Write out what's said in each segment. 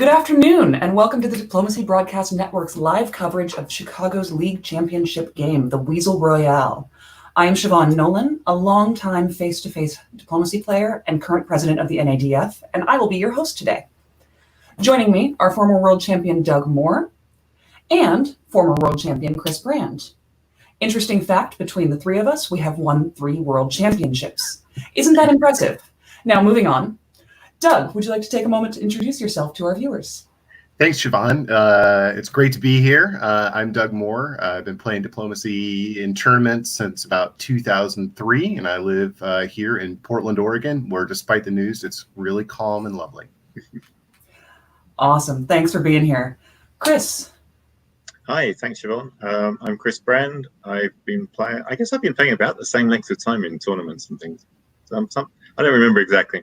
Good afternoon, and welcome to the Diplomacy Broadcast Network's live coverage of Chicago's League Championship game, the Weasel Royale. I am Siobhan Nolen, a longtime face-to-face diplomacy player and current president of the NADF, and I will be your host today. Joining me are former world champion Doug Moore and former world champion Chris Brand. Interesting fact, between the three of us, we have won 3 world championships. Isn't that impressive? Now, moving on. Doug, would you like to take a moment to introduce yourself to our viewers? Thanks, Siobhan. It's great to be here. I'm Doug Moore. I've been playing diplomacy in tournaments since about 2003, and I live here in Portland, Oregon, where despite the news, it's really calm and lovely. Awesome. Thanks for being here. Chris. Hi, thanks, Siobhan. I'm Chris Brand. I've been playing about the same length of time in tournaments and things. I don't remember exactly.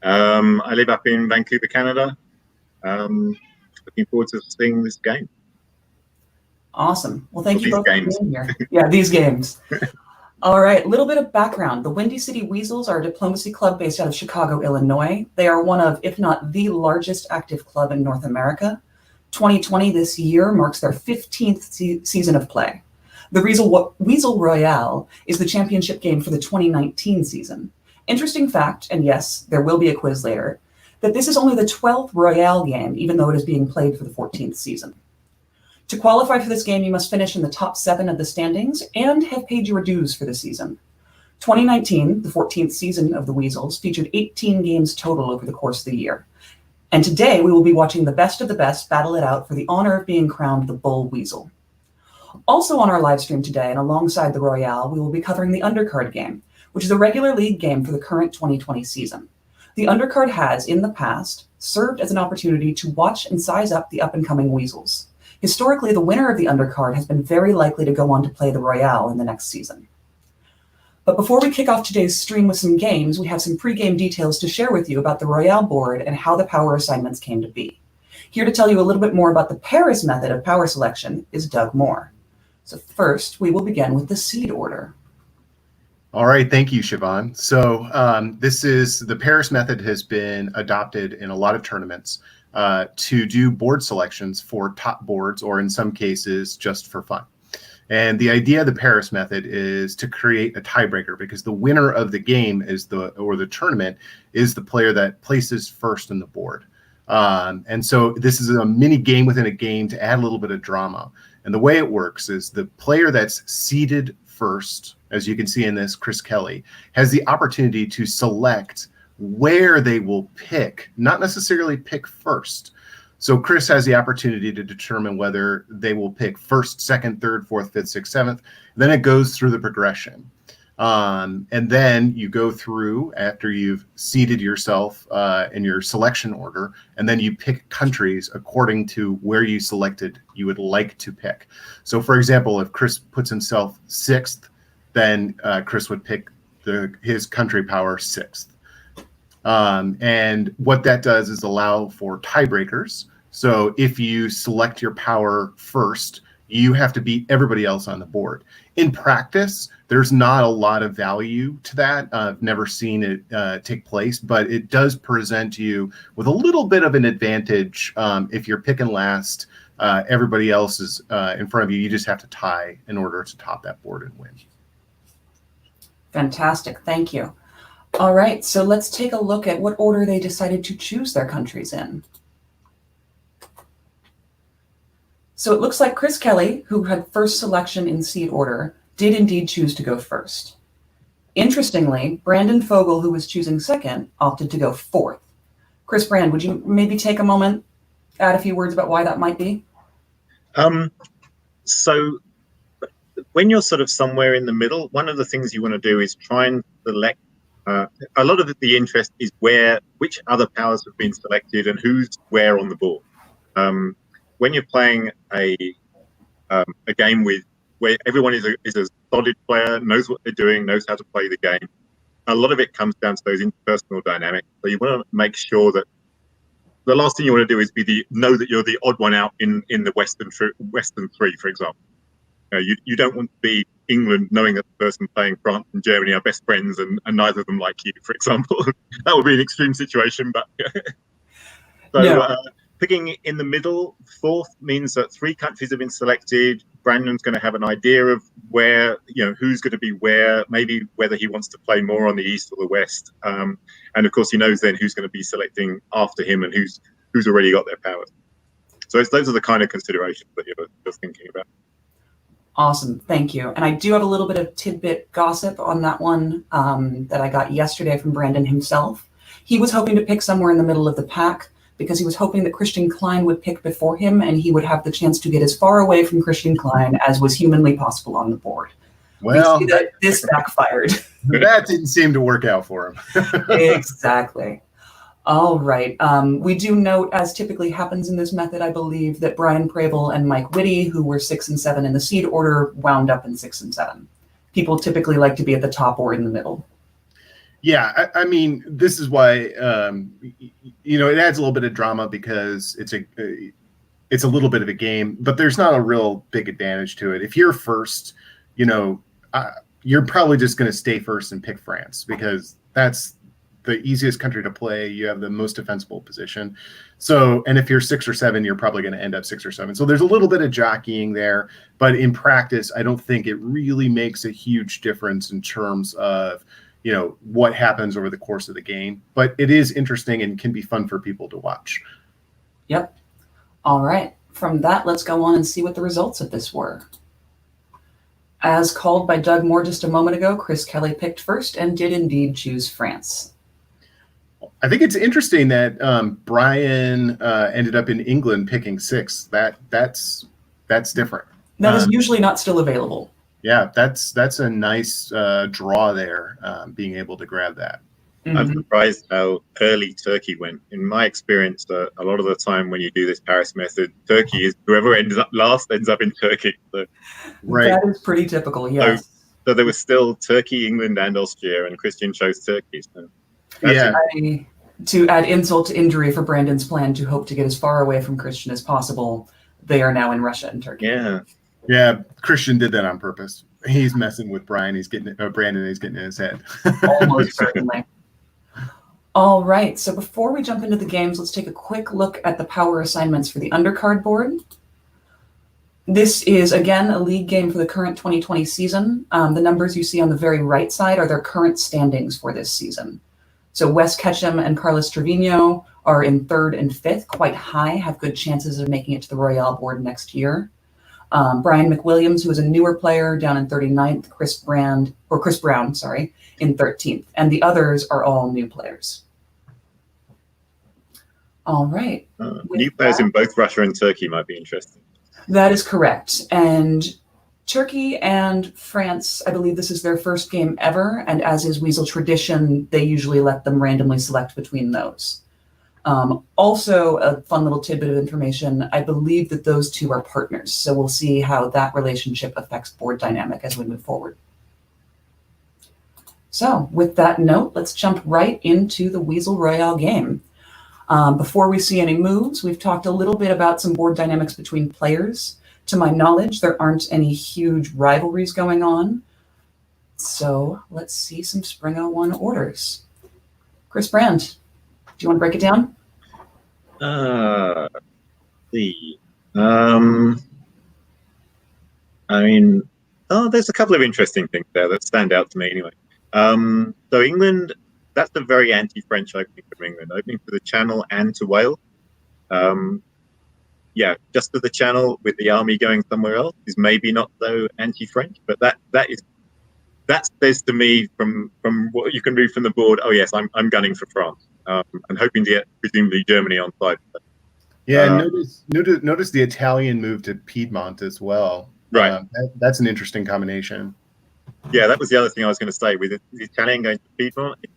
I live up in Vancouver, Canada. Looking forward to seeing this game. Awesome. Well, thank you both for being here. Yeah, these games. All right, a little bit of background. The Windy City Weasels are a diplomacy club based out of Chicago, Illinois. They are one of, if not the largest active club in North America. 2020, this year, marks their 15th season of play. The Weasel Royale is the championship game for the 2019 season. Interesting fact, and yes, there will be a quiz later, that this is only the 12th Royale game, even though it is being played for the 14th season. To qualify for this game, you must finish in the top 7 of the standings and have paid your dues for the season. 2019, the 14th season of the Weasels, featured 18 games total over the course of the year. And today, we will be watching the best of the best battle it out for the honor of being crowned the Bull Weasel. Also on our live stream today, and alongside the Royale, we will be covering the Undercard game, which is a regular league game for the current 2020 season. The Undercard has, in the past, served as an opportunity to watch and size up the up-and-coming Weasels. Historically, the winner of the Undercard has been very likely to go on to play the Royale in the next season. But before we kick off today's stream with some games, we have some pre-game details to share with you about the Royale board and how the power assignments came to be. Here to tell you a little bit more about the Paris method of power selection is Doug Moore. So first, we will begin with the seed order. All right, thank you, Siobhan. So the Paris method has been adopted in a lot of tournaments to do board selections for top boards, or in some cases, just for fun. And the idea of the Paris method is to create a tiebreaker, because the winner of the game or the tournament is the player that places first in the board. And so this is a mini game within a game to add a little bit of drama. And the way it works is the player that's seeded first, as you can see in this, Chris Kelly, has the opportunity to select where they will pick, not necessarily pick first. So Chris has the opportunity to determine whether they will pick first, second, third, fourth, fifth, sixth, seventh. Then it goes through the progression. And then you go through after you've seated yourself in your selection order, and then you pick countries according to where you selected you would like to pick. So for example, if Chris puts himself 6th, then Chris would pick his country power 6th. And what that does is allow for tiebreakers. So if you select your power first, you have to beat everybody else on the board. In practice, there's not a lot of value to that. I've never seen it take place, but it does present you with a little bit of an advantage. If you're picking last, everybody else is in front of you. You just have to tie in order to top that board and win. Fantastic. Thank you. All right, so let's take a look at what order they decided to choose their countries in. So it looks like Chris Kelly, who had first selection in seed order, did indeed choose to go first. Interestingly, Brandon Fogel, who was choosing second, opted to go 4th. Chris Brand, would you maybe take a moment, add a few words about why that might be? So when you're sort of somewhere in the middle, one of the things you want to do is try and select. A lot of the interest is which other powers have been selected and who's where on the board. When you're playing a game where everyone is a solid player, knows what they're doing, knows how to play the game, a lot of it comes down to those interpersonal dynamics. So you want to make sure that the last thing you want to do is know that you're the odd one out in the Western 3, for example. You don't want to be England knowing that the person playing France and Germany are best friends and neither of them like you, for example. That would be an extreme situation, but picking in the middle, fourth, means that 3 countries have been selected. Brandon's going to have an idea of where, who's going to be where, maybe whether he wants to play more on the east or the west. And of course, he knows then who's going to be selecting after him and who's already got their powers. So those are the kind of considerations that you're thinking about. Awesome, thank you. And I do have a little bit of tidbit gossip on that one that I got yesterday from Brandon himself. He was hoping to pick somewhere in the middle of the pack because he was hoping that Christian Klein would pick before him and he would have the chance to get as far away from Christian Klein as was humanly possible on the board. Well, we see that this backfired. That didn't seem to work out for him. Exactly. All right. We do note, as typically happens in this method, I believe, that Brian Preble and Mike Whitty, who were 6 and 7 in the seed order, wound up in 6 and 7. People typically like to be at the top or in the middle. Yeah, I mean, this is why it adds a little bit of drama because it's a little bit of a game, but there's not a real big advantage to it. If you're first, you're probably just going to stay first and pick France because that's the easiest country to play. You have the most defensible position. So, and if you're 6 or 7, you're probably going to end up 6 or 7. So there's a little bit of jockeying there, but in practice, I don't think it really makes a huge difference in terms of, what happens over the course of the game, but it is interesting and can be fun for people to watch. Yep. All right. From that, let's go on and see what the results of this were. As called by Doug Moore just a moment ago, Chris Kelly picked first and did indeed choose France. I think it's interesting that Brian ended up in England picking 6. That's different. That is usually not still available. Yeah, that's a nice draw there, being able to grab that. Mm-hmm. I'm surprised how early Turkey went. In my experience, a lot of the time when you do this Paris method, Turkey is whoever ends up last ends up in Turkey. So, right. That is pretty typical, yes. So there was still Turkey, England, and Austria, and Christian chose Turkey. So to add insult to injury for Brandon's plan to hope to get as far away from Christian as possible, they are now in Russia and Turkey. Yeah, Christian did that on purpose. He's messing with Brian. He's getting Brandon. He's getting in his head. Almost certainly. All right. So before we jump into the games, let's take a quick look at the power assignments for the undercard board. This is, again, a league game for the current 2020 season. The numbers you see on the very right side are their current standings for this season. So Wes Ketchum and Carlos Trevino are in 3rd and 5th, quite high, have good chances of making it to the Royale board next year. Brian McWilliams, who is a newer player, down in 39th, Chris Brown, in 13th. And the others are all new players. All right. New players in both Russia and Turkey might be interesting. That is correct. And Turkey and France, I believe this is their first game ever. And as is Weasel tradition, they usually let them randomly select between those. Also, a fun little tidbit of information, I believe that those two are partners. So we'll see how that relationship affects board dynamic as we move forward. So with that note, let's jump right into the Weasel Royale game. Before we see any moves, we've talked a little bit about some board dynamics between players. To my knowledge, there aren't any huge rivalries going on. So let's see some Spring 01 orders. Chris Brand, do you want to break it down? There's a couple of interesting things there that stand out to me anyway. So England, that's a very anti-French opening from England, opening to the Channel and to Wales. Just to the Channel with the army going somewhere else is maybe not so anti-French, but that says to me from what you can read from the board, oh yes, I'm gunning for France. I'm hoping to get presumably Germany on side. Yeah, notice the Italian move to Piedmont as well. Right. That's an interesting combination. Yeah, that was the other thing I was going to say. With the Italian going to Piedmont, it's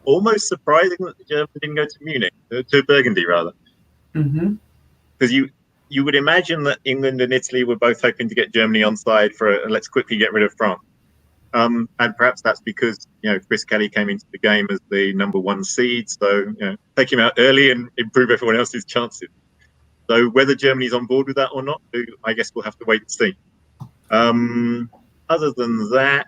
almost surprising that the Germans didn't go to Munich, to Burgundy rather. Mm-hmm. Because you would imagine that England and Italy were both hoping to get Germany on side for let's quickly get rid of France. And perhaps that's because Chris Kelly came into the game as the number 1 seed, so take him out early and improve everyone else's chances. So whether Germany's on board with that or not, I guess we'll have to wait and see. Other than that,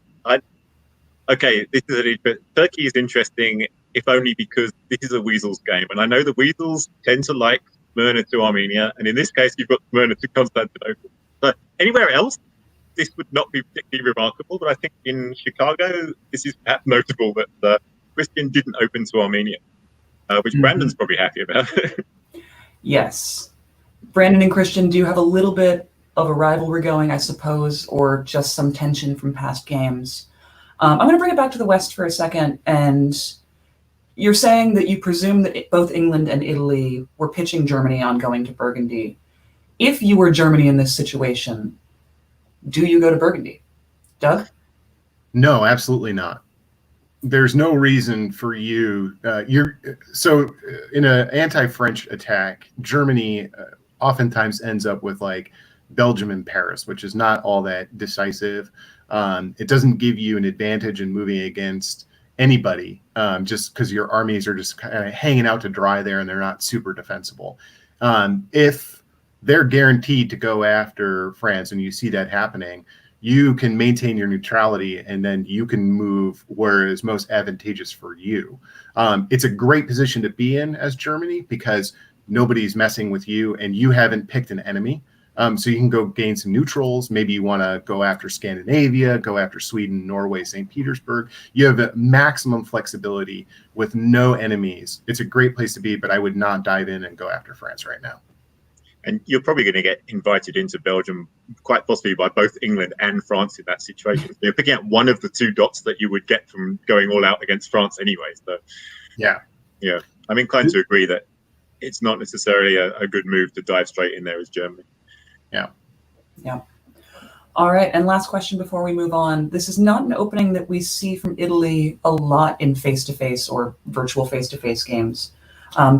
Turkey is interesting, if only because this is a Weasels game, and I know the Weasels tend to like Smyrna to Armenia, and in this case, you've got Smyrna to Constantinople. So anywhere else, this would not be particularly remarkable, but I think in Chicago, this is perhaps notable that Christian didn't open to Armenia, which Brandon's probably happy about. Yes. Brandon and Christian do have a little bit of a rivalry going, I suppose, or just some tension from past games. I'm going to bring it back to the West for a second, and you're saying that you presume that both England and Italy were pitching Germany on going to Burgundy. If you were Germany in this situation, do you go to Burgundy? Doug? No, absolutely not. There's no reason for you. So in an anti-French attack, Germany oftentimes ends up with like Belgium and Paris, which is not all that decisive. It doesn't give you an advantage in moving against anybody, just because your armies are just kind of hanging out to dry there and they're not super defensible. If they're guaranteed to go after France and you see that happening, you can maintain your neutrality and then you can move where is most advantageous for you. It's a great position to be in as Germany because nobody's messing with you and you haven't picked an enemy. So you can go gain some neutrals. Maybe you want to go after Scandinavia, go after Sweden, Norway, St. Petersburg. You have a maximum flexibility with no enemies. It's a great place to be, but I would not dive in and go after France right now. And you're probably going to get invited into Belgium, quite possibly by both England and France in that situation. So you're picking out one of the two dots that you would get from going all out against France anyway. So, yeah, I'm inclined to agree that it's not necessarily a good move to dive straight in there as Germany. Yeah. All right, and last question before we move on. This is not an opening that we see from Italy a lot in face-to-face or virtual face-to-face games.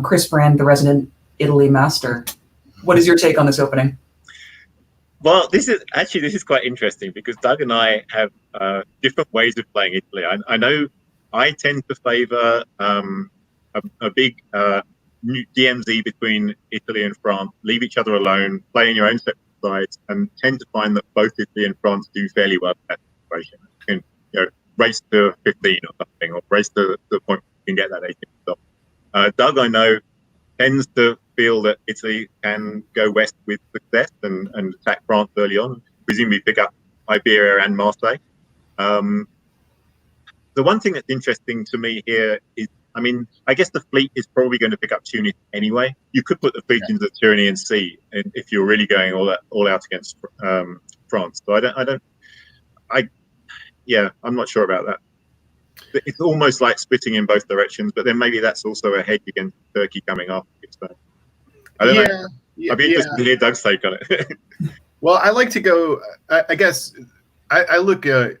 Chris Brand, the resident Italy master, what is your take on this opening? Well, this is quite interesting because Doug and I have different ways of playing Italy. I know I tend to favour a big DMZ between Italy and France. Leave each other alone, play in your own separate sides, and tend to find that both Italy and France do fairly well in that situation. You can race to 15 or something, or race to the point where you can get that 18 stop. Doug, I know, tends to feel that Italy can go west with success and attack France early on, presumably pick up Iberia and Marseille. The one thing that's interesting to me here is, I guess the fleet is probably going to pick up Tunis anyway. You could put the fleet into the Tyrrhenian Sea if you're really going all out against France. So I'm not sure about that. It's almost like splitting in both directions, but then maybe that's also a hedge against Turkey coming after. So I don't know. I'd be interested to hear Doug's take on it. Well, I like to go, I guess, I look at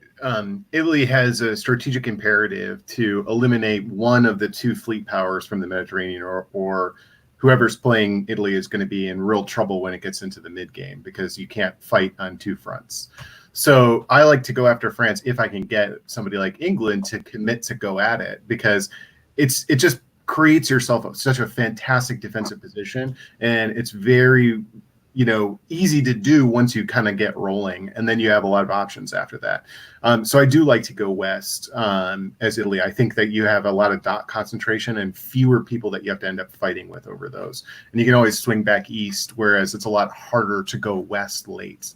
Italy has a strategic imperative to eliminate one of the two fleet powers from the Mediterranean, or whoever's playing Italy is going to be in real trouble when it gets into the mid game because you can't fight on two fronts. So I like to go after France if I can get somebody like England to commit to go at it, because it just creates yourself such a fantastic defensive position, and it's very easy to do once you kind of get rolling, and then you have a lot of options after that. So I do like to go west as Italy. I think that you have a lot of dot concentration and fewer people that you have to end up fighting with over those, and you can always swing back east, whereas it's a lot harder to go west late.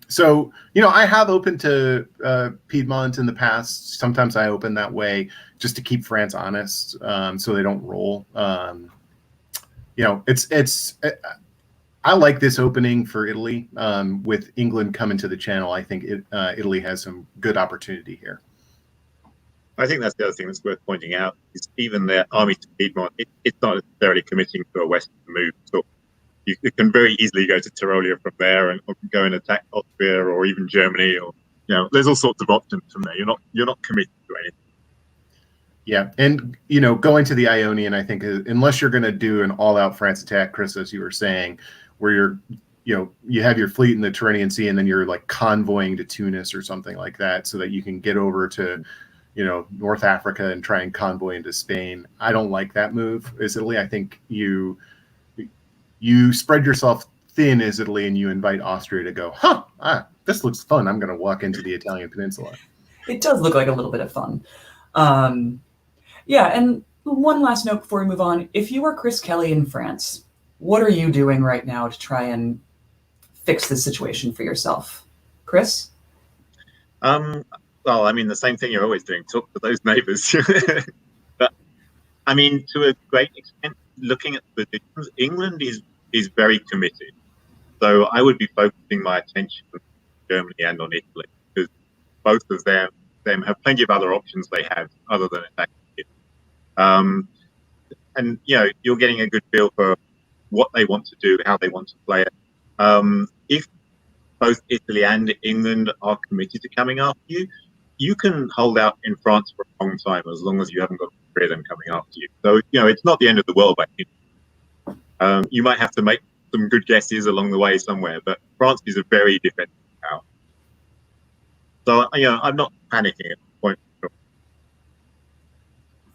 So I have opened to Piedmont in the past. Sometimes I open that way just to keep France honest, so they don't roll. I like this opening for Italy. With England coming to the channel, I think Italy has some good opportunity here. I think that's the other thing that's worth pointing out is even their army to Piedmont, it's not necessarily committing to a western move. So you can very easily go to Tyrolia from there and go and attack Austria or even Germany, or there's all sorts of options from there. You're not committed to anything. Yeah, and going to the Ionian, I think, unless you're going to do an all-out France attack, Chris, as you were saying, where you have your fleet in the Tyrrhenian Sea and then you're like convoying to Tunis or something like that, so that you can get over to North Africa and try and convoy into Spain. I don't like that move as Italy. I think you spread yourself thin as Italy and you invite Austria to go, this looks fun. I'm going to walk into the Italian peninsula. It does look like a little bit of fun. Yeah, and One last note before we move on. If you are Chris Kelly in France, what are you doing right now to try and fix this situation for yourself? Chris? Well, I mean, the same thing you're always doing, talk to those neighbours. But, I mean, to a great extent, looking at the positions, England is very committed. So I would be focusing my attention on Germany and on Italy, because both of them have plenty of other options they have other than attacking it. And, you're getting a good feel for what they want to do, how they want to play it. If both Italy and England are committed to coming after you, you can hold out in France for a long time as long as you haven't got three of them coming after you. So, it's not the end of the world by any means. You might have to make some good guesses along the way somewhere, but France is a very defensive power. So, I'm not panicking at this point.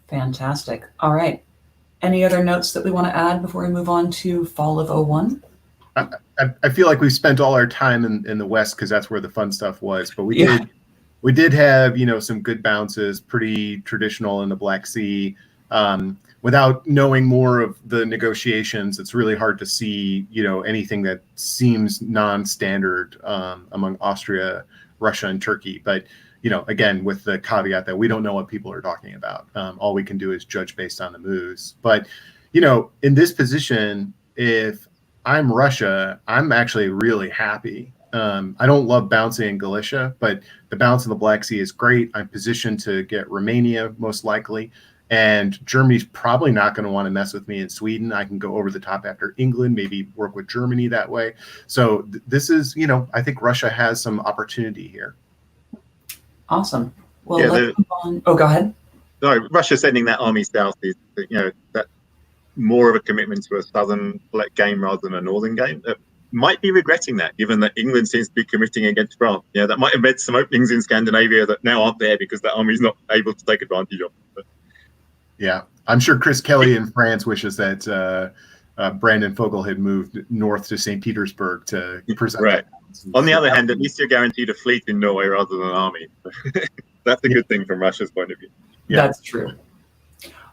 Fantastic. All right. Any other notes that we want to add before we move on to Fall of 01? I feel like we spent all our time in the West because that's where the fun stuff was. But we did have some good bounces, pretty traditional in the Black Sea. Without knowing more of the negotiations, it's really hard to see anything that seems non-standard among Austria, Russia, and Turkey. But again, with the caveat that we don't know what people are talking about. All we can do is judge based on the moves. But in this position, if I'm Russia, I'm actually really happy. I don't love bouncing in Galicia, but the bounce in the Black Sea is great. I'm positioned to get Romania most likely, and Germany's probably not going to want to mess with me in Sweden. I can go over the top after England, maybe work with Germany that way. So this is, I think Russia has some opportunity here. Awesome. Well, let's move on. Oh, go ahead. No, Russia sending that army south is, that more of a commitment to a southern game rather than a northern game. Might be regretting that, given that England seems to be committing against France. That might have made some openings in Scandinavia that now aren't there because the army's not able to take advantage of them. Yeah, I'm sure Chris Kelly in France wishes that Brandon Fogel had moved north to St. Petersburg to present. Right. On the other hand, at least you're guaranteed a fleet in Norway rather than an army. That's a good thing from Russia's point of view. Yeah. That's true.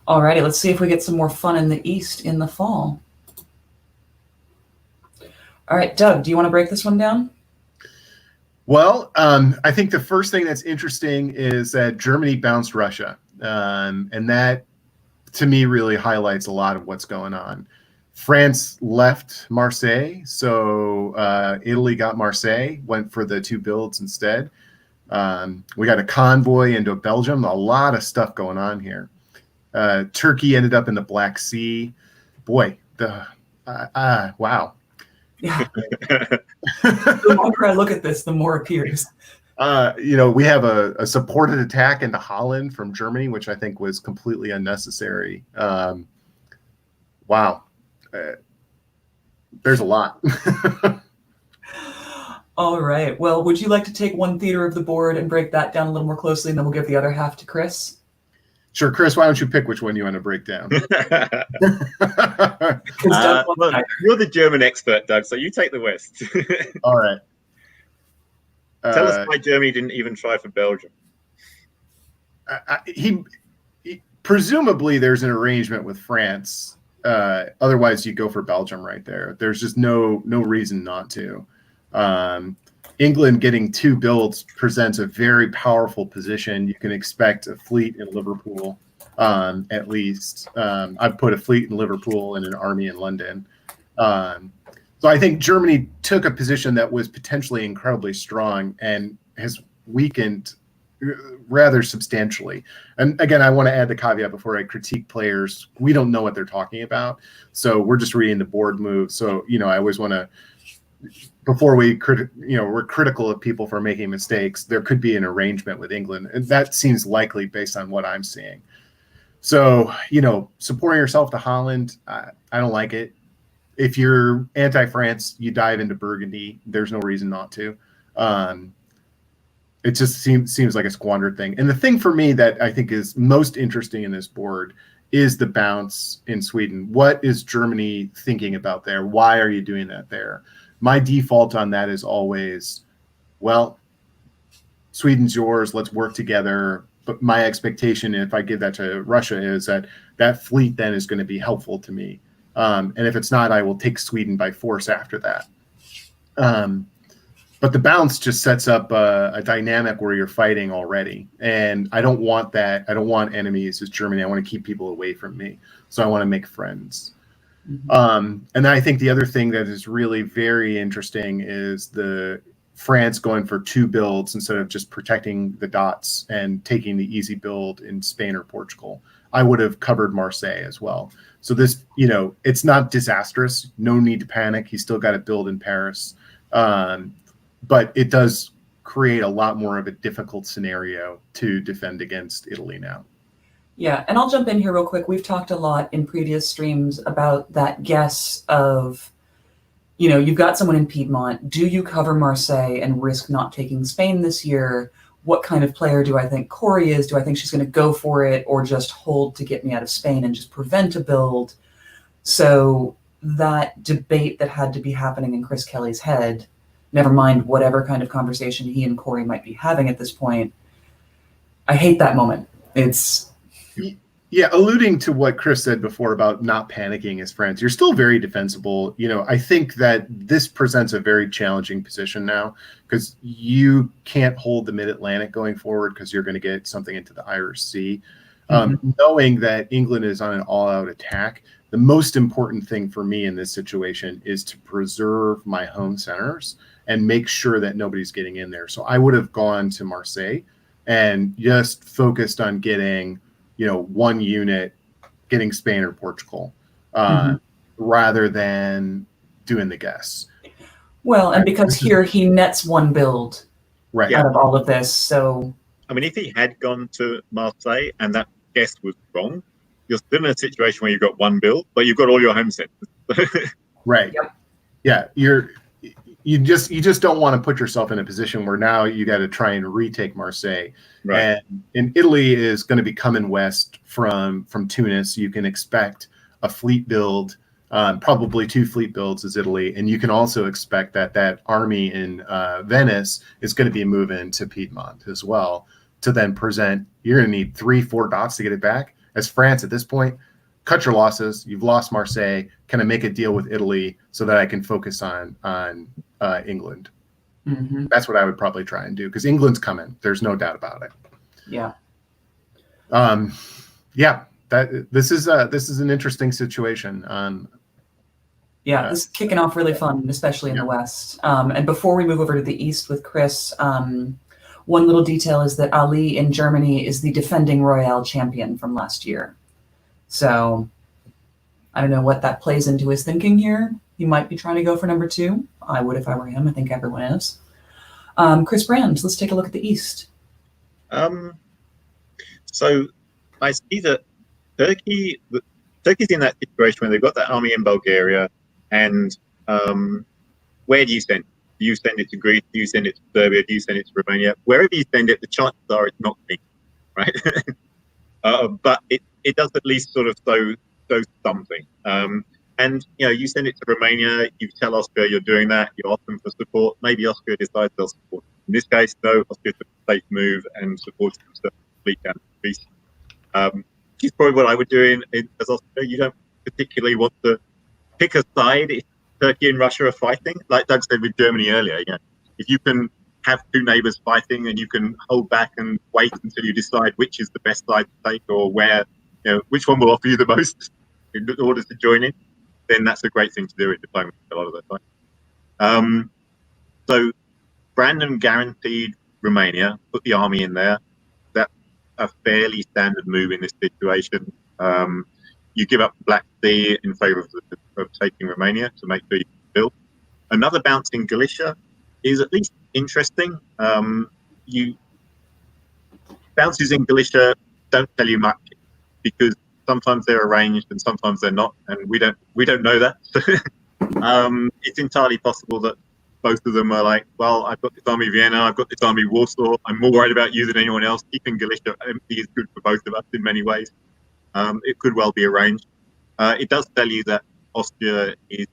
All righty, let's see if we get some more fun in the East in the fall. All right, Doug, do you want to break this one down? Well, I think the first thing that's interesting is that Germany bounced Russia. And that, to me, really highlights a lot of what's going on. France left Marseille, so Italy got Marseille, went for the two builds instead. We got a convoy into Belgium, a lot of stuff going on here. Turkey ended up in the Black Sea. Boy, wow. Yeah. The longer I look at this, the more it appears. We have a supported attack into Holland from Germany, which I think was completely unnecessary. Wow. There's a lot. All right. Well, would you like to take one theater of the board and break that down a little more closely, and then we'll give the other half to Chris? Sure, Chris, why don't you pick which one you want to break down? Well, you're the German expert, Doug, so you take the West. All right. Tell us why Germany didn't even try for Belgium. He presumably there's an arrangement with France. Otherwise, you go for Belgium right there. There's just no reason not to. England getting two builds presents a very powerful position. You can expect a fleet in Liverpool, at least. I've put a fleet in Liverpool and an army in London. So I think Germany took a position that was potentially incredibly strong and has weakened rather substantially. And again, I want to add the caveat before I critique players. We don't know what they're talking about. So we're just reading the board moves. So, I always want to, before we're critical of people for making mistakes, there could be an arrangement with England. And that seems likely based on what I'm seeing. So, supporting yourself to Holland, I don't like it. If you're anti-France, you dive into Burgundy. There's no reason not to. It just seems like a squandered thing. And the thing for me that I think is most interesting in this board is the bounce in Sweden. What is Germany thinking about there? Why are you doing that there? My default on that is always, well, Sweden's yours. Let's work together. but my expectation, if I give that to Russia, is that that fleet then is going to be helpful to me. And if it's not, I will take Sweden by force after that. But the bounce just sets up a dynamic where you're fighting already. And I don't want that. I don't want enemies as Germany. I want to keep people away from me. So I want to make friends. And then I think the other thing that is really very interesting is the France going for 2 builds instead of just protecting the dots and taking the easy build in Spain or Portugal. I would have covered Marseille as well. So this, it's not disastrous. No need to panic. He's still got to build in Paris. But it does create a lot more of a difficult scenario to defend against Italy now. Yeah, and I'll jump in here real quick. We've talked a lot in previous streams about that guess of, you've got someone in Piedmont. Do you cover Marseille and risk not taking Spain this year? What kind of player do I think Corey is? Do I think she's going to go for it or just hold to get me out of Spain and just prevent a build? So that debate that had to be happening in Chris Kelly's head, never mind whatever kind of conversation he and Corey might be having at this point, I hate that moment. Yeah, alluding to what Chris said before about not panicking as France, you're still very defensible. I think that this presents a very challenging position now because you can't hold the mid-Atlantic going forward because you're going to get something into the Irish Sea. Knowing that England is on an all-out attack, the most important thing for me in this situation is to preserve my home centers and make sure that nobody's getting in there. So I would have gone to Marseille and just focused on getting, 1 unit, getting Spain or Portugal, rather than doing the guess. Well, and because here he nets 1 build out of all of this. So, I mean, if he had gone to Marseille and that guess was wrong, you're still in a situation where you've got 1 build, but you've got all your home centers. Right. Yep. Yeah. You just don't want to put yourself in a position where now you got to try and retake Marseille. Right. And Italy is going to be coming west from Tunis. You can expect a fleet build, probably 2 fleet builds as Italy. And you can also expect that army in Venice is going to be moving to Piedmont as well to then present. You're going to need 3-4 dots to get it back. As France at this point, cut your losses. You've lost Marseille. Can I make a deal with Italy so that I can focus on England? That's what I would probably try and do because England's coming. There's no doubt about it. Yeah. This is an interesting situation. This is kicking off really fun, especially in the West. And before we move over to the East with Chris, one little detail is that Ali in Germany is the defending Royale champion from last year. So I don't know what that plays into his thinking here. He might be trying to go for number 2. I would if I were him. I think everyone is. Chris Brand, let's take a look at the East. So I see that Turkey's in that situation where they've got that army in Bulgaria, and where do you send? Do you send it to Greece? Do you send it to Serbia? Do you send it to Romania? Wherever you send it, the chances are it's not me, right? But it does at least sort of show something. And you send it to Romania, you tell Austria you're doing that, you ask them for support. Maybe Austria decides they'll support. In this case, no, Austria took a safe move and supported them fleet down to Greece. Which is probably what I would do as Austria. You don't particularly want to pick a side if Turkey and Russia are fighting. Like Doug said with Germany earlier, if you can have 2 neighbors fighting and you can hold back and wait until you decide which is the best side to take or where, which one will offer you the most in order to join in, then that's a great thing to do in diplomacy a lot of the time. So Brandon guaranteed Romania, put the army in there. That's a fairly standard move in this situation. You give up the Black Sea in favor of taking Romania to make sure you can build. Another bounce in Galicia is at least interesting. Bounces in Galicia don't tell you much because sometimes they're arranged and sometimes they're not, and we don't know that. It's entirely possible that both of them are like, well, I've got this army Vienna, I've got this army Warsaw, I'm more worried about you than anyone else. Keeping Galicia empty is good for both of us in many ways. It could well be arranged. It does tell you that Austria is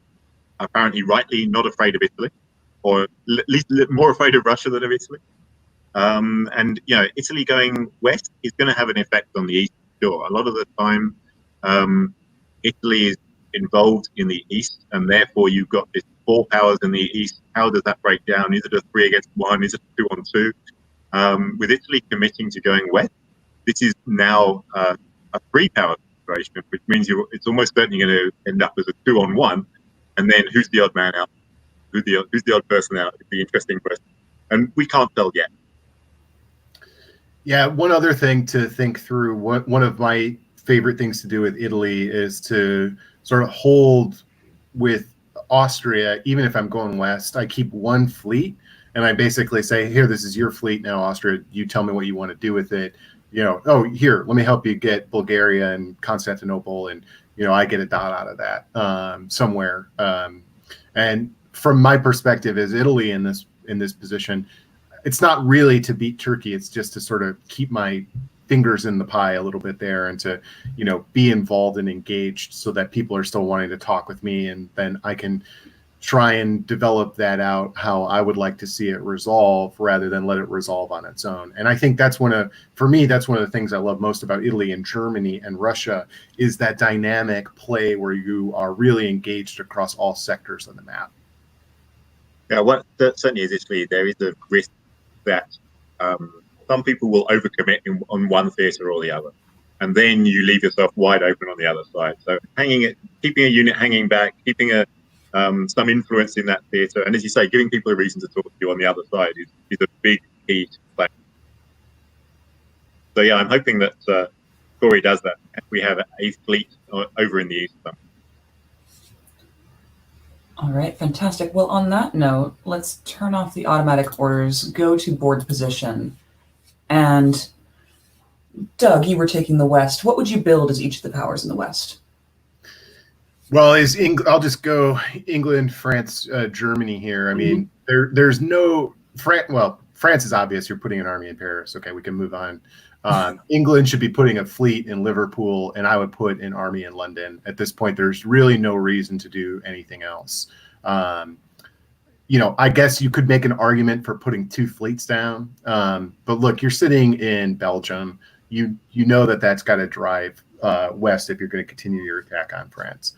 apparently rightly not afraid of Italy, or at least more afraid of Russia than of Italy. And Italy going west is going to have an effect on the east. Sure, a lot of the time, Italy is involved in the east, and therefore you've got this 4 powers in the east. How does that break down? Is it a 3 against 1? Is it a 2 on 2? With Italy committing to going west, this is now a 3 power situation, which means it's almost certainly going to end up as a 2 on 1. And then who's the odd man out? Who's the odd person out? Is the interesting question, and we can't tell yet. Yeah, one other thing to think through. One of my favorite things to do with Italy is to sort of hold with Austria. Even if I'm going west, I keep one fleet, and I basically say, "Here, this is your fleet now, Austria. You tell me what you want to do with it. Oh, here, let me help you get Bulgaria and Constantinople, and I get a dot out of that somewhere." And from my perspective, as Italy in this position, it's not really to beat Turkey. It's just to sort of keep my fingers in the pie a little bit there, and to be involved and engaged, so that people are still wanting to talk with me, and then I can try and develop that out how I would like to see it resolve, rather than let it resolve on its own. And I think that's one of the things I love most about Italy and Germany and Russia, is that dynamic play where you are really engaged across all sectors of the map. Yeah, what certainly is Italy, there is a risk that some people will overcommit on one theatre or the other, and then you leave yourself wide open on the other side. So keeping a unit hanging back, keeping some influence in that theatre, and as you say, giving people a reason to talk to you on the other side is a big key to play. So yeah, I'm hoping that Corey does that. We have a fleet over in the east. All right, fantastic. Well, on that note, let's turn off the automatic orders, go to board position. And Doug, you were taking the west. What would you build as each of the powers in the west? Well, I'll just go England, France, Germany here. I mean, there's no France is obvious. You're putting an army in Paris. Okay, we can move on. England should be putting a fleet in Liverpool, and I would put an army in London. At this point, there's really no reason to do anything else. I guess you could make an argument for putting 2 fleets down. But look, you're sitting in Belgium. You know that's got to drive west if you're going to continue your attack on France.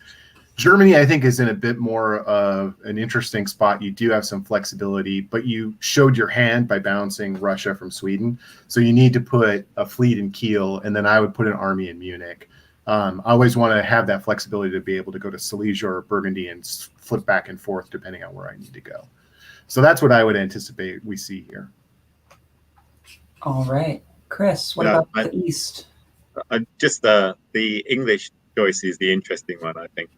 Germany, I think, is in a bit more of an interesting spot. You do have some flexibility, but you showed your hand by bouncing Russia from Sweden. So you need to put a fleet in Kiel, and then I would put an army in Munich. I always want to have that flexibility to be able to go to Silesia or Burgundy and flip back and forth depending on where I need to go. So that's what I would anticipate we see here. All right. Chris, what about the east? Just the English choice is the interesting one, I think.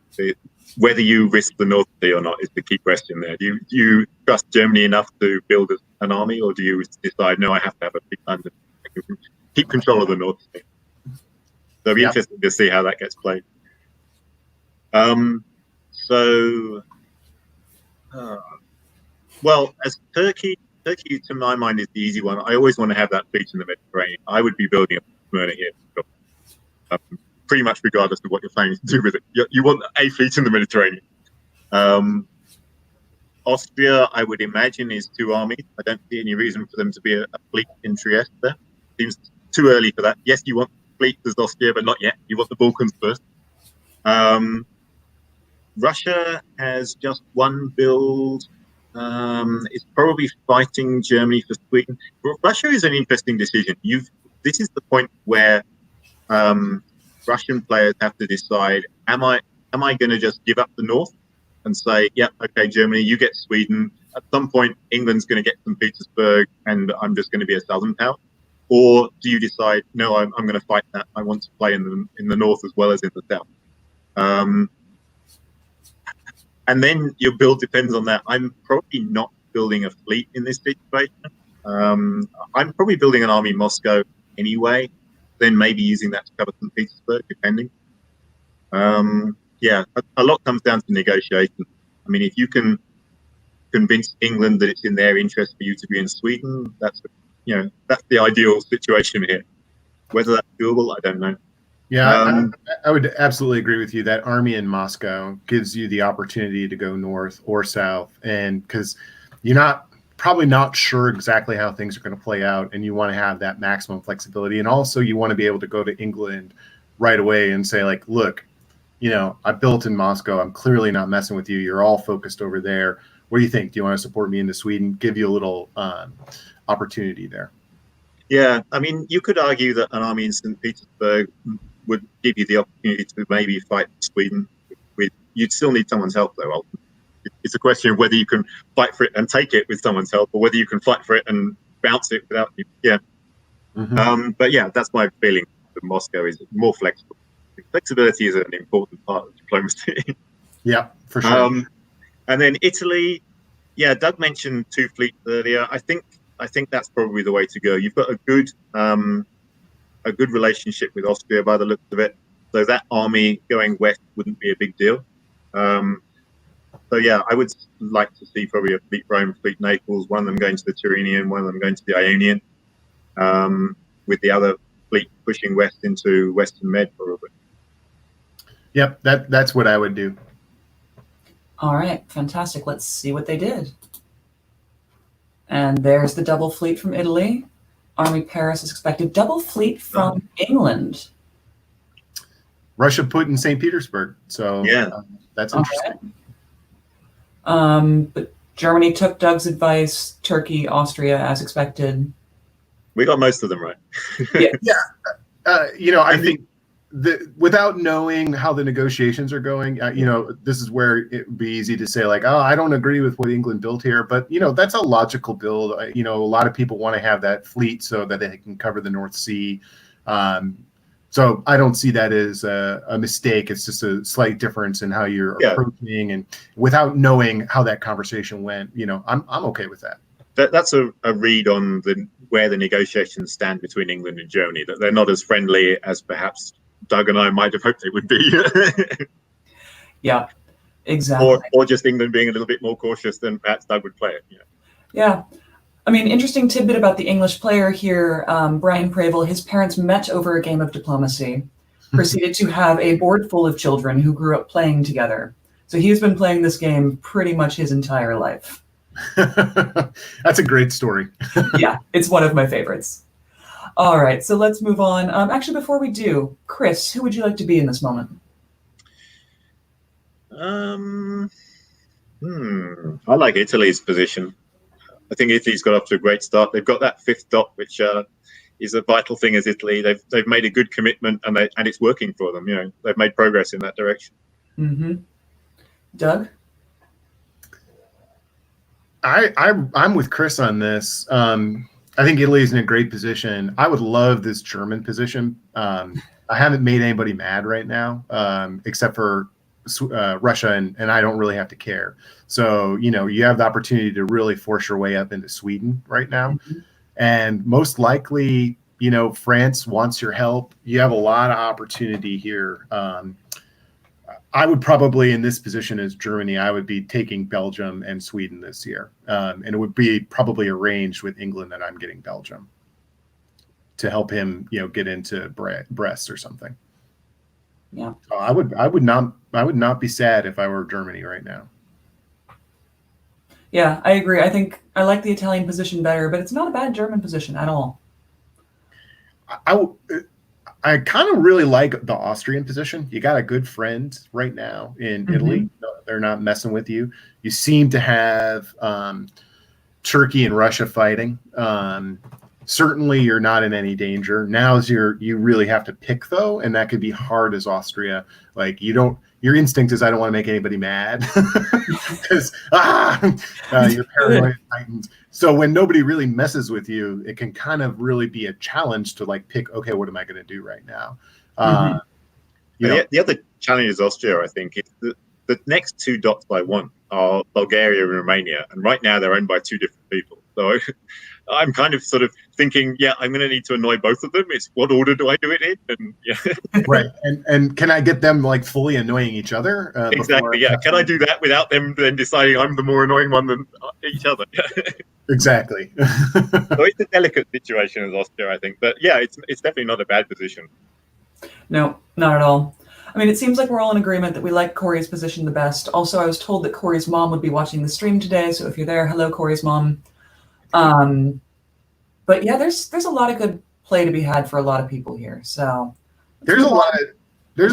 Whether you risk the North Sea or not is the key question there. Do you trust Germany enough to build an army, or do you decide, no, I have to have a big London, I can keep control of the North Sea? So it'll be interesting to see how that gets played. Well, as Turkey to my mind is the easy one. I always want to have that fleet in the Mediterranean. I would be building a Smyrna here. Pretty much regardless of what you're planning to do with it. You want a fleet in the Mediterranean. Austria, I would imagine, is 2 armies. I don't see any reason for them to be a fleet in Trieste there. Seems too early for that. Yes, you want fleets as Austria, but not yet. You want the Balkans first. Russia has just 1 build. It's probably fighting Germany for Sweden. But Russia is an interesting decision. This is the point where Russian players have to decide: am I going to just give up the north and say, "Yeah, okay, Germany, you get Sweden"? At some point, England's going to get St. Petersburg, and I'm just going to be a southern power. Or do you decide, no, I'm going to fight that. I want to play in the north as well as in the south. And then your build depends on that. I'm probably not building a fleet in this situation. I'm probably building an army in Moscow anyway, then maybe using that to cover St. Petersburg, depending. Yeah, a lot comes down to negotiation. I mean, if you can convince England that it's in their interest for you to be in Sweden, that's the ideal situation here. Whether that's doable, I don't know. Yeah, I would absolutely agree with you. That army in Moscow gives you the opportunity to go north or south, and because you're not probably not sure exactly how things are going to play out, and you want to have that maximum flexibility. And also you want to be able to go to England right away and say, like, look, I built in Moscow. I'm clearly not messing with you. You're all focused over there. What do you think? Do you want to support me into Sweden? Give you a little opportunity there. Yeah, I mean, you could argue that an army in St. Petersburg would give you the opportunity to maybe fight Sweden. You'd still need someone's help, though. It's a question of whether you can fight for it and take it with someone's help, or whether you can fight for it and bounce it without you. Yeah. Mm-hmm. But yeah, that's my feeling. That Moscow is more flexible. Flexibility is an important part of diplomacy. Yeah, for sure. And then Italy, yeah, Doug mentioned 2 fleets earlier. I think that's probably the way to go. You've got a good relationship with Austria by the looks of it. So that army going west wouldn't be a big deal. So yeah, I would like to see probably a fleet Rome, fleet Naples, one of them going to the Tyrrhenian, one of them going to the Ionian, with the other fleet pushing west into Western Med probably. Yep, that's what I would do. All right, fantastic. Let's see what they did. And there's the double fleet from Italy. Army Paris is expected. Double fleet from England. Russia put in St. Petersburg. So yeah, that's interesting. Right. But Germany took Doug's advice. Turkey, Austria, as expected. We got most of them right. Yeah. I think without knowing how the negotiations are going, this is where it would be easy to say, like, oh, I don't agree with what England built here. But, that's a logical build. A lot of people want to have that fleet so that they can cover the North Sea. So I don't see that as a mistake. It's just a slight difference in how you're approaching, and without knowing how that conversation went, I'm okay with that. That's a read on where the negotiations stand between England and Germany, that they're not as friendly as perhaps Doug and I might have hoped they would be. Yeah, exactly. Or just England being a little bit more cautious than perhaps Doug would play it. Yeah. I mean, interesting tidbit about the English player here, Brian Pravel. His parents met over a game of diplomacy, proceeded to have a board full of children who grew up playing together. So he's been playing this game pretty much his entire life. That's a great story. Yeah, it's one of my favorites. All right, so let's move on. Actually, before we do, Chris, who would you like to be in this moment? I like Italy's position. I think Italy's got off to a great start. They've got that 5th dot, which is a vital thing as Italy. They've made a good commitment, and it's working for them. They've made progress in that direction. Mm-hmm. Doug? I'm with Chris on this. I think Italy's in a great position. I would love this German position. I haven't made anybody mad right now, except for Russia, and I don't really have to care. So, you have the opportunity to really force your way up into Sweden right now. Mm-hmm. And most likely, France wants your help. You have a lot of opportunity here. I would probably, in this position as Germany, I would be taking Belgium and Sweden this year. And it would be probably arranged with England that I'm getting Belgium to help him, get into Brest or something. Yeah. So I would not be sad if I were Germany right now. Yeah, I agree. I think I like the Italian position better, but it's not a bad German position at all. I kind of really like the Austrian position. You got a good friend right now in Italy. They're not messing with you. You seem to have Turkey and Russia fighting. Certainly you're not in any danger. Now you really have to pick, though, and that could be hard as Austria. Like, your instinct is, I don't want to make anybody mad because you're paranoid heightened. So when nobody really messes with you, it can kind of really be a challenge to pick, okay, what am I going to do right now? The other challenge is Austria, I think. The next 2 dots by 1 are Bulgaria and Romania, and right now they're owned by 2 different people. So I'm kind of sort of thinking, I'm going to need to annoy both of them. It's what order do I do it in? And right. And can I get them fully annoying each other? Exactly. Yeah. Can I do that without them then deciding I'm the more annoying one than each other? Exactly. So it's a delicate situation as Austria, I think. But it's definitely not a bad position. No, not at all. I mean, it seems like we're all in agreement that we like Corey's position the best. Also, I was told that Corey's mom would be watching the stream today. So if you're there, hello, Corey's mom. But yeah, there's a lot of good play to be had for a lot of people here. So there's a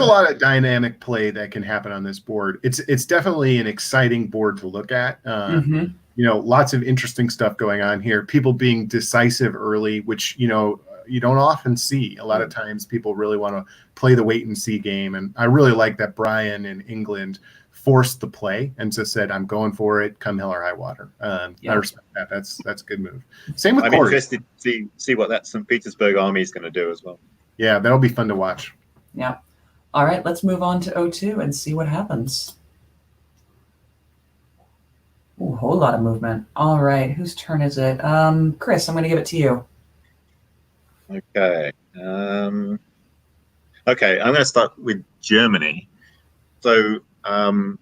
lot of dynamic play that can happen on this board. It's definitely an exciting board to look at. You know, lots of interesting stuff going on here. People being decisive early, which, you know, you don't often see. A lot of times people really want to play the wait and see game. And I really like that Brian in England forced the play and just said, I'm going for it, come hell or high water. I respect that. That's a good move. Same with I'm Corey. interested to see what that St. Petersburg army is going to do as well. Yeah, that'll be fun to watch. Yeah. All right, let's move on to O2 and see what happens. Ooh, a whole lot of movement. All right, whose turn is it? Chris, I'm going to give it to you. Okay. Okay, I'm going to start with Germany. So the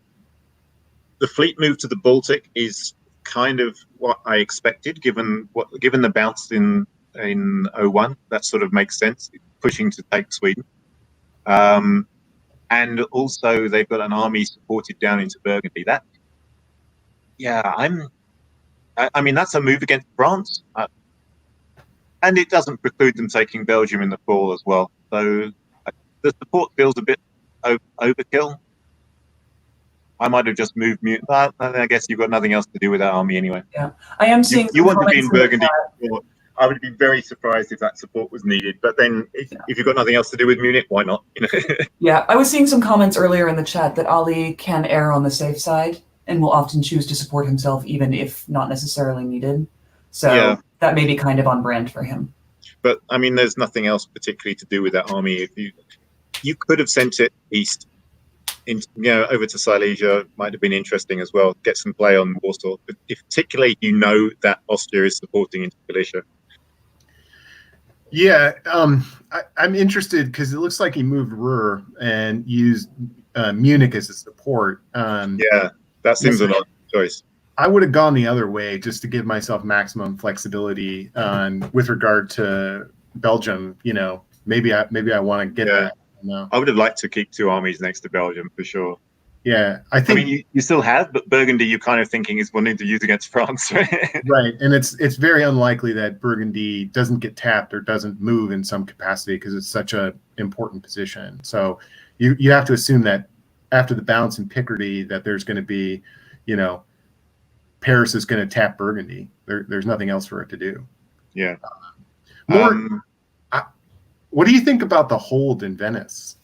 fleet move to the Baltic is kind of what I expected, given the bounce in 01. That sort of makes sense, pushing to take Sweden. And also they've got an army supported down into Burgundy. I mean, that's a move against France. And it doesn't preclude them taking Belgium in the fall as well. So the support feels a bit overkill. I might have just moved mute. I guess you've got nothing else to do with that army anyway. Yeah, I am seeing you want to be in Burgundy. I would be very surprised if that support was needed. But then if you've got nothing else to do with Munich, why not? Yeah, I was seeing some comments earlier in the chat that Ali can err on the safe side and will often choose to support himself even if not necessarily needed. So that may be kind of on brand for him. But I mean, there's nothing else particularly to do with that army. If you could have sent it east, over to Silesia, might have been interesting as well. Get some play on Warsaw, but particularly that Austria is supporting into Galicia. Yeah, I'm interested because it looks like he moved Ruhr and used Munich as a support. Yeah, that seems an odd choice. I would have gone the other way just to give myself maximum flexibility with regard to Belgium. You know, maybe I want to get that. No. I would have liked to keep two armies next to Belgium for sure. Yeah, I mean, you still have, but Burgundy, you're kind of thinking is wanting to use against France, right? Right, and it's very unlikely that Burgundy doesn't get tapped or doesn't move in some capacity because it's such an important position. So you have to assume that after the bounce in Picardy, that there's going to be, Paris is going to tap Burgundy. There's nothing else for it to do. Yeah. What do you think about the hold in Venice?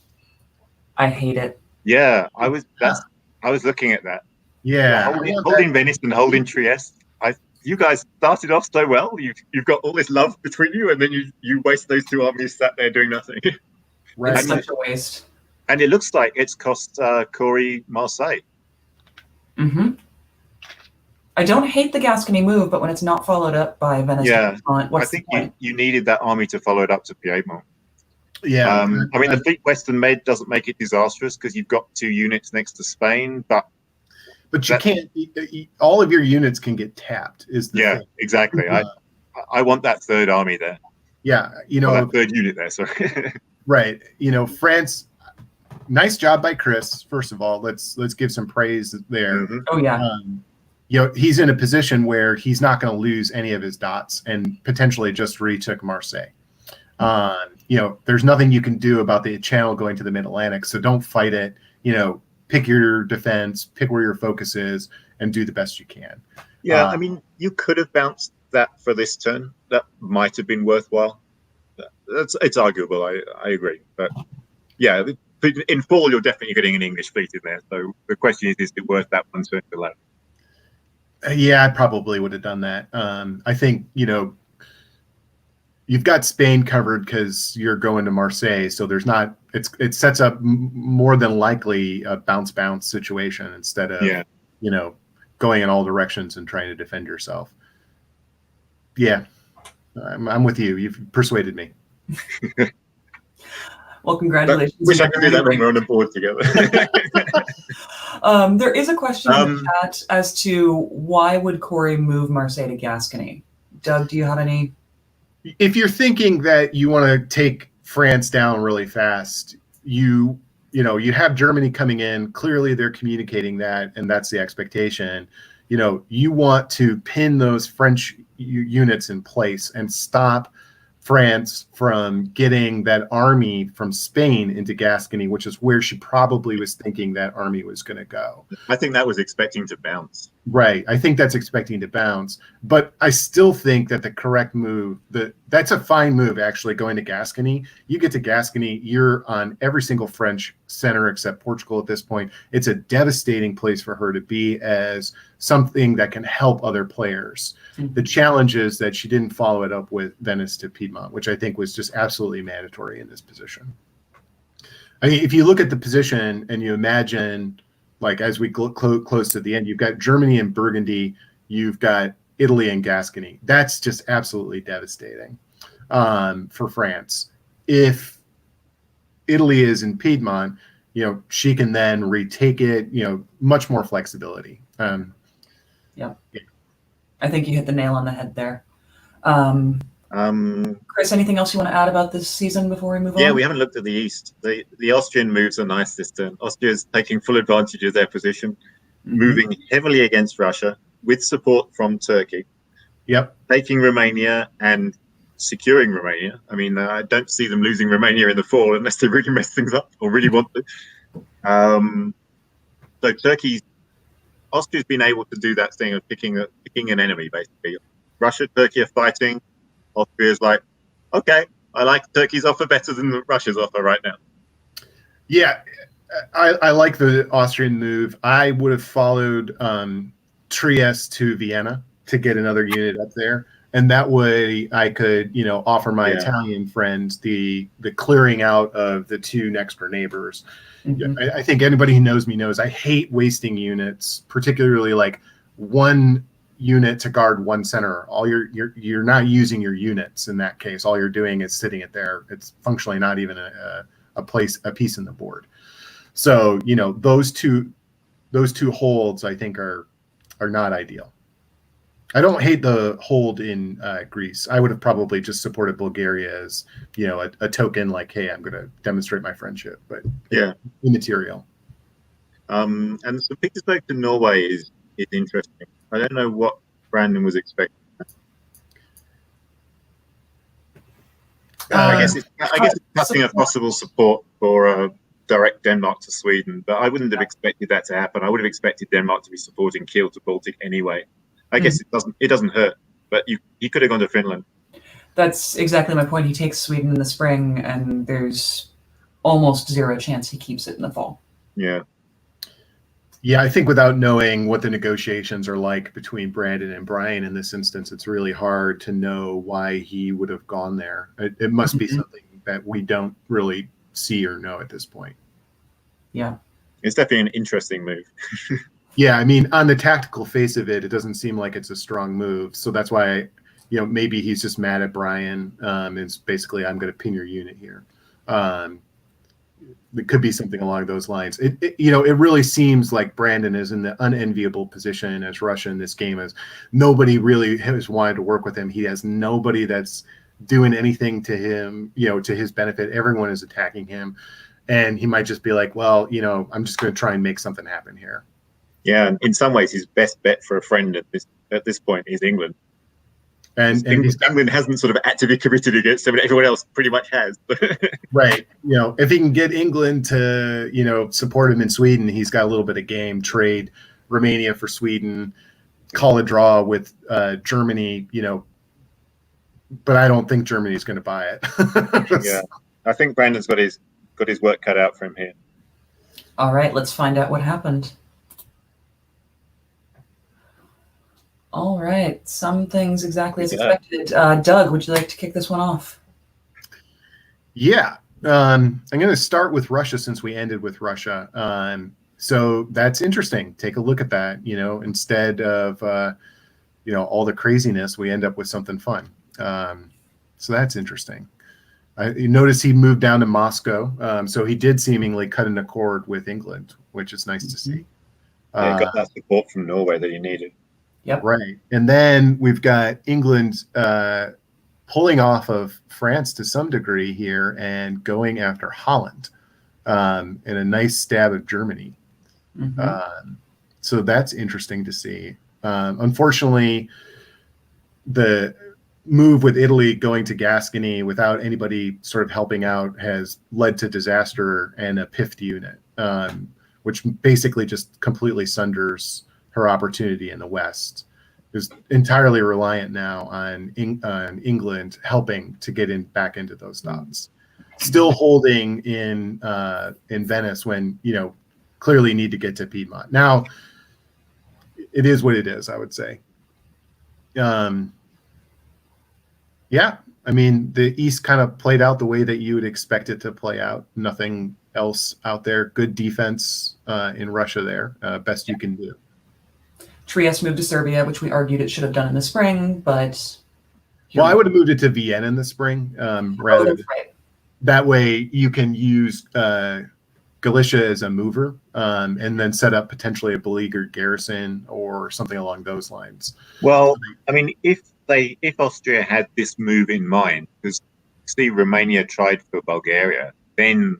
I hate it. Yeah, I was looking at that. Yeah, holding Venice and holding Trieste. You guys started off so well. You've got all this love between you, and then you waste those two armies sat there doing nothing. Right, it's such a waste. And it looks like it's cost Corey Marseille. Mm-hmm. I don't hate the Gascony move, but when it's not followed up by Venice, I think you needed that army to follow it up to Piedmont. Yeah, I mean, the Fleet Western Med doesn't make it disastrous because you've got 2 units next to Spain, but you can't. All of your units can get tapped. Thing. Exactly. I want that third army there. Yeah, that third unit there. Sorry. Right. France. Nice job by Chris. First of all, let's give some praise there. Mm-hmm. Oh yeah. He's in a position where he's not going to lose any of his dots and potentially just retook Marseille. There's nothing you can do about the channel going to the Mid-Atlantic, so don't fight it. Pick your defense, pick where your focus is, and do the best you can. Yeah, I mean, you could have bounced that for this turn. That might have been worthwhile. It's arguable. I agree, but yeah, in fall you're definitely getting an English fleet in there. So the question is it worth that one turn delay? Yeah, I probably would have done that. I think you've got Spain covered because you're going to Marseille, so there's not. It sets up more than likely a bounce situation instead of going in all directions and trying to defend yourself. Yeah, I'm with you. You've persuaded me. Well, congratulations. Wish I could do that when we're on the board together. There is a question in the chat as to why would Corey move Marseille to Gascony? Doug, do you have any? If you're thinking that you want to take France down really fast, you have Germany coming in. Clearly, they're communicating that, and that's the expectation. you want to pin those French units in place and stop France from getting that army from Spain into Gascony, which is where she probably was thinking that army was going to go. I think that was expecting to bounce. Right. I think that's expecting to bounce. But I still think that the correct move, that's a fine move, actually, going to Gascony. You get to Gascony, you're on every single French center except Portugal at this point. It's a devastating place for her to be as something that can help other players. Mm-hmm. The challenge is that she didn't follow it up with Venice to Piedmont, which I think was just absolutely mandatory in this position. I mean, if you look at the position and you imagine, like, as we close to the end, you've got Germany and Burgundy, you've got Italy and Gascony. That's just absolutely devastating for France. If Italy is in Piedmont, she can then retake it, much more flexibility. Yeah. I think you hit the nail on the head there. Chris, anything else you want to add about this season before we move on? Yeah, we haven't looked at the East. The Austrian moves are nice this turn. Austria is taking full advantage of their position, moving heavily against Russia with support from Turkey. Yep. Taking Romania and securing Romania. I mean, I don't see them losing Romania in the fall unless they really mess things up or really want to. So Austria's been able to do that thing of picking an enemy, basically. Russia, Turkey are fighting. Austria's like, okay, I like Turkey's offer better than Russia's offer right now. Yeah, I like the Austrian move. I would have followed Trieste to Vienna to get another unit up there. And that way I could, offer my Italian friends the clearing out of the two next door neighbors. Mm-hmm. I think anybody who knows me knows I hate wasting units, particularly like one unit to guard one center. All you're not using your units in that case. All you're doing is sitting it there. It's functionally not even a piece in the board. So those two holds I think are not ideal. I don't hate the hold in Greece. I would have probably just supported Bulgaria as a token, like, hey, I'm going to demonstrate my friendship, but immaterial. And so Petersburg to Norway is interesting. I don't know what Brandon was expecting. I guess it's cutting a possible support for direct Denmark to Sweden, but I wouldn't have expected that to happen. I would have expected Denmark to be supporting Kiel to Baltic anyway. I guess it doesn't hurt, but he could have gone to Finland. That's exactly my point. He takes Sweden in the spring, and there's almost zero chance he keeps it in the fall. Yeah. Yeah, I think without knowing what the negotiations are like between Brandon and Brian in this instance, it's really hard to know why he would have gone there. It must be something that we don't really see or know at this point. Yeah. It's definitely an interesting move. Yeah, I mean, on the tactical face of it, it doesn't seem like it's a strong move. So that's why, maybe he's just mad at Brian. It's basically, I'm going to pin your unit here. It could be something along those lines. It really seems like Brandon is in the unenviable position as Russia in this game, as nobody really has wanted to work with him. He has nobody that's doing anything to him, to his benefit. Everyone is attacking him. And he might just be like, well, I'm just going to try and make something happen here. Yeah, and in some ways, his best bet for a friend at this point is England. And England hasn't sort of actively committed against him, and everyone else pretty much has. Right. If he can get England to, support him in Sweden, he's got a little bit of game. Trade Romania for Sweden, call a draw with Germany, but I don't think Germany's going to buy it. Yeah, I think Brandon's got his work cut out for him here. All right, let's find out what happened. All right, some things exactly as expected. Doug, would you like to kick this one off? Yeah, I'm going to start with Russia since we ended with Russia. So that's interesting. Take a look at that. Instead of all the craziness, we end up with something fun. So that's interesting. You notice he moved down to Moscow, so he did seemingly cut an accord with England, which is nice to see. Yeah, got that support from Norway that he needed. Yep. Right. And then we've got England pulling off of France to some degree here and going after Holland in a nice stab of Germany. So that's interesting to see. Unfortunately, the move with Italy going to Gascony without anybody sort of helping out has led to disaster and a piffed unit, which basically just completely sunders her opportunity in the West. Is entirely reliant now on England helping to get back into those dots. Still holding in Venice when, clearly need to get to Piedmont. Now, it is what it is, I would say. Yeah, I mean, the East kind of played out the way that you would expect it to play out. Nothing else out there. Good defense in Russia there. Best you can do. Trieste moved to Serbia, which we argued it should have done in the spring, but... Well, I would have moved it to Vienna in the spring. Rather right. That way you can use Galicia as a mover and then set up potentially a beleaguered garrison or something along those lines. Well, I mean, if Austria had this move in mind, because see, Romania tried for Bulgaria, then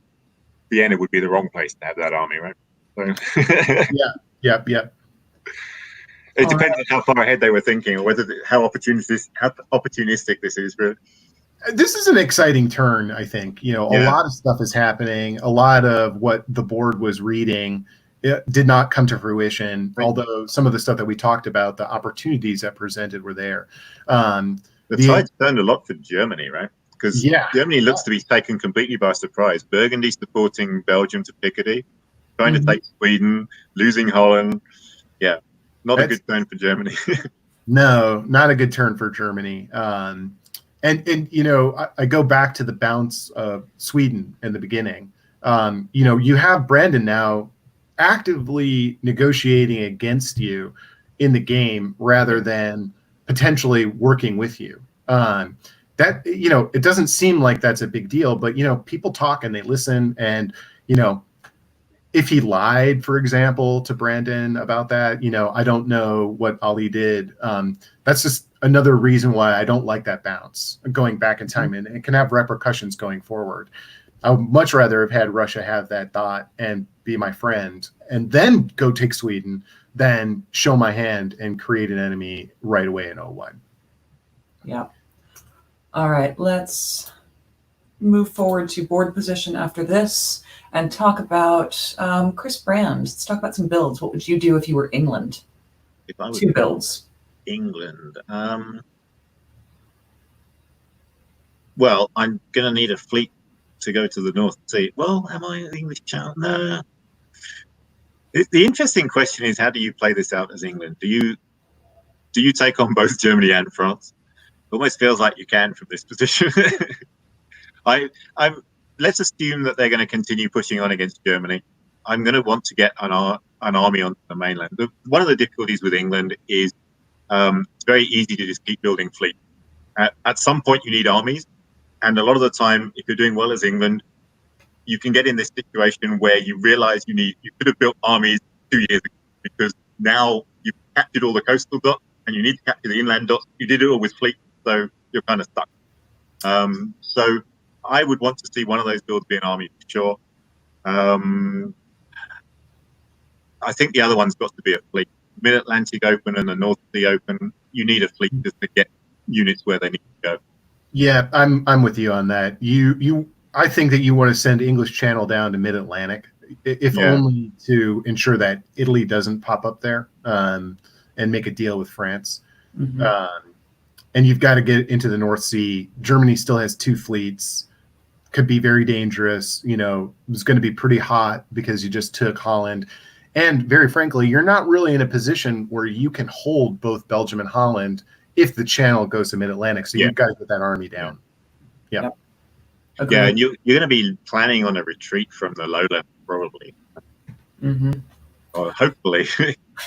Vienna would be the wrong place to have that army, right? So Yeah. It depends on how far ahead they were thinking, or how opportunistic this is. But this is an exciting turn, I think. A lot of stuff is happening. A lot of what the board was reading, it did not come to fruition. Right. Although some of the stuff that we talked about, the opportunities that presented were there. The tide's turned a lot for Germany, right? Because Germany looks to be taken completely by surprise. Burgundy supporting Belgium to Picardy, trying to take Sweden, losing Holland. Yeah. Not a good turn for Germany. No, not a good turn for Germany. And I go back to the bounce of Sweden in the beginning. You have Brandon now actively negotiating against you in the game rather than potentially working with you. That, it doesn't seem like that's a big deal, but, people talk and they listen and, if he lied, for example, to Brandon about that, I don't know what Ali did. That's just another reason why I don't like that bounce going back in time, and it can have repercussions going forward. I would much rather have had Russia have that dot and be my friend and then go take Sweden than show my hand and create an enemy right away in 01. Yeah. All right, let's move forward to board position after this and talk about Chris Brand. Let's talk about some builds. What would you do if you were England? If I was 2 builds. England. Well, I'm going to need a fleet to go to the North Sea. Well, am I an English child? No. The interesting question is, how do you play this out as England? Do you take on both Germany and France? It almost feels like you can from this position. Let's assume that they're going to continue pushing on against Germany. I'm going to want to get an army onto the mainland. One of the difficulties with England is it's very easy to just keep building fleet. At some point, you need armies, and a lot of the time, if you're doing well as England, you can get in this situation where you realize you could have built armies 2 years ago, because now you've captured all the coastal dots and you need to capture the inland dots. You did it all with fleet, so you're kind of stuck. So I would want to see one of those builds be an army for sure. I think the other one's got to be a fleet. Mid-Atlantic Open and the North Sea Open, you need a fleet just to get units where they need to go. Yeah, I'm with you on that. I think that you want to send English Channel down to Mid-Atlantic, if only to ensure that Italy doesn't pop up there and make a deal with France. Mm-hmm. And you've got to get into the North Sea. Germany still has 2 fleets. Could be very dangerous. It's going to be pretty hot because you just took Holland. And very frankly, you're not really in a position where you can hold both Belgium and Holland if the channel goes to Mid-Atlantic. So you've got to get that army down. Yeah. Okay. Yeah, and you're going to be planning on a retreat from the lowland, probably. Mm-hmm. Or hopefully.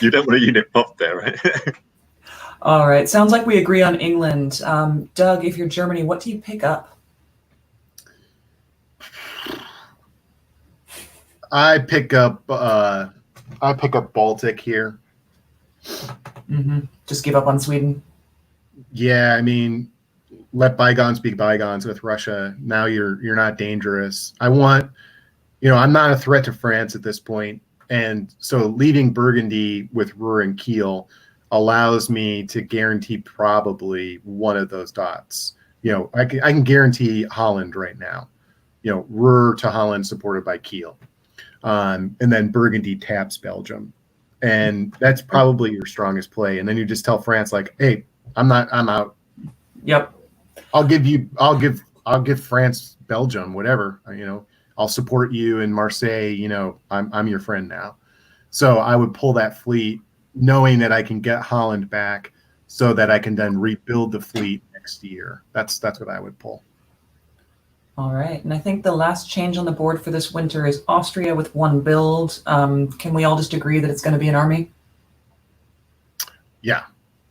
You don't want a unit pop there, right? All right. Sounds like we agree on England. Doug, if you're Germany, what do you pick up? I pick up Baltic here. Mm-hmm. Just give up on Sweden. Yeah, I mean, let bygones be bygones with Russia. Now you're not dangerous. I'm not a threat to France at this point, and so leaving Burgundy with Ruhr and Kiel, allows me to guarantee probably one of those dots. I can guarantee Holland right now. Ruhr to Holland supported by Kiel. And then Burgundy taps Belgium. And that's probably your strongest play. And then you just tell France, like, hey, I'm out. Yep. I'll give France Belgium, whatever. I'll support you in Marseille. I'm your friend now. So I would pull that fleet, knowing that I can get Holland back, so that I can then rebuild the fleet next year. That's what I would pull. All right, and I think the last change on the board for this winter is Austria with 1 build. Can we all just agree that it's going to be an army? Yeah.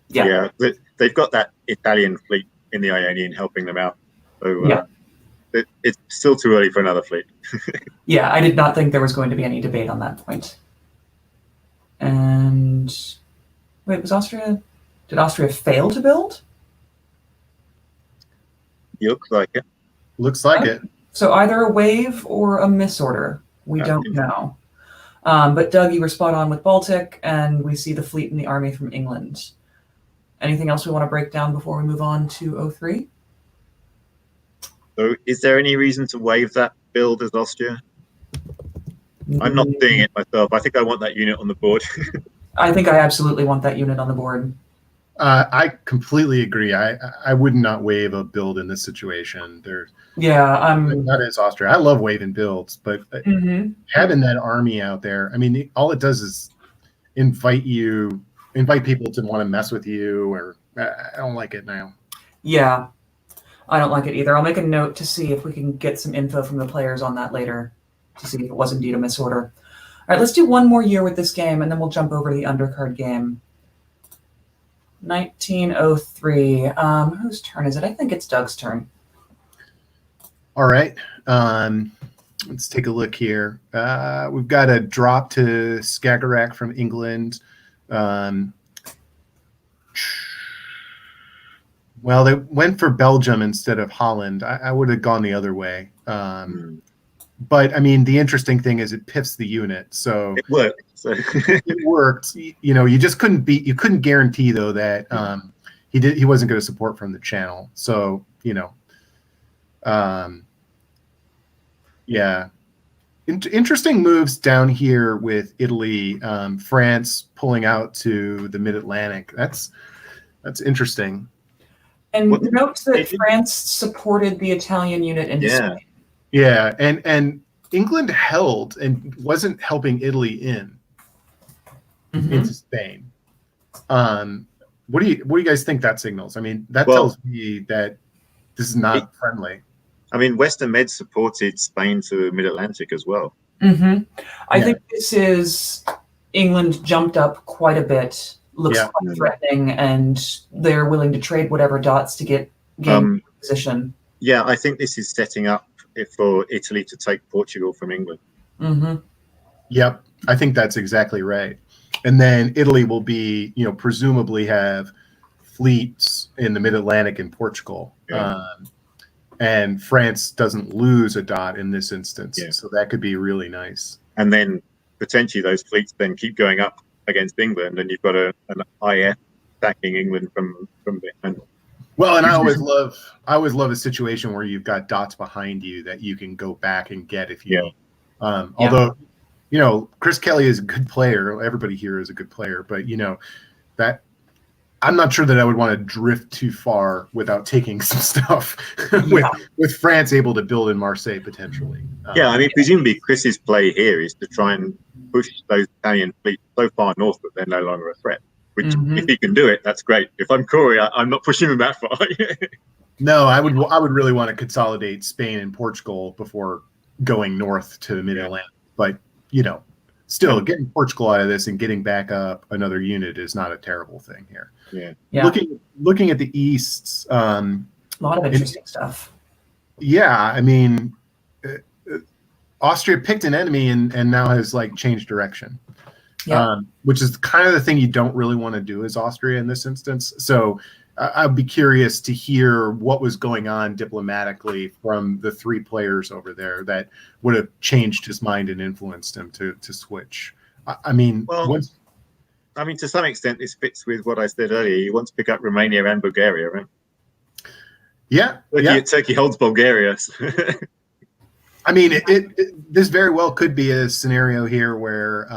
They've got that Italian fleet in the Ionian helping them out. So it's still too early for another fleet. Yeah, I did not think there was going to be any debate on that point. And wait, did Austria fail to build? Looks like it. Looks like it. So either a wave or a misorder. We don't know. But Doug, you were spot on with Baltic, and we see the fleet and the army from England. Anything else we want to break down before we move on to 03? So is there any reason to waive that build as Austria? I'm not seeing it myself. I think I want that unit on the board. I think I absolutely want that unit on the board. I completely agree. I would not waive a build in this situation. That is Austria. I love waiving builds, but having that army out there, I mean, all it does is invite people to want to mess with you, or I don't like it now. Yeah, I don't like it either. I'll make a note to see if we can get some info from the players on that later, to see if it was indeed a misorder. All right, let's do one more year with this game, and then we'll jump over to the undercard game. 1903. Whose turn is it? I think it's Doug's turn. All right. Let's take a look here. We've got a drop to Skagerrak from England. Well, they went for Belgium instead of Holland. I would have gone the other way. But I mean, the interesting thing is it piffs the unit. So it worked. It worked. You just couldn't guarantee though that he wasn't going to support from the channel. So yeah. Interesting moves down here with Italy, France pulling out to the Mid-Atlantic. That's interesting. And note that France supported the Italian unit in Spain. Yeah, and England held and wasn't helping Italy into Spain. What do you guys think that signals? I mean, that tells me that this is not friendly. I mean, Western Med supported Spain to the Mid-Atlantic as well. I think this is England jumped up quite a bit, looks quite threatening, and they're willing to trade whatever dots to get game position. Yeah, I think this is setting up for Italy to take Portugal from England. Yep, I think that's exactly right. And then Italy will be, presumably have fleets in the Mid-Atlantic and Portugal. And France doesn't lose a dot in this instance. So that could be really nice. And then potentially those fleets then keep going up against England, and you've got an IF attacking England from behind. Well, and I always love a situation where you've got dots behind you that you can go back and get if you need. Although, Chris Kelly is a good player. Everybody here is a good player, but that I'm not sure that I would want to drift too far without taking some stuff with France able to build in Marseille potentially. I mean, presumably Chris's play here is to try and push those Italian fleets so far north that they're no longer a threat. Which, if he can do it, that's great. If I'm Corey, I'm not pushing him that far. No, I would really want to consolidate Spain and Portugal before going north to the Mid-Atlantic. But still getting Portugal out of this and getting back up another unit is not a terrible thing here. Looking at the East, a lot of interesting stuff. Yeah, I mean, Austria picked an enemy and now has changed direction. Which is kind of the thing you don't really want to do as Austria in this instance. So I'd be curious to hear what was going on diplomatically from the 3 players over there that would have changed his mind and influenced him to switch. I mean, I mean, to some extent, this fits with what I said earlier. You want to pick up Romania and Bulgaria, right? Yeah, Turkey holds Bulgaria. I mean, this very well could be a scenario here where,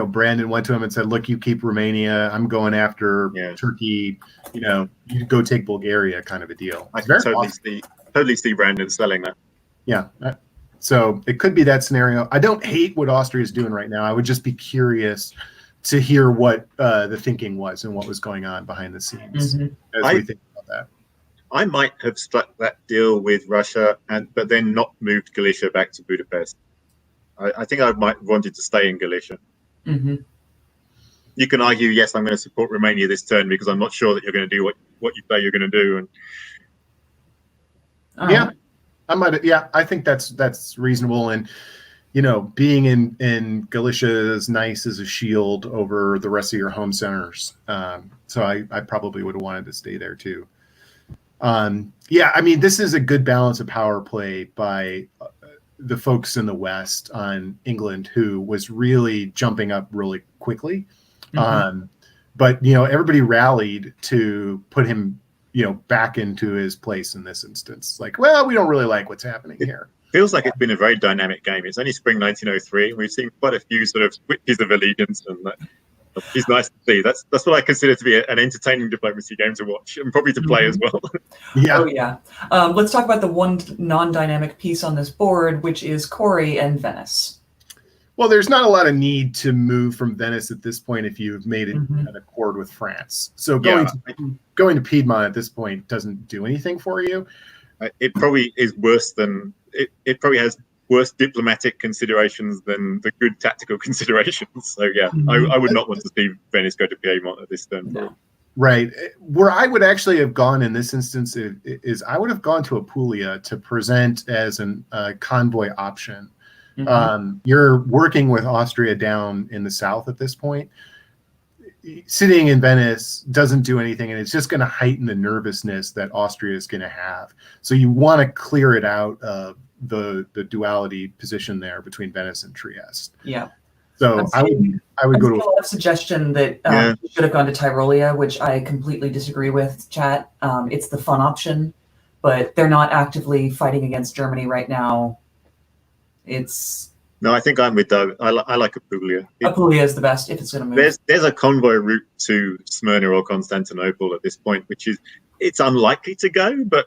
Brandon went to him and said, "Look, you keep Romania. I'm going after Turkey. You go take Bulgaria," kind of a deal. I can totally see Brandon selling that. Yeah. So it could be that scenario. I don't hate what Austria is doing right now. I would just be curious to hear what the thinking was and what was going on behind the scenes as we think about that. I might have struck that deal with Russia, but then not moved Galicia back to Budapest. I think I might have wanted to stay in Galicia. Mm-hmm. You can argue, yes, I'm going to support Romania this turn because I'm not sure that you're going to do what you say you're going to do. And I think that's reasonable. And being in Galicia is nice as a shield over the rest of your home centers. So I probably would have wanted to stay there too. I mean, this is a good balance of power play by the folks in the West on England, who was really jumping up really quickly. But everybody rallied to put him back into his place in this instance. Like, well, we don't really like what's happening here. Feels like it's been a very dynamic game. It's only spring 1903, and we've seen quite a few sort of switches of allegiance, and it's nice to see. That's what I consider to be an entertaining diplomacy game to watch and probably to play as well. Oh yeah. Let's talk about the one non-dynamic piece on this board, which is Corey and Venice. Well, there's not a lot of need to move from Venice at this point if you've made an accord with France. So going to Piedmont at this point doesn't do anything for you. It probably is worse than it probably has worse diplomatic considerations than the good tactical considerations. So I would not want to see Venice go to Piedmont at this turn. No. Right. Where I would actually have gone in this instance is I would have gone to Apulia to present as a convoy option. You're working with Austria down in the south at this point. Sitting in Venice doesn't do anything, and it's just going to heighten the nervousness that Austria is going to have. So you want to clear it out of the duality position there between Venice and Trieste. Yeah. So I would go to a lot of suggestion that you should have gone to Tyrolia, which I completely disagree with, chat. It's the fun but they're not actively fighting against Germany right now. No, I think I'm with Doug. I like Apulia. Apulia is the best if it's going to move. There's a convoy route to Smyrna or Constantinople at this point, which is it's unlikely to go, but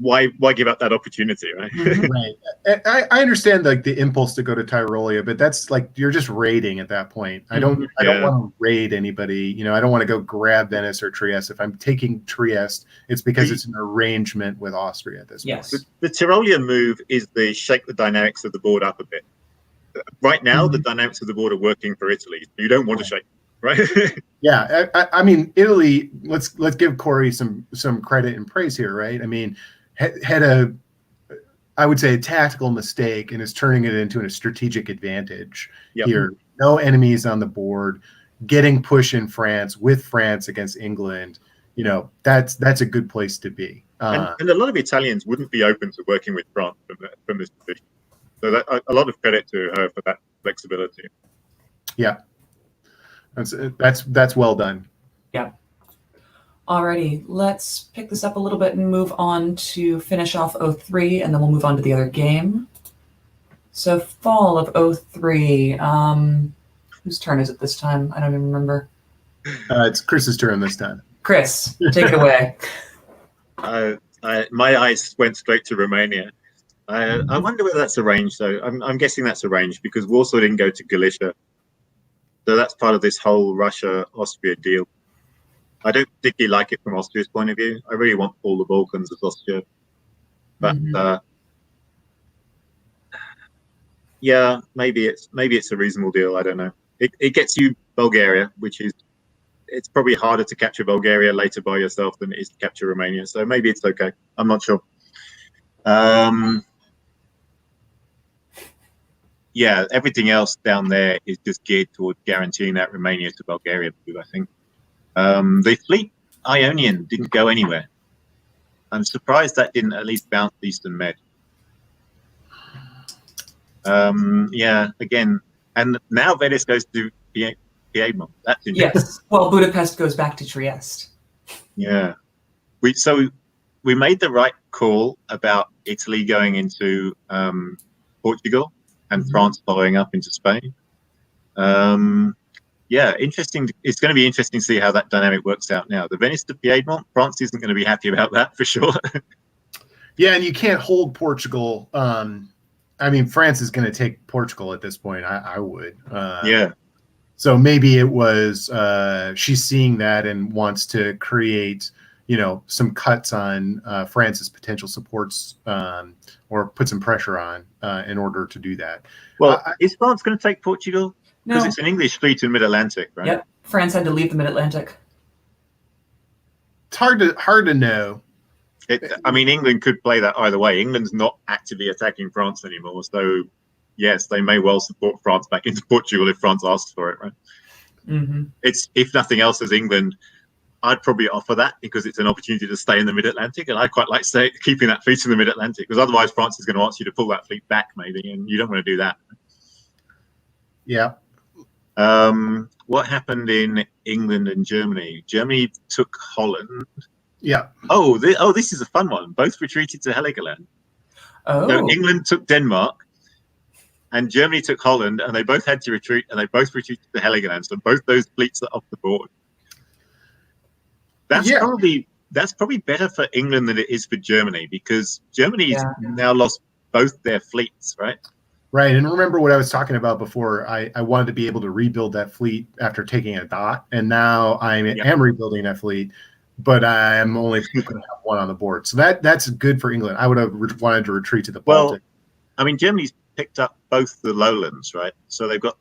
why give up that opportunity, right? Right. I understand like the impulse to go to Tyrolia, but that's like you're just raiding at that point. I don't want to raid anybody. I don't want to go grab Venice or Trieste. If I'm taking Trieste, it's because it's an arrangement with Austria at this point. The Tyrolia move is the shake the dynamics of the board up a bit. Right now, the dynamics of the board are working for Italy. You don't want to shake, right? I mean, Italy. Let's give Corey some credit and praise here, right? I mean, had I would say a tactical mistake and is turning it into a strategic advantage here. No enemies on the board, getting push in France with France against England. That's a good place to be. And a lot of Italians wouldn't be open to working with France from this position. So a lot of credit to her for that flexibility. Yeah, that's well done. Yeah. Alrighty, let's pick this up a little bit and move on to finish off 03, and then we'll move on to the other game. So fall of 03. Whose turn is it this time? I don't even remember. It's Chris's turn this time. Chris, take it away. My eyes went straight to Romania. I wonder whether that's arranged, though. I'm guessing that's arranged because Warsaw didn't go to Galicia. So that's part of this whole Russia-Austria deal. I don't particularly like it from Austria's point of view. I really want all the Balkans as Austria. But maybe it's a reasonable deal. I don't know. It gets you Bulgaria, it's probably harder to capture Bulgaria later by yourself than it is to capture Romania. So maybe it's okay. I'm not sure. Everything else down there is just geared towards guaranteeing that Romania to Bulgaria move, I think. The fleet Ionian didn't go anywhere. I'm surprised that didn't at least bounce Eastern Med. Again, and now Venice goes to Piedmont. That's interesting. Yes. Well, Budapest goes back to Trieste. Yeah. We made the right call about Italy going into Portugal and France following up into Spain. Yeah, interesting. It's going to be interesting to see how that dynamic works out now. The Venice to Piedmont, France isn't going to be happy about that for sure. Yeah, and you can't hold Portugal. I mean, France is going to take Portugal at this point. I would. Yeah. So maybe it was she's seeing that and wants to create, some cuts on France's potential supports or put some pressure on in order to do that. Well, is France going to take Portugal? Because No. it's an English fleet in Mid-Atlantic, right? Yep. France had to leave the Mid-Atlantic. It's hard to know. I mean, England could play that either way. England's not actively attacking France anymore, so yes, they may well support France back into Portugal if France asks for it, right? It's, if nothing else, as England, I'd probably offer that because it's an opportunity to stay in the Mid-Atlantic, and I quite like keeping that fleet in the Mid-Atlantic because otherwise France is going to ask you to pull that fleet back maybe, and you don't want to do that. Yeah. What happened in England and Germany? Germany took Holland. Yeah. Oh, this is a fun one. Both retreated to Heligoland. Oh. So England took Denmark, and Germany took Holland, and they both had to retreat, and they both retreated to Heligoland. So both those fleets are off the board. That's probably better for England than it is for Germany because Germany's now lost both their fleets, right? Right. And remember what I was talking about before. I wanted to be able to rebuild that fleet after taking a dot. And now I am rebuilding that fleet, but I'm only going to have one on the board. So that's good for England. I would have wanted to retreat to the Baltic. Well, I mean, Germany's picked up both the lowlands, right? So they've got...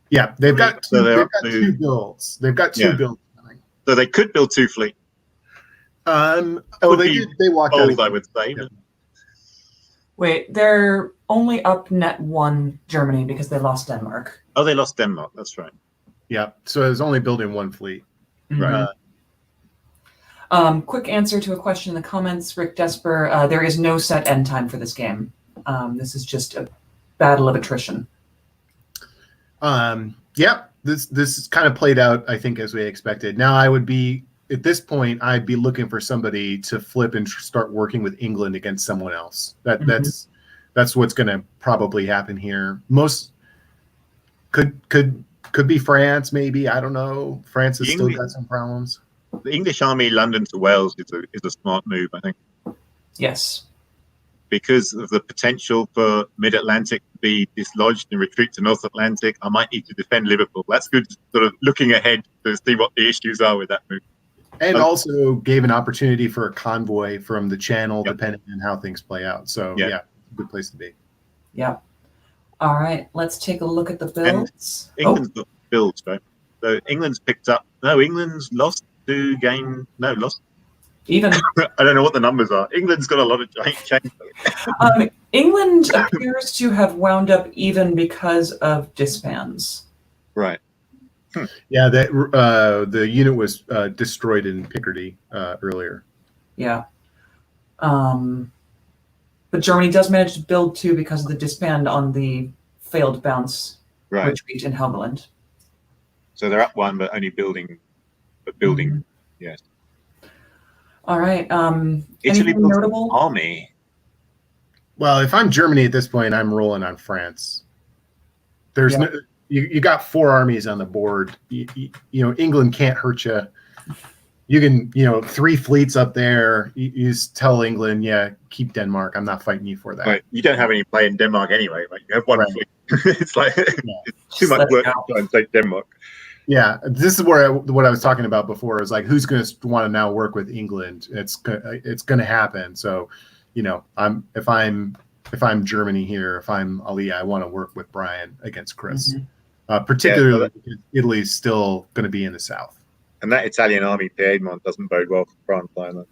Yeah, they've got two builds. They've got two builds coming. So they could build two fleets. They walked out. I would say. Yeah. Wait, they're only up net one Germany because they lost Denmark. Oh, they lost Denmark. That's right. Yeah. So it was only building one fleet. Right. Quick answer to a question in the comments, Rick Desper. There is no set end time for this game. This is just a battle of attrition. This is kind of played out, I think, as we expected. Now I would be, at this point, I'd be looking for somebody to flip and start working with England against someone else. That's what's going to probably happen here. Most could be France, maybe. I don't know. France has still got some problems. The English army, London to Wales, is a smart move, I think. Yes. Because of the potential for Mid-Atlantic to be dislodged and retreat to North Atlantic, I might need to defend Liverpool. That's good, sort of looking ahead to see what the issues are with that move. And also gave an opportunity for a convoy from the channel, depending on how things play out. So, good place to be. Yeah. All right, let's take a look at the builds. And England's got builds, right? So England's picked up. No, England's lost two game. No, lost. Even. I don't know what the numbers are. England's got a lot of giant change. England appears to have wound up even because of disbands. Right. Yeah, the unit was destroyed in Picardy earlier. Yeah. But Germany does manage to build two because of the disband on the failed bounce retreat in Helgoland. So they're up one, but only building. Yes. All right. Italy anything notable? Army. Well, if I'm Germany at this point, I'm rolling on France. There's no. You got four armies on the board. England can't hurt you. You can, 3 fleets up there. You just tell England, keep Denmark. I'm not fighting you for that. Right. You don't have any play in Denmark anyway. Right? You have one fleet. It's like it's too much work to try and take Denmark. Yeah, this is what I was talking about before. Is like who's going to want to now work with England? It's going to happen. So, if I'm Germany here, if I'm Ali, I want to work with Brian against Chris. Particularly because Italy's still going to be in the south. And that Italian army, Piedmont, doesn't bode well for France either.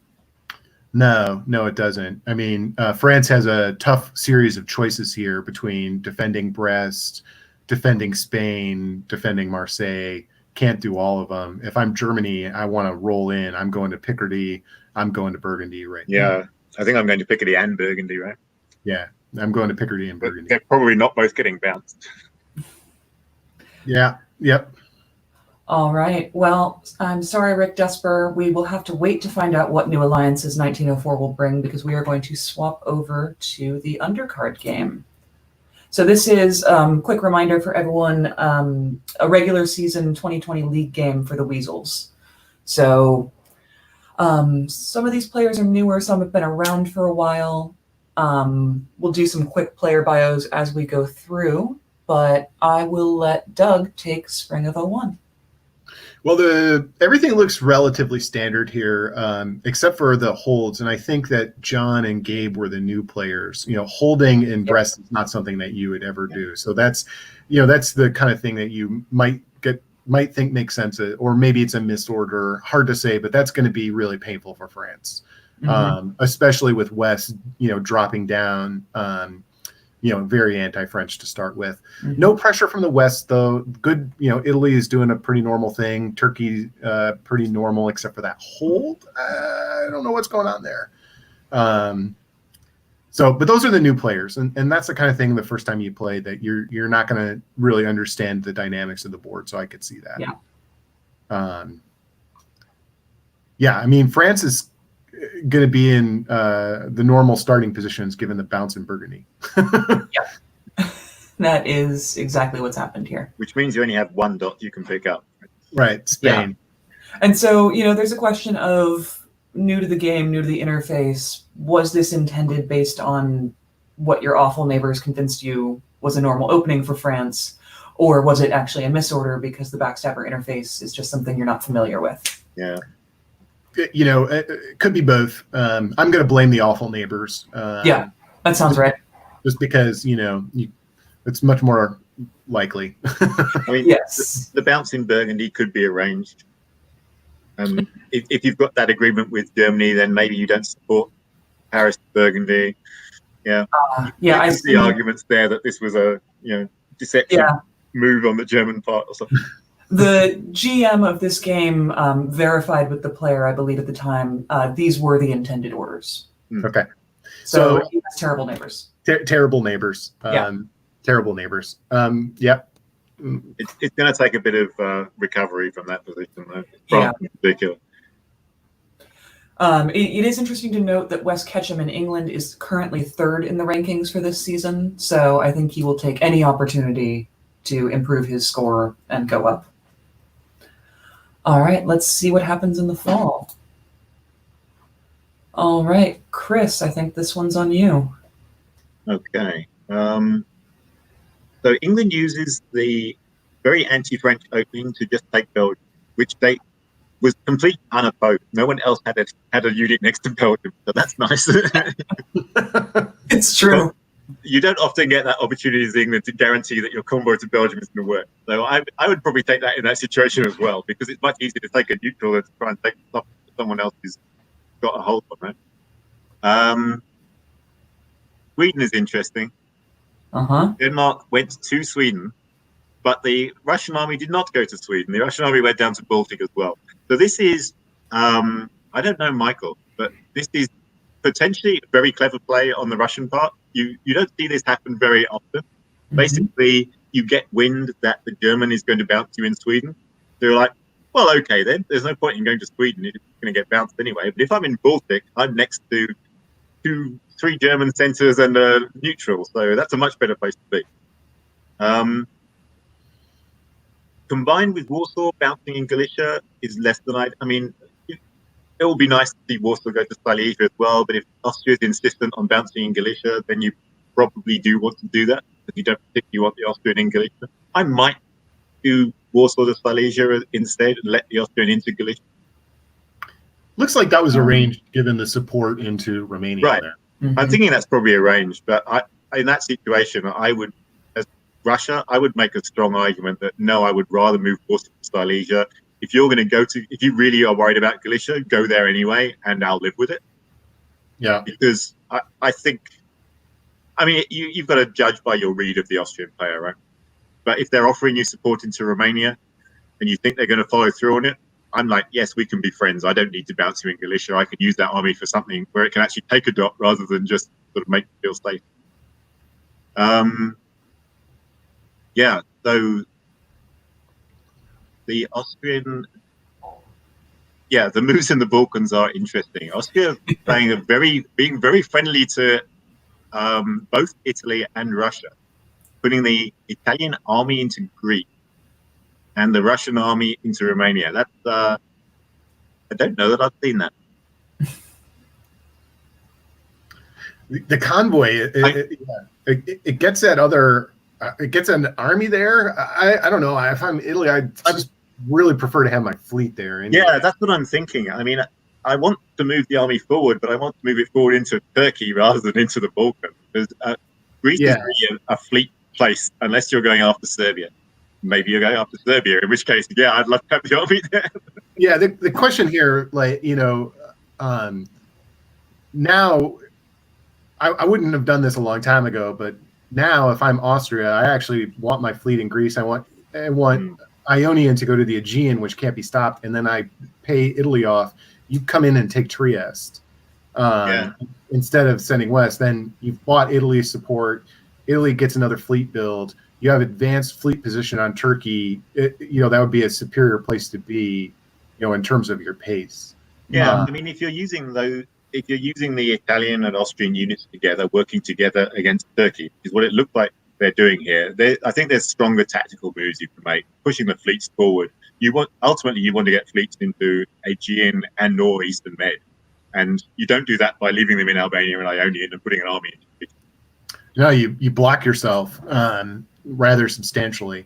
No, it doesn't. I mean, France has a tough series of choices here between defending Brest, defending Spain, defending Marseille. Can't do all of them. If I'm Germany, I want to roll in. I'm going to Picardy. I'm going to Burgundy now. Yeah, I think I'm going to Picardy and Burgundy, right? Yeah, I'm going to Picardy and Burgundy. They're probably not both getting bounced. Yeah. Yep. All right. Well, I'm sorry, Rick Desper. We will have to wait to find out what new alliances 1904 will bring because we are going to swap over to the Undercard game. So this is, quick reminder for everyone, a regular season 2020 league game for the Weasels. So some of these players are newer, some have been around for a while. We'll do some quick player bios as we go through, but I will let Doug take Spring of 01. Well, everything looks relatively standard here, except for the holds. And I think that John and Gabe were the new players. Holding in breast is not something that you would ever do. So that's the kind of thing that you might think makes sense, or maybe it's a misorder. Hard to say, but that's going to be really painful for France, especially with West, dropping down. Very anti-French to start with. No pressure from the West, though. Good, Italy is doing a pretty normal thing. Turkey, pretty normal, except for that hold. I don't know what's going on there. But those are the new players, and that's the kind of thing the first time you play that you're not going to really understand the dynamics of the board. So I could see that. France is going to be in the normal starting positions given the bounce in Burgundy. That is exactly what's happened here. Which means you only have one dot you can pick up. Right, Spain. Yeah. And so, there's a question of new to the game, new to the interface. Was this intended based on what your awful neighbors convinced you was a normal opening for France? Or was it actually a misorder because the backstabber interface is just something you're not familiar with? Yeah. It could be both. I'm going to blame the awful neighbors. Yeah, that sounds right. Just because, it's much more likely. I mean, yes. The bounce in Burgundy could be arranged. If you've got that agreement with Germany, then maybe you don't support Paris Burgundy. Yeah. I see arguments there that this was a deceptive move on the German part or something. The GM of this game verified with the player, I believe at the time, these were the intended orders. Okay. So he has terrible neighbors. Terrible neighbors. Terrible neighbors. Yep. It's going to take a bit of recovery from that position, though. France in particular. It is interesting to note that Wes Ketchum in England is currently third in the rankings for this season, so I think he will take any opportunity to improve his score and go up. All right, let's see what happens in the fall. All right, Chris, I think this one's on you. Okay. So England uses the very anti-French opening to just take Belgium, which they was completely unopposed. No one else had a unit next to Belgium, so that's nice. It's true. But you don't often get that opportunity as England to guarantee that your combo to Belgium is going to work. So I would probably take that in that situation as well, because it's much easier to take a neutral than to try and take stuff that someone else has got a hold on, right? Sweden is interesting. Denmark went to Sweden, but the Russian army did not go to Sweden. The Russian army went down to Baltic as well. So this is, I don't know, Michael, but this is potentially a very clever play on the Russian part. You don't see this happen very often. Basically, you get wind that the German is going to bounce you in Sweden. So you're like, well, okay, then. There's no point in going to Sweden. It's going to get bounced anyway. But if I'm in Baltic, I'm next to 3 German centres and a neutral. So that's a much better place to be. Combined with Warsaw, bouncing in Galicia is less than I mean, it will be nice to see Warsaw go to Silesia as well, but if Austria is insistent on bouncing in Galicia, then you probably do want to do that, because you don't particularly want the Austrian in Galicia. I might do Warsaw to Silesia instead and let the Austrian into Galicia. Looks like that was arranged given the support into Romania. Right. There. I'm thinking that's probably arranged, but in that situation, as Russia, I would make a strong argument that no, I would rather move Warsaw to Silesia. If you're going to if you really are worried about Galicia, go there anyway, and I'll live with it. Yeah. Because I think, you've got to judge by your read of the Austrian player, right? But if they're offering you support into Romania and you think they're going to follow through on it, I'm like, yes, we can be friends. I don't need to bounce you in Galicia. I could use that army for something where it can actually take a dot rather than just sort of make you feel safe. So the Austrian, the moves in the Balkans are interesting. Austria being very friendly to both Italy and Russia, putting the Italian army into Greece and the Russian army into Romania. That's I don't know that I've seen that. The convoy, it gets that other, it gets an army there. I don't know. If I'm Italy, I just really prefer to have my fleet there. Anyway. Yeah, that's what I'm thinking. I mean, I want to move the army forward, but I want to move it forward into Turkey rather than into the Balkans. Because Greece is really a fleet place, unless you're going after Serbia. Maybe you're going after Serbia, in which case, I'd love to have the army there. Yeah, the question here, now, I wouldn't have done this a long time ago, but now if I'm Austria, I actually want my fleet in Greece. I want Ionian to go to the Aegean, which can't be stopped, and then I pay Italy off. You come in and take Trieste instead of sending west. Then you've bought Italy's support. Italy gets another fleet build. You have advanced fleet position on Turkey. That would be a superior place to be, in terms of your pace. Yeah, I mean, if you're using the Italian and Austrian units together, working together against Turkey, is what it looked like they're doing here. I think there's stronger tactical moves you can make, pushing the fleets forward. Ultimately you want to get fleets into Aegean and or Eastern Med, and you don't do that by leaving them in Albania and Ionia and putting an army into. No, you block yourself rather substantially.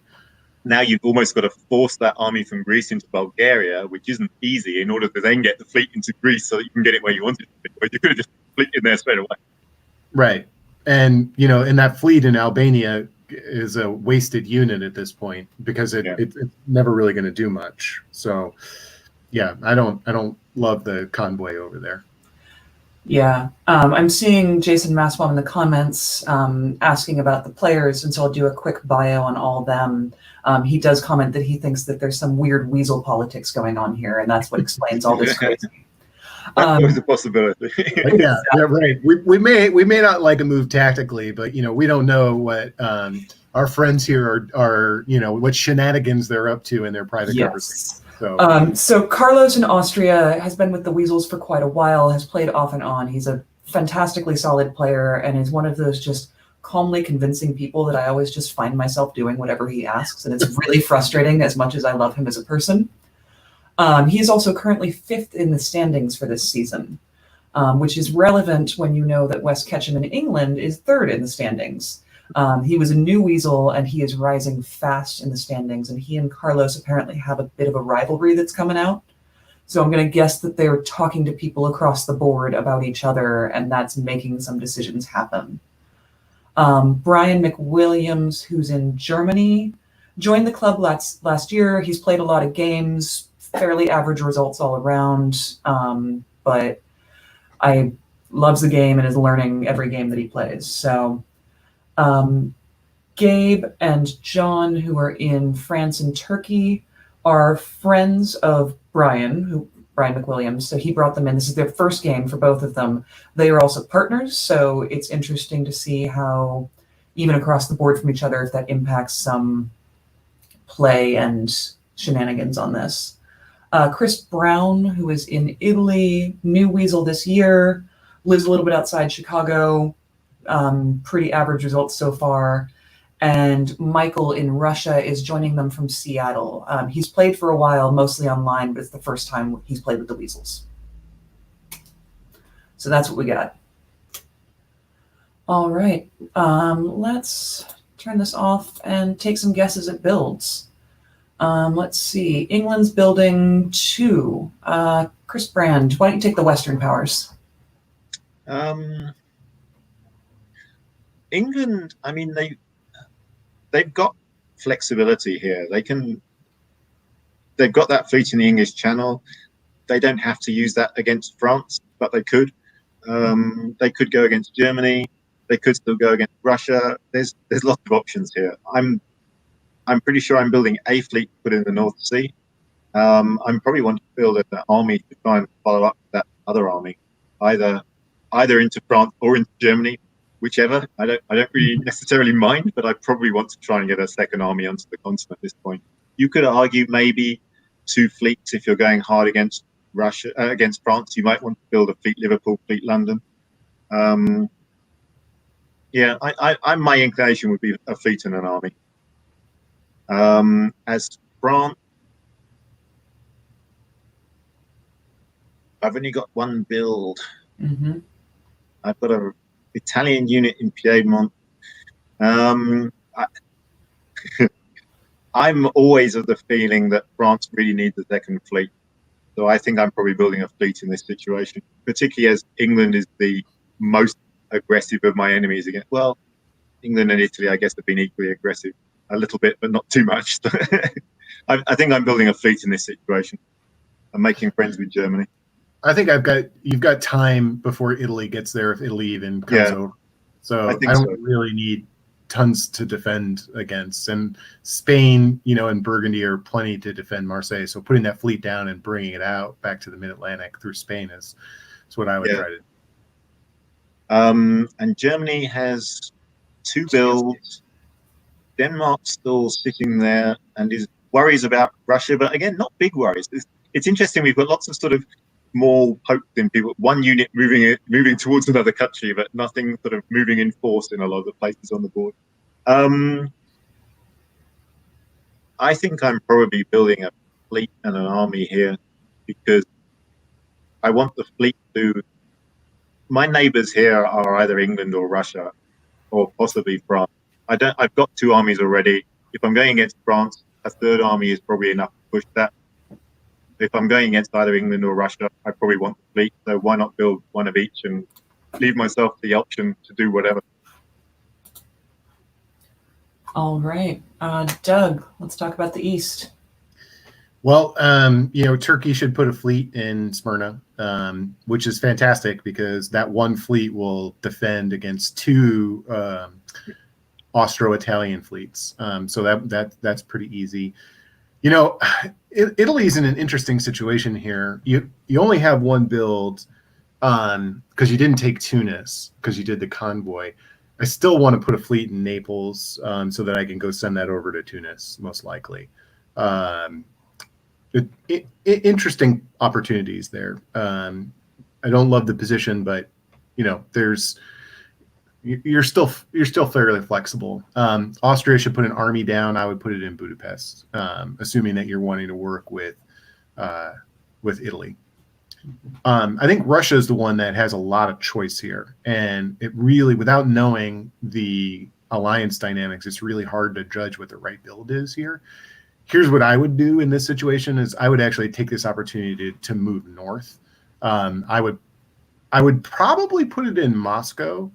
Now you've almost got to force that army from Greece into Bulgaria, which isn't easy, in order to then get the fleet into Greece so that you can get it where you want it to be. But you could have just fleet in there straight away. Right. And, and that fleet in Albania is a wasted unit at this point because it's never really going to do much. So, I don't love the convoy over there. Yeah. I'm seeing Jason Massbaum in the comments asking about the players, and so I'll do a quick bio on all of them. He does comment that he thinks that there's some weird weasel politics going on here, and that's what explains all this crazy. That's always a possibility. Right. We may not like a move tactically, but we don't know what our friends here are what shenanigans they're up to in their private conversations. So Carlos in Austria has been with the Weasels for quite a while, has played off and on. He's a fantastically solid player and is one of those just calmly convincing people that I always just find myself doing whatever he asks, and it's really frustrating as much as I love him as a person. He is also currently 5th in the standings for this season, which is relevant when you know that West Ketchum in England is 3rd in the standings. He was a new Weasel, and he is rising fast in the standings, and he and Carlos apparently have a bit of a rivalry that's coming out. So I'm going to guess that they're talking to people across the board about each other, and that's making some decisions happen. Brian McWilliams, who's in Germany, joined the club last year. He's played a lot of games, fairly average results all around, but I loves the game and is learning every game that he plays. So Gabe and John, who are in France and Turkey, are friends of Brian McWilliams. So he brought them in. This is their first game for both of them. They are also partners, so it's interesting to see how, even across the board from each other, if that impacts some play and shenanigans on this. Chris Brown, who is in Italy, new Weasel this year, lives a little bit outside Chicago, pretty average results so far. And Michael in Russia is joining them from Seattle. He's played for a while, mostly online, but it's the first time he's played with the Weasels. So that's what we got. All right, let's turn this off and take some guesses at builds. Let's see, England's building 2. Chris Brand, why don't you take the Western powers? England, I mean, they've got flexibility here. They've got that fleet in the English Channel. They don't have to use that against France, but they could. They could go against Germany. They could still go against Russia. There's lots of options here. I'm pretty sure I'm building a fleet to put in the North Sea. I'm probably wanting to build an army to try and follow up that other army, either into France or into Germany. Whichever. I don't really necessarily mind, but I probably want to try and get a second army onto the continent at this point. You could argue maybe 2 fleets if you're going hard against Russia, against France. You might want to build a fleet Liverpool, fleet London. Yeah, my inclination would be a fleet and an army. As France, I've only got 1 build. Mm-hmm. I've got an Italian unit in Piedmont. I'm always of the feeling that France really needs a second fleet. So I think I'm probably building a fleet in this situation, particularly as England is the most aggressive of my enemies against. Well, England and Italy, I guess, have been equally aggressive a little bit, but not too much. I think I'm building a fleet in this situation. I'm making friends with Germany. I think you've got time before Italy gets there, if Italy even comes over. So I don't really need tons to defend against. And Spain, and Burgundy are plenty to defend Marseille. So putting that fleet down and bringing it out back to the mid-Atlantic through Spain is what I would try to do. And Germany has 2 builds. Denmark's still sitting there and is worries about Russia, but again, not big worries. It's interesting. We've got lots of sort of small hopes in people. 1 unit moving towards another country, but nothing sort of moving in force in a lot of the places on the board. I think I'm probably building a fleet and an army here because I want the fleet to. My neighbours here are either England or Russia, or possibly France. I've got 2 armies already. If I'm going against France, a 3rd army is probably enough to push that. If I'm going against either England or Russia, I probably want the fleet. So why not build 1 of each and leave myself the option to do whatever? All right. Doug, let's talk about the East. Well, Turkey should put a fleet in Smyrna, which is fantastic because that 1 fleet will defend against 2 Austro-Italian fleets. So that's pretty easy. Italy's in an interesting situation here. You only have 1 build because you didn't take Tunis because you did the convoy. I still want to put a fleet in Naples so that I can go send that over to Tunis, most likely. Interesting opportunities there. I don't love the position, but you're still fairly flexible. Austria should put an army down. I would put it in Budapest, assuming that you're wanting to work with Italy. I think Russia is the one that has a lot of choice here, and it really, without knowing the alliance dynamics, it's really hard to judge what the right build is here. Here's what I would do in this situation: is I would actually take this opportunity to move north. I would probably put it in Moscow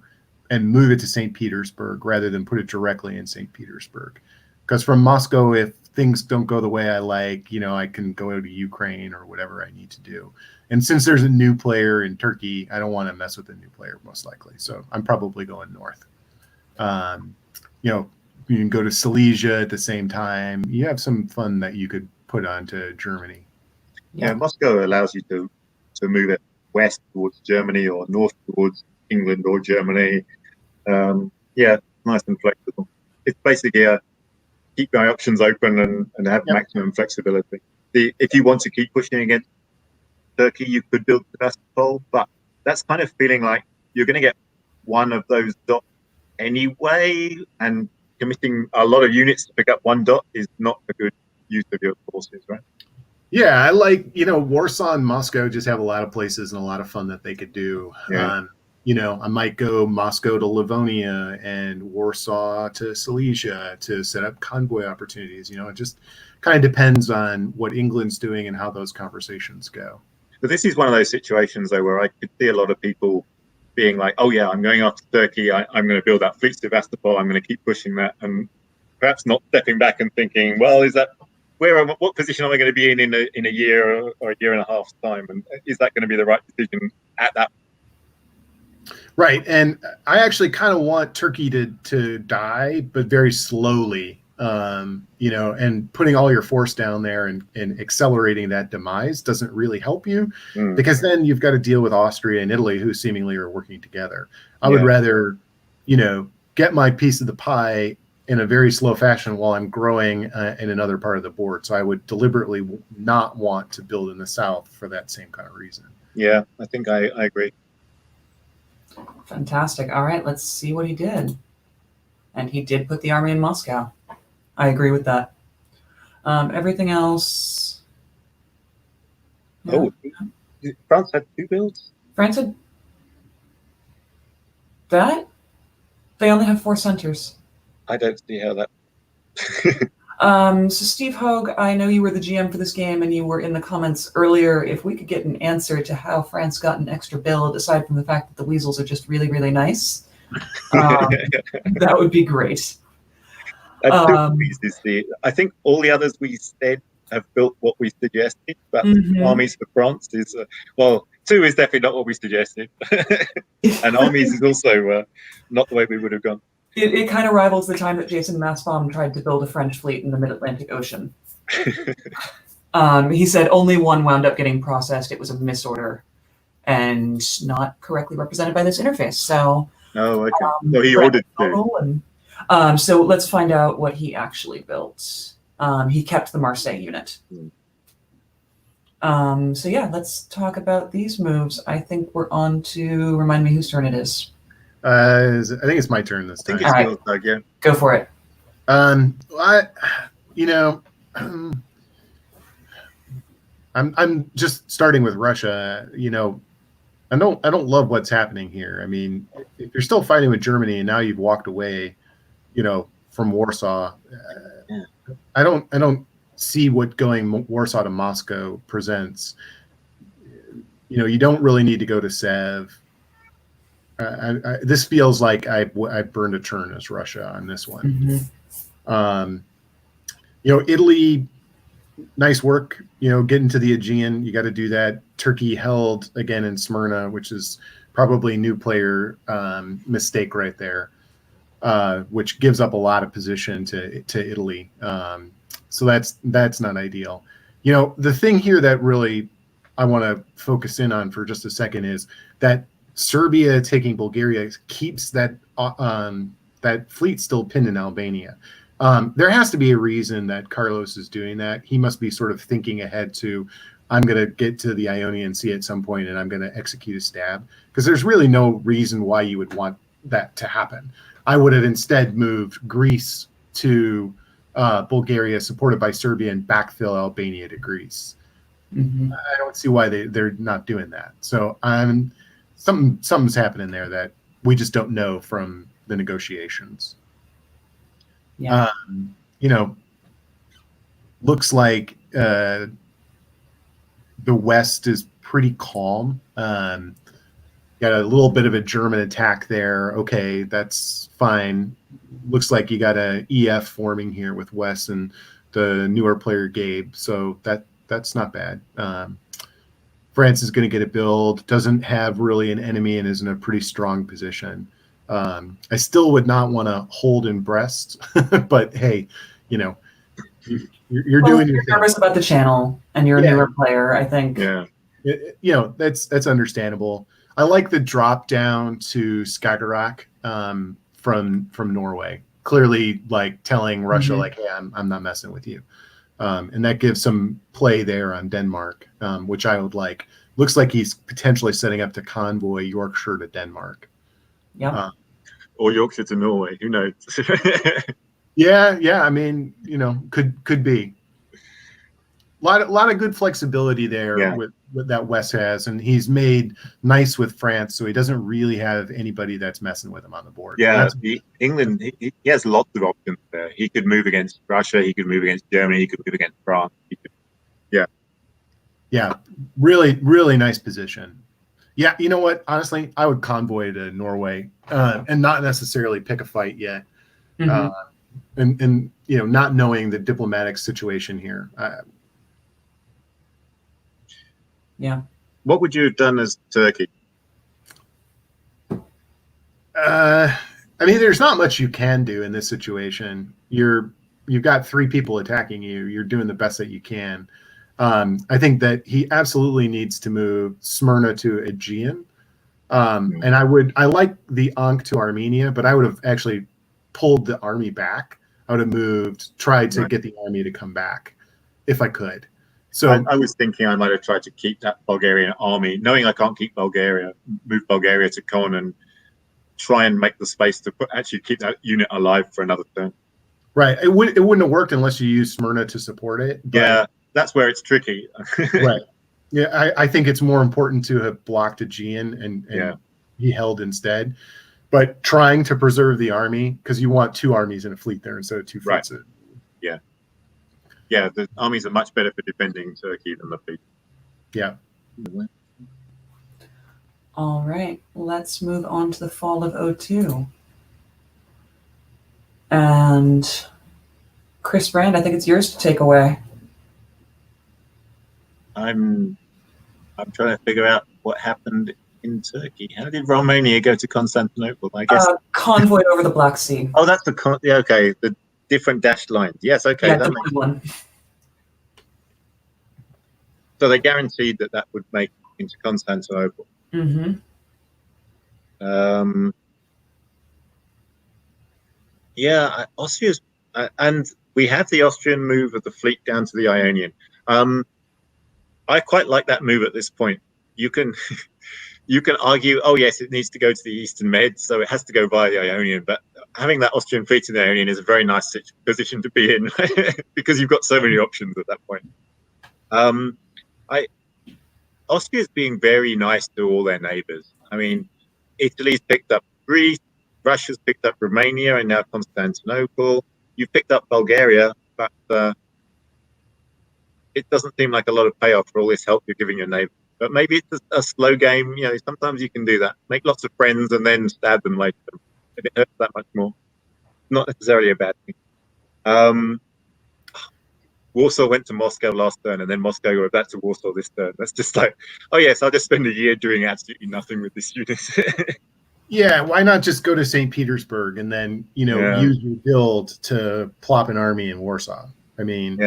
and move it to St. Petersburg rather than put it directly in St. Petersburg. Because from Moscow, if things don't go the way I like, I can go to Ukraine or whatever I need to do. And since there's a new player in Turkey, I don't want to mess with a new player, most likely. So I'm probably going north. You can go to Silesia at the same time. You have some fun that you could put onto Germany. Yeah, Moscow allows you to move it west towards Germany or north towards England or Germany. Nice and flexible. It's basically keep my options open and have maximum flexibility. If you want to keep pushing against Turkey, you could build Sebastopol, but that's kind of feeling like you're going to get 1 of those dots anyway, and committing a lot of units to pick up 1 dot is not a good use of your forces, right? Yeah, I like, Warsaw and Moscow just have a lot of places and a lot of fun that they could do. Yeah. I might go Moscow to Livonia and Warsaw to Silesia to set up convoy opportunities. It just kind of depends on what England's doing and how those conversations go. But this is one of those situations, though, where I could see a lot of people being like, oh, yeah, I'm going after Turkey. I'm going to build that fleet Sevastopol. I'm going to keep pushing that. And perhaps not stepping back and thinking, well, is that what position am I going to be in a year or a year and a half's time? And is that going to be the right decision at that point? Right. And I actually kind of want Turkey to die, but very slowly, and putting all your force down there and accelerating that demise doesn't really help you because then you've got to deal with Austria and Italy, who seemingly are working together. I would rather, get my piece of the pie in a very slow fashion while I'm growing in another part of the board. So I would deliberately not want to build in the south for that same kind of reason. Yeah, I think I agree. Fantastic. All right, let's see what he did. And he did put the army in Moscow. I agree with that. Everything else. Yeah. Oh, France had 2 builds? France had that? They only have 4 centers. I don't see how that. So Steve Hogue, I know you were the GM for this game and you were in the comments earlier. If we could get an answer to how France got an extra build, aside from the fact that the Weasels are just really, really nice, that would be great. I think all the others we said have built what we suggested, but armies for France is, well, 2 is definitely not what we suggested. And armies is also not the way we would have gone. It kind of rivals the time that Jason Massbaum tried to build a French fleet in the mid-Atlantic Ocean. He said only 1 wound up getting processed. It was a misorder and not correctly represented by this interface. So, okay. So he ordered 2. So let's find out what he actually built. He kept the Marseille unit. So yeah, let's talk about these moves. I think we're on to, remind me whose turn it is. I think it's my turn this time. I think it's yours, Doug, yeah. Go for it. I'm just starting with Russia. I don't love what's happening here. I mean, if you're still fighting with Germany and now you've walked away, from Warsaw, I don't see what going Warsaw to Moscow presents. You don't really need to go to Sev. This feels like I burned a turn as Russia on this one. Italy, nice work. Getting to the Aegean, you got to do that. Turkey held again in Smyrna, which is probably new player mistake right there, which gives up a lot of position to Italy. So that's not ideal. The thing here that really I want to focus in on for just a second is that Serbia taking Bulgaria keeps that fleet still pinned in Albania. There has to be a reason that Carlos is doing that. He must be sort of thinking ahead to, I'm going to get to the Ionian Sea at some point and I'm going to execute a stab, because there's really no reason why you would want that to happen. I would have instead moved Greece to Bulgaria, supported by Serbia, and backfill Albania to Greece. I don't see why they're not doing that. So something's happening there that we just don't know from the negotiations. Yeah. Looks like the West is pretty calm. Got a little bit of a German attack there. Okay, that's fine. Looks like you got a EF forming here with West and the newer player Gabe. So that's not bad. France is going to get a build, doesn't have really an enemy, and is in a pretty strong position. I still would not want to hold in Brest, but hey, you're doing your thing. Nervous about the channel, and you're a newer player, I think. Yeah. That's understandable. I like the drop down to Skagerrak from Norway. Clearly, like telling Russia, like, hey, I'm not messing with you. And that gives some play there on Denmark, which I would like. Looks like he's potentially setting up to convoy Yorkshire to Denmark. Yeah. Or Yorkshire to Norway. Who knows? Yeah. I mean, could be. A lot of good flexibility there with that West has, and he's made nice with France, so he doesn't really have anybody that's messing with him on the board. Yeah, England, he has lots of options there. He could move against Russia, he could move against Germany, he could move against France. Yeah, really, really nice position. Yeah, you know what? Honestly, I would convoy to Norway and not necessarily pick a fight yet. And not knowing the diplomatic situation here. Yeah. What would you have done as Turkey? I mean, there's not much you can do in this situation. You've got 3 people attacking you. You're doing the best that you can. I think that he absolutely needs to move Smyrna to Aegean. And I like the Ankh to Armenia, but I would have actually pulled the army back I would have moved, tried to get the army to come back if I could. So I was thinking I might have tried to keep that Bulgarian army, knowing I can't keep Bulgaria, move Bulgaria to Con and try and make the space to actually keep that unit alive for another turn. Right. It wouldn't have worked unless you used Smyrna to support it. But, yeah, that's where it's tricky. Right. Yeah, I think it's more important to have blocked Aegean and he held instead. But trying to preserve the army, because you want 2 armies in a fleet there instead of 2 fleets. Right. Yeah. Yeah, the armies are much better for defending Turkey than the fleet. Yeah. All right, let's move on to the fall of 02. And Chris Brand, I think it's yours to take away. I'm trying to figure out what happened in Turkey. How did Romania go to Constantinople? I guess convoy over the Black Sea. Oh, that's okay. The different dashed lines. Yes, okay. Yeah, that the one. So they guaranteed that would make into Constantinople. Mm-hmm. Yeah, Austria's, and we have the Austrian move of the fleet down to the Ionian. I quite like that move at this point. You can argue, oh yes, it needs to go to the Eastern Med, so it has to go via the Ionian. But having that Austrian fleet in the Ionian is a very nice position to be in because you've got so many options at that point. Austria's being very nice to all their neighbors. I mean, Italy's picked up Greece, Russia's picked up Romania, and now Constantinople. You've picked up Bulgaria, but it doesn't seem like a lot of payoff for all this help you're giving your neighbor. But maybe it's a slow game. You know, sometimes you can do that. Make lots of friends and then stab them later. If it hurts that much more, not necessarily a bad thing. Warsaw went to Moscow last turn, and then Moscow were back to Warsaw this turn. That's just like, oh yes, I'll just spend a year doing absolutely nothing with this unit. Yeah, why not just go to St. Petersburg and then, use your build to plop an army in Warsaw? I mean,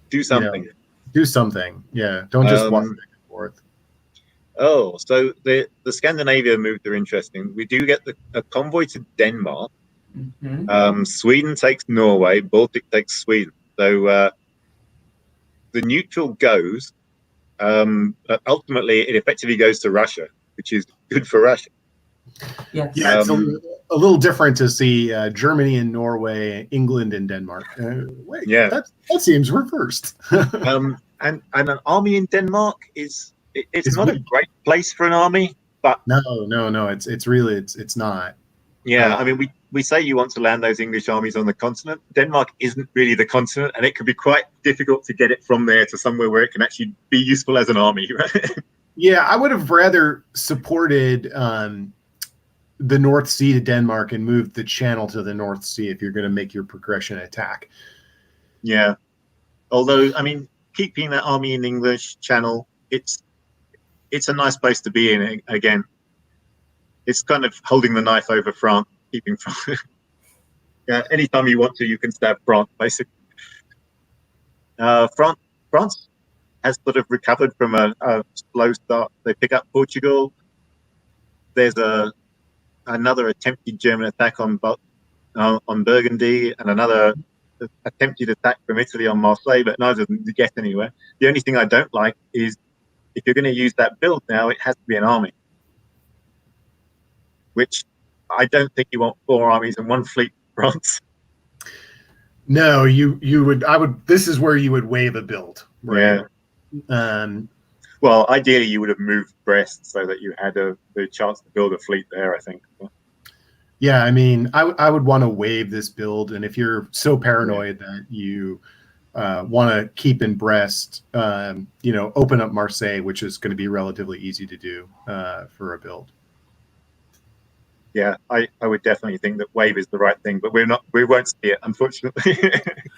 do something. Do something. Yeah, don't just walk back and forth. Oh, so the Scandinavia moves are interesting. We do get a convoy to Denmark. Mm-hmm. Sweden takes Norway. Baltic takes Sweden. So the neutral goes. Ultimately, it effectively goes to Russia, which is good for Russia. Yes. Yeah, it's a little different to see Germany and Norway, England and Denmark. Wait, that seems reversed. And an army in Denmark it's not a great place for an army, but no, it's really not. Yeah, I mean, we say you want to land those English armies on the continent. Denmark isn't really the continent, and it could be quite difficult to get it from there to somewhere where it can actually be useful as an army. Right? Yeah, I would have rather supported the North Sea to Denmark and moved the channel to the North Sea if you're going to make your progression attack. Yeah, although, I mean, keeping that army in English channel, it's a nice place to be in again. It's kind of holding the knife over France, keeping France. Anytime you want to, you can stab France, basically. France has sort of recovered from a slow start. They pick up Portugal. There's another attempted German attack on Burgundy, and another attempted attack from Italy on Marseille, but neither of them get anywhere. The only thing I don't like is if you're going to use that build now, it has to be an army. Which I don't think you want 4 armies and 1 fleet France. No, you would. This is where you would wave a build. Right? Yeah. Well, ideally, you would have moved Brest so that you had the chance to build a fleet there, I think. Yeah, I mean, I would want to wave this build, and if you're so paranoid that you want to keep in Brest, open up Marseille, which is going to be relatively easy to do for a build. Yeah, I would definitely think that wave is the right thing, but we won't see it, unfortunately.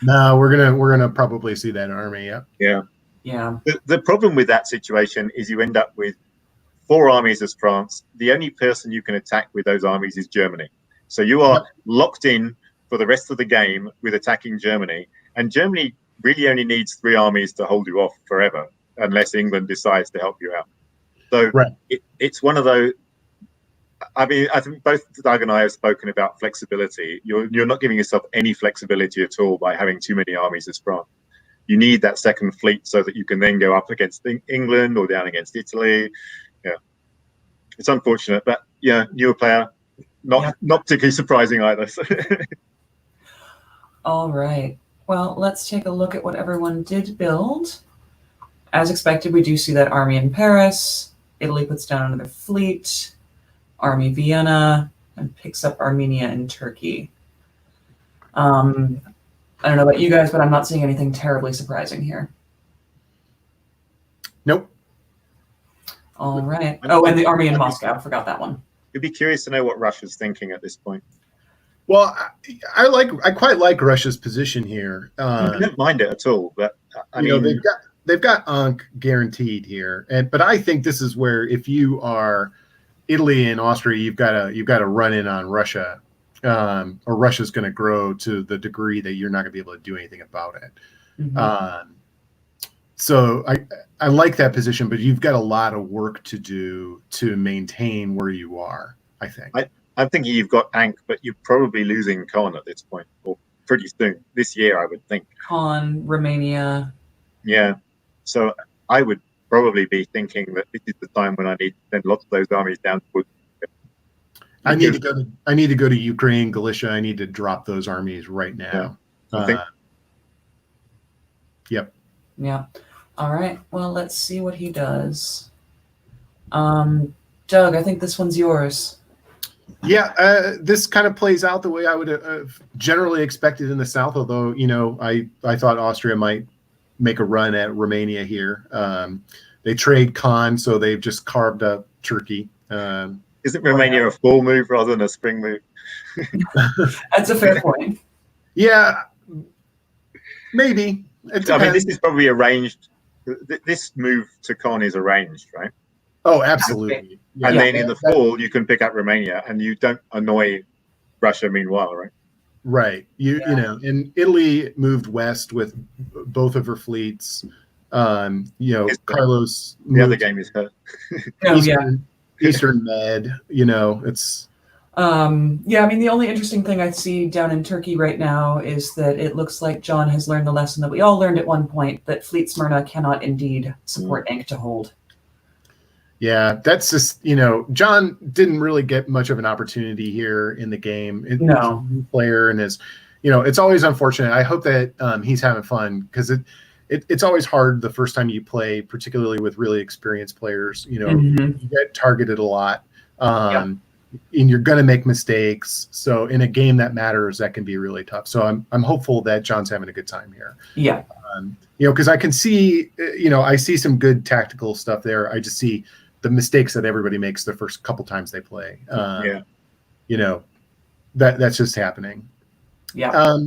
No, we're gonna probably see that army. Yeah. Yeah. The problem with that situation is you end up with 4 armies as France. The only person you can attack with those armies is Germany. So you are locked in for the rest of the game with attacking Germany, and Germany really only needs 3 armies to hold you off forever, unless England decides to help you out. So it's one of those. I mean, I think both Doug and I have spoken about flexibility. You're not giving yourself any flexibility at all by having too many armies as France. You need that second fleet so that you can then go up against England or down against Italy. Yeah, it's unfortunate, but yeah, newer player, not particularly surprising either. All right. Well, let's take a look at what everyone did build. As expected, we do see that army in Paris. Italy puts down another fleet. Army Vienna, and picks up Armenia and Turkey. I don't know about you guys, but I'm not seeing anything terribly surprising here. Nope. All right. Oh, and the army in Moscow. I forgot that one. You'd be curious to know what Russia's thinking at this point. Well, I quite like Russia's position here. I don't mind it at all, but I mean, they've got Ankh guaranteed here, but I think this is where if you are Italy and Austria, you've got to run in on Russia, or Russia's going to grow to the degree that you're not going to be able to do anything about it. Mm-hmm. So I like that position, but you've got a lot of work to do to maintain where you are, I think. I'm thinking you've got Ankh, but you're probably losing Khan at this point, or pretty soon this year, I would think. Khan, Romania. Yeah. So I would probably be thinking that this is the time when I need to send lots of those armies down towards. I need to go to Ukraine, Galicia. I need to drop those armies right now. Yeah. Yep. Yeah. All right. Well, let's see what he does. Doug, I think this one's yours. Yeah, this kind of plays out the way I would have generally expected in the South, although, I thought Austria might make a run at Romania here. They trade Khan, so they've just carved up Turkey. Isn't Romania a fall move rather than a spring move? That's a fair point. Yeah, maybe. I mean, this is probably arranged. This move to Khan is arranged, right? Oh, absolutely. And then in the fall, you can pick up Romania, and you don't annoy Russia meanwhile, right? Right. And Italy moved west with both of her fleets. Carlos. The other game is her. Eastern Med. It's. I mean, the only interesting thing I see down in Turkey right now is that it looks like John has learned the lesson that we all learned at one point, that Fleet Smyrna cannot indeed support Ankh to hold. Yeah, that's just, John didn't really get much of an opportunity here in the game. No. Player and it's always unfortunate. I hope that he's having fun, because it's always hard the first time you play, particularly with really experienced players. You get targeted a lot. And you're going to make mistakes. So in a game that matters, that can be really tough. So I'm hopeful that John's having a good time here. Yeah. Because I can see, I see some good tactical stuff there. I just see the mistakes that everybody makes the first couple times they play. That's just happening. Yeah.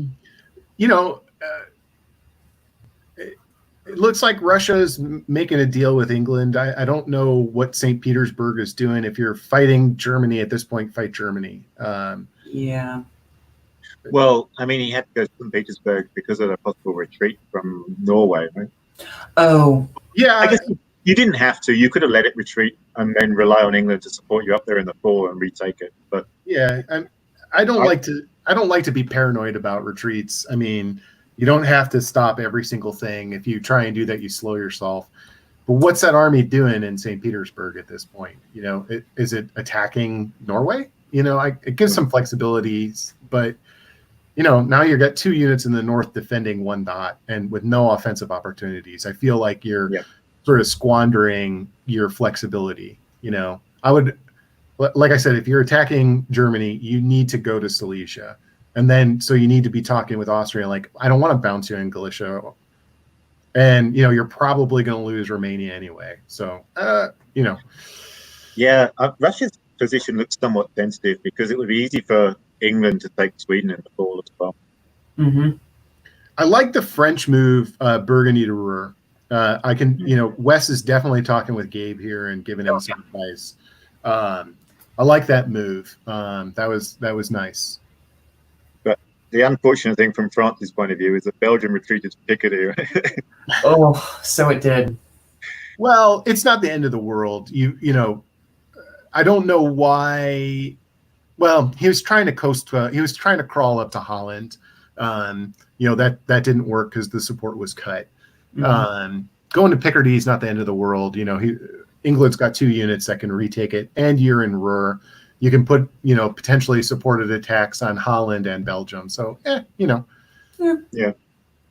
It looks like Russia's making a deal with England. I don't know what St. Petersburg is doing. If you're fighting Germany at this point, fight Germany. Yeah. Well, I mean, he had to go to St. Petersburg because of the possible retreat from Norway, right? Oh. Yeah. I guess you didn't have to. You could have let it retreat and then rely on England to support you up there in the fall and retake it. But yeah, I don't like to be paranoid about retreats. I mean, you don't have to stop every single thing. If you try and do that, you slow yourself. But what's that army doing in St. Petersburg at this point? Is it attacking Norway? It gives some flexibility, but now you've got 2 units in the north defending 1 dot and with no offensive opportunities. I feel like you're sort of squandering your flexibility. I would, like I said, if you're attacking Germany, you need to go to Silesia. And then, so you need to be talking with Austria, like, I don't want to bounce you in Galicia. And, you're probably going to lose Romania anyway. So, Yeah, Russia's position looks somewhat sensitive because it would be easy for England to take Sweden in the fall as well. Mm-hmm. I like the French move, Burgundy to Ruhr. I can, Wes is definitely talking with Gabe here and giving him some advice. I like that move. That was nice. But the unfortunate thing from France's point of view is that Belgium retreated to Picardy. Oh, so it did. Well, it's not the end of the world. I don't know why. Well, he was trying to he was trying to crawl up to Holland. That didn't work because the support was cut. Mm-hmm. Going to Picardy is not the end of the world. England's got 2 units that can retake it, and you're in Ruhr. You can put, potentially supported attacks on Holland and Belgium. So, Yeah.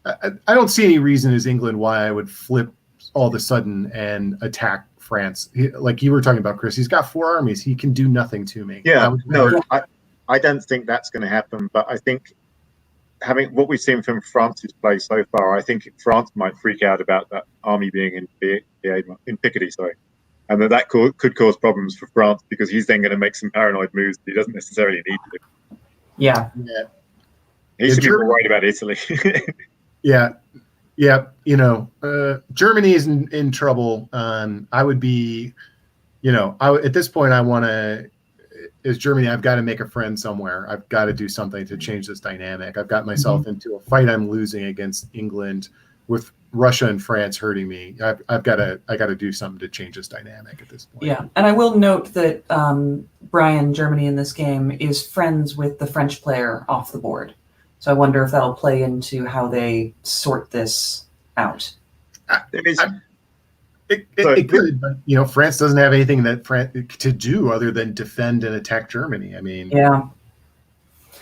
I don't see any reason as England why I would flip all of a sudden and attack France. Like you were talking about, Chris, he's got 4 armies. He can do nothing to me. Yeah, I don't think that's going to happen. But I think having what we've seen from France's play so far, I think France might freak out about that army being in Picardy, and that could cause problems for France because he's then going to make some paranoid moves that he doesn't necessarily need to. Yeah. He should be more worried about Italy. Yeah. Germany is in trouble. I would be, at this point, I want to, as Germany, I've got to make a friend somewhere. I've got to do something to change this dynamic. I've got myself into a fight I'm losing against England with Russia and France hurting me. I got to do something to change this dynamic at this point. Yeah, and I will note that Brian, Germany in this game, is friends with the French player off the board. So I wonder if that'll play into how they sort this out. It could, but France doesn't have anything to do other than defend and attack Germany. I mean, yeah.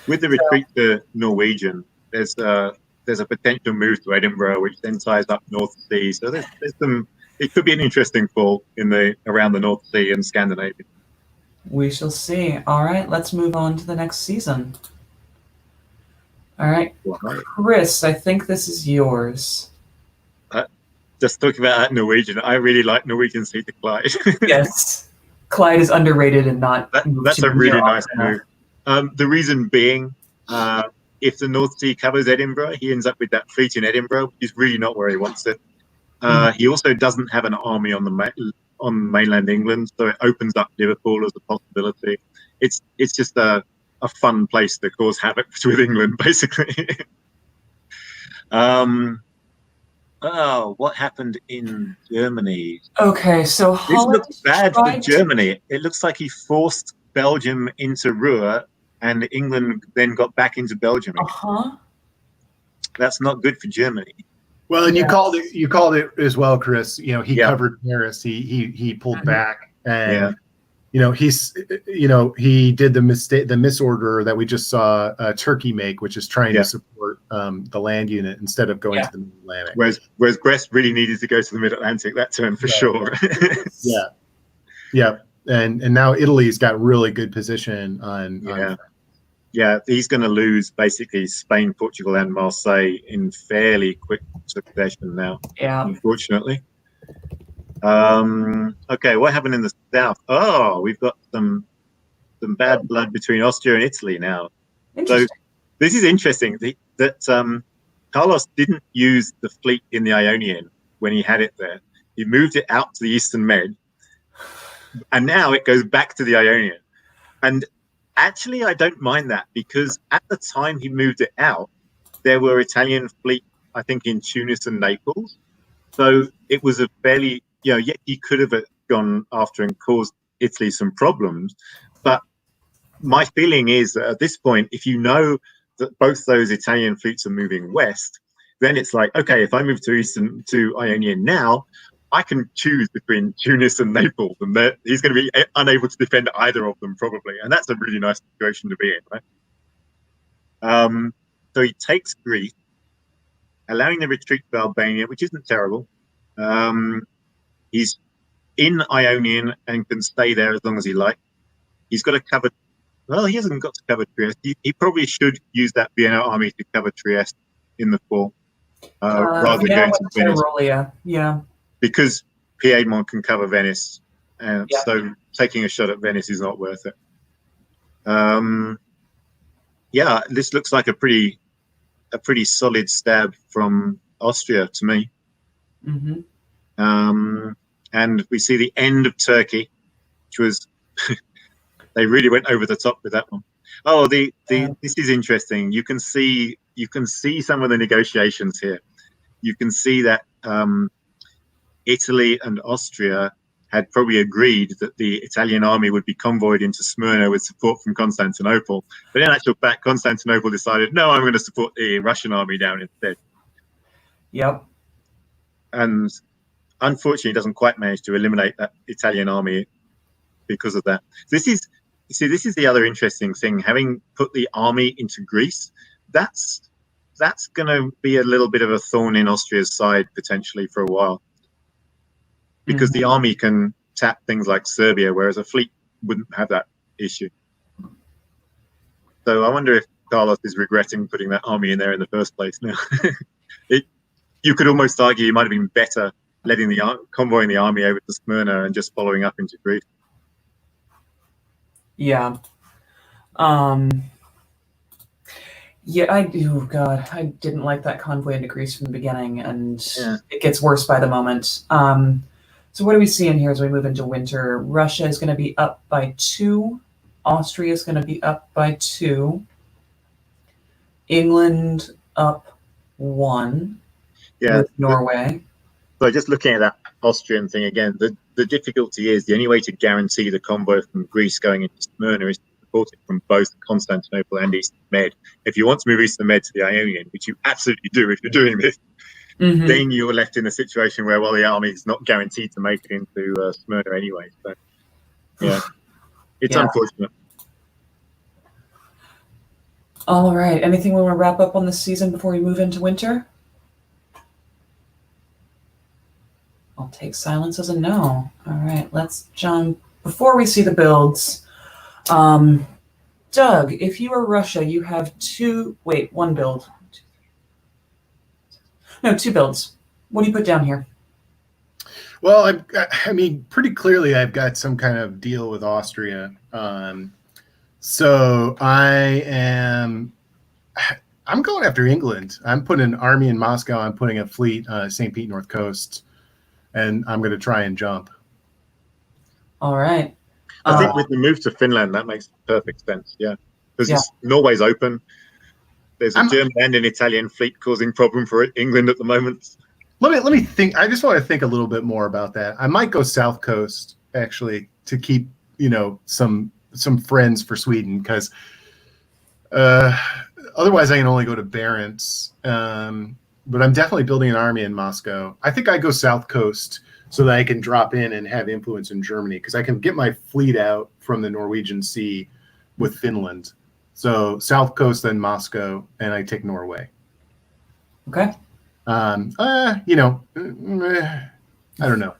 With the retreat to Norwegian, there's a potential move to Edinburgh, which then ties up North Sea. So there's some. It could be an interesting fall around the North Sea and Scandinavia. We shall see. All right, let's move on to the next season. All right, Chris, I think this is yours. Just talking about that Norwegian, I really like Norwegian Sea to Clyde. Yes, Clyde is underrated and not. That's a really nice move. The reason being, if the North Sea covers Edinburgh, he ends up with that fleet in Edinburgh, which is really not where he wants it. He also doesn't have an army on mainland England, so it opens up Liverpool as a possibility. It's just a fun place to cause havoc with England, basically. What happened in Germany? Okay, so Holland this looks bad for Germany. It looks like he forced Belgium into Ruhr, and England then got back into Belgium. That's not good for Germany. Well, and you called it as well, Chris. He covered Paris. He pulled back, and he did the misorder that we just saw Turkey make, which is trying to support the land unit instead of going to the Mid-Atlantic. Whereas Brest really needed to go to the Mid-Atlantic that turn for sure. And now Italy's got really good position on. Yeah, he's going to lose basically Spain, Portugal, and Marseille in fairly quick succession now. Yeah, unfortunately. Okay, what happened in the south? Oh, we've got some bad blood between Austria and Italy now. So this is interesting that Carlos didn't use the fleet in the Ionian when he had it there. He moved it out to the Eastern Med, and now it goes back to the Ionian. And actually, I don't mind that because at the time he moved it out, there were Italian fleet, I think, in Tunis and Naples. So it was a fairly, yet he could have gone after and caused Italy some problems. But my feeling is that at this point, if you know that both those Italian fleets are moving west, then it's like, okay, if I move to Ionian now, I can choose between Tunis and Naples, and he's going to be unable to defend either of them probably, and that's a really nice situation to be in, right? So he takes Greece, allowing the retreat to Albania, which isn't terrible. He's in Ionian and can stay there as long as he likes. He's got to cover. Well, he hasn't got to cover Trieste. He probably should use that Vienna army to cover Trieste in the fall, rather than going to Venice. Yeah. Because Piedmont can cover Venice, and so taking a shot at Venice is not worth it. This looks like a pretty solid stab from Austria to me. And we see the end of Turkey, which was they really went over the top with that one. Oh, this is interesting. You can see some of the negotiations here. You can see that Italy and Austria had probably agreed that the Italian army would be convoyed into Smyrna with support from Constantinople. But in actual fact, Constantinople decided, no, I'm going to support the Russian army down instead. Yep. And unfortunately, doesn't quite manage to eliminate that Italian army because of that. This is the other interesting thing. Having put the army into Greece, that's going to be a little bit of a thorn in Austria's side potentially for a while, because the army can tap things like Serbia, whereas a fleet wouldn't have that issue. So I wonder if Carlos is regretting putting that army in there in the first place now. You could almost argue it might have been better letting convoying the army over to Smyrna and just following up into Greece. Yeah. Yeah, I didn't like that convoy into Greece from the beginning, and it gets worse by the moment. So what do we see in here as we move into winter? Russia is going to be up by 2. Austria is going to be up by 2. England up 1. Yeah, with Norway. So just looking at that Austrian thing again, the difficulty is the only way to guarantee the convoy from Greece going into Smyrna is to support it from both Constantinople and Eastern Med. If you want to move Eastern Med to the Ionian, which you absolutely do if you're doing this, then you're left in a situation where, well, the army is not guaranteed to make it into Smyrna anyway. So, yeah, it's unfortunate. All right. Anything we want to wrap up on this season before we move into winter? I'll take silence as a no. All right, let's jump. Before we see the builds, Doug, if you are Russia, you have 1 build. 2 builds. What do you put down here? Well, I mean, pretty clearly I've got some kind of deal with Austria. So I'm going after England. I'm putting an army in Moscow. I'm putting a fleet St. Pete North Coast. And I'm going to try and jump. All right. I think with the move to Finland, that makes perfect sense. Yeah, because Norway's open. There's a German and an Italian fleet causing problem for England at the moment. Let me think. I just want to think a little bit more about that. I might go South Coast actually to keep some friends for Sweden, because otherwise I can only go to Barents. But I'm definitely building an army in Moscow. I think I go South Coast so that I can drop in and have influence in Germany, because I can get my fleet out from the Norwegian Sea with Finland. So South Coast, then Moscow, and I take Norway. Okay. I don't know.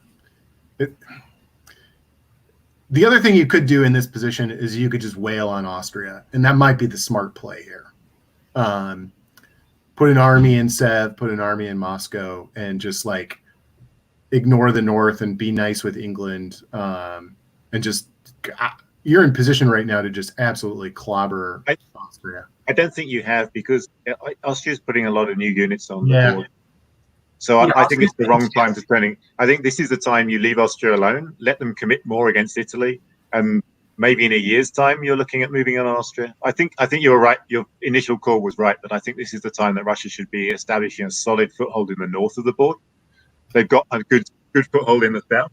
The other thing you could do in this position is you could just wail on Austria, and that might be the smart play here. Put an army in Sev, put an army in Moscow, and just like ignore the North and be nice with England. And just you're in position right now to just absolutely clobber Austria. I don't think you have, because Austria's putting a lot of new units on the board. So I think it's the wrong time to turning. I think this is the time you leave Austria alone, let them commit more against Italy, and maybe in a year's time you're looking at moving on Austria. I think you were right. Your initial call was right, that I think this is the time that Russia should be establishing a solid foothold in the north of the board. They've got a good foothold in the south.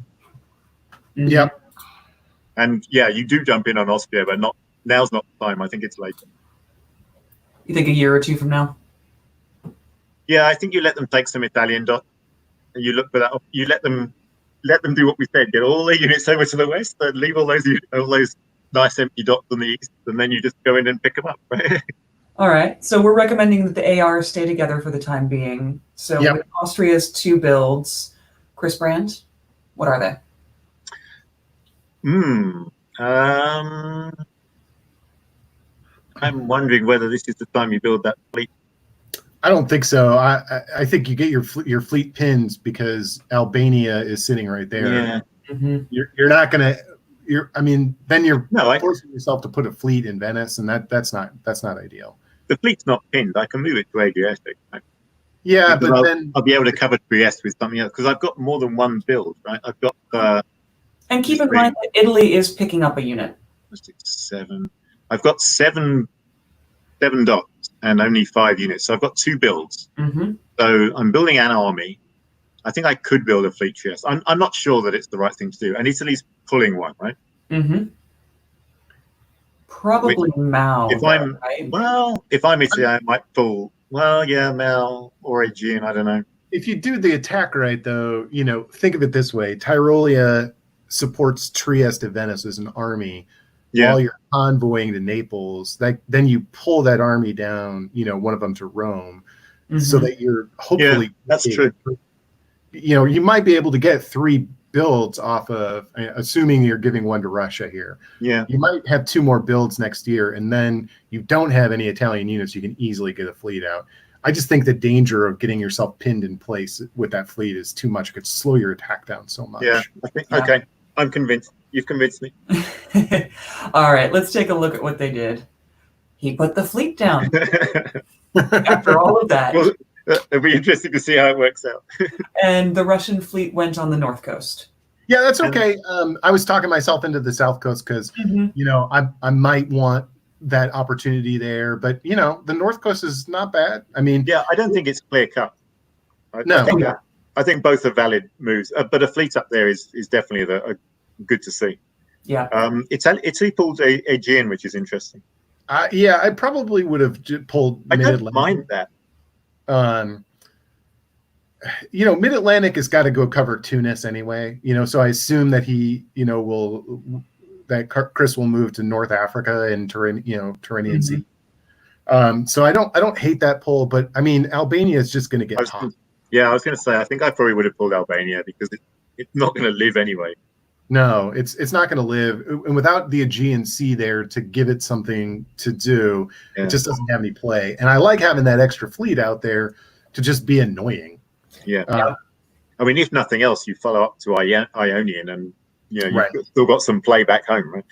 Yep. And you do jump in on Austria, but now's not the time. I think it's later. You think a year or 2 from now? Yeah, I think you let them take some Italian dots. You look for that. You let them do what we said. Get all the units over to the west, and leave all those nice empty dots on the east, and then you just go in and pick them up. All right. So we're recommending that the AR stay together for the time being. So with Austria's 2 builds, Chris Brand, what are they? I'm wondering whether this is the time you build that fleet. I don't think so. I think you get your fleet pins because Albania is sitting right there. Yeah. You're not gonna. Then you're forcing yourself to put a fleet in Venice, and that's not ideal. The fleet's not pinned. I can move it to Adriatic. Yeah, but then I'll be able to cover Trieste with something else, because I've got more than one build, right? I've got. And keep in mind that Italy is picking up a unit. 6, 7. I've got seven dots and only 5 units, so I've got 2 builds. So I'm building an army I think I could build a fleet trieste. I'm not sure that it's the right thing to do, and Italy's pulling one, right? Mm-hmm. Probably Mao. If I'm Italy, I might pull. Well, yeah, Mao or Aegean. I don't know. If you do the attack right, though, think of it this way: Tyrolia supports Trieste of Venice as an army, while you're convoying to Naples. Then you pull that army down, one of them to Rome, so that you're hopefully. Yeah, that's true. You might be able to get 3 builds off of, assuming you're giving one to Russia here. Yeah. You might have 2 more builds next year, and then you don't have any Italian units. You can easily get a fleet out. I just think the danger of getting yourself pinned in place with that fleet is too much. It could slow your attack down so much. Yeah. Okay. I'm convinced. You've convinced me. All right. Let's take a look at what they did. He put the fleet down. After all of that. Well, it'll be interesting to see how it works out. And the Russian fleet went on the north coast. Yeah, that's okay. I was talking myself into the south coast because, I might want that opportunity there. But, the north coast is not bad. I mean, yeah, I don't think it's clear cut. No. I think both are valid moves. But a fleet up there is definitely good to see. Yeah. Italy pulled Aegean, which is interesting. Yeah, I probably would have pulled Mid-Atlantic. I don't mind that. Mid-Atlantic has got to go cover Tunis anyway, so I assume that he, Chris will move to North Africa and Tyrrhenian Sea. So I don't hate that pull, but I mean, Albania is just going to get topped. Yeah, I was going to say, I think I probably would have pulled Albania because it's not going to live anyway. No, it's not going to live. And without the Aegean Sea there to give it something to do, it just doesn't have any play. And I like having that extra fleet out there to just be annoying. Yeah. I mean, if nothing else, you follow up to Ionian and, you've still got some play back home, right?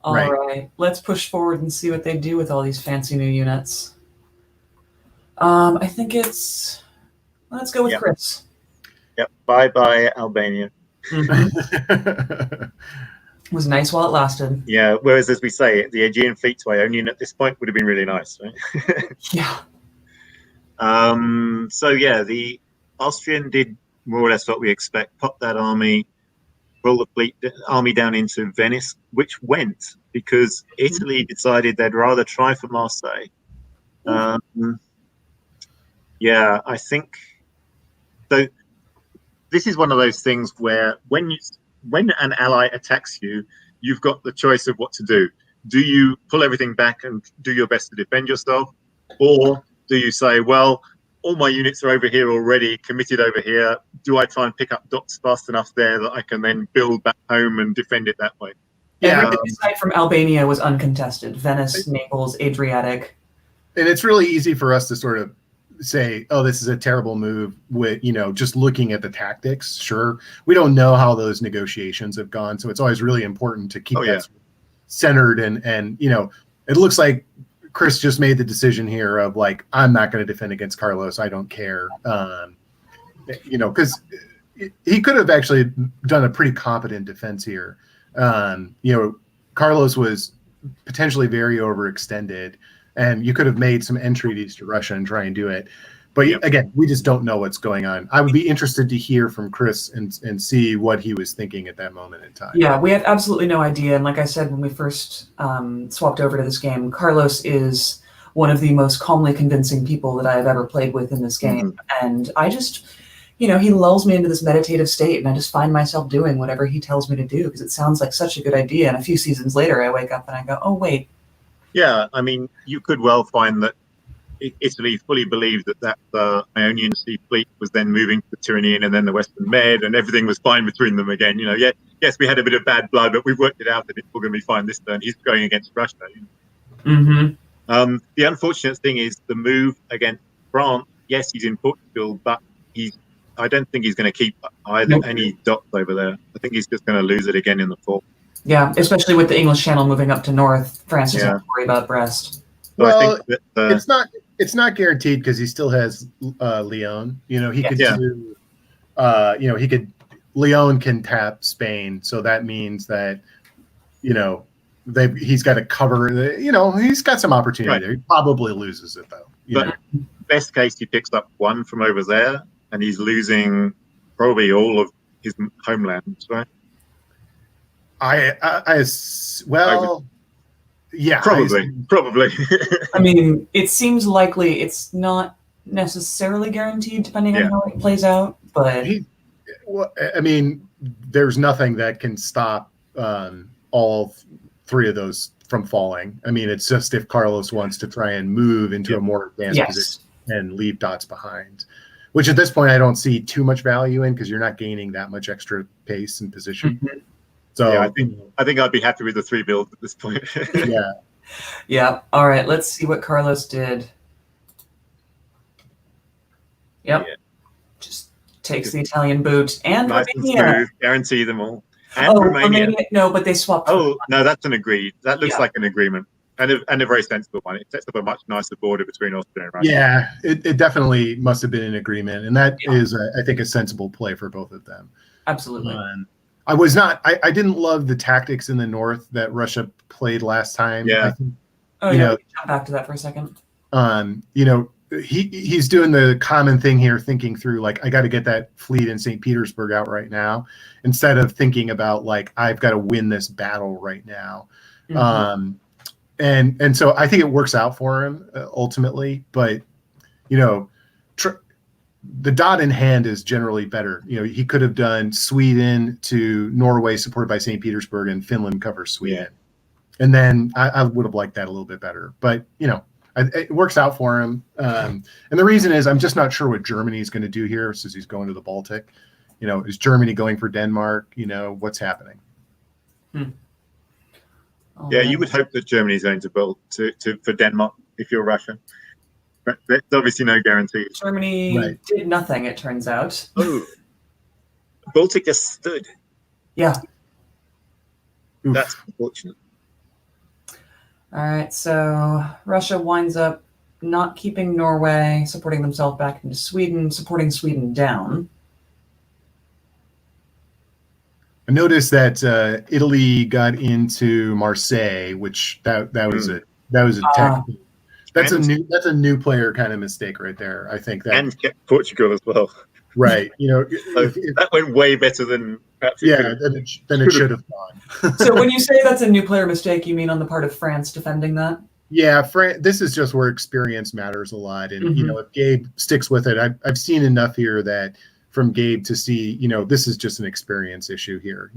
All right. Let's push forward and see what they do with all these fancy new units. I think let's go with Chris. Yep. Bye-bye, Albania. It was nice while it lasted. Yeah, whereas, as we say, the Aegean fleet to Ionian at this point would have been really nice, right? Yeah. So, the Austrian did more or less what we expect. Pop that army, roll the army down into Venice, which went because Italy decided they'd rather try for Marseille. I think so. This is one of those things where when an ally attacks you, you've got the choice of what to do. Do you pull everything back and do your best to defend yourself? Or do you say, well, all my units are over here already, committed over here. Do I try and pick up dots fast enough there that I can then build back home and defend it that way? Yeah. Everything aside from Albania was uncontested. Venice, Naples, Adriatic. And it's really easy for us to sort of say, oh, this is a terrible move with, just looking at the tactics. Sure. We don't know how those negotiations have gone. So it's always really important to keep that centered. And, it looks like Chris just made the decision here of like, I'm not going to defend against Carlos. I don't care. Because he could have actually done a pretty competent defense here. Carlos was potentially very overextended. And you could have made some entreaties to Russia and try and do it. But again, we just don't know what's going on. I would be interested to hear from Chris and see what he was thinking at that moment in time. Yeah, we have absolutely no idea. And like I said, when we first swapped over to this game, Carlos is one of the most calmly convincing people that I have ever played with in this game. And I just, he lulls me into this meditative state, and I just find myself doing whatever he tells me to do because it sounds like such a good idea. And a few seasons later, I wake up and I go, oh, wait. Yeah, I mean, you could well find that Italy fully believed that the Ionian Sea fleet was then moving to the Tyrrhenian and then the Western Med, and everything was fine between them again. Yes, we had a bit of bad blood, but we've worked it out that it's all going to be fine this turn. He's going against Russia. The unfortunate thing is the move against France. Yes, he's in Portugal, but I don't think he's going to keep any dots over there. I think he's just going to lose it again in the fall. Yeah, especially with the English Channel moving up to north, France doesn't have to worry about Brest. Well, I think it's not guaranteed because he still has Leon. He could do. Leon can tap Spain, so that means that he's got to cover. He's got some opportunity there. He probably loses it though. But best case, he picks up one from over there, and he's losing probably all of his homelands, right? Yeah, probably. I mean, it seems likely. It's not necessarily guaranteed, depending on how it plays out. But I mean, there's nothing that can stop all three of those from falling. I mean, it's just if Carlos wants to try and move into a more advanced position and leave dots behind, which at this point I don't see too much value in, because you're not gaining that much extra pace and position. Mm-hmm. So yeah, I think I'd be happy with the 3 builds at this point. Yeah. All right. Let's see what Carlos did. Yep. Yeah. Just takes the Italian boot and nice Romania. And smooth, guarantee them all. And Romania. No, but they swapped. Oh, no, that's an agreed. That looks like an agreement. And a very sensible one. It sets up a much nicer border between Austria and Russia. Yeah, it definitely must have been an agreement. And that is, I think, a sensible play for both of them. Absolutely. I didn't love the tactics in the north that Russia played last time. Yeah. I think, jump back to that for a second. He's doing the common thing here, thinking through, like, I got to get that fleet in St. Petersburg out right now, instead of thinking about, like, I've got to win this battle right now. Mm-hmm. And so I think it works out for him ultimately, but the dot in hand is generally better. He could have done Sweden to Norway, supported by St. Petersburg, and Finland covers Sweden. And then I would have liked that a little bit better, but it works out for him. And the reason is, I'm just not sure what Germany is going to do here, since he's going to the Baltic. Is Germany going for Denmark? What's happening? Yeah, you would hope that Germany's going to build for Denmark if you're Russia. But there's obviously no guarantee. Germany did nothing, it turns out. Oh, Baltic just stood. Yeah. That's unfortunate. All right, so Russia winds up not keeping Norway, supporting themselves back into Sweden, supporting Sweden down. I noticed that Italy got into Marseille, which that was a technical. That's a new player kind of mistake right there. I think that, and kept Portugal as well. Right. So that went way better than it should have gone. So when you say that's a new player mistake, you mean on the part of France defending that? Yeah, this is just where experience matters a lot, and if Gabe sticks with it, I've seen enough here that. From Gabe to see, this is just an experience issue here,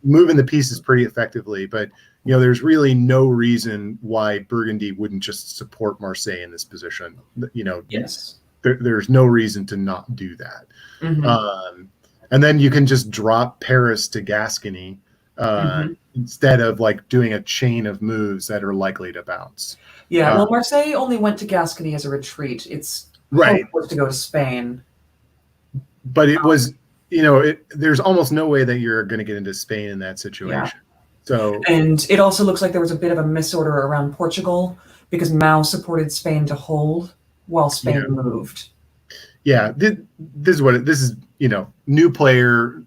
moving the pieces pretty effectively, but there's really no reason why Burgundy wouldn't just support Marseille in this position. Yes, there's no reason to not do that. And then you can just drop Paris to Gascony instead of like doing a chain of moves that are likely to bounce. Yeah, well, Marseille only went to Gascony as a retreat. Its hope was to go to Spain. But it was, there's almost no way that you're going to get into Spain in that situation. So, and it also looks like there was a bit of a misorder around Portugal, because Mao supported Spain to hold while Spain moved. Yeah, this is new player,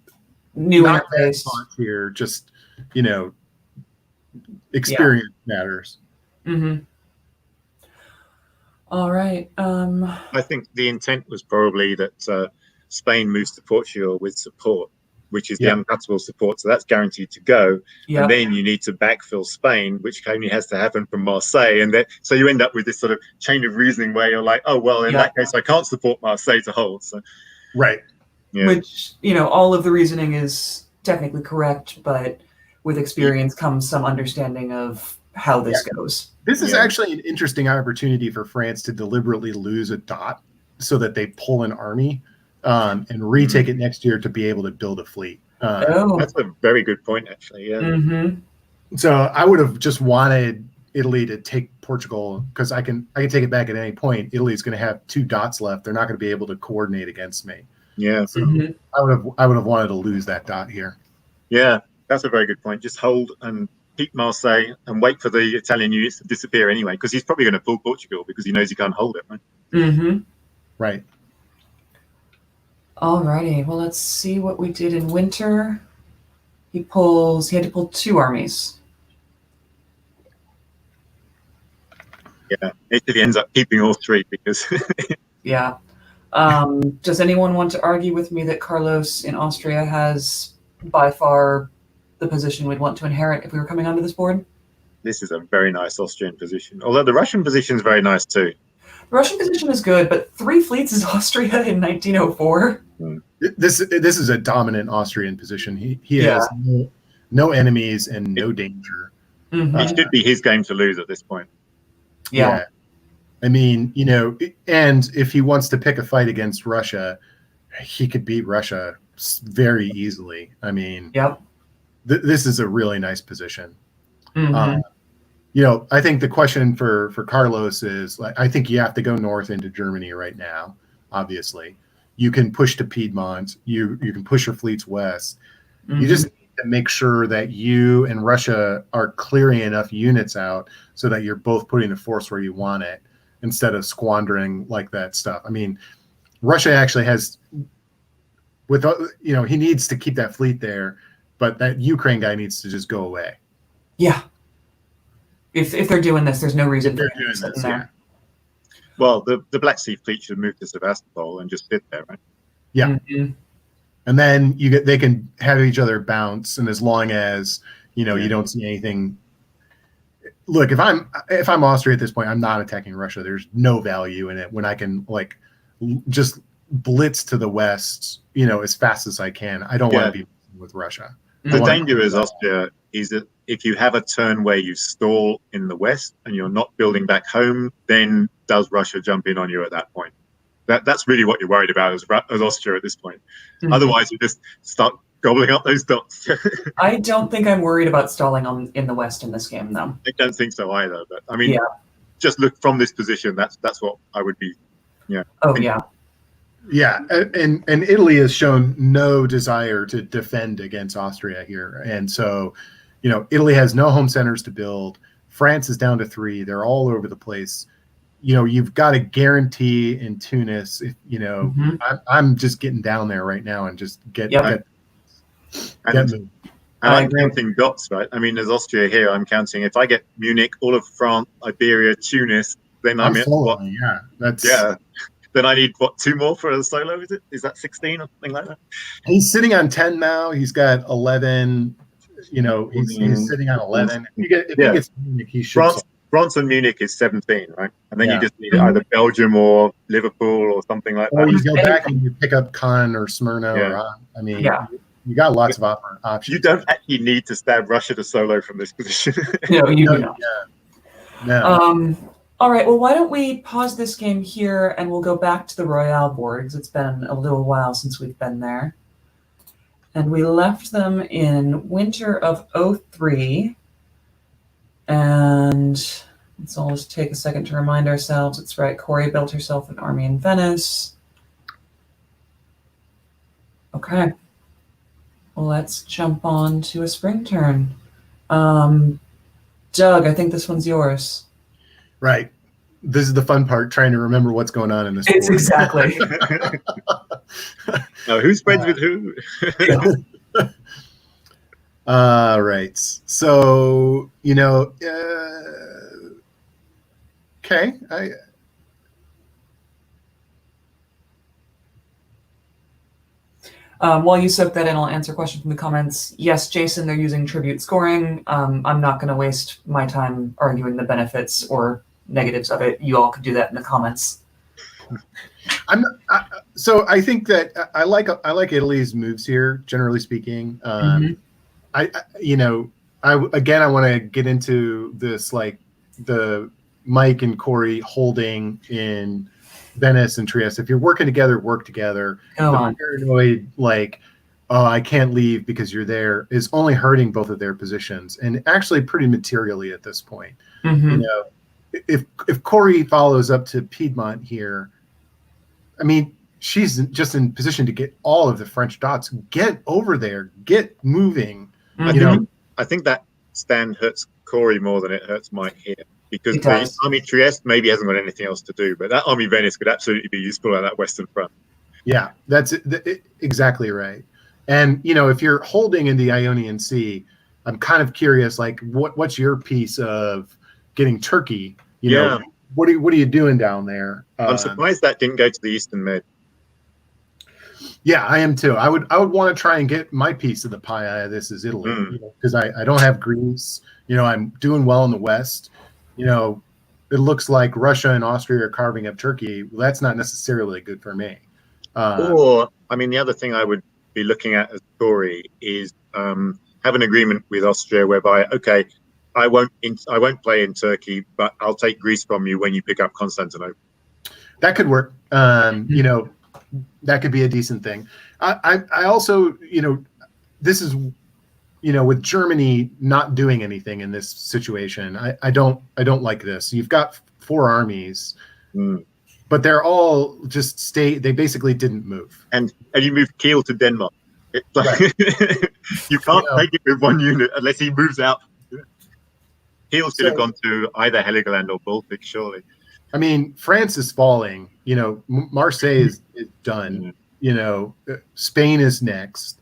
new interface here. Just experience matters. Mm-hmm. All right. I think the intent was probably that. Spain moves to Portugal with support, which is the uncuttable support, so that's guaranteed to go. And then you need to backfill Spain, which only has to happen from Marseille, and so you end up with this sort of chain of reasoning where you're like, oh well, in that case, I can't support Marseille to hold. So, which all of the reasoning is technically correct, but with experience comes some understanding of how this goes. This is actually an interesting opportunity for France to deliberately lose a dot so that they pull an army. And retake it next year to be able to build a fleet. That's a very good point, actually. Yeah. So I would have just wanted Italy to take Portugal, because I can take it back at any point. Italy's going to have 2 dots left. They're not going to be able to coordinate against me. Yeah. So I would have wanted to lose that dot here. Yeah, that's a very good point. Just hold and keep Marseille and wait for the Italian units to disappear anyway, because he's probably going to pull Portugal because he knows he can't hold it. Right. Right. Alrighty, well, let's see what we did in winter. He had to pull 2 armies. Yeah, Italy ends up keeping all 3 because... Does anyone want to argue with me that Carlos in Austria has by far the position we'd want to inherit if we were coming onto this board? This is a very nice Austrian position, although the Russian position is very nice too. The Russian position is good, but 3 fleets is Austria in 1904. This is a dominant Austrian position. He has no enemies and no danger. It should be his game to lose at this point. Yeah. I mean, you know, and if he wants to pick a fight against Russia, he could beat Russia very easily. I mean, this is a really nice position. You know, I think the question for Carlos is, like, I think you have to go north into Germany right now. Obviously, you can push to Piedmont. You can push your fleets west. You just need to make sure that you and Russia are clearing enough units out so that you're both putting the force where you want it, instead of squandering like that stuff. I mean, Russia actually has, with, you know, he needs to keep that fleet there, but that Ukraine guy needs to just go away. Yeah. If they're doing this, there's no reason they're doing this. Yeah. Well, the Black Sea Fleet should move to Sevastopol and just sit there, right? Yeah. And then they can have each other bounce, and as long as you don't see anything. Look, if I'm Austria at this point, I'm not attacking Russia. There's no value in it when I can just blitz to the west, as fast as I can. I don't want to be with Russia. The danger is Austria is that if you have a turn where you stall in the west and you're not building back home, then does Russia jump in on you at that point? That's really what you're worried about as Austria at this point. Otherwise, you just start gobbling up those dots. I don't think I'm worried about stalling in the west in this game, though. I don't think so either. But I mean, just look from this position. That's what I would be. Yeah. Oh yeah. Yeah, and Italy has shown no desire to defend against Austria here, and so, Italy has no home centers to build. France is down to 3; they're all over the place. You've got a guarantee in Tunis. I'm just getting down there right now and just get moving. And I'm counting dots, right? I mean, there's Austria here. I'm counting. If I get Munich, all of France, Iberia, Tunis, then I'm at what? Then I need 2 more for a solo? Is that 16 or something like that? He's sitting on 10 now. He's got 11. He's sitting on 11. If he gets Munich, he should. France and Munich is 17, right? And then you just need either Belgium or Liverpool or something like that. Or you go back and you pick up Caen or Smyrna. You got lots of options. You don't actually need to stab Russia to solo from this position. No, you do not. No. All right, well, why don't we pause this game here and we'll go back to the Royale boards. It's been a little while since we've been there. And we left them in winter of 03. And let's all just take a second to remind ourselves. It's right, Corey built herself an army in Venice. Okay. Well, let's jump on to a spring turn. Doug, I think this one's yours. Right. This is the fun part, trying to remember what's going on in this. It's board. Exactly. Who's friends with who? Right. So, okay. While you soak that in, I'll answer a question from the comments. Yes, Jason, they're using tribute scoring. I'm not going to waste my time arguing the benefits or negatives of it. You all could do that in the comments. So I think that I like Italy's moves here, generally speaking. I want to get into this, like the Mike and Corey holding in Venice and Trieste. If you're working together, work together. Paranoid, I can't leave because you're there, is only hurting both of their positions, and actually pretty materially at this point. If Corey follows up to Piedmont here, I mean, she's just in position to get all of the French dots. Get over there, get moving. I think that stand hurts Corey more than it hurts Mike here. Because the Army Trieste maybe hasn't got anything else to do, but that Army Venice could absolutely be useful on that Western Front. Yeah, that's exactly right. And, if you're holding in the Ionian Sea, I'm kind of curious, what's your piece of getting Turkey? What are you doing down there? I'm surprised that didn't go to the Eastern Med. Yeah, I am too. I would want to try and get my piece of the pie out of this is Italy, because I don't have Greece. I'm doing well in the West. It looks like Russia and Austria are carving up Turkey. Well, that's not necessarily good for me. Or, I mean, the other thing I would be looking at as Tory is have an agreement with Austria whereby, okay, I won't play in Turkey, but I'll take Greece from you when you pick up Constantinople. That could work. That could be a decent thing. I also, this is, with Germany not doing anything in this situation, I don't like this. You've got 4 armies, but they're all just they basically didn't move. And you move Kiel to Denmark. It's like, right. You can't take it with 1 unit unless he moves out. Kiel should have gone to either Heligoland or Baltic, surely. I mean, France is falling. Marseille is done. Spain is next.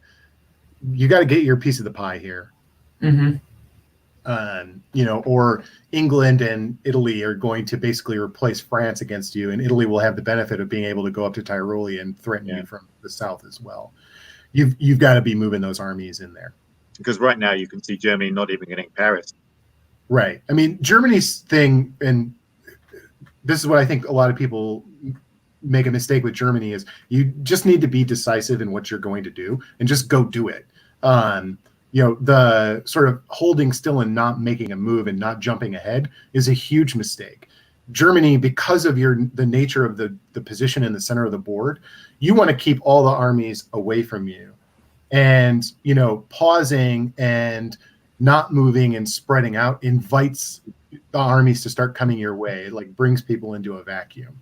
You got to get your piece of the pie here. Or England and Italy are going to basically replace France against you, and Italy will have the benefit of being able to go up to Tyrolia and threaten you from the south as well. You've got to be moving those armies in there. Because right now you can see Germany not even getting Paris. Right. I mean, Germany's thing, and this is what I think a lot of people make a mistake with Germany, is you just need to be decisive in what you're going to do and just go do it. The sort of holding still and not making a move and not jumping ahead is a huge mistake. Germany, because of the nature of the position in the center of the board, you want to keep all the armies away from you. And, pausing and not moving and spreading out invites the armies to start coming your way. It like brings people into a vacuum.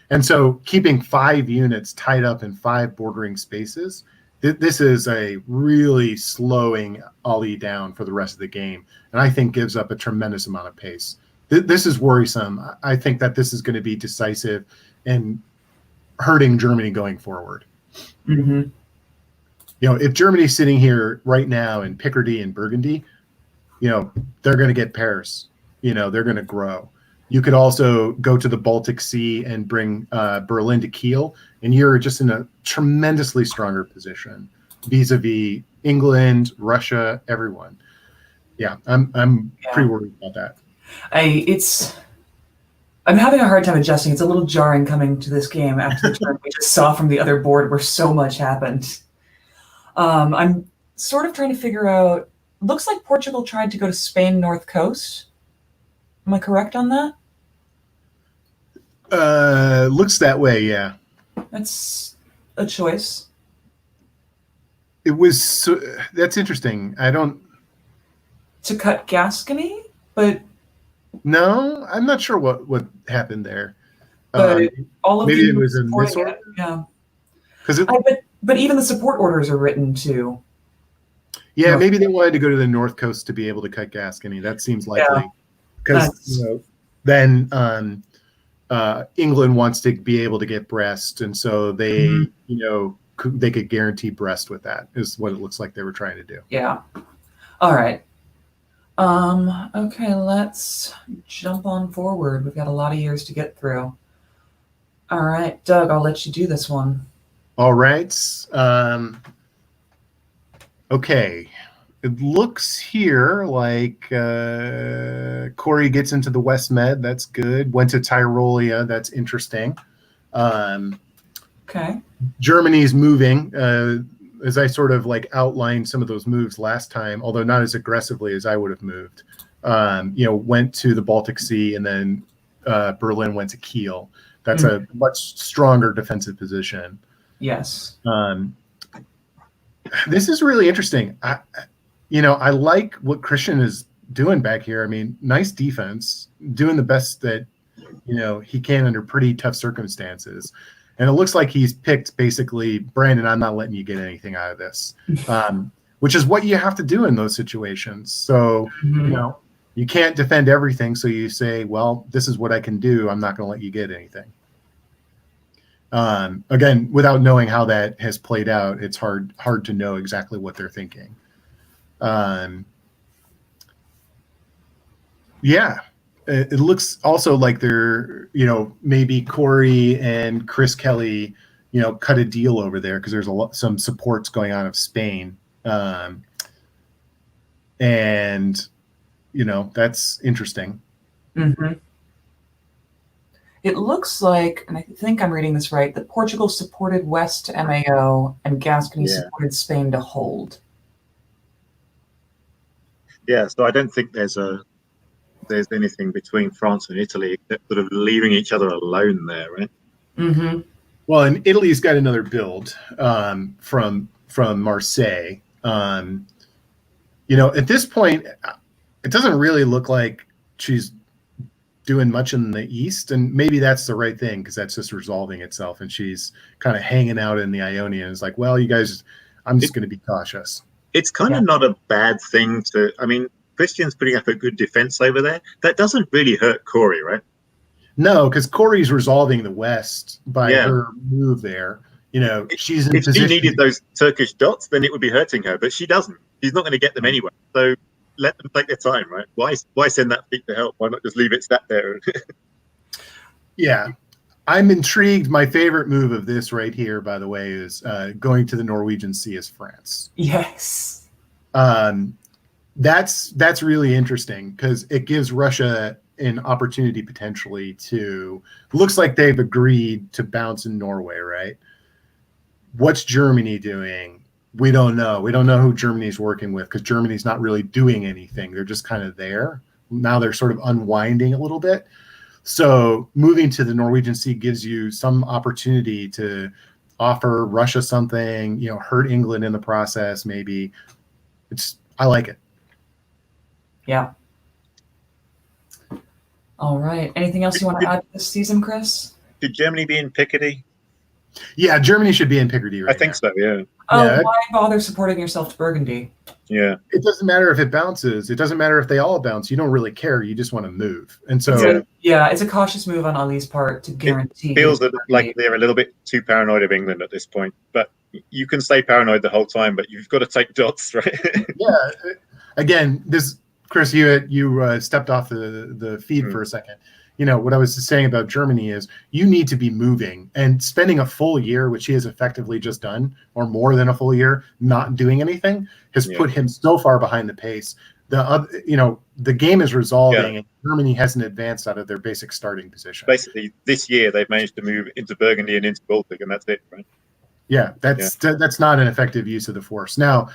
And so keeping 5 units tied up in 5 bordering spaces, this is a really slowing Ollie down for the rest of the game. And I think gives up a tremendous amount of pace. This is worrisome. I think that this is going to be decisive and hurting Germany going forward. If Germany's sitting here right now in Picardy and Burgundy, they're going to get Paris. They're going to grow. You could also go to the Baltic Sea and bring Berlin to Kiel, and you're just in a tremendously stronger position vis-a-vis England, Russia, everyone. Yeah, I'm pretty worried about that. I'm having a hard time adjusting. It's a little jarring coming to this game after the turn we just saw from the other board where so much happened. I'm sort of trying to figure out. Looks like Portugal tried to go to Spain North Coast. Am I correct on that? Looks that way, yeah. That's a choice. It was that's interesting. To cut Gascony, but no, I'm not sure what happened there. But all of maybe it was in this order. Yeah, because but even the support orders are written to. Yeah, maybe they wanted to go to the North Coast to be able to cut Gascony. That seems likely. Because then England wants to be able to get Brest, and so they they could guarantee Brest with that, is what it looks like they were trying to do. Yeah. All right. Okay, let's jump on forward. We've got a lot of years to get through. All right, Doug, I'll let you do this one. All right. Okay. It looks here like Corey gets into the West Med. That's good. Went to Tyrolia. That's interesting. Okay. Germany's moving, as I sort of like outlined some of those moves last time, although not as aggressively as I would have moved. Went to the Baltic Sea, and then Berlin went to Kiel. That's a much stronger defensive position. Yes. This is really interesting. I like what Christian is doing back here. I mean, nice defense, doing the best that he can under pretty tough circumstances. And it looks like he's picked basically, Brandon, I'm not letting you get anything out of this, which is what you have to do in those situations. So, you can't defend everything. So you say, well, this is what I can do. I'm not going to let you get anything. Again, without knowing how that has played out, it's hard to know exactly what they're thinking. It looks also like they're, maybe Corey and Chris Kelly, cut a deal over there because there's some supports going on of Spain. And that's interesting. Mm-hmm. It looks like, and I think I'm reading this right, that Portugal supported West to MAO and Gascony supported Spain to hold. Yeah, so I don't think there's anything between France and Italy except sort of leaving each other alone there, right? Mm-hmm. Well, and Italy's got another build from Marseille. At this point, it doesn't really look like she's doing much in the East, and maybe that's the right thing because that's just resolving itself, and she's kind of hanging out in the Ionian. It's like, well, you guys, I'm just going to be cautious. It's kind of not a bad thing to. I mean, Christian's putting up a good defense over there. That doesn't really hurt Corey, right? No, because Corey's resolving the West by her move there. She's in if position. If she needed those Turkish dots, then it would be hurting her, but she doesn't. She's not going to get them anyway. So let them take their time, right? Why send that fleet to help? Why not just leave it sat there? Yeah. I'm intrigued. My favorite move of this right here, by the way, is going to the Norwegian Sea as France. Yes. That's really interesting because it gives Russia an opportunity potentially to. Looks like they've agreed to bounce in Norway, right? What's Germany doing? We don't know. We don't know who Germany's working with because Germany's not really doing anything. They're just kind of there. Now they're sort of unwinding a little bit. So moving to the Norwegian Sea gives you some opportunity to offer Russia something, hurt England in the process, maybe. I like it. Yeah. All right. Anything else you want to add to this season, Chris? Should Germany be in Picardy? Yeah, Germany should be in Picardy right now. I think so, yeah. Oh, why bother supporting yourself to Burgundy? Yeah. It doesn't matter if it bounces. It doesn't matter if they all bounce. You don't really care. You just want to move. And so it's a cautious move on Ali's part to guarantee. It feels like they're a little bit too paranoid of England at this point. But you can stay paranoid the whole time, but you've got to take dots, right? Yeah. Again, Chris, you stepped off the feed for a second. What I was saying about Germany is you need to be moving, and spending a full year, which he has effectively just done, or more than a full year, not doing anything, has put him so far behind the pace. The game is resolving, and Germany hasn't advanced out of their basic starting position. Basically, this year they've managed to move into Burgundy and into Baltic, and that's it, right? Yeah, that's not an effective use of the force. Now,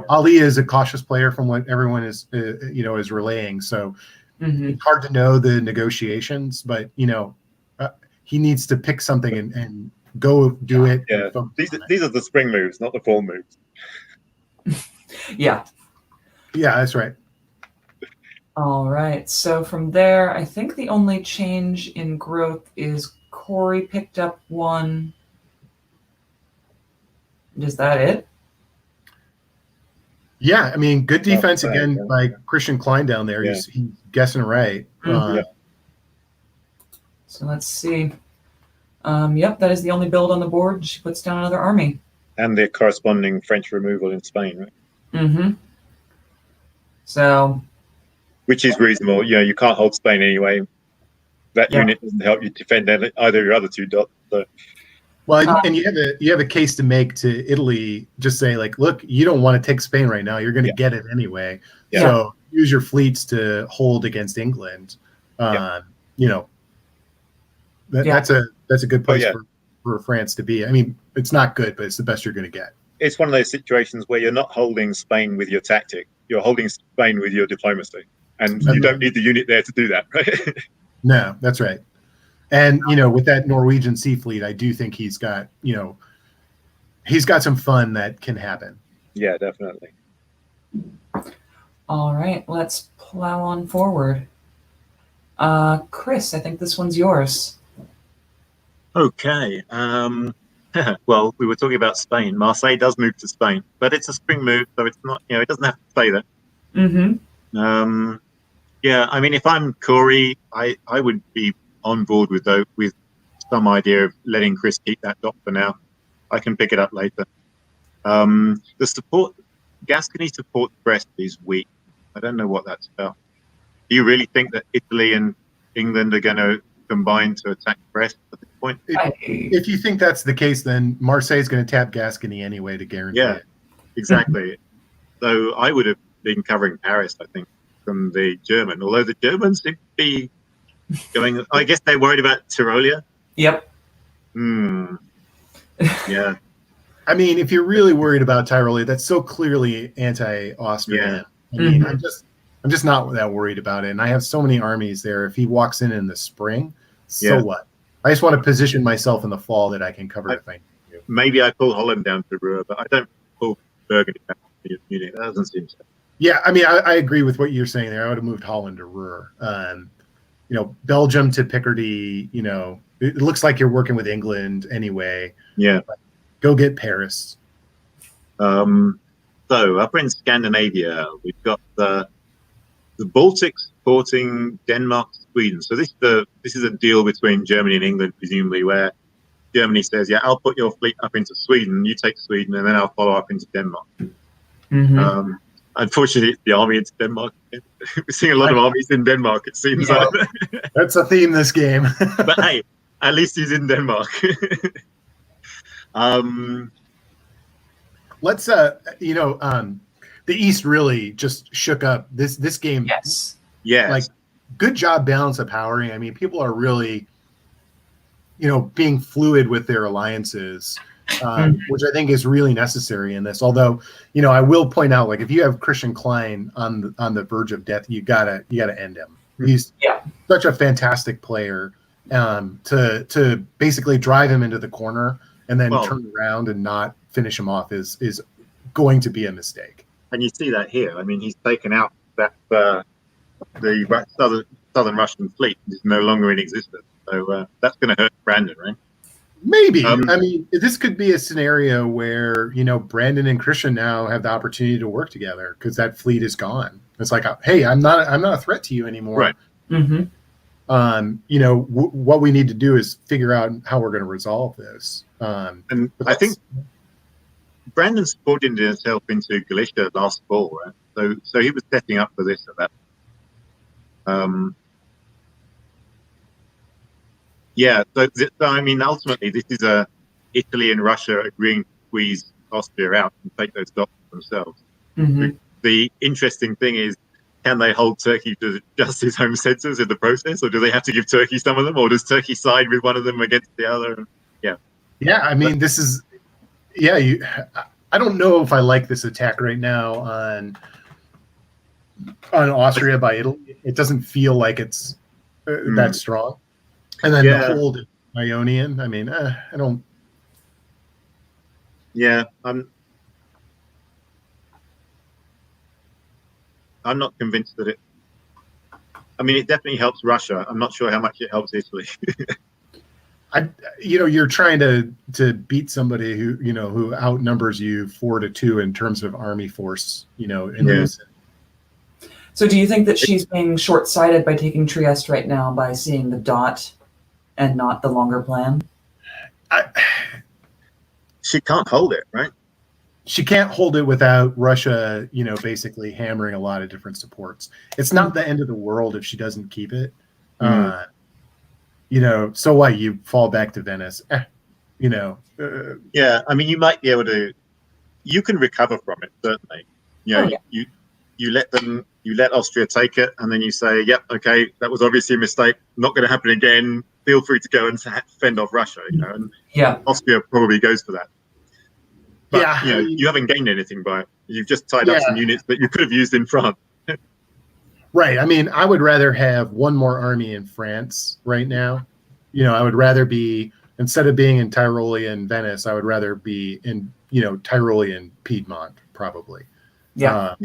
Ali is a cautious player from what everyone is relaying. So it's hard to know the negotiations, but he needs to pick something and go do it. Yeah, these are the spring moves, not the fall moves. Yeah, that's right. All right. So from there, I think the only change in growth is Corey picked up one. Is that it? Yeah, I mean, good defense again by Christian Klein down there. Yeah. He's guessing right. So let's see. Yep, that is the only build on the board. She puts down another army. And the corresponding French removal in Spain, right? Mm-hmm. So. Which is reasonable. You can't hold Spain anyway. That unit doesn't help you defend either of your other two dots. So. Well, and you have a case to make to Italy. Just say like, look, you don't want to take Spain right now. You're going to get it anyway. Yeah. So use your fleets to hold against England. That's a good place for France to be. I mean, it's not good, but it's the best you're going to get. It's one of those situations where you're not holding Spain with your tactic. You're holding Spain with your diplomacy, and you don't need the unit there to do that, right? No, that's right. And, with that Norwegian Sea Fleet, I do think he's got some fun that can happen. Yeah, definitely. All right, let's plow on forward. Chris, I think this one's yours. Okay. Well, we were talking about Spain. Marseille does move to Spain, but it's a spring move, so it's not, it doesn't have to stay there. Mm-hmm. Yeah, I mean, if I'm Corey, I would be on board with some idea of letting Chris keep that dot for now. I can pick it up later. The Gascony support Brest is weak. I don't know what that's about. Do you really think that Italy and England are going to combine to attack Brest? point. If you think that's the case, then Marseille is going to tap Gascony anyway to guarantee it. Exactly. So I would have been covering Paris, I think, from the German. Although the Germans seem to be going. I guess they're worried about Tyrolia. Yep. Yeah. I mean, if you're really worried about Tyrolia, that's so clearly anti-Austrian. Yeah. I mean, I'm just not that worried about it. And I have so many armies there. If he walks in the spring, so what? I just want to position myself in the fall that I can cover the thing. Maybe I pull Holland down to Ruhr, but I don't pull Burgundy down to Munich. That doesn't seem so. Yeah, I mean, I agree with what you're saying there. I would have moved Holland to Ruhr. Belgium to Picardy, it looks like you're working with England anyway. Yeah. Go get Paris. So up in Scandinavia, we've got the Baltics supporting Denmark, Sweden. So this is a deal between Germany and England, presumably, where Germany says, I'll put your fleet up into Sweden, you take Sweden, and then I'll follow up into Denmark. Unfortunately, it's the army into Denmark. We're seeing a lot of armies in Denmark, it seems like. That's a theme this game. But hey, at least he's in Denmark. Let's the East really just shook up this game. Yes. Yeah. Like, good job balance of powering. I mean, people are really being fluid with their alliances, which I think is really necessary in this. Although, I will point out, like, if you have Christian Klein on the verge of death, you gotta end him. He's such a fantastic player. To basically drive him into the corner and then turn around and not finish him off is going to be a mistake. And you see that here. I mean, he's taken out that the southern Russian fleet is no longer in existence. So that's going to hurt Brandon, right? Maybe. I mean, this could be a scenario where, Brandon and Christian now have the opportunity to work together because that fleet is gone. It's like, hey, I'm not a threat to you anymore. Right. Mm-hmm. What we need to do is figure out how we're going to resolve this. And I think Brandon supported himself into Galicia last fall, right? So he was setting up for this at that. So I mean, ultimately, this is Italy and Russia agreeing to squeeze Austria out and take those dots themselves. Mm-hmm. The interesting thing is, can they hold Turkey to just his home censors in the process, or do they have to give Turkey some of them, or does Turkey side with one of them against the other? Yeah. I mean, this is, I don't know if I like this attack right now on Austria by Italy. It doesn't feel like it's that strong. And then the hold Ionian. I mean, I don't. Yeah, I'm not convinced that it. I mean, it definitely helps Russia. I'm not sure how much it helps Italy. You're trying to beat somebody who outnumbers you 4-2 in terms of army force. So, do you think that she's being short-sighted by taking Trieste right now by seeing the dot and not the longer plan? She can't hold it, right? She can't hold it without Russia, basically hammering a lot of different supports. It's not the end of the world if she doesn't keep it. So what? You fall back to Venice. Yeah, I mean, you might be able to. You can recover from it, certainly. You let Austria take it, and then you say, "Yep, okay, that was obviously a mistake. Not going to happen again. Feel free to go and fend off Russia." And Austria probably goes for that. But, you haven't gained anything by it. You've just tied up some units that you could have used in France. Right. I mean, I would rather have one more army in France right now. I would rather be, instead of being in Tyrolean Venice, I would rather be in, Tyrolean Piedmont, probably. Yeah.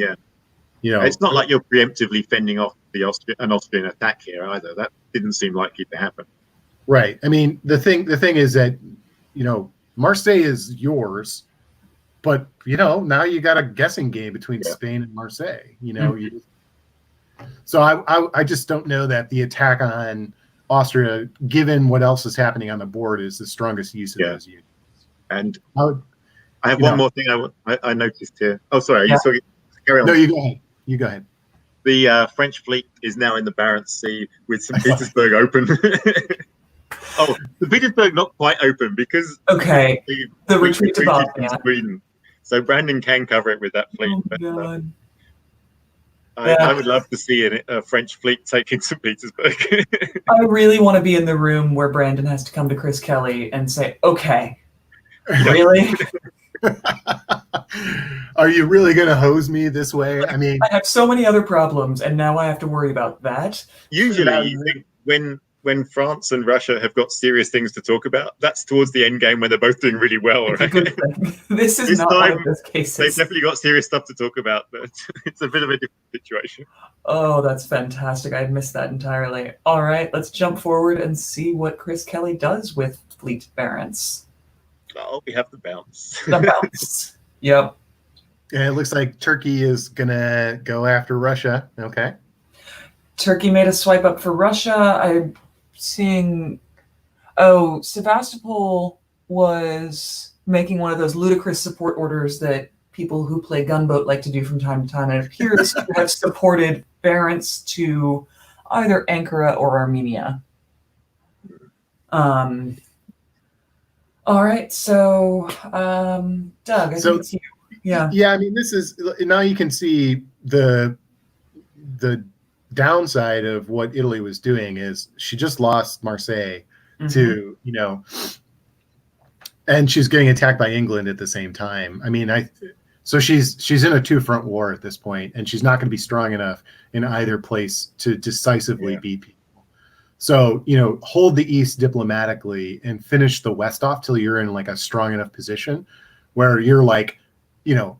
It's not like you're preemptively fending off an Austrian attack here either. That didn't seem likely to happen. Right. I mean, the thing is that, Marseille is yours. But, now you got a guessing game between Spain and Marseille, So I just don't know that the attack on Austria, given what else is happening on the board, is the strongest use of those units. And I have one more thing I noticed here. Oh, sorry. Carry on. No, you go ahead. You go ahead. The French fleet is now in the Barents Sea with St. Petersburg open. Oh, the Petersburg not quite open because the retreat to Bosnia. Sweden. So Brandon can cover it with that fleet. Oh, but, God. I would love to see a French fleet taking St. Petersburg. I really want to be in the room where Brandon has to come to Chris Kelly and say, okay, really? Are you really going to hose me this way? I mean, I have so many other problems, and now I have to worry about that. Usually, you think when France and Russia have got serious things to talk about, that's towards the end game when they're both doing really well. It's right? a good thing. This is not one of those cases. They've definitely got serious stuff to talk about, but it's a bit of a different situation. Oh, that's fantastic. I missed that entirely. All right, let's jump forward and see what Chris Kelly does with Fleet Barents. Oh, we have the bounce. The bounce. Yep. Yeah, it looks like Turkey is going to go after Russia. Okay. Turkey made a swipe up for Russia. I'm seeing... Oh, Sevastopol was making one of those ludicrous support orders that people who play Gunboat like to do from time to time, and it appears to have supported Barents to either Ankara or Armenia. All right, so Doug, I think it's you. Yeah. Yeah, I mean, this is now you can see the downside of what Italy was doing is she just lost Marseille to, and she's getting attacked by England at the same time. I mean, so she's in a two-front war at this point, and she's not going to be strong enough in either place to decisively beat people. So, hold the East diplomatically and finish the West off till you're in like a strong enough position where you're like,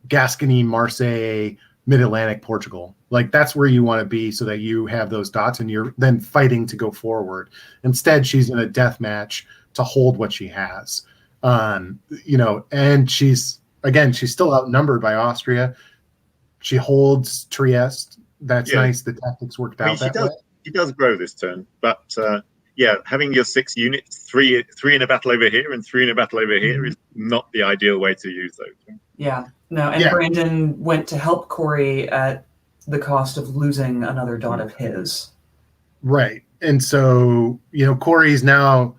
Gascony, Marseille, Mid-Atlantic, Portugal. Like that's where you want to be so that you have those dots and you're then fighting to go forward. Instead, she's in a death match to hold what she has. And she's still outnumbered by Austria. She holds Trieste. That's nice. The tactics worked out that way. She does grow this turn, but having your 6 units, three in a battle over here and 3 in a battle over here is not the ideal way to use those. Yeah, no, and Brandon went to help Corey at the cost of losing another dot of his. Right, and so Corey's now,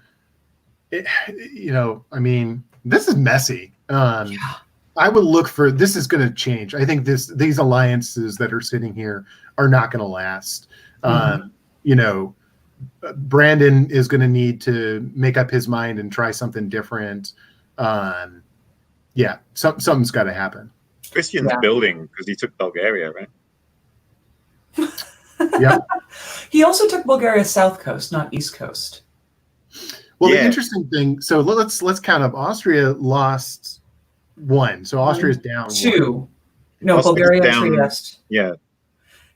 I mean, this is messy. I would look for this is going to change. I think these alliances that are sitting here are not going to last. Brandon is going to need to make up his mind and try something different. Something's got to happen. Christian's building because he took Bulgaria, right? Yeah. He also took Bulgaria's south coast, not east coast. Well, the interesting thing. So let's count up. Austria lost 1, so Austria's down 2. 1. No, Bulgaria and Trieste. Yeah.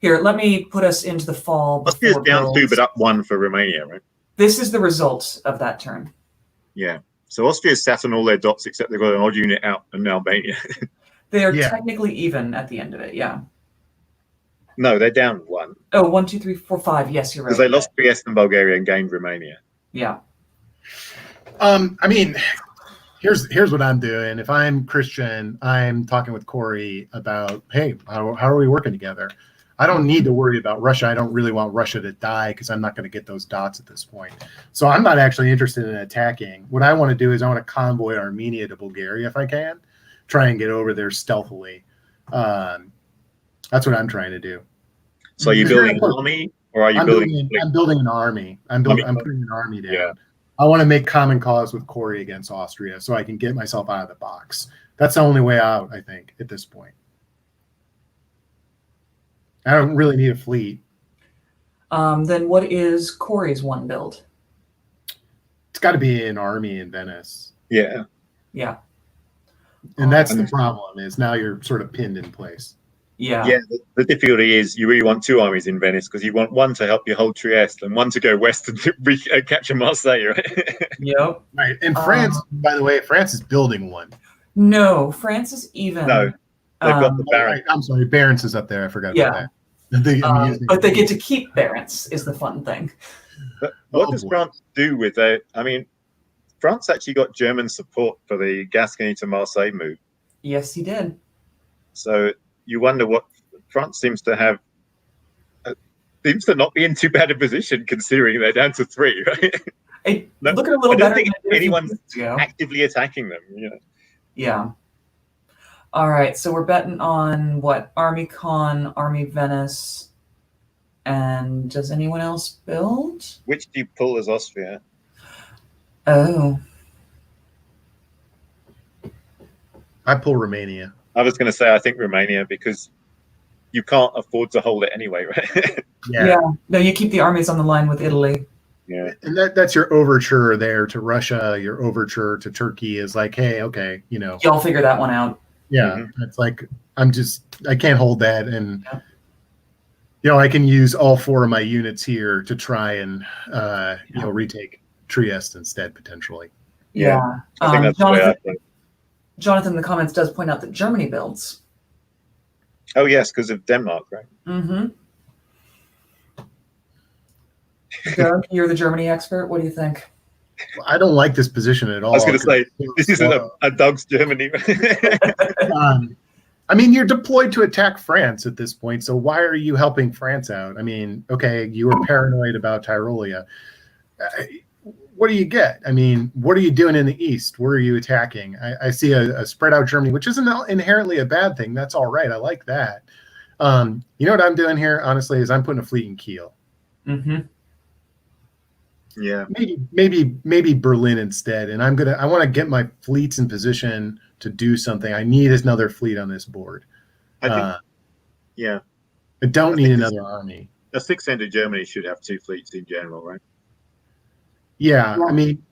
Here, let me put us into the fall. Austria's down 2, but up 1 for Romania, right? This is the result of that turn. Yeah. So Austria's sat on all their dots except they've got an odd unit out in Albania. They are technically even at the end of it, No, they're down 1. Oh, 1, 2, 3, 4, 5. Yes, you're right. Because they lost Trieste and Bulgaria and gained Romania. Yeah. I mean, here's what I'm doing. If I'm Christian, I'm talking with Corey about, hey, how are we working together? I don't need to worry about Russia. I don't really want Russia to die because I'm not going to get those dots at this point. So I'm not actually interested in attacking. What I want to do is I want to convoy Armenia to Bulgaria if I can, try and get over there stealthily. That's what I'm trying to do. So are you building an army, or are you building? I'm building an army. I'm putting an army down. Yeah. I want to make common cause with Corey against Austria so I can get myself out of the box. That's the only way out, I think, at this point. I don't really need a fleet. Then what is Corey's 1 build? It's got to be an army in Venice. Yeah. Yeah. And that's the problem is now you're sort of pinned in place. Yeah. Yeah. The difficulty is you really want 2 armies in Venice because you want 1 to help you hold Trieste and 1 to go west and capture Marseille, right? Yep. Right. And France, by the way, France is building 1. No, France is even. No. They've got the Barents. Right, I'm sorry, Barents is up there. I forgot about that. But they get to keep Barents is the fun thing. But what does France do with that? I mean, France actually got German support for the Gascony to Marseille move. Yes, he did. So you wonder what France seems to have. Seems to not be in too bad a position considering they're down to 3, right? looking a little I don't better think than it did a few anyone's minutes ago. actively attacking them. Yeah. All right, so we're betting on what? Army Con, Army Venice, and does anyone else build? Which do you pull as Austria? Oh. I pull Romania. I was going to say I think Romania, because you can't afford to hold it anyway, right? Yeah. No, you keep the armies on the line with Italy. Yeah. And that's your overture there to Russia. Your overture to Turkey is like, hey, okay, Y'all figure that one out. Yeah, it's like I can't hold that, and I can use all 4 of my units here to try and retake Trieste instead potentially. Yeah. I think that's the way I play. Jonathan in the comments does point out that Germany builds. Oh yes, because of Denmark, right? Mm-hmm. Doug, you're the Germany expert. What do you think? I don't like this position at all. I was going to say, this isn't a Doug's Germany. I mean, you're deployed to attack France at this point, so why are you helping France out? I mean, okay, you were paranoid about Tyrolia. What do you get? I mean, what are you doing in the east? Where are you attacking? I see a spread out Germany, which isn't inherently a bad thing. That's all right. I like that. You know what I'm doing here, honestly, is I'm putting a fleet in Kiel. Mm-hmm. Yeah. Maybe Berlin instead. And I want to get my fleets in position to do something. I need another fleet on this board. I think, I don't need another army. A 6-ended Germany should have 2 fleets in general, right? Yeah, I mean,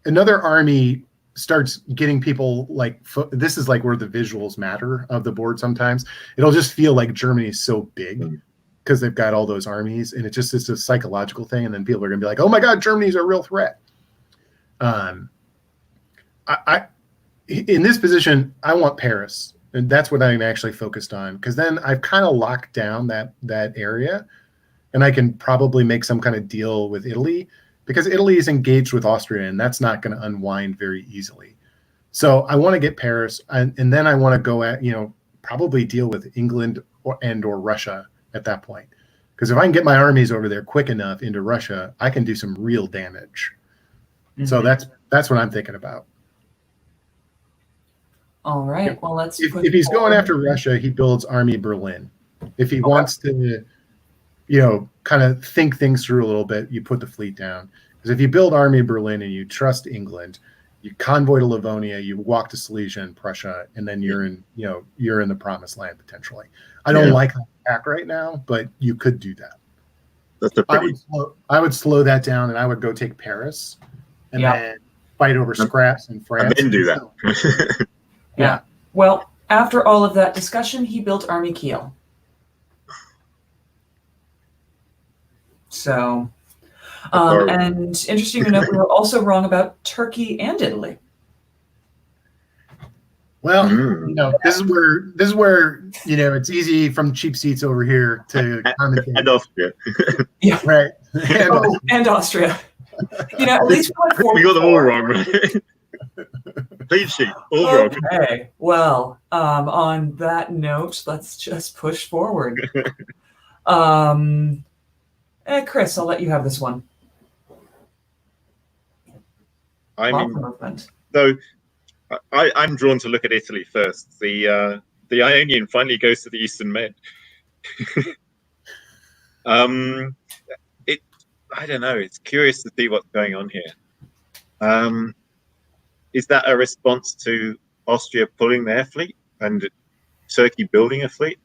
another army starts getting people this is like where the visuals matter of the board sometimes. It'll just feel like Germany is so big because they've got all those armies, and it's a psychological thing, and then people are going to be like, oh my God, Germany's a real threat. In this position, I want Paris, and that's what I'm actually focused on, because then I've kind of locked down that area, and I can probably make some kind of deal with Italy, because Italy is engaged with Austria, and that's not going to unwind very easily. So I want to get Paris, and then I want to go at, probably deal with England or Russia at that point. Because if I can get my armies over there quick enough into Russia, I can do some real damage. Mm-hmm. So that's what I'm thinking about. All right. Well, let's. If he's going after Russia, he builds Army Berlin. If he wants to, kind of think things through a little bit, you put the fleet down. Because if you build Army Berlin and you trust England, you convoy to Livonia, you walk to Silesia and Prussia, and then you're in the promised land potentially. I don't like that attack right now, but you could do that. I would slow that down, and I would go take Paris, and then fight over scraps in France. And then do that. Yeah. Well, after all of that discussion, he built Army Kiel. So, and interesting to note, we were also wrong about Turkey and Italy. Well, this is where it's easy from cheap seats over here to commentate. And Austria. Yeah, right. And Austria. At least we got them all wrong, right? Please sheet, all wrong. Okay. Well, on that note, let's just push forward. Chris, I'll let you have this one. I'm drawn to look at Italy first. The Ionian finally goes to the Eastern Med. I don't know. It's curious to see what's going on here. Is that a response to Austria pulling their fleet and Turkey building a fleet?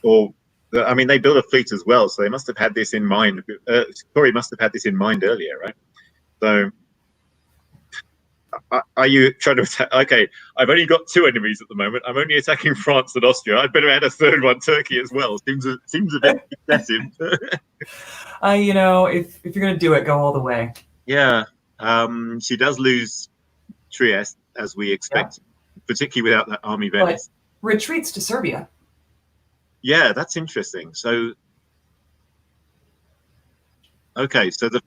Or, I mean, they built a fleet as well, so they must have had this in mind. Tory must have had this in mind earlier, right? So, are you trying to attack? Okay, I've only got 2 enemies at the moment. I'm only attacking France and Austria. I'd better add a 3rd one, Turkey, as well. Seems a bit excessive. If you're going to do it, go all the way. Yeah. She does lose Trieste, as we expect, particularly without that Army Venice. But retreats to Serbia. Yeah, that's interesting. So, okay, so the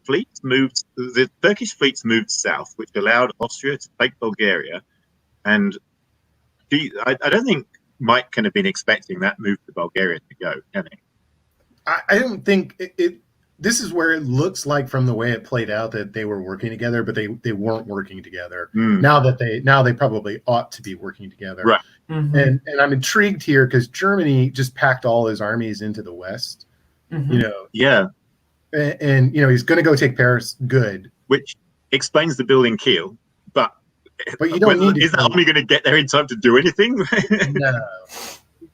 Turkish fleets moved south, which allowed Austria to take Bulgaria, and I don't think Mike can have been expecting that move to Bulgaria to go, can he? I don't think it this is where it looks like from the way it played out that they were working together, but they weren't working together. Now they probably ought to be working together. Right. And I'm intrigued here because Germany just packed all his armies into the West. You know. Yeah. And you know, he's going to go take Paris. Good. Which explains the building Kiel, but you don't need. Is the army going to get there in time to do anything? No.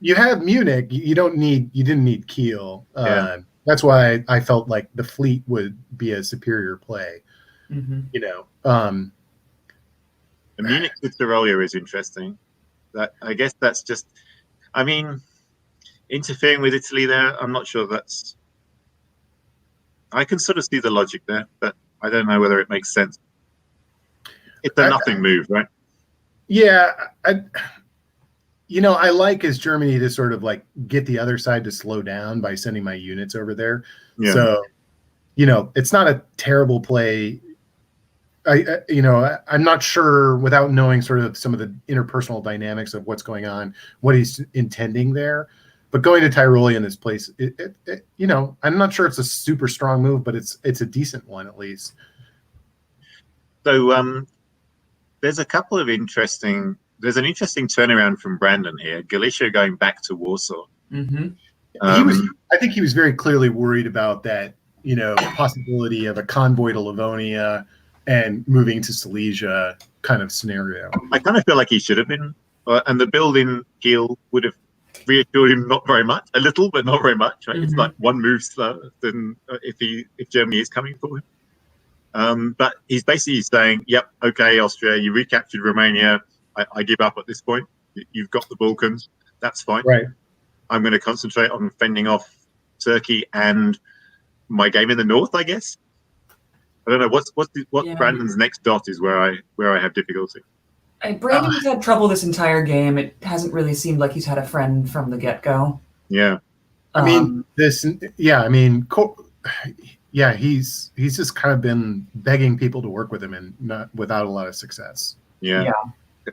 You have Munich. You didn't need Kiel. Yeah. That's why I felt like the fleet would be a superior play. You know. The Munich to Tyrolia is interesting. That I guess that's just. I mean, interfering with Italy there. I'm not sure that's. I can sort of see the logic there, but I don't know whether it makes sense. It's a nothing move, right? Yeah, you know, I like as Germany to sort of like get the other side to slow down by sending my units over there. Yeah. So, you know, it's not a terrible play. I'm not sure without knowing sort of some of the interpersonal dynamics of what's going on, what he's intending there. But going to Tyrolia in this place, you know, I'm not sure it's a super strong move, but it's a decent one at least. So there's a couple of interesting. There's an interesting turnaround from Brandon here. Galicia going back to Warsaw. I think he was very clearly worried about that, you know, possibility of a convoy to Livonia and moving to Silesia kind of scenario. I kind of feel like he should have been, and the build in Kiel would have reassured him not very much, a little, but not very much. Right? It's like one move slower than if Germany is coming for him. But he's basically saying, "Yep, okay, Austria, you recaptured Romania. I give up at this point. You've got the Balkans. That's fine. Right. I'm going to concentrate on fending off Turkey and my game in the north, I guess. I don't know what's Brandon's next dot is where I have difficulty. Brandon's had trouble this entire game. It hasn't really seemed like he's had a friend from the get-go. Yeah. He's just kind of been begging people to work with him and not without a lot of success. Yeah.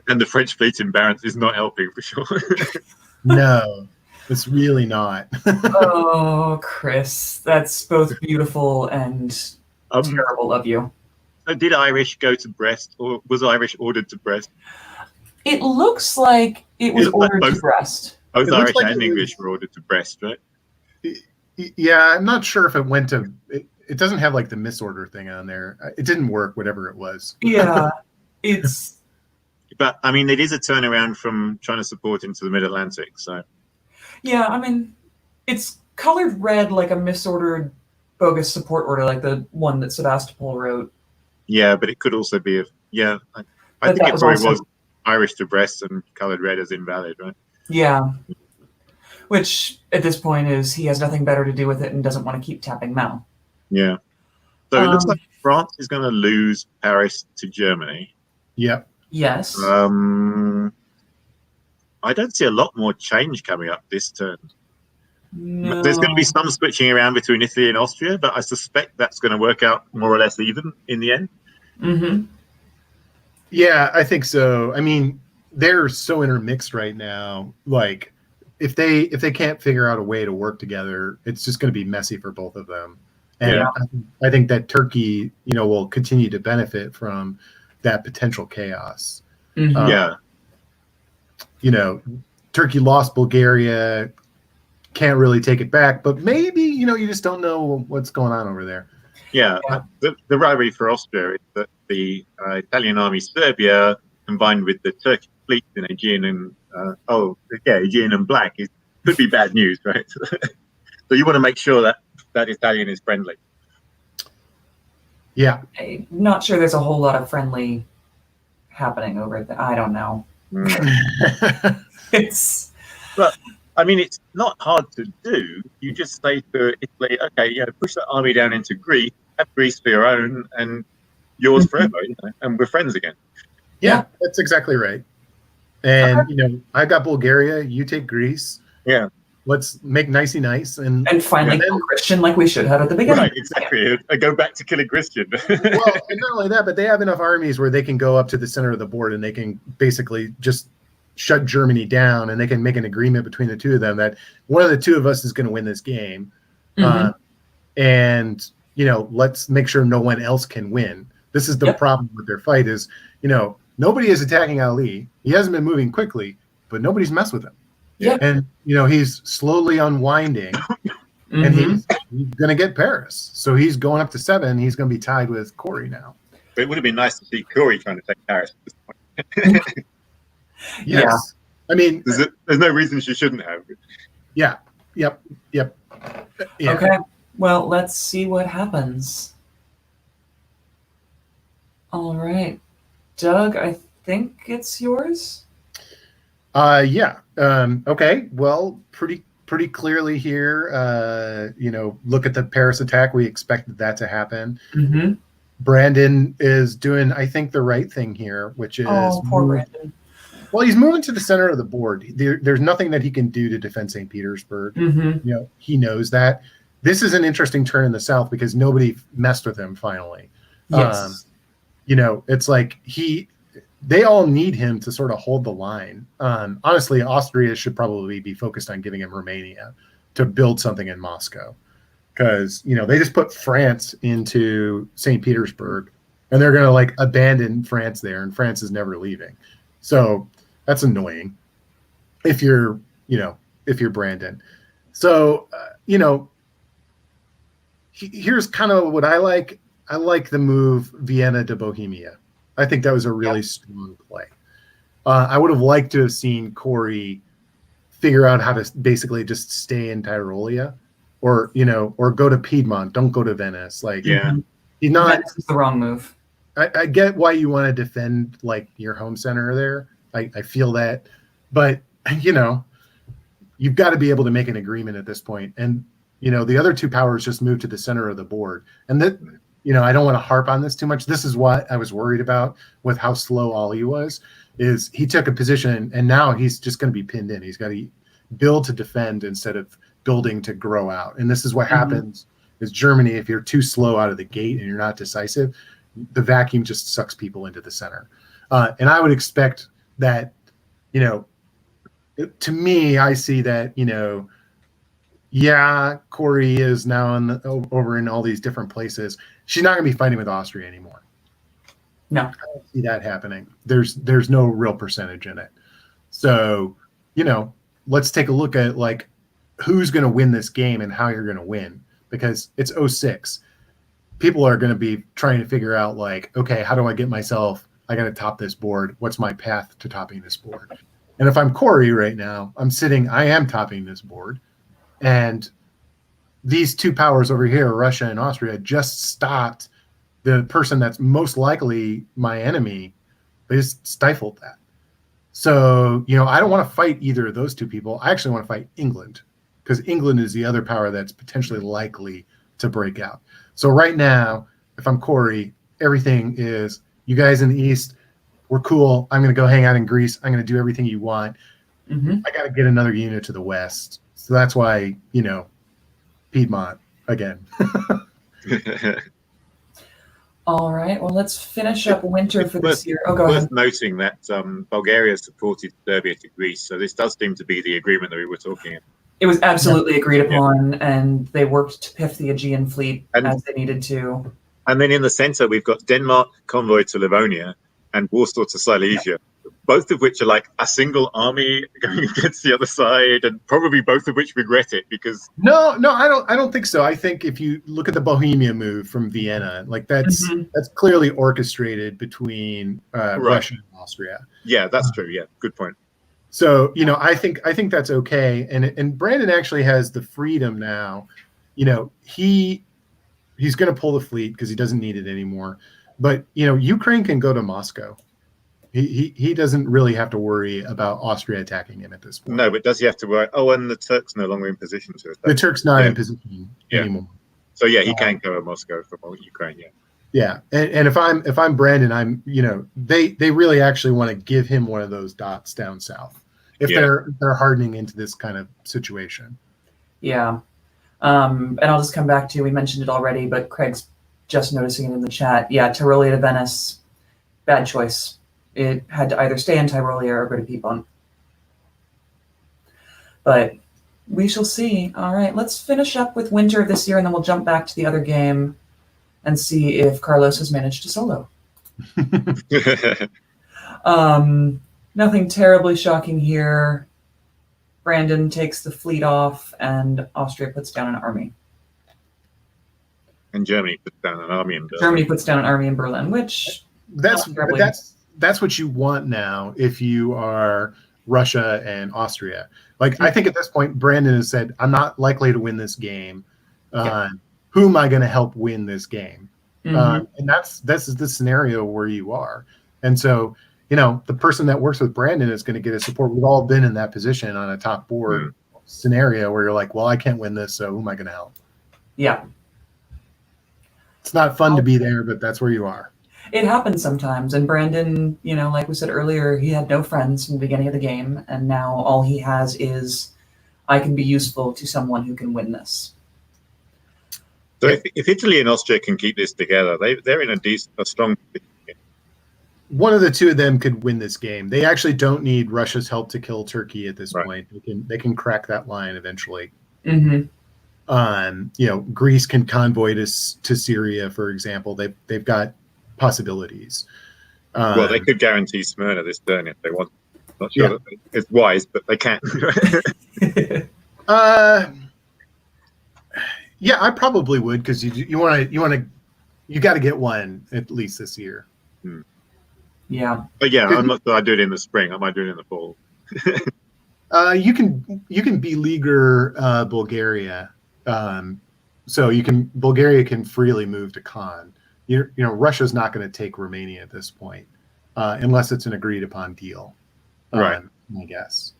And the French fleet in Barents is not helping for sure. No, it's really not. Oh, Chris, that's both beautiful and terrible of you. So did Irish go to Brest, or was Irish ordered to Brest? It looks like it was ordered to Brest. Both Irish and English were ordered to Brest, right? Yeah, I'm not sure if it went to. It doesn't have like the misorder thing on there. It didn't work, whatever it was. Yeah, it's. But I mean, it is a turnaround from trying to support into the Mid-Atlantic. So. Yeah, I mean, it's colored red like a misordered, bogus support order, like the one that Sebastopol wrote. Yeah, but it could also be I think it probably was Irish to Brest and colored red as invalid, right? Yeah. Which at this point is he has nothing better to do with it and doesn't want to keep tapping Mal. Yeah. So it looks like France is going to lose Paris to Germany. Yep. Yes. I don't see a lot more change coming up this turn. No. There's going to be some switching around between Italy and Austria, but I suspect that's going to work out more or less even in the end. Yeah, I think so. I mean, they're so intermixed right now. Like, if they can't figure out a way to work together, it's just going to be messy for both of them. And I think that Turkey, you know, will continue to benefit from that potential chaos. Yeah. You know, Turkey lost Bulgaria, can't really take it back, but maybe, you know, you just don't know what's going on over there. Yeah. The rivalry for Austria is that the Italian army, Serbia, combined with the Turkish fleet in Aegean and Aegean and Black could be bad news, right? So you want to make sure that Italian is friendly. Yeah. I'm not sure there's a whole lot of friendly happening over there. I don't know. But I mean, it's not hard to do. You just say to Italy, okay, push that army down into Greece, have Greece for your own and yours forever, and we're friends again. Yeah, that's exactly right. And, you know, I got Bulgaria, you take Greece. Yeah. Let's make nicey nice and finally kill Christian like we should have at the beginning. Right, exactly. I go back to killing Christian. Well, and not only that, but they have enough armies where they can go up to the center of the board and they can basically just shut Germany down, and they can make an agreement between the two of them that one of the two of us is going to win this game. and let's make sure no one else can win. This is the problem with their fight is, nobody is attacking Ali. He hasn't been moving quickly, but nobody's messed with him. Yeah. And he's slowly unwinding, and he's going to get Paris. So he's going up to 7. He's going to be tied with Corey now. But it would have been nice to see Corey trying to take Paris at this point. Yes. Yeah. I mean, there's no reason she shouldn't have. Yeah. Yep. Yeah. Okay. Well, let's see what happens. All right. Doug, I think it's yours. Yeah. Okay. Well, pretty clearly here, look at the Paris attack. We expected that to happen. Mm-hmm. Brandon is doing, I think, the right thing here, which is poor Brandon. Well, he's moving to the center of the board. There's nothing that he can do to defend St. Petersburg. Mm-hmm. He knows that. This is an interesting turn in the South because nobody messed with him finally. Yes. It's like they all need him to sort of hold the line. Honestly, Austria should probably be focused on giving him Romania to build something in Moscow. Because, they just put France into St. Petersburg and they're going to abandon France there, and France is never leaving. So that's annoying if you're Brandon. So, here's kind of what I like. I like the move Vienna to Bohemia. I think that was a really strong play. I would have liked to have seen Corey figure out how to basically just stay in Tyrolia or go to Piedmont. Don't go to Venice. He's not. Venice is the wrong move. I get why you want to defend your home center there. I feel that, but you've got to be able to make an agreement at this point. And the other two powers just moved to the center of the board. And that I don't want to harp on this too much. This is what I was worried about with how slow Ali was. Is he took a position and now he's just going to be pinned in. He's got to build to defend instead of building to grow out. And this is what happens is Germany. If you're too slow out of the gate and you're not decisive, the vacuum just sucks people into the center. And I would expect that, to me, I see that, Corey is now over in all these different places. She's not going to be fighting with Austria anymore. No. I don't see that happening. There's no real percentage in it. So, let's take a look at who's going to win this game and how you're going to win, because it's 06. People are going to be trying to figure out okay, how do I get myself? I got to top this board. What's my path to topping this board? And if I'm Corey right now, I am topping this board. And these two powers over here, Russia and Austria, just stopped the person that's most likely my enemy. They just stifled that. So, I don't want to fight either of those two people. I actually want to fight England, because England is the other power that's potentially likely to break out. So right now, if I'm Corey, everything is, you guys in the East, we're cool. I'm going to go hang out in Greece. I'm going to do everything you want. Mm-hmm. I got to get another unit to the West. So that's why, Piedmont again. All right. Well, let's finish up winter for this year. Oh, go ahead. Worth noting that Bulgaria supported Serbia to Greece. So this does seem to be the agreement that we were talking about. It was absolutely agreed upon, and they worked to piff the Aegean fleet as they needed to. And then in the center, we've got Denmark convoy to Livonia and Warsaw to Silesia, both of which are a single army going against the other side, and probably both of which regret it because. No, I don't think so. I think if you look at the Bohemia move from Vienna, that's clearly orchestrated between Russia and Austria. Yeah, that's true. Yeah, good point. So, I think that's okay. And Brandon actually has the freedom now. He's going to pull the fleet because he doesn't need it anymore. But, Ukraine can go to Moscow. He doesn't really have to worry about Austria attacking him at this point. No, but does he have to worry? Oh, and the Turk's no longer in position to attack. The Turk's not in position anymore. So, yeah, he can go to Moscow from Ukraine, Yeah, and if I'm Brandon, I'm they really actually want to give him one of those dots down south if they're hardening into this kind of situation. Yeah, and I'll just come back to, we mentioned it already, but Craig's just noticing it in the chat. Yeah, Tyrolia to Venice, bad choice. It had to either stay in Tyrolia or go to Piedmont. But We shall see. All right, let's finish up with winter of this year, and then we'll jump back to the other game and see if Carlos has managed to solo. Nothing terribly shocking here. Brandon takes the fleet off, and Austria puts down an army. And Germany puts down an army in Berlin. Germany puts down an army in Berlin, which that's what you want now if you are Russia and Austria. Like, I think at this point, Brandon has said, I'm not likely to win this game. Who am I going to help win this game? And that's the scenario where you are. And so, the person that works with Brandon is going to get his support. We've all been in that position on a top board scenario where you're like, well, I can't win this, so who am I going to help? Yeah. It's not fun to be there, but that's where you are. It happens sometimes. And Brandon, like we said earlier, he had no friends from the beginning of the game. And now all he has is, I can be useful to someone who can win this. So if Italy and Austria can keep this together, they're in a strong position. One of the two of them could win this game. They actually don't need Russia's help to kill Turkey at this point. They can crack that line eventually. Greece can convoy to Syria, for example. They've got possibilities. Well, they could guarantee Smyrna this turn if they want. Not sure that it's wise, but they can. Yeah, I probably would, because you got to get one at least this year. Yeah. But yeah, I'm not sure I do it in the spring. I might do it in the fall. You can beleaguer Bulgaria, so Bulgaria can freely move to Khan. Russia's not going to take Romania at this point, unless it's an agreed upon deal. Right. I guess.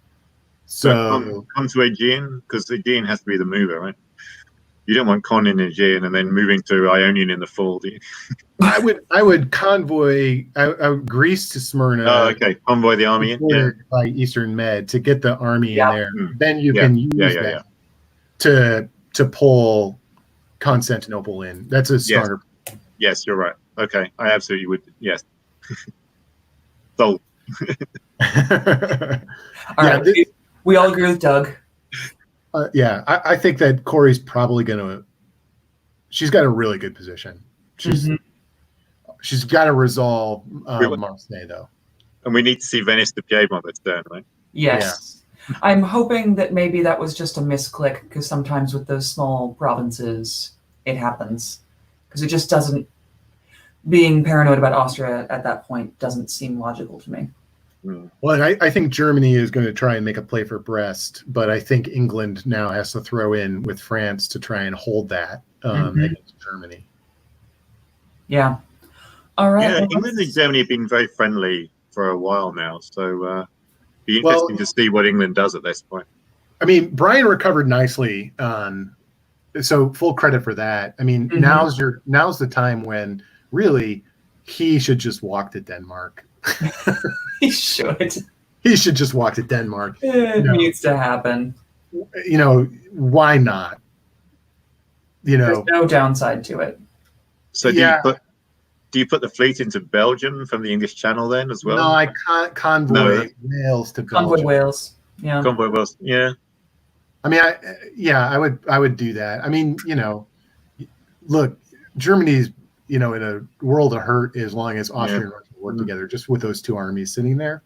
So come to Aegean, because Aegean has to be the mover, right? You don't want Con in Aegean and then moving to Ionian in the fall, do you? I would convoy Greece to Smyrna. Oh, okay. Convoy the army in by Eastern Med to get the army in there. Then you can use that to pull Constantinople in. That's a stronger. Yes, you're right. Okay, I absolutely would. Yes. So. All right. We all agree with Doug. I think that Corey's probably she's got a really good position. She's got to resolve Marseille, though. And we need to see Venice to Piedmont this turn, right? Yes. Yeah. I'm hoping that maybe that was just a misclick, because sometimes with those small provinces, it happens. Because it just doesn't, being paranoid about Austria at that point doesn't seem logical to me. Well, I think Germany is going to try and make a play for Brest, but I think England now has to throw in with France to try and hold that against Germany. Yeah. All right. Yeah, England and Germany have been very friendly for a while now, so be interesting to see what England does at this point. I mean, Brian recovered nicely, so full credit for that. I mean, now's the time when really he should just walk to Denmark. He should. He should just walk to Denmark. It needs to happen. Why not? There's no downside to it. So do you put the fleet into Belgium from the English Channel then as well? No, I can't convoy Wales to Belgium. Convoy Wales. Yeah. Convoy Wales. Yeah. I mean, I would do that. I mean, look, Germany's in a world of hurt as long as Austria and Russia work together, just with those two armies sitting there.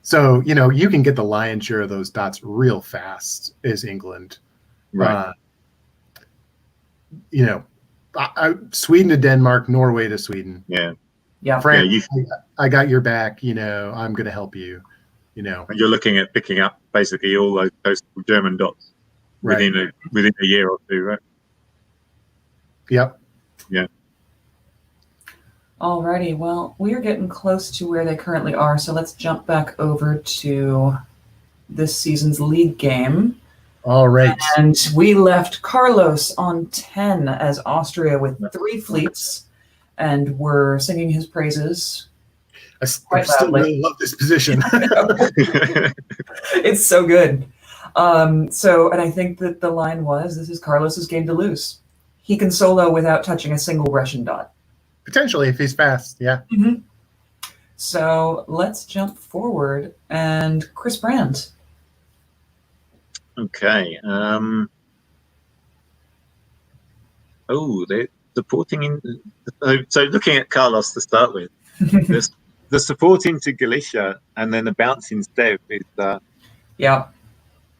So, you can get the lion's share of those dots real fast as England. Right. Sweden to Denmark, Norway to Sweden. Yeah. Yeah. France, I got your back. I'm going to help you. And you're looking at picking up basically all those German dots within a year or two, right? Yep. Yeah. Alrighty, well, we are getting close to where they currently are, so let's jump back over to this season's league game. All right. And we left Carlos on 10 as Austria with 3 fleets, and we're singing his praises. I still really love this position. It's so good. And I think that the line was, this is Carlos's game to lose. He can solo without touching a single Russian dot. Potentially, if he's fast, yeah. So let's jump forward. And Chris Brandt. Okay. They're supporting in. So looking at Carlos to start with, the support into Galicia and then the bounce in Stev is. Yeah.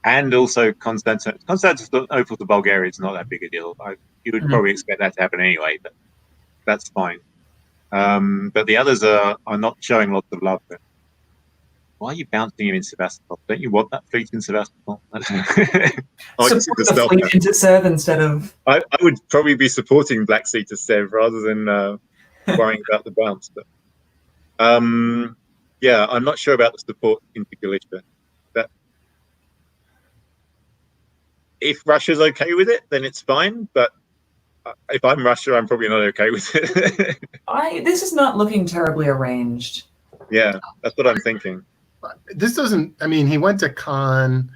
And also Constantinople to Bulgaria is not that big a deal. You would probably expect that to happen anyway, but that's fine. But the others are not showing lots of love. But why are you bouncing him in Sevastopol? Don't you want that fleet in Sevastopol? Support the fleet into Sev instead of... I would probably be supporting Black Sea to Sev rather than worrying about the bounce. But yeah, I'm not sure about the support into Galicia. If Russia's okay with it, then it's fine. But if I'm Russia, I'm probably not okay with it. This is not looking terribly arranged. Yeah, that's what I'm thinking. This doesn't. I mean, he went to Khan.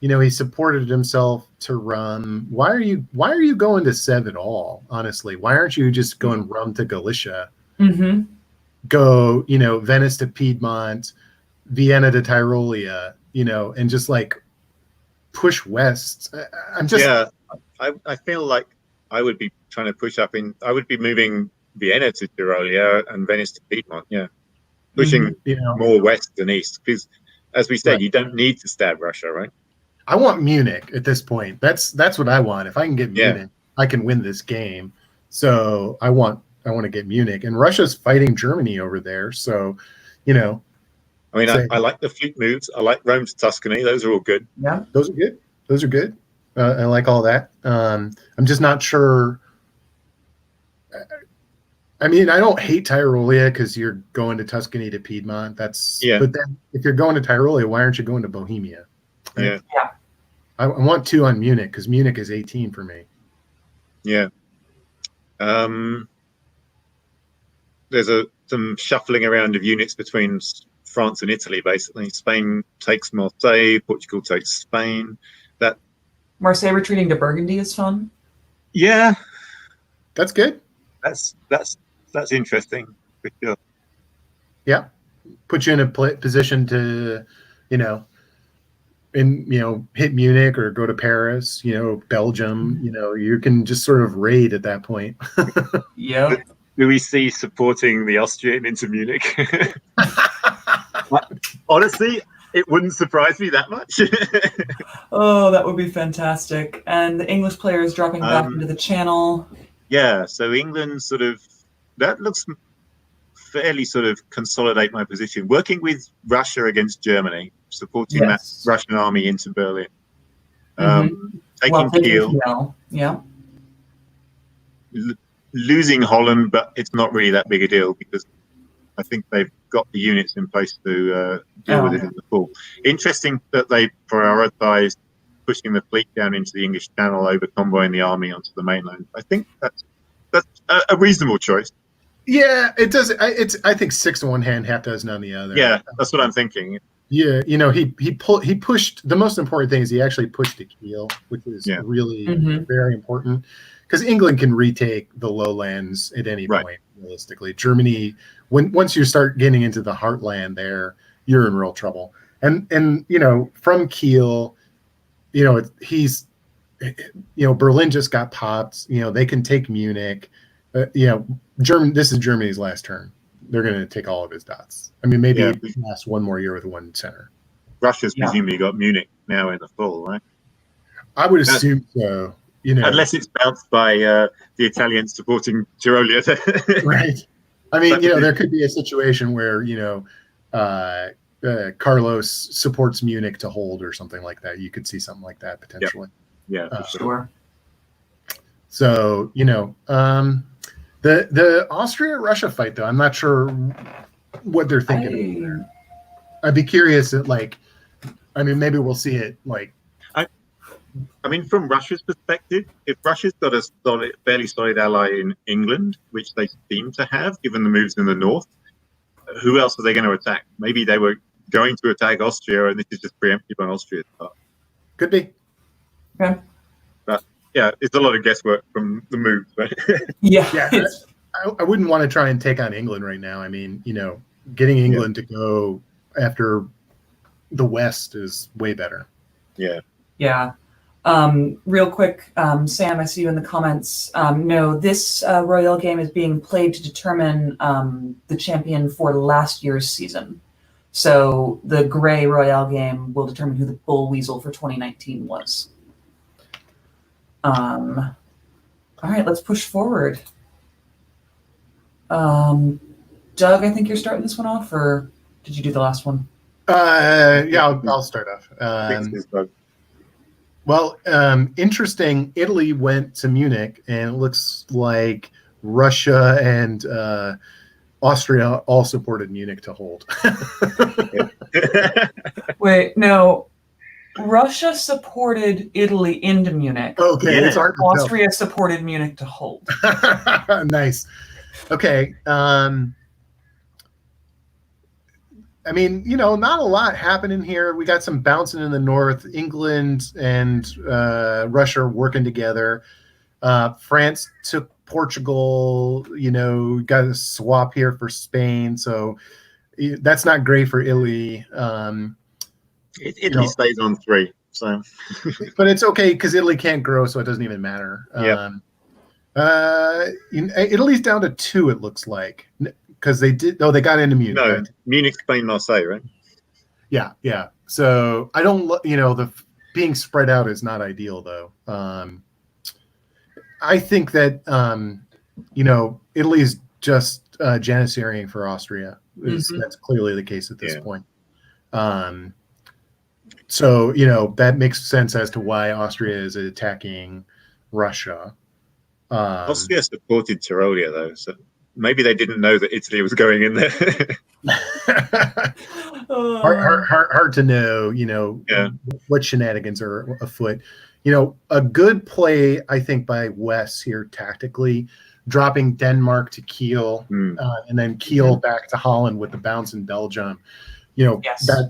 He supported himself to Rum. Why are you going to Sev at all? Honestly, why aren't you just going Rum to Galicia? Mm-hmm. Go, Venice to Piedmont, Vienna to Tyrolia, and just like push west. I feel like I would be trying to push up I would be moving Vienna to Tyrolia and Venice to Piedmont. Yeah, pushing more west than east because, as we said, you don't need to stab Russia, right? I want Munich at this point. That's what I want. If I can get Munich, I can win this game. So I want to get Munich, and Russia's fighting Germany over there. So, I mean, I like the fleet moves. I like Rome to Tuscany. Those are all good. Yeah, those are good. I like all that. I'm just not sure. I mean, I don't hate Tyrolia because you're going to Tuscany to Piedmont. But then if you're going to Tyrolia, why aren't you going to Bohemia? Yeah. I want 2 on Munich because Munich is 18 for me. Yeah. There's some shuffling around of units between France and Italy, basically. Spain takes Marseille, Portugal takes Spain. That Marseille retreating to Burgundy is fun. Yeah, that's good. That's interesting for sure. Yeah, put you in a position to, hit Munich or go to Paris. Belgium. You can just sort of raid at that point. Yeah. Do we see supporting the Austrian into Munich? Honestly, it wouldn't surprise me that much. Oh, that would be fantastic. And the English players dropping back into the channel. Yeah, so England that looks fairly consolidate my position. Working with Russia against Germany, supporting that Russian army into Berlin. Taking Kiel. Yeah. Losing Holland, but it's not really that big a deal because I think they've got the units in place to deal with it in the fall. Interesting that they prioritised pushing the fleet down into the English Channel over convoying the army onto the mainland. I think that's a reasonable choice. Yeah, it does. I think 6 on one hand, half dozen on the other. Yeah, that's what I'm thinking. Yeah, he pushed. The most important thing is he actually pushed to Kiel, which is really very important. Because England can retake the lowlands at any point, realistically. Germany, once you start getting into the heartland there, you're in real trouble. And from Kiel, Berlin just got popped. They can take Munich. This is Germany's last turn. They're going to take all of his dots. I mean, maybe last one more year with one center. Russia's presumably got Munich now in the fall, right? I would assume so. Unless it's bounced by the Italians supporting Tyrolia. Right. I mean, there could be a situation where, Carlos supports Munich to hold or something like that. You could see something like that potentially. Yeah, for sure. So, the Austria-Russia fight, though, I'm not sure what they're thinking there. I'd be curious maybe we'll see it I mean, from Russia's perspective, if Russia's got a fairly solid ally in England, which they seem to have, given the moves in the north, who else are they going to attack? Maybe they were going to attack Austria, and this is just preemptive on Austria's part. Could be. Okay. But yeah, it's a lot of guesswork from the moves, right? Yeah. I wouldn't want to try and take on England right now. I mean, getting England to go after the West is way better. Yeah. Yeah. Real quick, Sam, I see you in the comments. No, this Royale game is being played to determine the champion for last year's season. So the Gray Royale game will determine who the Bull Weasel for 2019 was. All right, let's push forward. Doug, I think you're starting this one off, or did you do the last one? Yeah, I'll start off. Well, interesting. Italy went to Munich, and it looks like Russia and Austria all supported Munich to hold. Wait, no. Russia supported Italy into Munich. Okay, it's hard to Austria supported Munich to hold. Nice. Okay. I mean, not a lot happening here. We got some bouncing in the north. England and Russia are working together. France took Portugal. Got a swap here for Spain. So that's not great for Italy. Italy stays on 3. So, but it's okay because Italy can't grow, so it doesn't even matter. Italy's down to 2. It looks like. Because they got into Munich. No, right? Munich, Spain, Marseille, right? Yeah. So I don't, the being spread out is not ideal, though. I think that, Italy's just janissarying for Austria. That's clearly the case at this point. So, that makes sense as to why Austria is attacking Russia. Austria supported Tyrolia, though, so maybe they didn't know that Italy was going in there. hard to know, what shenanigans are afoot. A good play, I think, by Wes here tactically, dropping Denmark to Kiel, and then Kiel back to Holland with the bounce in Belgium.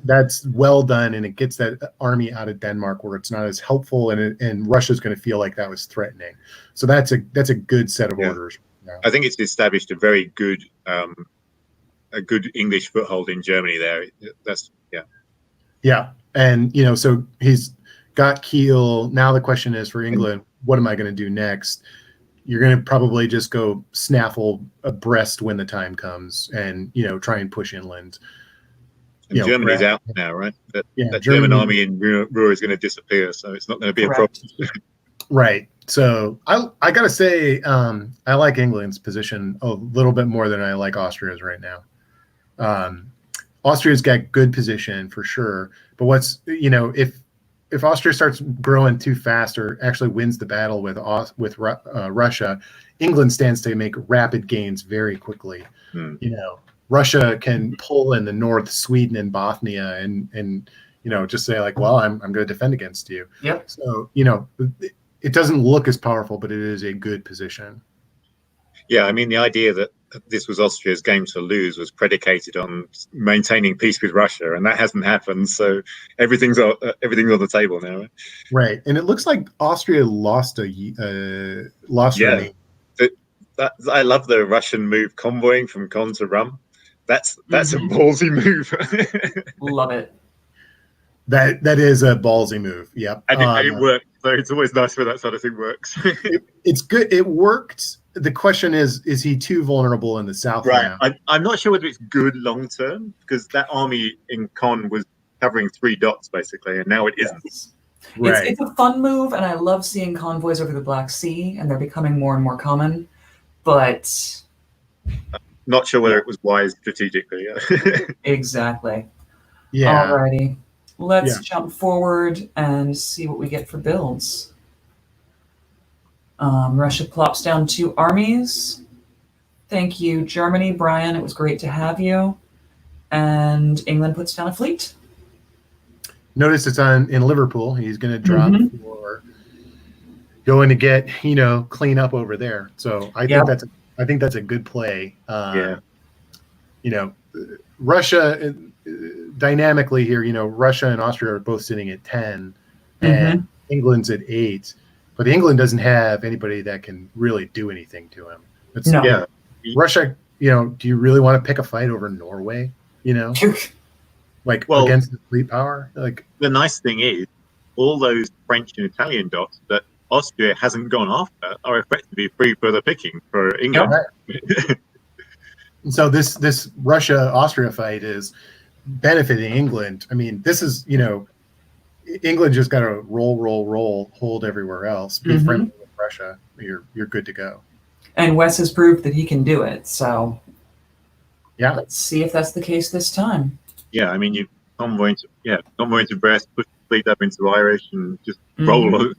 That's well done, and it gets that army out of Denmark where it's not as helpful, and Russia's going to feel like that was threatening. So that's a good set of orders. I think it's established a very good English foothold in Germany there. And so he's got Kiel. Now the question is for England, what am I going to do next? You're going to probably just go snaffle Brest when the time comes, and try and push inland. And Germany's out now, right? That German army in Ruhr is going to disappear, so it's not going to be a problem. Right. So I got to say, I like England's position a little bit more than I like Austria's right now. Austria's got good position for sure, but if Austria starts growing too fast or actually wins the battle with Russia, England stands to make rapid gains very quickly. Russia can pull in the north, Sweden and Bothnia, and just say like, well, I'm going to defend against you. Yep. So it doesn't look as powerful, but it is a good position. Yeah, I mean, the idea that this was Austria's game to lose was predicated on maintaining peace with Russia, and that hasn't happened. So everything's on the table now. Right? Right, and it looks like Austria lost her name. I love the Russian move, convoying from Con to Rum. That's a ballsy move. Love it. That is a ballsy move. Yep, and it worked. So it's always nice when that sort of thing works. It's good. It worked. The question is he too vulnerable in the south? Right. I'm not sure whether it's good long term, because that army in Con was covering 3 dots basically, and now it isn't. Yes. Right. It's a fun move, and I love seeing convoys over the Black Sea, and they're becoming more and more common. But not sure whether it was wise strategically. Exactly. Yeah. Alrighty. Let's jump forward and see what we get for builds. Russia plops down 2 armies. Thank you, Germany. Brian, it was great to have you. And England puts down a fleet. Notice it's in Liverpool. He's going to drop for going to get, clean up over there. So I think that's a good play. Russia dynamically here, Russia and Austria are both sitting at 10 and England's at 8, but England doesn't have anybody that can really do anything to him. Russia, do you really want to pick a fight over Norway? Against the fleet power? Like, the nice thing is all those French and Italian dots that Austria hasn't gone after are effectively free for the picking for England. Right. So this Russia-Austria fight is benefiting England. I mean, this is, England just got to roll, hold everywhere else, be friendly with Russia. You're good to go. And Wes has proved that he can do it. So yeah, let's see if that's the case this time. Yeah, I mean, you convoy into Brest, push the fleet up into Irish, and just roll over.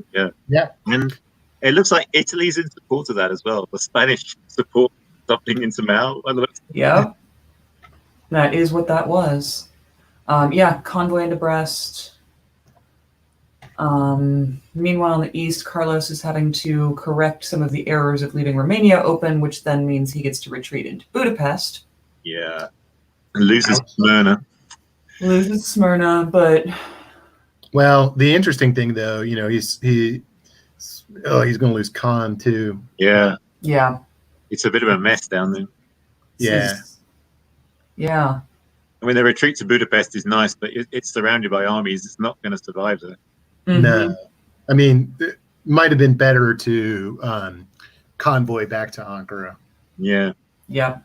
Yeah. And it looks like Italy's in support of that as well. The Spanish support something into Mal. Yeah, that is what that was. Convoy into Brest. Meanwhile, in the east, Carlos is having to correct some of the errors of leaving Romania open, which then means he gets to retreat into Budapest. Yeah. And loses Smyrna. Loses Smyrna, but... Well, the interesting thing, though, he's going to lose Khan, too. Yeah. Yeah. It's a bit of a mess down there. Yeah. Yeah. I mean, the retreat to Budapest is nice, but it's surrounded by armies. It's not going to survive there. No. I mean, it might have been better to convoy back to Ankara. Yeah. Yeah.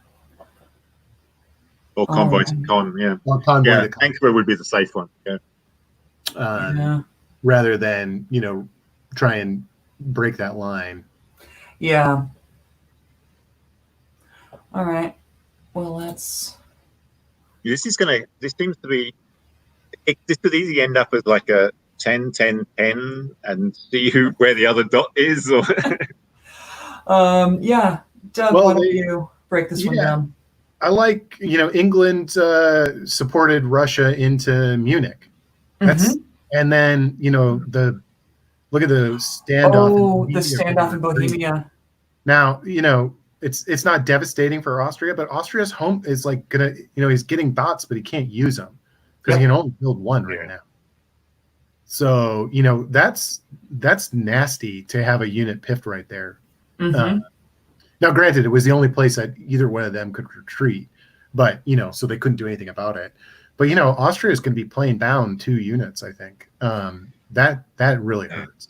Or convoy to Con, Or convoy to Con. Ankara would be the safe one. Rather than, try and break that line. Yeah. All right. Well, let's... This seems to be... This could easily end up as like a 10, 10, 10 and see where the other dot is. Or yeah. Doug, why don't you break this one down? I like, England supported Russia into Munich. And then, look at the standoff. Oh, the standoff in Bohemia. Now, it's not devastating for Austria, but Austria's home is like gonna, he's getting dots, but he can't use them because he can only build one right now. So, that's nasty to have a unit piffed right there. Now, granted, it was the only place that either one of them could retreat, but, so they couldn't do anything about it. But, Austria is going to be playing down 2 units, I think. That really hurts.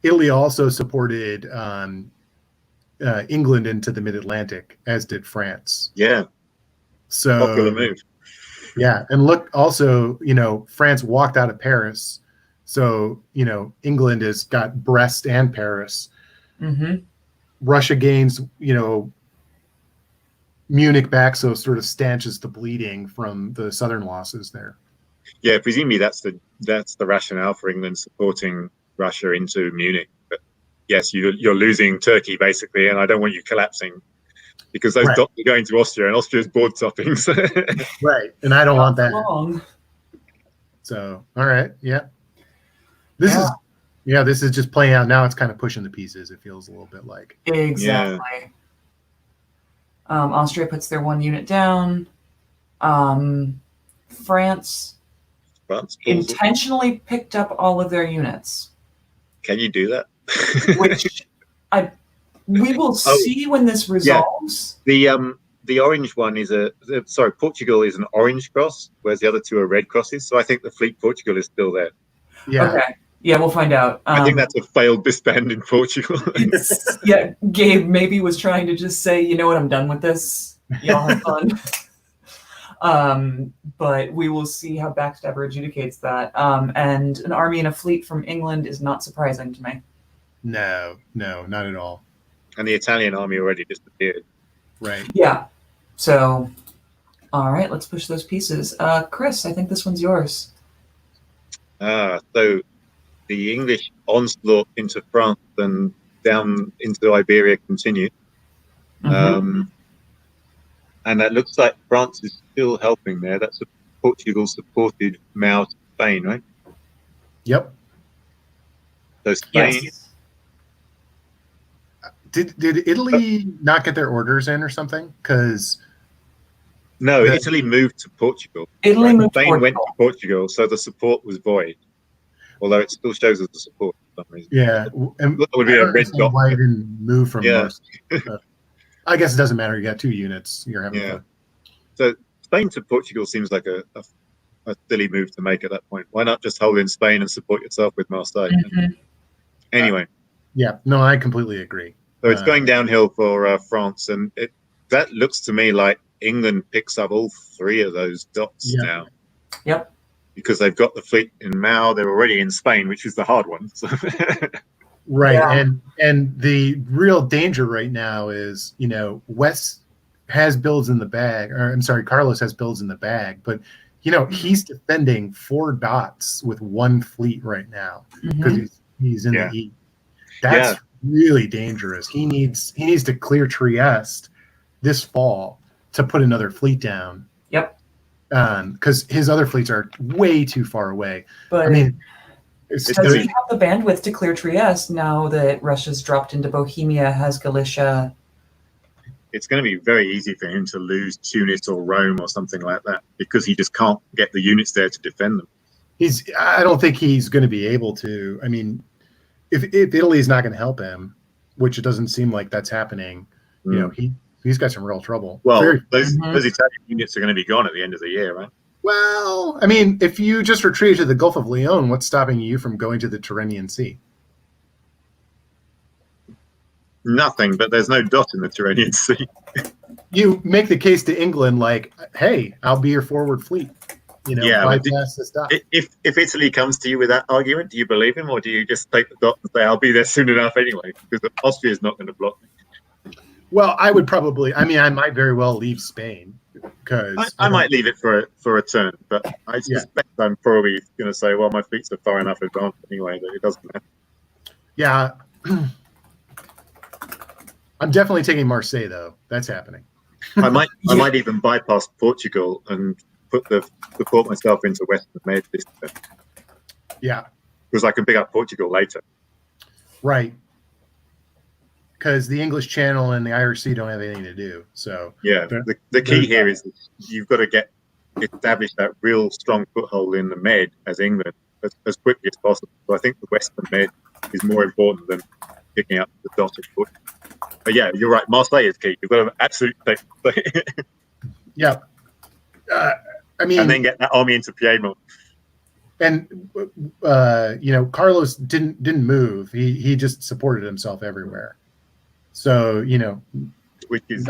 Italy also supported England into the mid-Atlantic, as did France. Yeah. So popular move. Yeah, and look, also, France walked out of Paris, so England has got Brest and Paris. Russia gains, Munich back, so sort of stanches the bleeding from the southern losses there. Yeah, presumably that's the rationale for England supporting Russia into Munich. But yes, you're losing Turkey basically, and I don't want you collapsing because those dots are going to Austria, and Austria's board toppings. Right, and I don't want that. So, all right, this is just playing out now. It's kind of pushing the pieces. It feels a little bit like exactly. Austria puts their 1 unit down. France intentionally picked up all of their units. Can you do that? Which we will see when this resolves. The orange one is Portugal is an orange cross, whereas the other 2 are red crosses. So I think the fleet Portugal is still there. Yeah. Okay. Yeah, we'll find out. I think that's a failed disband in Portugal. Yeah, Gabe maybe was trying to just say, you know what, I'm done with this. Y'all have fun. But we will see how Backstabber adjudicates that. And an army and a fleet from England is not surprising to me. No, not at all. And the Italian army already disappeared. Right. Yeah. So, all right, let's push those pieces. Chris, I think this one's yours. So the English onslaught into France and down into Iberia continued. And that looks like France is still helping there. That's Portugal supported Mao to Spain, right? Yep. So Spain. Yes. Did Italy not get their orders in or something? Because Italy moved to Portugal. Spain went to Portugal, so the support was void. Although it still shows as the support for some reason. Yeah, and that would be a red dot. Why it didn't move from most? I guess it doesn't matter. You got 2 units. You're having fun. So Spain to Portugal seems like a a silly move to make at that point. Why not just hold in Spain and support yourself with Marseille? Mm-hmm. Anyway. Yeah, no, I completely agree. So it's going downhill for France, and that looks to me like England picks up all three of those dots now. Yep. Because they've got the fleet in Mao, they're already in Spain, which is the hard one. So. Right, yeah. And the real danger right now is, Wes has builds in the bag, or I'm sorry, Carlos has builds in the bag, but he's defending 4 dots with 1 fleet right now because he's in the E. That's really dangerous. He needs to clear Trieste this fall to put another fleet down. Yep. Because his other fleets are way too far away. But I mean, does he have the bandwidth to clear Trieste now that Russia's dropped into Bohemia, has Galicia? It's going to be very easy for him to lose Tunis or Rome or something like that because he just can't get the units there to defend them. I don't think he's going to be able to. I mean, if Italy's not going to help him, which it doesn't seem like that's happening, he's got some real trouble. Well, those Italian units are going to be gone at the end of the year, right? Well, I mean, if you just retreat to the Gulf of Leon, what's stopping you from going to the Tyrrhenian Sea? Nothing, but there's no dot in the Tyrrhenian Sea. You make the case to England like, hey, I'll be your forward fleet. Bypass this dot. If Italy comes to you with that argument, do you believe him, or do you just take the dot and say, I'll be there soon enough anyway? Because Austria's not going to block me. Well, I would probably, I might very well leave Spain because I might leave it for a turn, but I suspect I'm probably going to say, well, my fleets are far enough advanced anyway that it doesn't matter. Yeah. I'm definitely taking Marseille, though. That's happening. I might even bypass Portugal and support myself into Western Med this time. Yeah. Because I can pick up Portugal later. Right. Because the English Channel and the Irish Sea don't have anything to do. So yeah, the key here is you've got to establish that real strong foothold in the Med as England as quickly as possible. So I think the Western Med is more important than picking up the dotted foot. But yeah, you're right. Marseille is key. You've got to absolutely take. Yeah. And then get that army into Piedmont. And Carlos didn't move. He just supported himself everywhere. So which is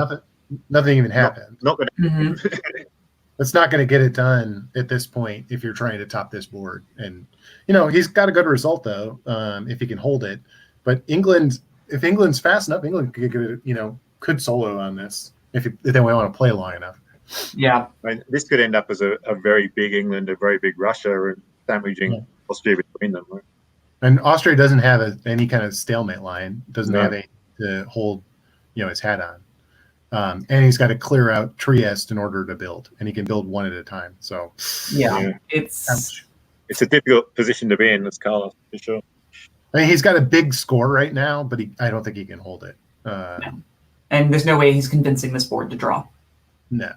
nothing even happened. Not going to. That's not going to get it done at this point if you're trying to top this board. And he's got a good result though if he can hold it. But if England's fast enough, England could solo on this if they want to play long enough. Yeah, this could end up as a very big England, a very big Russia, and sandwiching Austria between them. Right? And Austria doesn't have any kind of stalemate line. Doesn't have any to hold, his hat on. And he's got to clear out Trieste in order to build, and he can build one at a time. So it's a difficult position to be in as Carlos, for sure. I mean, he's got a big score right now, but I don't think he can hold it. No. And there's no way he's convincing this board to draw. No,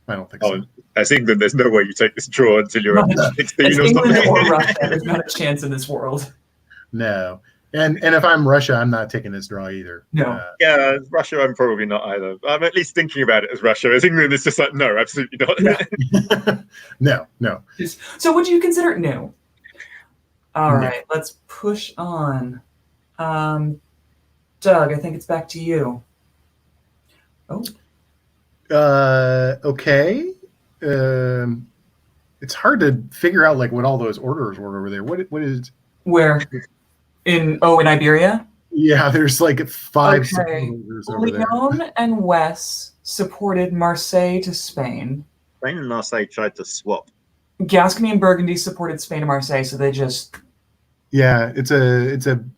I don't think so. As England, there's no way you take this draw until you're at 16 as or England something. or Russia, there's not a chance in this world. No. And if I'm Russia, I'm not taking this draw either. No. Russia, I'm probably not either. I'm at least thinking about it as Russia. As England, it's just like, no, absolutely not. No. So would you consider it new? All right, let's push on. Doug, I think it's back to you. Oh. Okay. It's hard to figure out what all those orders were over there. What is? Where? In Iberia? Yeah, there's 5 orders over there. Leon and Wes supported Marseille to Spain. Spain and Marseille tried to swap. Gascony and Burgundy supported Spain and Marseille, so they just. Yeah, it's a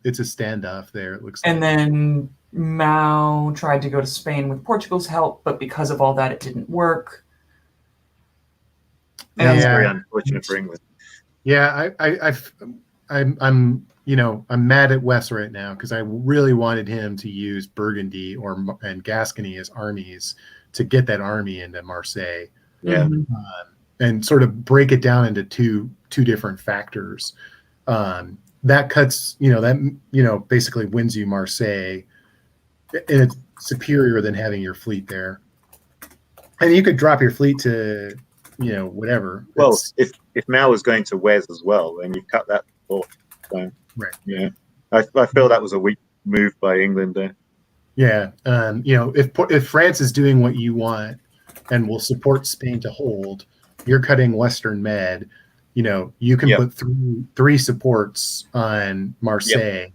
standoff there. It looks. And then Mao tried to go to Spain with Portugal's help, but because of all that, it didn't work. That's very unfortunate for England. Yeah, I'm mad at Wes right now because I really wanted him to use Burgundy and Gascony as armies to get that army into Marseille. Yeah, and sort of break it down into two different factors. That cuts, basically wins you Marseille, and it's superior than having your fleet there. And you could drop your fleet to whatever. Well, if Mao was going to Wes as well, then you cut that off. So, right. Yeah, I feel that was a weak move by England there. Yeah, if France is doing what you want and will support Spain to hold, you're cutting Western Med. You can put three supports on Marseille.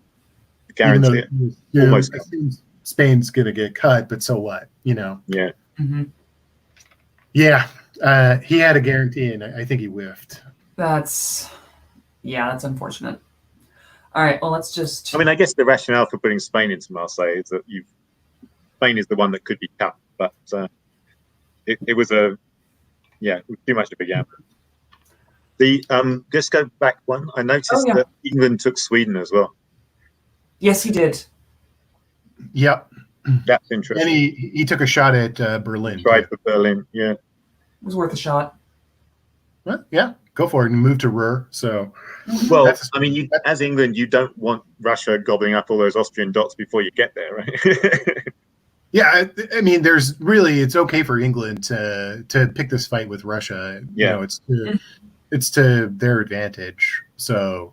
Guarantee it. Almost. Spain's going to get cut, but so what? Yeah. Mm-hmm. Yeah, he had a guarantee, and I think he whiffed. That's unfortunate. All right, well, let's just... I mean, I guess the rationale for putting Spain into Marseille is that Spain is the one that could be cut, but it was too much of a gamble. Just go back one. I noticed that England took Sweden as well. Yes, he did. Yep. That's interesting. And he took a shot at Berlin. Tried for Berlin, yeah. It was worth a shot. Well, yeah, go for it and move to Ruhr. So, well, I mean, as England, you don't want Russia gobbling up all those Austrian dots before you get there, right? Yeah, I mean, it's okay for England to pick this fight with Russia. Yeah, it's to their advantage. So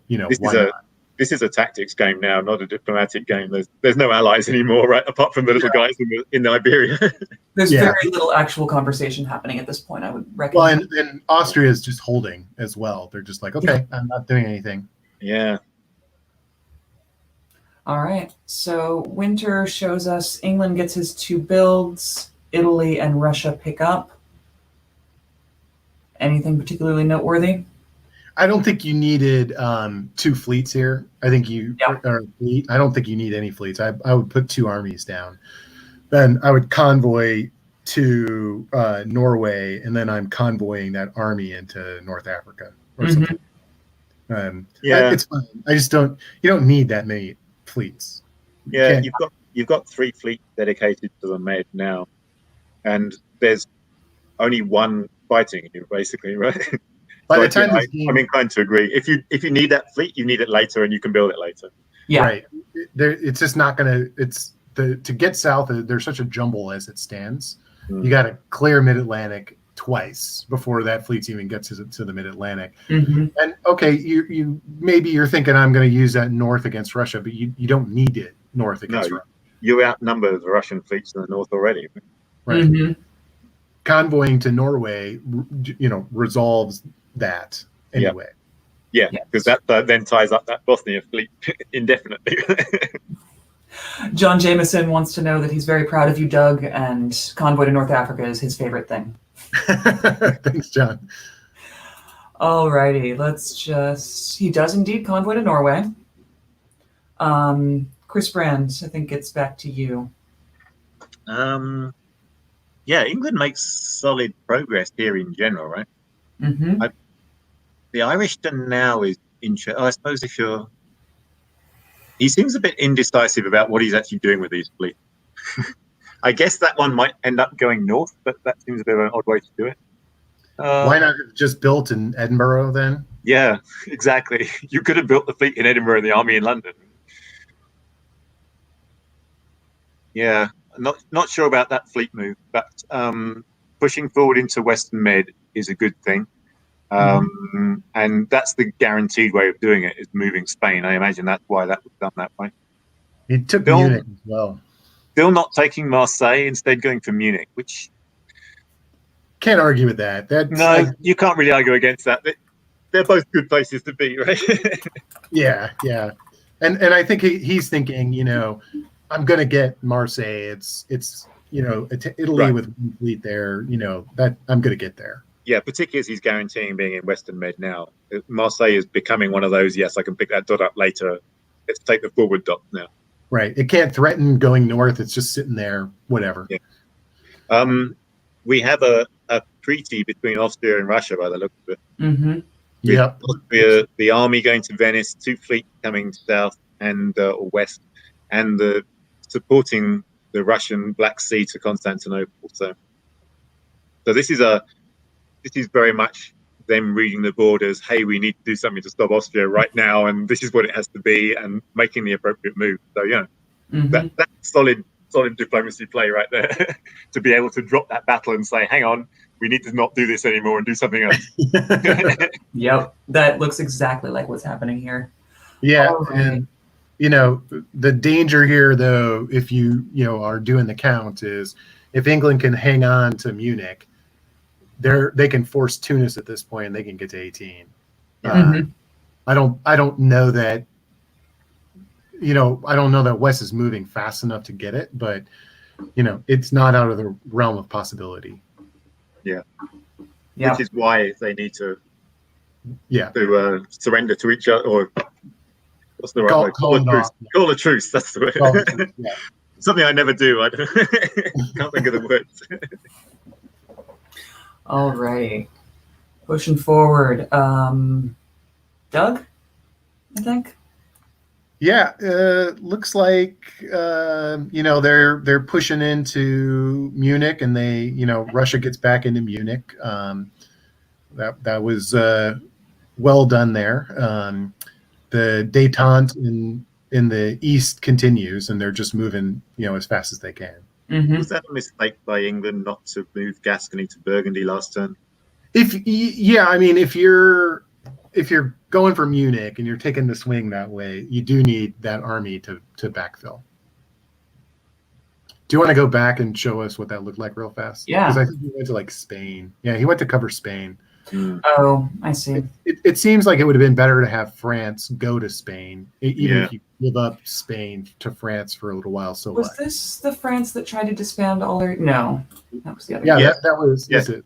this is a tactics game now, not a diplomatic game. There's no allies anymore, right? Apart from the little guys in Iberia. There's very little actual conversation happening at this point, I would reckon. Well, and Austria is just holding as well. They're just like, okay, I'm not doing anything. Yeah. All right. So Winter shows us England gets his 2 builds. Italy and Russia pick up. Anything particularly noteworthy? I don't think you needed 2 fleets here. I think I don't think you need any fleets. I would put 2 armies down. Then I would convoy to Norway, and then I'm convoying that army into North Africa or something. It's fine. I just don't. You don't need that many fleets. Yeah, you've got 3 fleets dedicated to the Med now, and there's only one fighting you, basically, right? By the time I'm inclined to agree. If you need that fleet, you need it later, and you can build it later. Yeah, right. It's just not gonna. To get south. There's such a jumble as it stands. You got to clear Mid-Atlantic twice before that fleet even gets to the Mid-Atlantic. Mm-hmm. And okay, you maybe you're thinking I'm going to use that north against Russia, but you don't need it north against Russia. You outnumber the Russian fleets in the north already. Right. Mm-hmm. Convoying to Norway, resolves that anyway. Yeah, because that then ties up that Bosnia fleet indefinitely. John Jameson wants to know that he's very proud of you, Doug, and convoy to North Africa is his favorite thing. Thanks, John. All righty, he does indeed convoy to Norway. Chris Brand, I think it's back to you. Yeah, England makes solid progress here in general, right? Mm-hmm. The Irish now is interesting. I suppose he seems a bit indecisive about what he's actually doing with these fleets. I guess that one might end up going north, but that seems a bit of an odd way to do it. Why not have just built in Edinburgh then? Yeah, exactly. You could have built the fleet in Edinburgh and the army in London. Yeah, not sure about that fleet move, but pushing forward into Western Med is a good thing. And that's the guaranteed way of doing it, is moving Spain. I imagine that's why that was done that way. It took Munich as well. Still not taking Marseille, instead going for Munich, which... Can't argue with that. You can't really argue against that. They're both good places to be, right? Yeah. And I think he's thinking, I'm going to get Marseille. It's Italy with one fleet there, that I'm going to get there. Yeah, particularly as he's guaranteeing being in Western Med now. Marseille is becoming one of those, yes, I can pick that dot up later. Let's take the forward dot now. Right. It can't threaten going north. It's just sitting there, whatever. Yeah. We have a treaty between Austria and Russia by the look of it. Mm-hmm. Yep. Austria, the army going to Venice, 2 fleets coming south and or west, and supporting the Russian Black Sea to Constantinople. So this is very much them reading the borders. Hey, we need to do something to stop Austria right now, and this is what it has to be, and making the appropriate move. So that's solid diplomacy play right there. To be able to drop that battle and say, hang on, we need to not do this anymore and do something else. Yep, that looks exactly like what's happening here. Yeah, Right. and the danger here, though, if you are doing the count, is if England can hang on to Munich, they can force Tunis at this point, and they can get to 18. I don't know that. I don't know that West is moving fast enough to get it, but it's not out of the realm of possibility. Yeah. Which is why they need to surrender to each other, or what's the right word? Call a truce. That's the word. Yeah. Something I never do. I can't think of the words. All right. Pushing forward. Doug, I think. Yeah, looks like they're pushing into Munich, and Russia gets back into Munich. That was well done there. The détente in the east continues, and they're just moving as fast as they can. Was that a mistake by England not to move Gascony to Burgundy last turn? If you're going for Munich and you're taking the swing that way, you do need that army to backfill. Do you want to go back and show us what that looked like real fast? Yeah. Because I think he went to Spain. Yeah, he went to cover Spain. Oh, I see. It seems like it would have been better to have France go to Spain, even if you give up Spain to France for a little while. So was this the France that tried to disband all their? No, that was the other. Yeah, that was. Yes, it.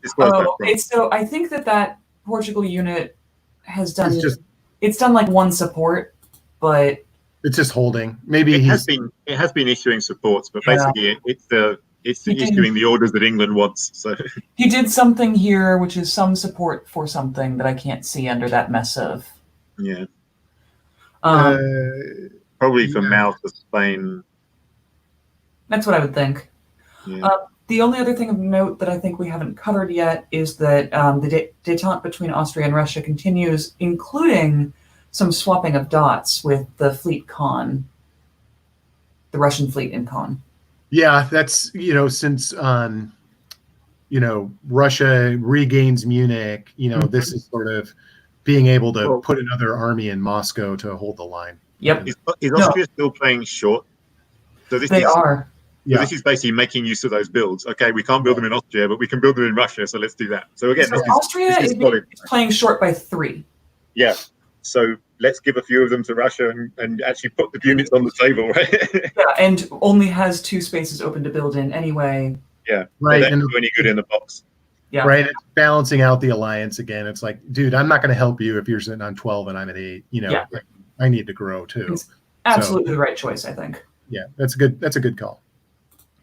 So I think that Portugal unit has done. It's done like one support, but it's just holding. Maybe it has been issuing supports, but basically it's issuing the orders that England wants. So he did something here, which is some support for something that I can't see under that mess of. Yeah. Probably from Mal to Spain. That's what I would think. Yeah. The only other thing of note that I think we haven't covered yet is that the détente between Austria and Russia continues, including some swapping of dots with the fleet Con, the Russian fleet in Con. Yeah, that's since Russia regains Munich, this is sort of being able to put another army in Moscow to hold the line. Yep. Is Austria still playing short? So they are. Yeah. This is basically making use of those builds. Okay, we can't build them in Austria, but we can build them in Russia, so let's do that. So again, Austria is playing short by 3. Yeah. So let's give a few of them to Russia and actually put the units on the table, right? Yeah, and only has 2 spaces open to build in anyway. Yeah, right. So and do any good in the box. Yeah, right. It's balancing out the alliance again. It's like, dude, I'm not going to help you if you're sitting on 12 and I'm at 8. I need to grow too. It's absolutely the right choice, I think. Yeah, that's good. That's a good call.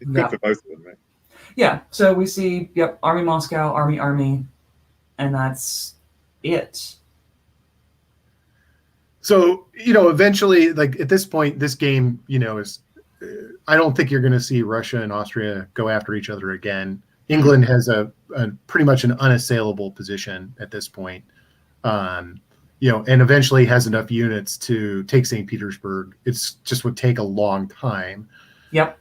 It's good for both of them, right? Yeah. So we see, Army Moscow, Army, and that's it. So, eventually, like at this point, this game, is, I don't think you're going to see Russia and Austria go after each other again. England has a pretty much an unassailable position at this point, and eventually has enough units to take St. Petersburg. It's just would take a long time. Yep.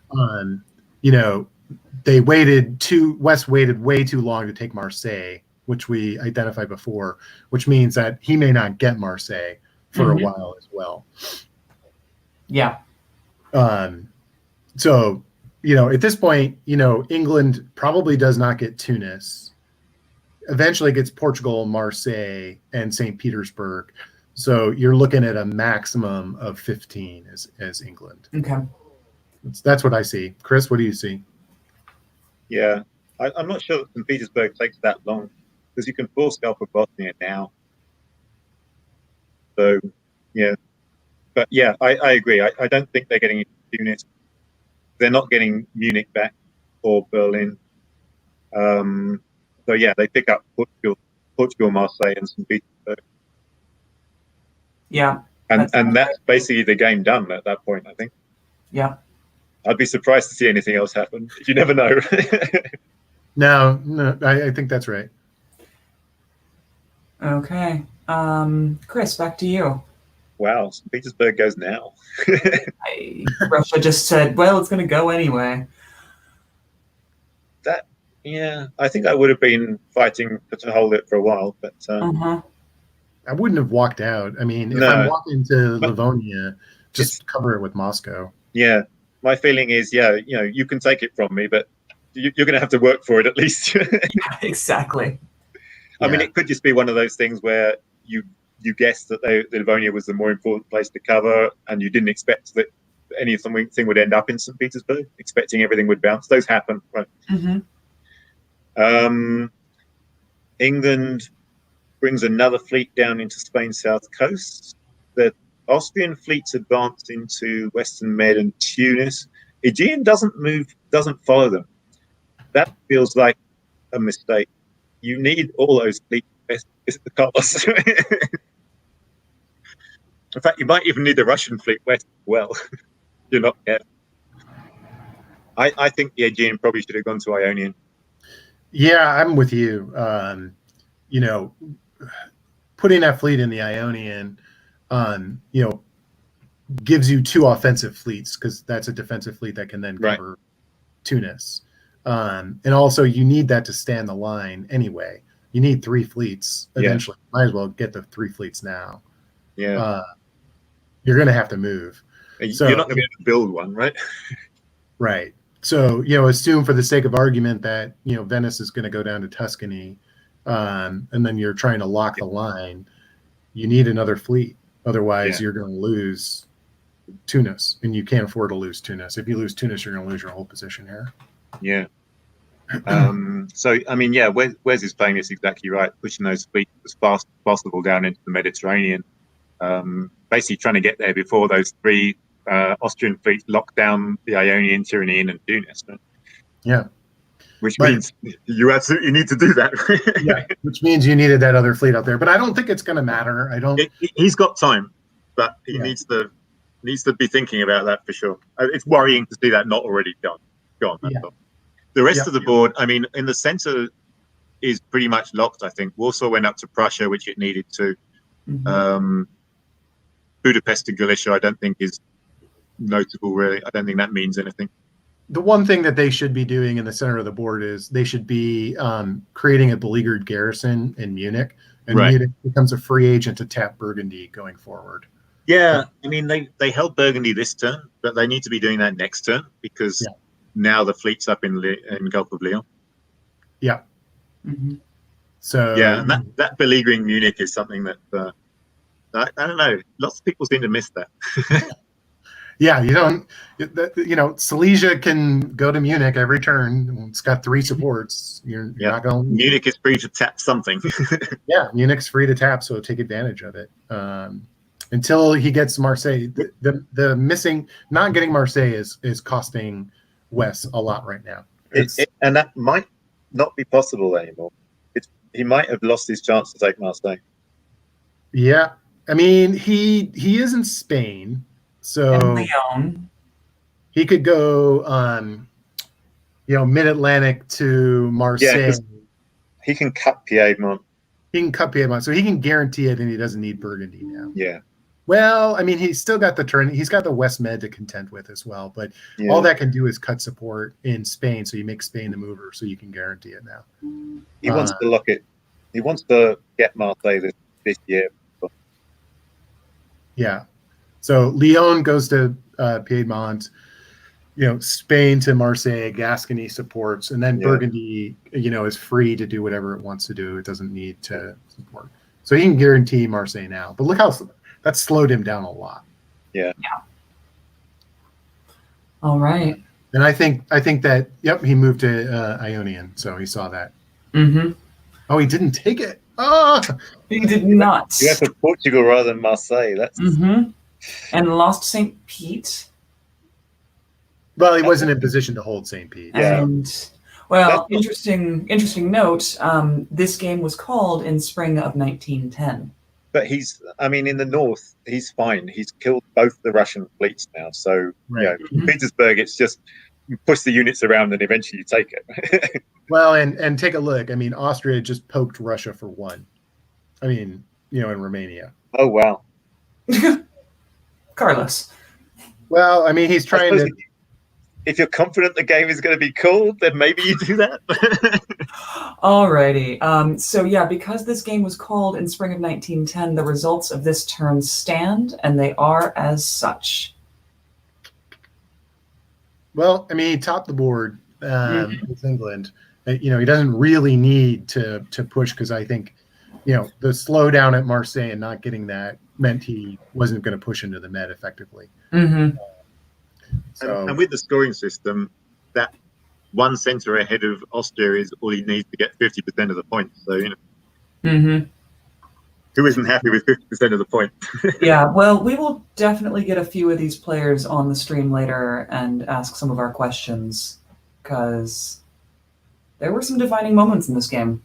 West waited way too long to take Marseille, which we identified before, which means that he may not get Marseille for a while as well. Yeah. So, at this point, England probably does not get Tunis. Eventually gets Portugal, Marseille, and St. Petersburg. So you're looking at a maximum of 15 as England. Okay. That's what I see. Chris, what do you see? Yeah. I'm not sure that St. Petersburg takes that long, because you can full scale for Bosnia now. So, yeah. But yeah, I agree. I don't think they're getting units. They're not getting Munich back or Berlin. So yeah, they pick up Portugal, Marseille, and St. Petersburg. Yeah. And that's basically the game done at that point, I think. Yeah. I'd be surprised to see anything else happen. You never know. No, I think that's right. Okay. Chris, back to you. Wow, St. Petersburg goes now. Russia just said, well, it's going to go anyway. Yeah, I think I would have been fighting to hold it for a while, but I wouldn't have walked out. I mean, if No. I'm walking to Livonia, just cover it with Moscow. Yeah, my feeling is, you can take it from me, but you're going to have to work for it at least. Yeah, exactly. I mean, it could just be one of those things where you guessed that Livonia was the more important place to cover, and you didn't expect that anything would end up in St. Petersburg, expecting everything would bounce. Those happen, right? England brings another fleet down into Spain's south coast. The Austrian fleets advance into Western Med and Tunis. Aegean doesn't follow them. That feels like a mistake. You need all those fleets west of the Carlos. In fact, you might even need the Russian fleet west as well. You're not careful. I think the Aegean probably should have gone to Ionian. Yeah, I'm with you. Putting that fleet in the Ionian, gives you 2 offensive fleets, because that's a defensive fleet that can then cover Tunis. And also, you need that to stand the line anyway. You need 3 fleets eventually. Might as well get the 3 fleets now. Yeah. You're going to have to move. So, you're not going to be able to build one, right? Right. So, assume for the sake of argument that, Venice is going to go down to Tuscany, and then you're trying to lock the line. You need another fleet. Otherwise, you're going to lose Tunis, and you can't afford to lose Tunis. If you lose Tunis, you're going to lose your whole position here. Yeah. So, I mean, Wes is playing this exactly right, pushing those fleets as fast as possible down into the Mediterranean, basically trying to get there before those 3 Austrian fleets lock down the Ionian, Tyrrhenian, and Tunis. Yeah. Which means you absolutely need to do that. Yeah, which means you needed that other fleet out there. But I don't think it's going to matter. He's got time, but he needs to be thinking about that for sure. It's worrying to see that not already gone. The rest of the board, I mean, in the center is pretty much locked, I think. Warsaw went up to Prussia, which it needed to. Budapest to Galicia, I don't think is notable, really. I don't think that means anything. The one thing that they should be doing in the center of the board is they should be creating a beleaguered garrison in Munich, and Munich becomes a free agent to tap Burgundy going forward. Yeah, I mean, they held Burgundy this turn, but they need to be doing that next turn, because now the fleet's up in Gulf of Leon. Yeah. So and that beleaguering Munich is something that I don't know. Lots of people seem to miss that. Yeah, Silesia can go to Munich every turn. It's got 3 supports. You're not going. Munich is free to tap something. Yeah, Munich's free to tap, so take advantage of it. Until he gets Marseille, the missing, not getting Marseille is costing Wes a lot right now. And that might not be possible anymore. He might have lost his chance to take Marseille. Yeah, I mean he is in Spain. So and Leon. He could go, mid-Atlantic to Marseille. Yeah, he can cut Piedmont. So he can guarantee it, and he doesn't need Burgundy now. Yeah. Well, I mean, he's still got the turn. He's got the West Med to contend with as well. But all that can do is cut support in Spain, so you make Spain the mover, so you can guarantee it now. He wants to lock it. He wants to get Marseille this year. Yeah. So Lyon goes to Piedmont, Spain to Marseille, Gascony supports, and then Burgundy, is free to do whatever it wants to do. It doesn't need to support. So he can guarantee Marseille now. But look how that slowed him down a lot. Yeah. All right. And I think that, he moved to Ionian, so he saw that. Oh, he didn't take it. Oh, he did not. You went to Portugal rather than Marseille. That's and lost St. Pete. Well, he wasn't in position to hold St. Pete. Yeah. And interesting note. This game was called in spring of 1910. But in the north, he's fine. He's killed both the Russian fleets now. So, Petersburg, it's just push the units around and eventually you take it. Well, and take a look. I mean, Austria just poked Russia for 1. I mean, in Romania. Oh, wow. Carlos. Well, I mean, he's trying to. if you're confident the game is going to be cool, then maybe you do that. Alrighty. So yeah, because this game was called in spring of 1910, the results of this turn stand, and they are as such. Well, I mean, he topped the board with England. You know, he doesn't really need to push, because I think, you know, the slowdown at Marseille and not getting that meant he wasn't going to push into the Med effectively. And with the scoring system, that one centre ahead of Austria is all he needs to get 50% of the points. So, you know, who isn't happy with 50% of the points? Yeah, well, we will definitely get a few of these players on the stream later and ask some of our questions, because there were some defining moments in this game.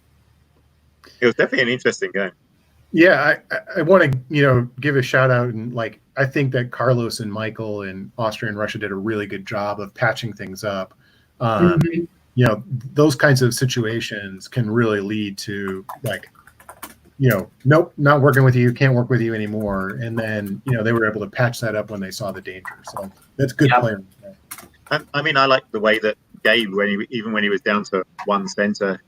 It was definitely an interesting game. Yeah, I want to, you know, give a shout out, and like, I think that Carlos and Michael in Austria and Russia did a really good job of patching things up. You know, those kinds of situations can really lead to, like, you know, nope, not working with you, can't work with you anymore. And then, you know, they were able to patch that up when they saw the danger. So that's good playing. I mean, I like the way that Gabe, even when he was down to one centre,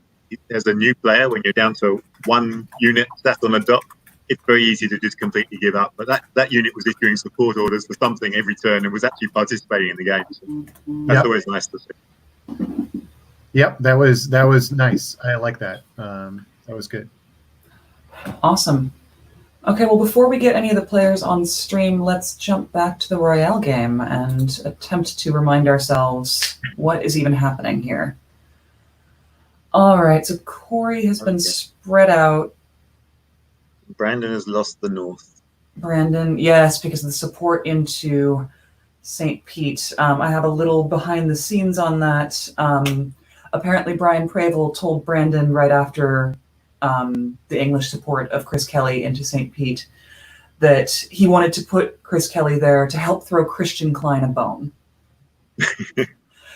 as a new player, when you're down to one unit sat on a dot, it's very easy to just completely give up. But that unit was issuing support orders for something every turn and was actually participating in the game. So that's always nice to see. Yep, that was nice. I like that. That was good. Awesome. Okay, well, before we get any of the players on stream, let's jump back to the Royale game and attempt to remind ourselves what is even happening here. All right, so Corey has been spread out. Brandon has lost the north. Brandon, yes, because of the support into St. Pete. I have a little behind the scenes on that. Apparently, Brian Pravel told Brandon right after the English support of Chris Kelly into St. Pete that he wanted to put Chris Kelly there to help throw Christian Klein a bone.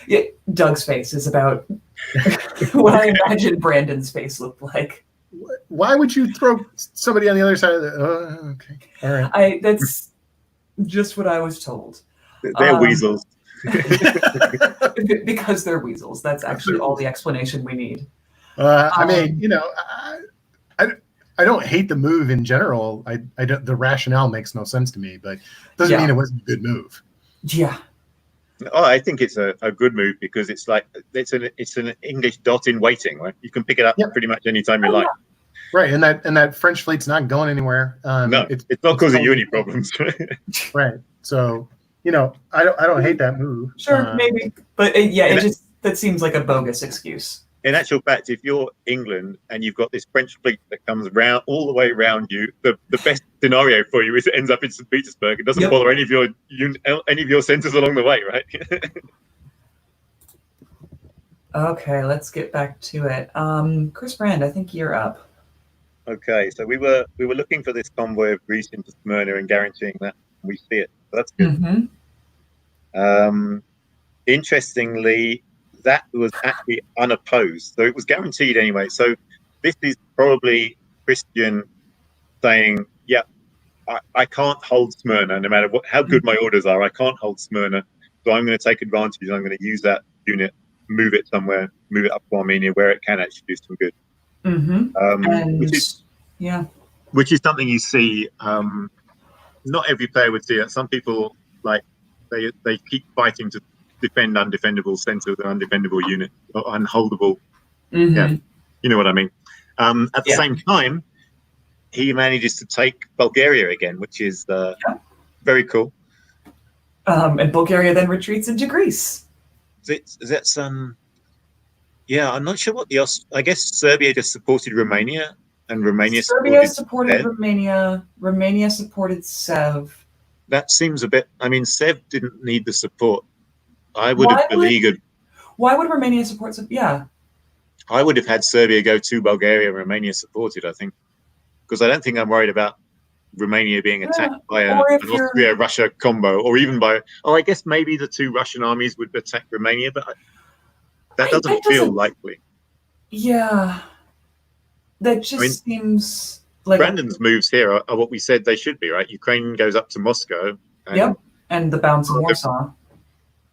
Yeah, Doug's face is about what I imagine Brandon's face looked like. Why would you throw somebody on the other side of the... okay, all right. That's just what I was told. They're weasels. Because they're weasels. That's actually all the explanation we need. I mean, you know, I don't hate the move in general. I don't, the rationale makes no sense to me, but doesn't mean it wasn't a good move. Yeah. Oh, I think it's a good move, because it's like it's an English dot in waiting, right? You can pick it up pretty much anytime you like. Right, and that French fleet's not going anywhere. No, it's not causing you any problems. Right. So, you know, I don't hate that move. Sure, maybe, but that seems like a bogus excuse. In actual fact, if you're England and you've got this French fleet that comes round all the way around you, the best scenario for you is it ends up in St. Petersburg. It doesn't bother any of your centres along the way, right? Okay, let's get back to it. Chris Brand, I think you're up. Okay, so we were looking for this convoy of Greece into Smyrna and guaranteeing that we see it. So that's good. Interestingly, that was actually unopposed, so it was guaranteed anyway. So this is probably Christian saying, "Yeah, I can't hold Smyrna, no matter how good my orders are. I can't hold Smyrna, so I'm going to take advantage. I'm going to use that unit, move it somewhere, move it up to Armenia where it can actually do some good." Which is something you see. Not every player would see that. Some people, like, they keep fighting to defend undefendable centers and undefendable units, or unholdable. Yeah, you know what I mean. At the same time, he manages to take Bulgaria again, which is very cool. And Bulgaria then retreats into Greece. That's yeah, I'm not sure what I guess Serbia just supported Romania, and Romania supported Romania. Romania supported Sev. That seems a bit. I mean, Sev didn't need the support. I would have beleaguered. Why would Romania support Serbia? Yeah. I would have had Serbia go to Bulgaria and Romania supported, I think. Because I don't think I'm worried about Romania being attacked by an Austria-Russia combo, or even by... Oh, I guess maybe the two Russian armies would attack Romania, but that doesn't feel likely. Yeah. That just seems like... Brandon's moves here are what we said they should be, right? Ukraine goes up to Moscow. And the bounce of Warsaw.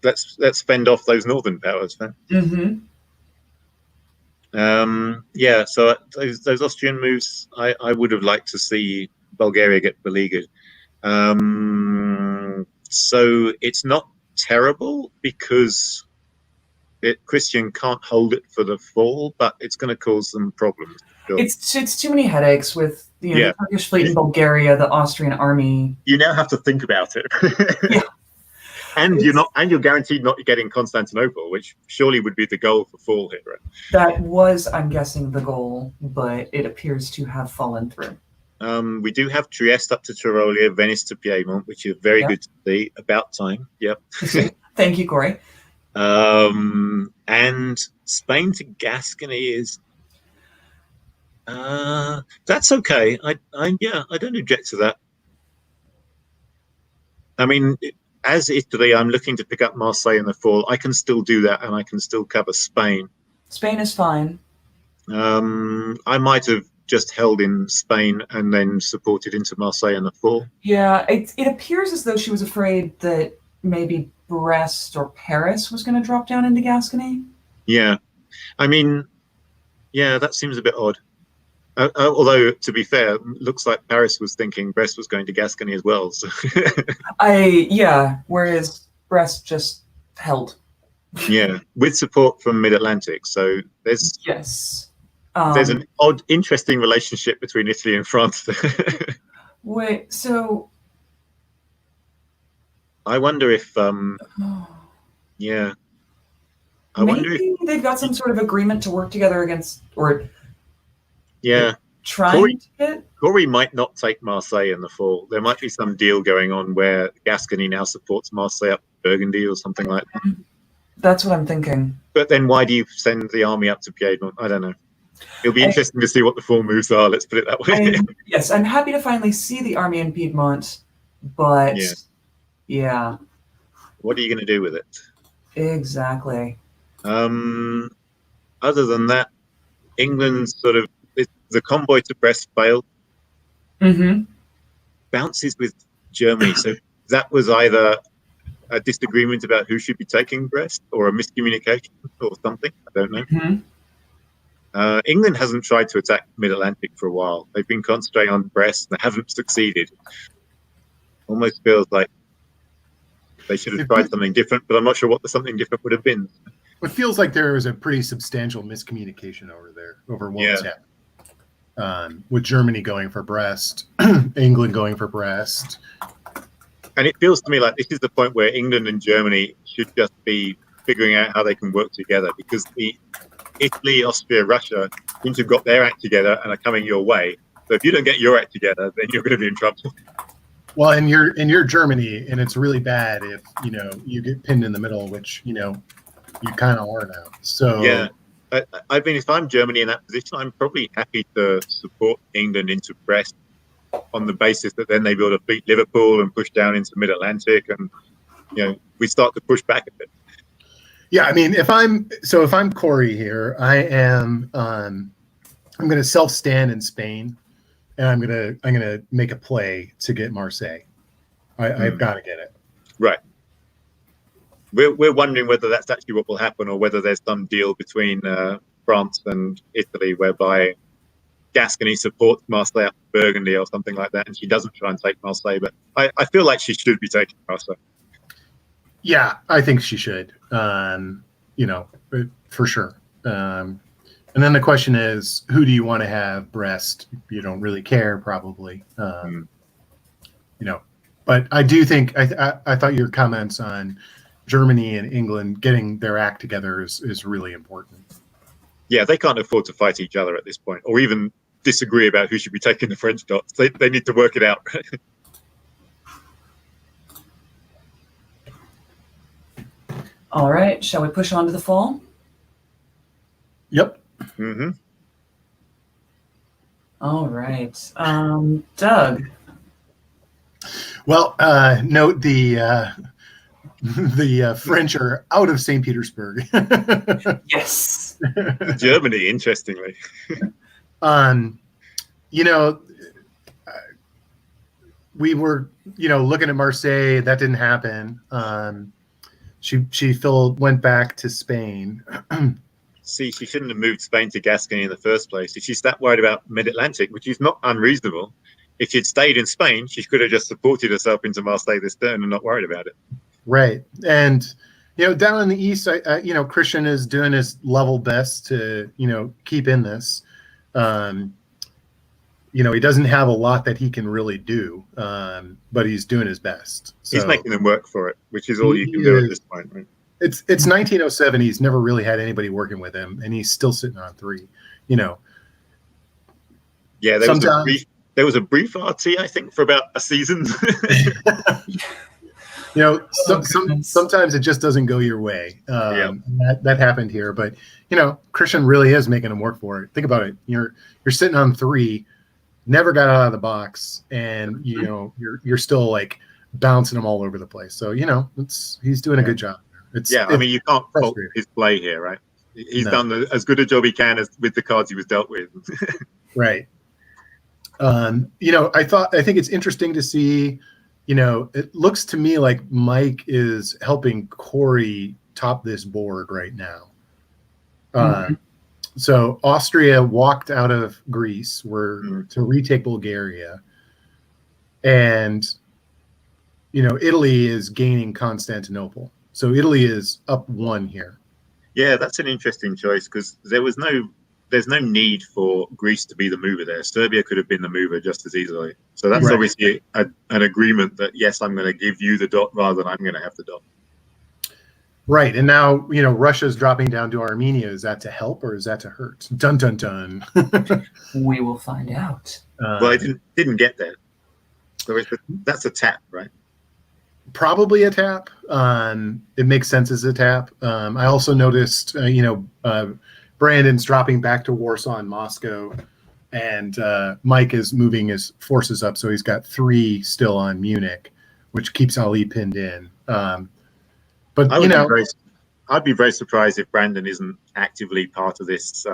let's fend off those northern powers then. Mm-hmm. Yeah, so those Austrian moves, I would have liked to see Bulgaria get beleaguered. So it's not terrible because Christian can't hold it for the fall, but it's going to cause some problems. Sure. It's too many headaches with Yeah. the Turkish fleet in Bulgaria, the Austrian army. You now have to think about it. Yeah. And you're guaranteed not getting Constantinople, which surely would be the goal for fall here. Right? That was, I'm guessing, the goal, but it appears to have fallen through. We do have Trieste up to Tyrolia, Venice to Piedmont, which is very good to see. About time. Yep. Thank you, Corey. And Spain to Gascony is that's okay. I don't object to that. I mean, as Italy, I'm looking to pick up Marseille in the fall. I can still do that, and I can still cover Spain. Spain is fine. I might have just held in Spain and then supported into Marseille in the fall. Yeah, it appears as though she was afraid that maybe Brest or Paris was going to drop down into Gascony. Yeah. I mean, yeah, that seems a bit odd. Although, to be fair, looks like Paris was thinking Brest was going to Gascony as well. So. Whereas Brest just held. Yeah, with support from Mid-Atlantic. So there's there's an odd, interesting relationship between Italy and France. Wait, so I wonder if I wonder if they've got some sort of agreement to work together against, or Corey might not take Marseille in the fall. There might be some deal going on where Gascony now supports Marseille up to Burgundy or something like that. That's what I'm thinking. But then why do you send the army up to Piedmont? I don't know. It'll be interesting to see what the fall moves are. Let's put it that way. Yes, I'm happy to finally see the army in Piedmont, but yeah. What are you going to do with it? Exactly. Other than that, England's sort of the convoy to Brest failed. Mm-hmm. Bounces with Germany. So that was either a disagreement about who should be taking Brest or a miscommunication or something. I don't know. Mm-hmm. England hasn't tried to attack Mid-Atlantic for a while. They've been concentrating on Brest and they haven't succeeded. Almost feels like they should have tried something different, but I'm not sure what the something different would have been. It feels like there was a pretty substantial miscommunication over there, over what was happening. With Germany going for Brest, England going for Brest. And it feels to me like this is the point where England and Germany should just be figuring out how they can work together, because Italy, Austria, Russia seem to have got their act together and are coming your way. So if you don't get your act together, then you're going to be in trouble. Well, and you're Germany, and it's really bad if you get pinned in the middle, which you kind of are now. So yeah, I mean, if I'm Germany in that position, I'm probably happy to support England into Brest on the basis that then they be able to beat Liverpool and push down into Mid-Atlantic, and we start to push back a bit. Yeah, I mean, if I'm Corey here, I'm going to self-stand in Spain, and I'm gonna make a play to get Marseille. I've got to get it. Right. We're wondering whether that's actually what will happen, or whether there's some deal between France and Italy whereby Gascony supports Marseille up to Burgundy or something like that, and she doesn't try and take Marseille. But I feel like she should be taking Marseille. Yeah, I think she should. For sure. And then the question is, who do you want to have Brest? You don't really care, probably. But I do think I thought your comments on Germany and England getting their act together is really important. Yeah, they can't afford to fight each other at this point, or even disagree about who should be taking the French dots. They need to work it out. All right, shall we push on to the fall? Yep. Mm-hmm. All right, Doug. Well, note the French are out of St. Petersburg. Yes. Germany, interestingly. We were, looking at Marseille. That didn't happen. She went back to Spain. See, she shouldn't have moved Spain to Gascony in the first place. If she's that worried about mid-Atlantic, which is not unreasonable, if she'd stayed in Spain, she could have just supported herself into Marseille this turn and not worried about it. Right. And, down in the east, Christian is doing his level best to, keep in this. He doesn't have a lot that he can really do, but he's doing his best. So he's making them work for it, which is all you can do at this point, right? It's 1907. He's never really had anybody working with him, and he's still sitting on 3. Yeah, there was a brief RT, I think, for about a season. Sometimes it just doesn't go your way. That happened here, but Christian really is making him work for it. Think about it. You're sitting on 3, never got out of the box, and you're still like bouncing him all over the place. So he's doing a good job. I mean, you can't fault his play here, right? He's done as good a job he can as with the cards he was dealt with. Right. I think it's interesting to see. It looks to me like Mike is helping Corey top this board right now. So Austria walked out of Greece, to retake Bulgaria, and Italy is gaining Constantinople. So Italy is up 1 here. Yeah, that's an interesting choice because there's no need for Greece to be the mover there. Serbia could have been the mover just as easily. So that's obviously an agreement that, yes, I'm going to give you the dot rather than I'm going to have the dot. Right. And now, Russia's dropping down to Armenia. Is that to help or is that to hurt? Dun, dun, dun. We will find out. Well, it didn't get there. So that's a tap, right? Probably a tap. It makes sense as a tap. I also noticed, Brandon's dropping back to Warsaw and Moscow, and Mike is moving his forces up, so he's got 3 still on Munich, which keeps Ali pinned in. But I'd be very surprised if Brandon isn't actively part of this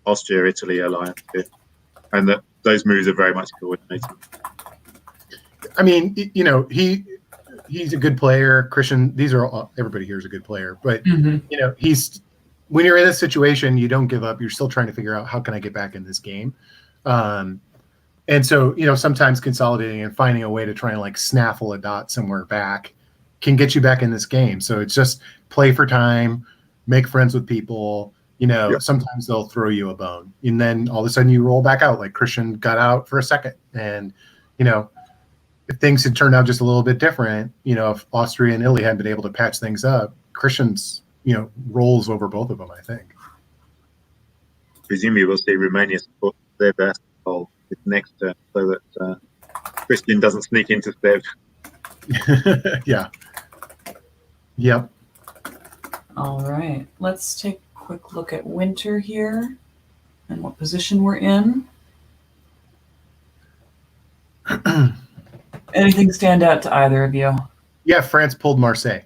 Austria-Italy alliance, and that those moves are very much coordinated. I mean, he's a good player. Christian, everybody here is a good player, but when you're in this situation, you don't give up. You're still trying to figure out how can I get back in this game. And so, sometimes consolidating and finding a way to try and like snaffle a dot somewhere back can get you back in this game. So it's just play for time, make friends with people. Sometimes they'll throw you a bone, and then all of a sudden you roll back out. Like Christian got out for a second, and if things had turned out just a little bit different, if Austria and Italy hadn't been able to patch things up, Christian's rolls over both of them, I think. Presumably we'll see Romania support their basketball with next turn so that Christian doesn't sneak into Sev. Yeah. Yep. All right. Let's take a quick look at winter here and what position we're in. Anything stand out to either of you? Yeah, France pulled Marseille.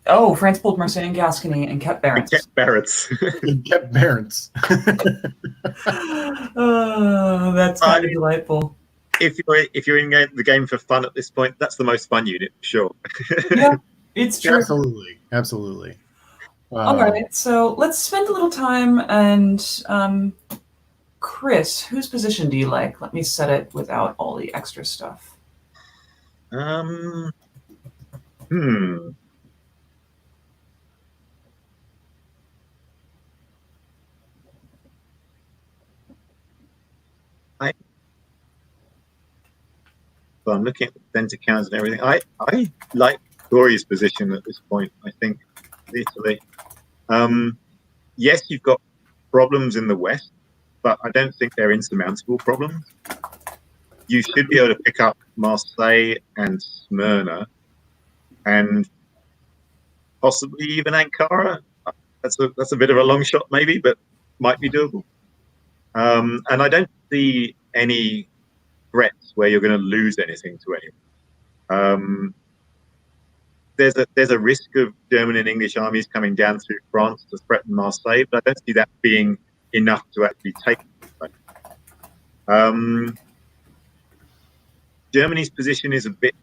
Oh, France pulled Marseille and Gascony and kept Barents. Kept Barents. Oh, that's kind of delightful. If you're in the game for fun at this point, that's the most fun unit, for sure. Yeah, it's true. Absolutely. All right, so let's spend a little time and Chris, whose position do you like? Let me set it without all the extra stuff. So I'm looking at the center counts and everything. I like Gloria's position at this point, I think, Italy. Yes, you've got problems in the West, but I don't think they're insurmountable problems. You should be able to pick up Marseille and Smyrna and possibly even Ankara. That's a bit of a long shot maybe, but might be doable. And I don't see any threats where you're going to lose anything to anyone. There's a risk of German and English armies coming down through France to threaten Marseille, but I don't see that being enough to actually take it. Germany's position is a bit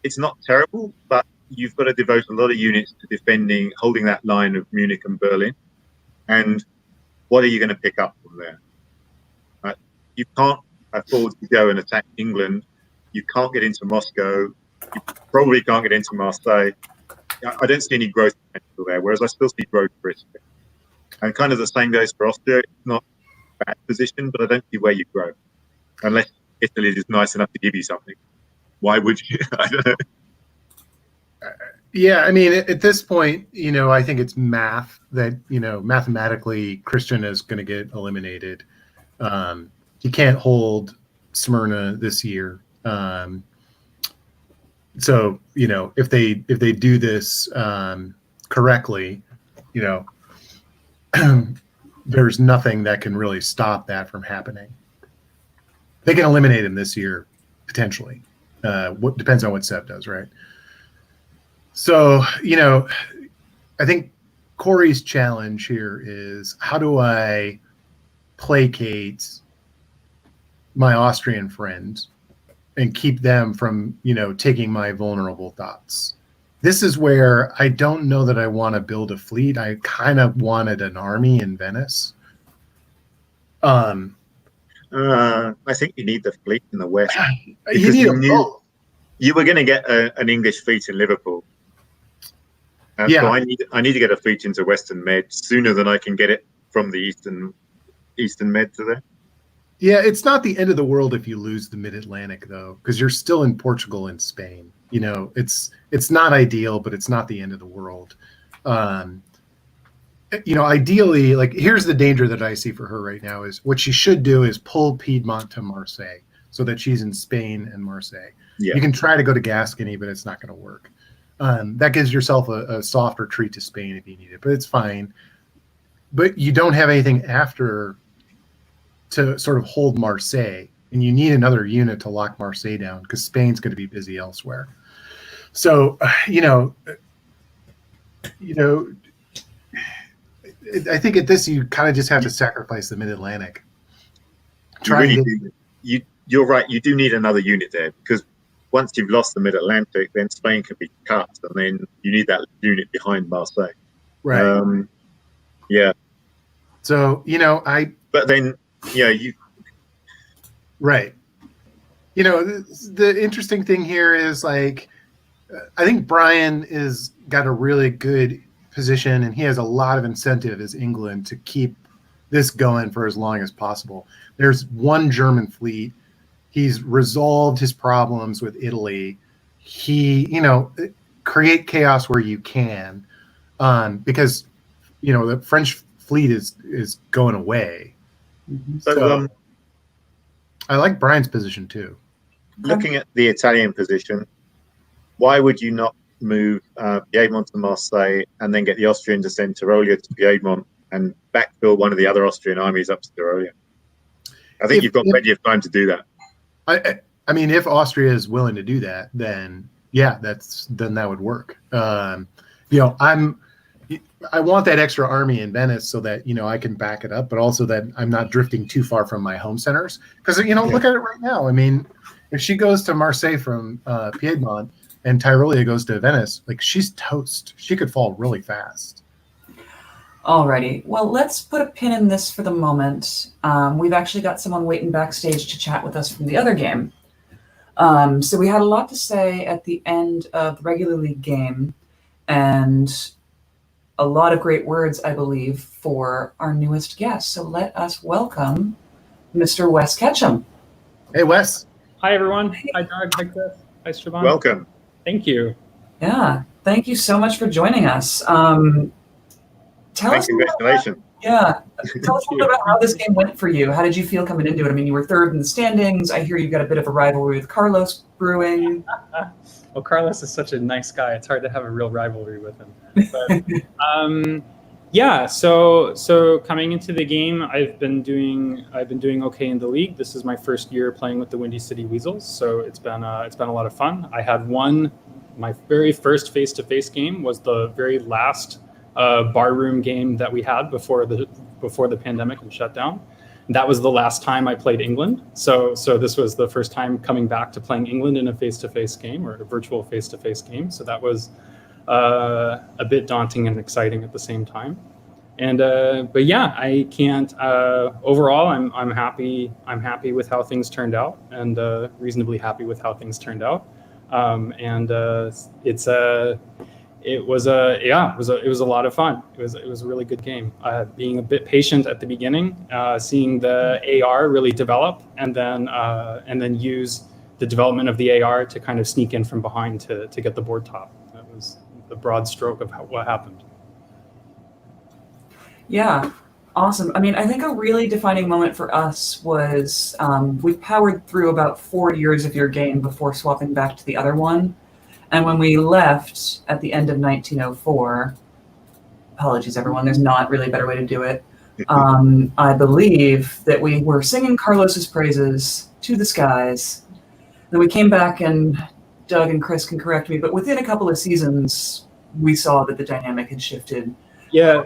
it's not terrible, but you've got to devote a lot of units to defending, holding that line of Munich and Berlin. And what are you going to pick up from there? You can't afford to go and attack England. You can't get into Moscow. You probably can't get into Marseille. I don't see any growth potential there, whereas I still see growth for Italy. And kind of the same goes for Austria. It's not a bad position, but I don't see where you grow. Unless Italy is nice enough to give you something. Why would you? I don't know. Yeah, I mean, at this point, I think it's math that, mathematically Christian is going to get eliminated. You can't hold Smyrna this year. So, if they do this correctly, there's nothing that can really stop that from happening. They can eliminate him this year, potentially. What depends on what Seb does, right? So, I think Corey's challenge here is, how do I placate my Austrian friends and keep them from, taking my vulnerable thoughts? This is where I don't know that I want to build a fleet. I kind of wanted an army in Venice. I think you need the fleet in the West. You were going to get an English fleet in Liverpool. Yeah. So I need to get a fleet into Western Med sooner than I can get it from the Eastern Med to there. Yeah, it's not the end of the world if you lose the Mid-Atlantic, though, because you're still in Portugal and Spain. It's not ideal, but it's not the end of the world. Ideally, like, here's the danger that I see for her right now is what she should do is pull Piedmont to Marseille so that she's in Spain and Marseille. Yeah. You can try to go to Gascony, but it's not going to work. That gives yourself a soft retreat to Spain if you need it, but it's fine. But you don't have anything after to sort of hold Marseille, and you need another unit to lock Marseille down because Spain's going to be busy elsewhere. So, I think at this you kind of just have to sacrifice the Mid-Atlantic. You're right. You do need another unit there because once you've lost the Mid-Atlantic, then Spain can be cut, and then you need that unit behind Marseille. Right. Yeah. So, But then, you. Right. The interesting thing here is, like, I think Brian is got a really good position, and he has a lot of incentive as England to keep this going for as long as possible. There's one German fleet. He's resolved his problems with Italy. He, create chaos where you can, because, the French fleet is going away. Mm-hmm. So I like Brian's position too. Looking at the Italian position, why would you not move Piedmont to Marseille and then get the Austrian to send Tyrolia to Piedmont and backfill one of the other Austrian armies up to Tyrolia? I think you've got plenty of time to do that. I mean, if Austria is willing to do that, then yeah, then that would work. I want that extra army in Venice so that, I can back it up, but also that I'm not drifting too far from my home centers. Because, look at it right now. I mean, if she goes to Marseille from Piedmont and Tyrolia goes to Venice, like, she's toast. She could fall really fast. Alrighty. Well, let's put a pin in this for the moment. We've actually got someone waiting backstage to chat with us from the other game. So we had a lot to say at the end of the regular league game, and a lot of great words, I believe, for our newest guest. So let us welcome Mr. Wes Ketchum. Hey, Wes. Hi, everyone. Hi, Doug. Hi, Chris. Hi, Siobhan. Welcome. Thank you. Yeah, thank you so much for joining us. Congratulations. Tell us a little bit about how this game went for you. How did you feel coming into it? I mean, you were third in the standings. I hear you've got a bit of a rivalry with Carlos brewing. Well, Carlos is such a nice guy. It's hard to have a real rivalry with him. But, yeah. So coming into the game, I've been doing okay in the league. This is my first year playing with the Windy City Weasels, so it's been a lot of fun. I had my very first face-to-face game was the very last barroom game that we had before the pandemic and shutdown. That was the last time I played England. So this was the first time coming back to playing England in a face-to-face game, or a virtual face-to-face game. So that was a bit daunting and exciting at the same time. And but yeah, I can't. Overall, I'm happy. I'm happy with how things turned out, and reasonably happy with how things turned out. It was a lot of fun. It was a really good game. Being a bit patient at the beginning, seeing the AR really develop, and then use the development of the AR to kind of sneak in from behind to get the board top. That was the broad stroke of what happened. Yeah, awesome. I mean, I think a really defining moment for us was we powered through about 4 years of your game before swapping back to the other one. And when we left at the end of 1904, apologies everyone, there's not really a better way to do it. I believe that we were singing Carlos's praises to the skies. Then we came back, and Doug and Chris can correct me, but within a couple of seasons, we saw that the dynamic had shifted. Yeah.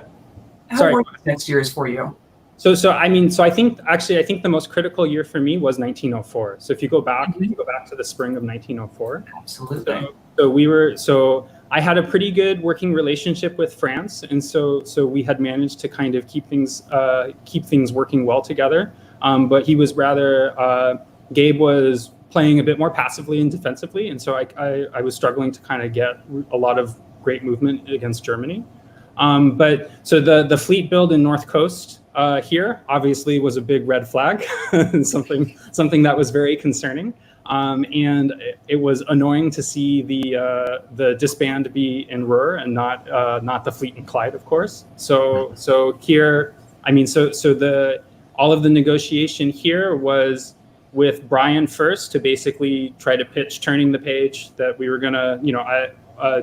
How were the next years for you? So I think the most critical year for me was 1904. So if you go back to the spring of 1904. Absolutely. So I had a pretty good working relationship with France, and so we had managed to kind of keep things working well together. But he was rather Gabe was playing a bit more passively and defensively, and so I was struggling to kind of get a lot of great movement against Germany. But so the fleet build in North Coast here obviously was a big red flag, something that was very concerning. And it was annoying to see the disband be in Ruhr and not the fleet in Clyde, of course. So here, all of the negotiation here was with Brian first to basically try to pitch turning the page, that we were gonna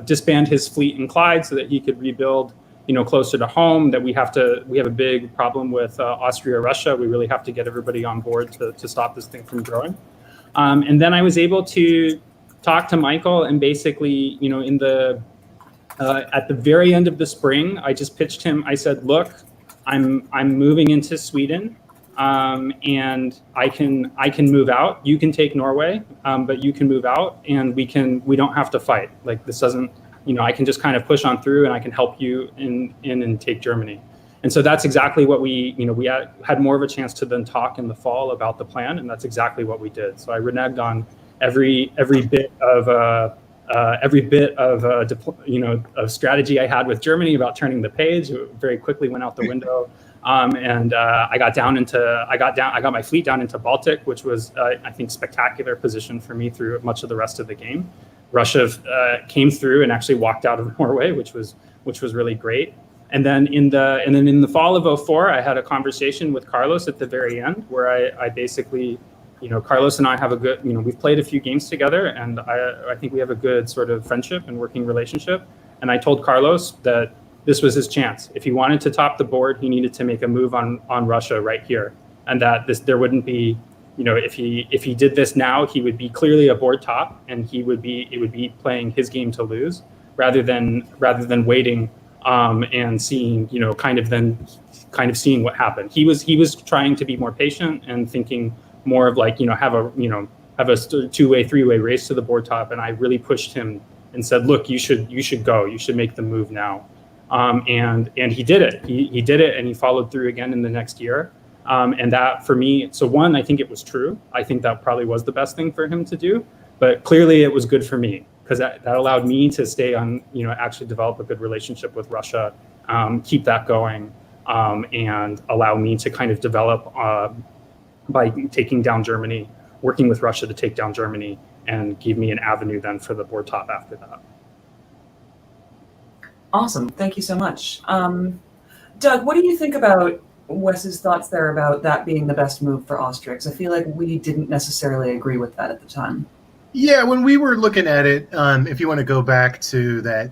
disband his fleet in Clyde so that he could rebuild closer to home. That we have a big problem with Austria-Russia. We really have to get everybody on board to stop this thing from growing. And then I was able to talk to Michael, and basically, at the very end of the spring, I just pitched him. I said, "Look, I'm moving into Sweden, and I can move out. You can take Norway, but you can move out, and we don't have to fight. Like, this doesn't, I can just kind of push on through, and I can help you in and take Germany." And so that's exactly what we had more of a chance to then talk in the fall about the plan, and that's exactly what we did. So I reneged on every bit of strategy I had with Germany about turning the page. It very quickly went out the window, and I got my fleet down into Baltic, which was I think spectacular position for me through much of the rest of the game. Russia came through and actually walked out of Norway, which was really great. And then in the fall of 2004, I had a conversation with Carlos at the very end, where I basically, Carlos and I have a good, we've played a few games together, and I think we have a good sort of friendship and working relationship. And I told Carlos that this was his chance. If he wanted to top the board, he needed to make a move on Russia right here, and that there wouldn't be, if he did this now, he would be clearly a board top, and it would be playing his game to lose, rather than waiting. And seeing, kind of seeing what happened. He was trying to be more patient and thinking more of like, have a two-way, three-way race to the board top. And I really pushed him and said, look, you should go. You should make the move now. And he did it. He did it, and he followed through again in the next year. And that for me, so one, I think it was true. I think that probably was the best thing for him to do. But clearly, it was good for me, because that allowed me to stay on, actually develop a good relationship with Russia, keep that going, and allow me to kind of develop by taking down Germany, working with Russia to take down Germany, and give me an avenue then for the board top after that. Awesome. Thank you so much. Doug, what do you think about Wes's thoughts there about that being the best move for Austria? I feel like we didn't necessarily agree with that at the time. Yeah, when we were looking at it, if you want to go back to that,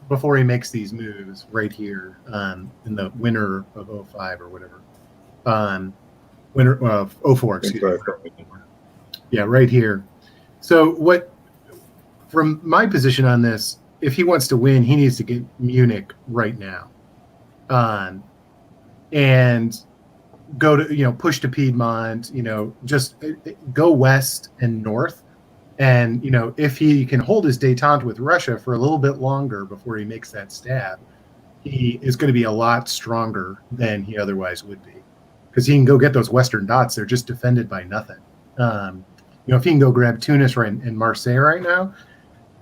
before he makes these moves right here, in the winter of 2005 or whatever, winter of 2004, excuse me. Yeah, right here. So from my position on this, if he wants to win, he needs to get Munich right now. And go to, push to Piedmont, just go west and north. And, if he can hold his détente with Russia for a little bit longer before he makes that stab, he is going to be a lot stronger than he otherwise would be. Because he can go get those Western dots. They're just defended by nothing. If he can go grab Tunis in Marseille right now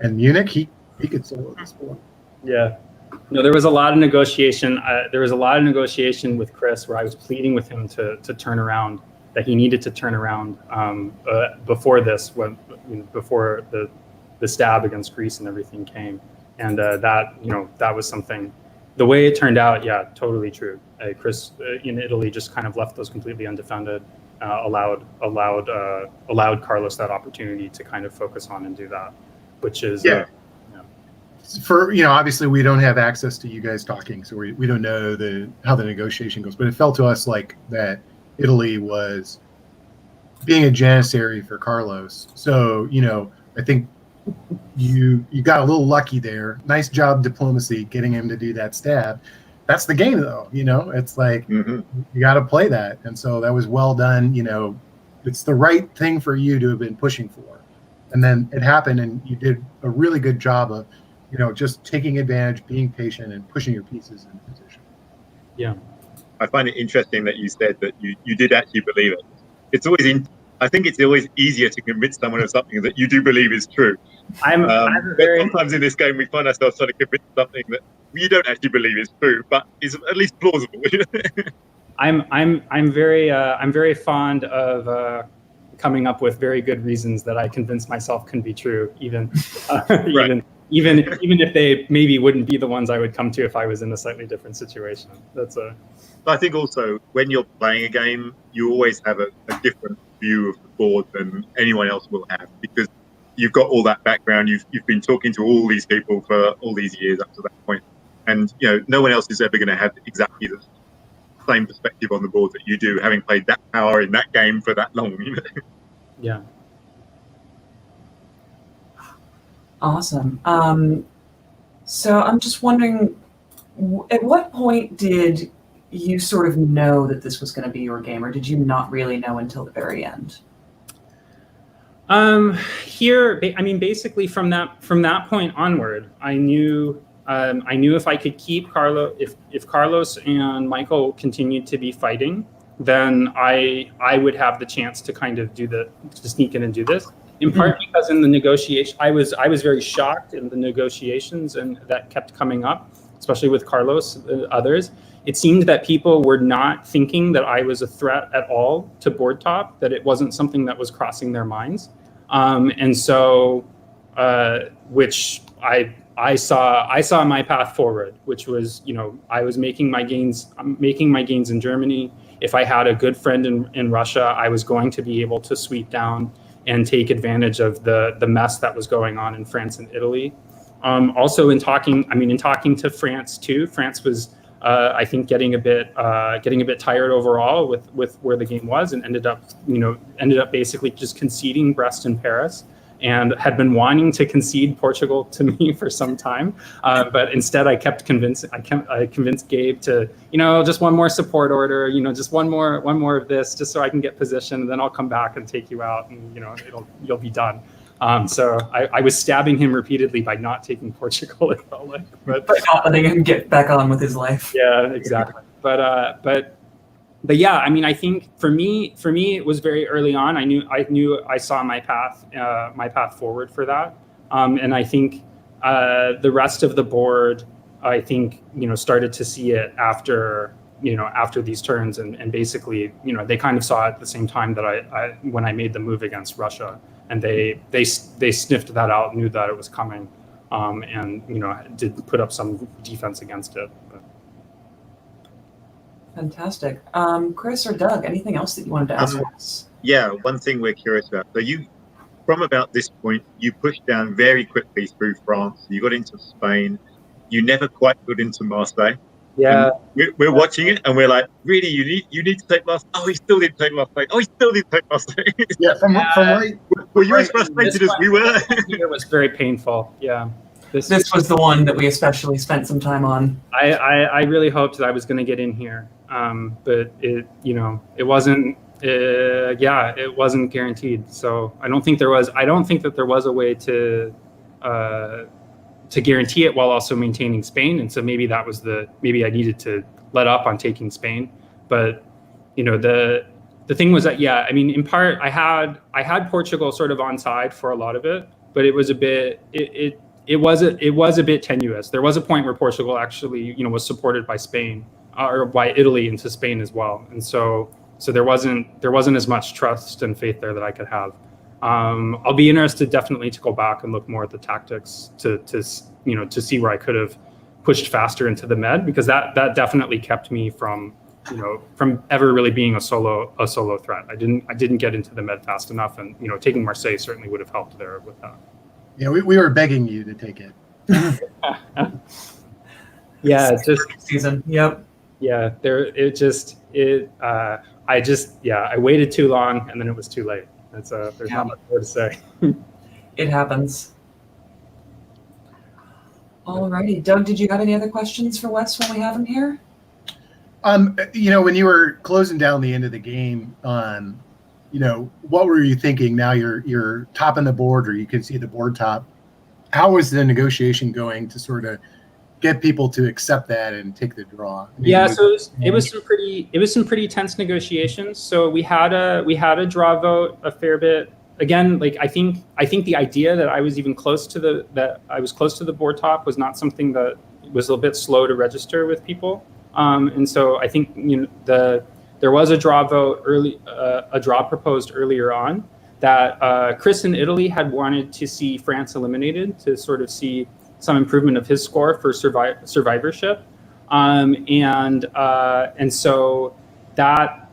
and Munich, he could solo this one. Yeah. No, there was a lot of negotiation. There was a lot of negotiation with Chris where I was pleading with him to turn around, that he needed to turn around before this, before the stab against Greece and everything came. And that was something. The way it turned out, yeah, totally true. Chris in Italy just kind of left those completely undefended, allowed Carlos that opportunity to kind of focus on and do that, which is for obviously we don't have access to you guys talking, so we don't know how the negotiation goes, but it felt to us like that Italy was being a janissary for Carlos. So I think you got a little lucky there. Nice job diplomacy getting him to do that stab. That's the game though. It's like you got to play that, and so that was well done. It's the right thing for you to have been pushing for, and then it happened, and you did a really good job of just taking advantage, being patient, and pushing your pieces in position. Yeah. I find it interesting that you said that you did actually believe it. I think it's always easier to convince someone of something that you do believe is true. But sometimes in this game we find ourselves trying to convince something that you don't actually believe is true, but is at least plausible. I'm very fond of coming up with very good reasons that I convince myself can be true, even even if they maybe wouldn't be the ones I would come to if I was in a slightly different situation. I think also when you're playing a game, you always have a different view of the board than anyone else will have, because you've got all that background. You've been talking to all these people for all these years up to that point, and no one else is ever going to have exactly the same perspective on the board that you do, having played that power in that game for that long. Yeah. Awesome. So I'm just wondering, at what point did you sort of know that this was going to be your game, or did you not really know until the very end? Basically from that point onward, I knew if I could keep Carlos, if Carlos and Michael continued to be fighting, then I would have the chance to kind of to sneak in and do this. In part because in the negotiation, I was very shocked in the negotiations, and that kept coming up, especially with Carlos and others. It seemed that people were not thinking that I was a threat at all to board top, that it wasn't something that was crossing their minds. And so, which I saw my path forward, which was, I was making my gains in Germany. If I had a good friend in Russia, I was going to be able to sweep down and take advantage of the mess that was going on in France and Italy. Also in talking to France too. France was, I think, getting a bit tired overall with where the game was, and ended up basically just conceding Brest and Paris, and had been wanting to concede Portugal to me for some time. But instead I convinced Gabe to, just one more support order, just one more of this, just so I can get position, and then I'll come back and take you out, and you'll be done. So I was stabbing him repeatedly by not taking Portugal, it felt like, but not letting him get back on with his life. Yeah, exactly. But yeah, I think for me it was very early on. I saw my path forward for that, and I think the rest of the board, I think, started to see it after these turns, and basically, they kind of saw it at the same time that when I made the move against Russia. And they sniffed that out, knew that it was coming, and did put up some defense against it. But. Fantastic, Chris or Doug, anything else that you wanted to ask us? Yeah, one thing we're curious about. So from about this point, you pushed down very quickly through France. You got into Spain. You never quite got into Marseille. Yeah, we're watching it, and we're like, really, you need to take Marseille. Oh, he still didn't take Marseille. Oh, he still didn't take Marseille. Yeah, from right. Were you as frustrated as we were? It was very painful. Yeah, this was the one that we especially spent some time on. I really hoped that I was going to get in here, but it wasn't. It wasn't guaranteed. So I don't think that there was a way to guarantee it while also maintaining Spain. And so maybe I needed to let up on taking Spain. But the thing was that, I mean, in part I had Portugal sort of on side for a lot of it, but it was a bit it was a bit tenuous. There was a point where Portugal actually was supported by Spain or by Italy into Spain as well, and so there wasn't as much trust and faith there that I could have. I'll be interested definitely to go back and look more at the tactics to see where I could have pushed faster into the med, because that definitely kept me from ever really being a solo threat. I didn't get into the med fast enough, and taking Marseille certainly would have helped there with that. Yeah, we were begging you to take it. Yeah, it's just season. Yep. Yeah, I waited too long, and then it was too late. There's not much more to say. It happens. Alrighty, Doug, did you have any other questions for Wes while we have him here? When you were closing down the end of the game, what were you thinking? Now you're topping the board, or you can see the board top. How was the negotiation going to sort of get people to accept that and take the draw? So it was some pretty tense negotiations. So we had a draw vote a fair bit. Again, like I think the idea that I was even close to the board top was not something that was a little bit slow to register with people. And so I think there was a draw vote a draw proposed earlier on that Chris in Italy had wanted to see France eliminated to sort of see some improvement of his score for survivorship, and so that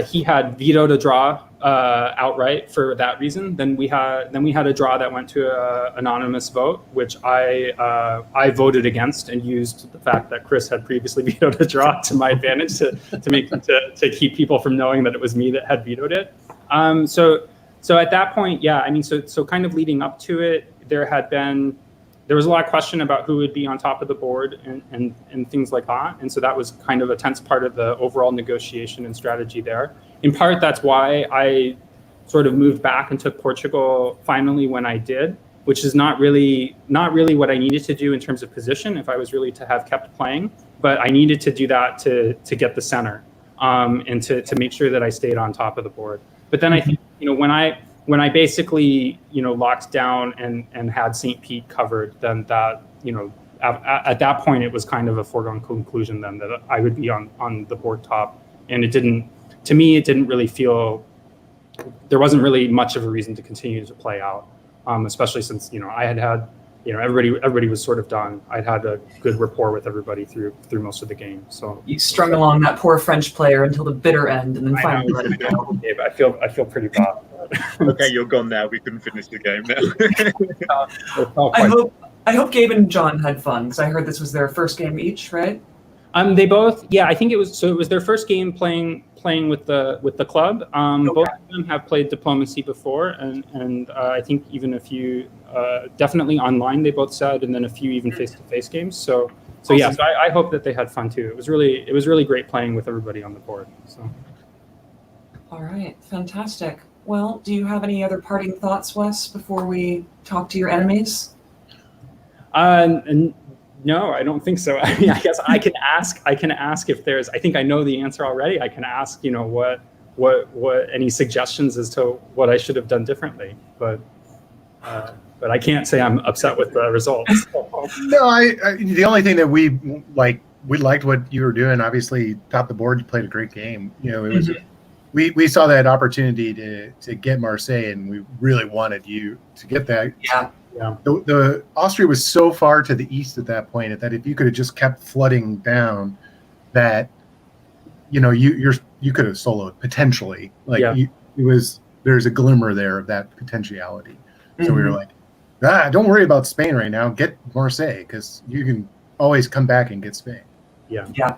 he had vetoed a draw outright for that reason. Then we had a draw that went to an anonymous vote, which I voted against and used the fact that Chris had previously vetoed a draw to my advantage to keep people from knowing that it was me that had vetoed it. So at that point, so kind of leading up to it, there was a lot of question about who would be on top of the board and things like that. And so that was kind of a tense part of the overall negotiation and strategy there. In part, that's why I sort of moved back and took Portugal finally when I did, which is not really what I needed to do in terms of position if I was really to have kept playing. But I needed to do that to get the center and to make sure that I stayed on top of the board. But then I think, when I basically, locked down and had St. Pete covered, then that, at that point, it was kind of a foregone conclusion then that I would be on the board top. And it didn't really feel, there wasn't really much of a reason to continue to play out, especially since, I had, everybody was sort of done. I'd had a good rapport with everybody through most of the game. So you strung along that poor French player until the bitter end, and then finally let it go. I feel pretty bad. Okay, you're gone now. We couldn't finish the game now. I hope Gabe and John had fun, because I heard this was their first game each, right? They both, I think it was their first game playing with the club. Okay. Both of them have played diplomacy before, and I think even a few definitely online, they both said, and then a few even face-to-face games. So awesome. So I hope that they had fun too. It was really great playing with everybody on the board. So. All right, fantastic. Well, do you have any other parting thoughts, Wes, before we talk to your enemies? No, I don't think so. I mean, I guess I can ask if there's. I think I know the answer already. I can ask, what any suggestions as to what I should have done differently. But I can't say I'm upset with the results. No, the only thing that we liked what you were doing. Obviously, top the board, you played a great game. It was. Mm-hmm. We saw that opportunity to get Marseille, and we really wanted you to get that. Yeah. Yeah. The Austria was so far to the east at that point that if you could have just kept flooding down, that you could have soloed potentially. There's a glimmer there of that potentiality. So we were like, don't worry about Spain right now. Get Marseille, because you can always come back and get Spain. Yeah. Yeah.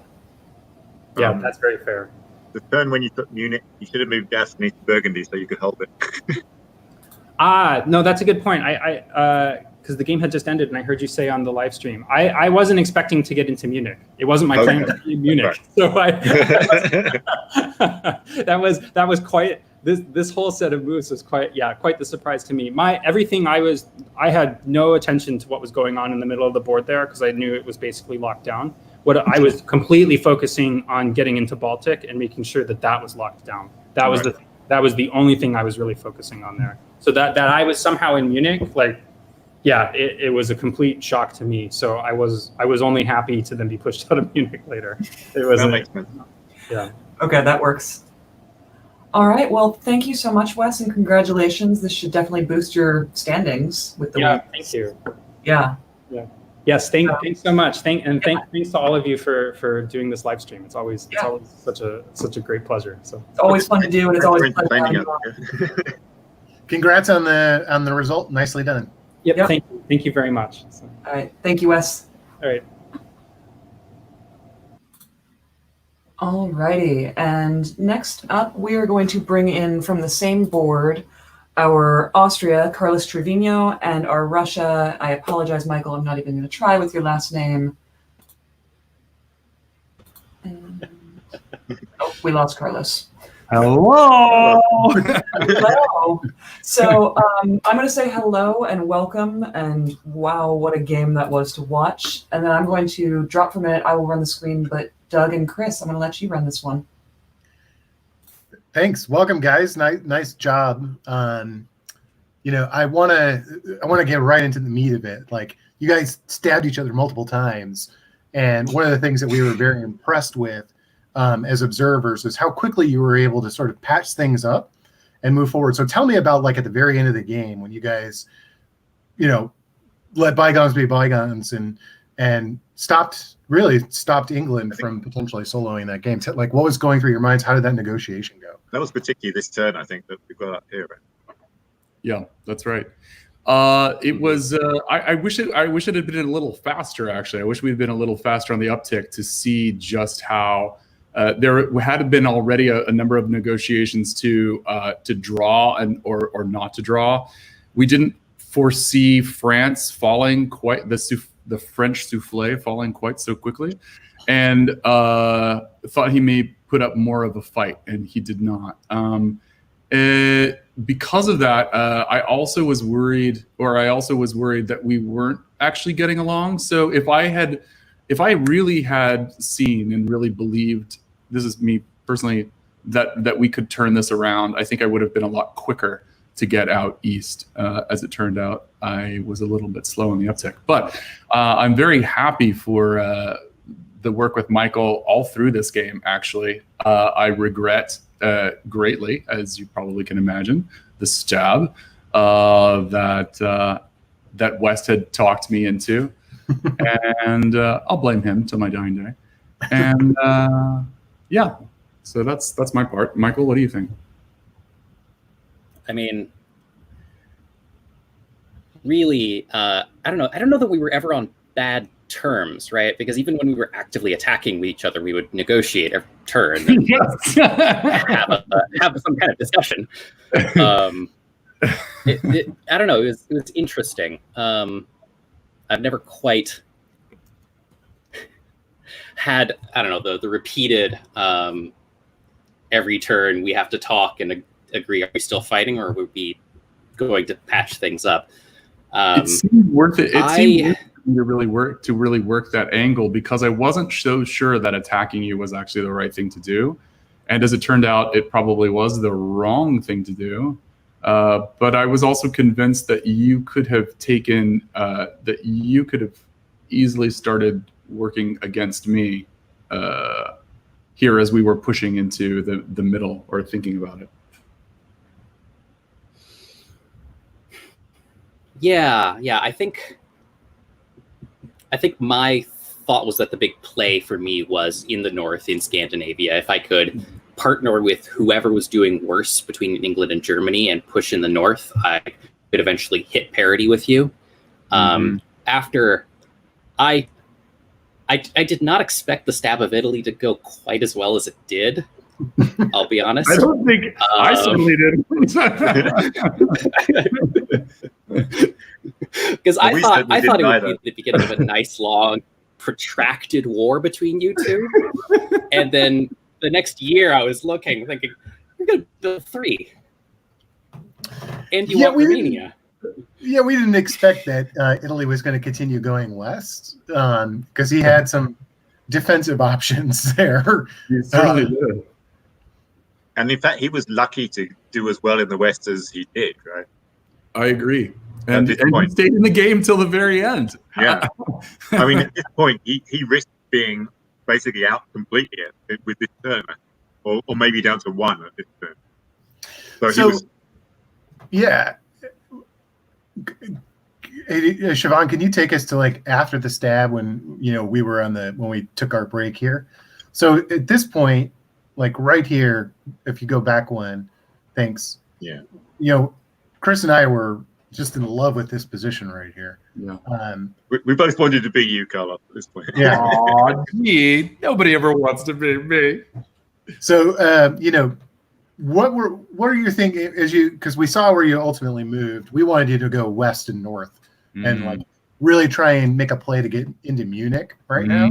Yeah, that's very fair. The turn when you took Munich, you should have moved Gascony to Burgundy so you could help it. No, that's a good point. because the game had just ended, and I heard you say on the live stream, I wasn't expecting to get into Munich. It wasn't my plan to be in Munich. So that was quite this whole set of moves was quite the surprise to me. I had no attention to what was going on in the middle of the board there because I knew it was basically locked down. What I was completely focusing on getting into Baltic and making sure that was locked down. That was the only thing I was really focusing on there. So that I was somehow in Munich, it was a complete shock to me. So I was only happy to then be pushed out of Munich later. That makes sense. Yeah. Okay, that works. All right. Well, thank you so much, Wes, and congratulations. This should definitely boost your standings with the wins. Thank you. Yeah. Yeah. Yes. Thanks so much. Thanks to all of you for doing this live stream. It's always such a great pleasure. So it's always fun to do, and it's always fun to have you. Congrats on the result. Nicely done. Yep. Thank you very much. So. All right. Thank you, Wes. All right. All righty. And next up, we are going to bring in from the same board our Austria, Carlos Trevino, and our Russia. I apologize, Michael. I'm not even going to try with your last name. And, we lost Carlos. Hello. Hello. So I'm going to say hello and welcome, and wow, what a game that was to watch. And then I'm going to drop for a minute. I will run the screen, but Doug and Chris, I'm going to let you run this one. Thanks. Welcome, guys. Nice job. I want to get right into the meat of it. Like, you guys stabbed each other multiple times, and one of the things that we were very impressed with as observers is how quickly you were able to sort of patch things up and move forward. So tell me about, like, at the very end of the game when you guys, let bygones be bygones and stopped England from potentially soloing that game. Like, what was going through your minds? How did that negotiation go? That was particularly this turn, I think, that we've got up here. Right? Yeah, that's right. It was. I wish it had been a little faster. Actually, I wish we'd been a little faster on the uptick to see just how there had been already a number of negotiations to draw or not to draw. We didn't foresee France falling quite the French souffle falling quite so quickly, and thought he may put up more of a fight, and he did not. Because of that, I also was worried that we weren't actually getting along. So if I really had seen and really believed, this is me personally, that we could turn this around, I think I would have been a lot quicker to get out east. As it turned out, I was a little bit slow on the uptick. But I'm very happy for the work with Michael all through this game, actually. I regret greatly, as you probably can imagine, the stab that West had talked me into. And I'll blame him till my dying day. And so that's my part. Michael, what do you think? I mean, really, I don't know. I don't know that we were ever on bad terms, right? Because even when we were actively attacking each other, we would negotiate every turn and have some kind of discussion. I don't know. It was interesting. I've never quite had, I don't know, the repeated every turn we have to talk and agree, are we still fighting, or would we going to patch things up? It seemed worth it. It seemed to really work that angle, because I wasn't so sure that attacking you was actually the right thing to do, and as it turned out, it probably was the wrong thing to do. But I was also convinced that you could have easily started working against me here as we were pushing into the middle, or thinking about it. Yeah. I think my thought was that the big play for me was in the north, in Scandinavia. If I could partner with whoever was doing worse between England and Germany and push in the north, I could eventually hit parity with you. After I did not expect the stab of Italy to go quite as well as it did. I'll be honest. I don't think I certainly did. Because I thought it would either. be the beginning of a nice, long, protracted war between you two. And then the next year I was thinking, you're going to build 3. And you want Romania. Yeah, we didn't expect that Italy was going to continue going west because he had some defensive options there. He certainly did. And in fact, he was lucky to do as well in the West as he did, right? I agree. And he point, stayed in the game till the very end. Yeah. I mean, at this point, he risked being basically out completely with this turn, or maybe down to 1 at this turn. So he was. Yeah. Siobhan, can you take us to like after the stab when we were when we took our break here? So at this point, like right here, if you go back one, thanks. Yeah. Chris and I were just in love with this position right here. Yeah. We both wanted to be you, Carlos, at this point. Yeah. Aw, gee, nobody ever wants to be me. So what are you thinking because we saw where you ultimately moved. We wanted you to go west and north and like really try and make a play to get into Munich right now.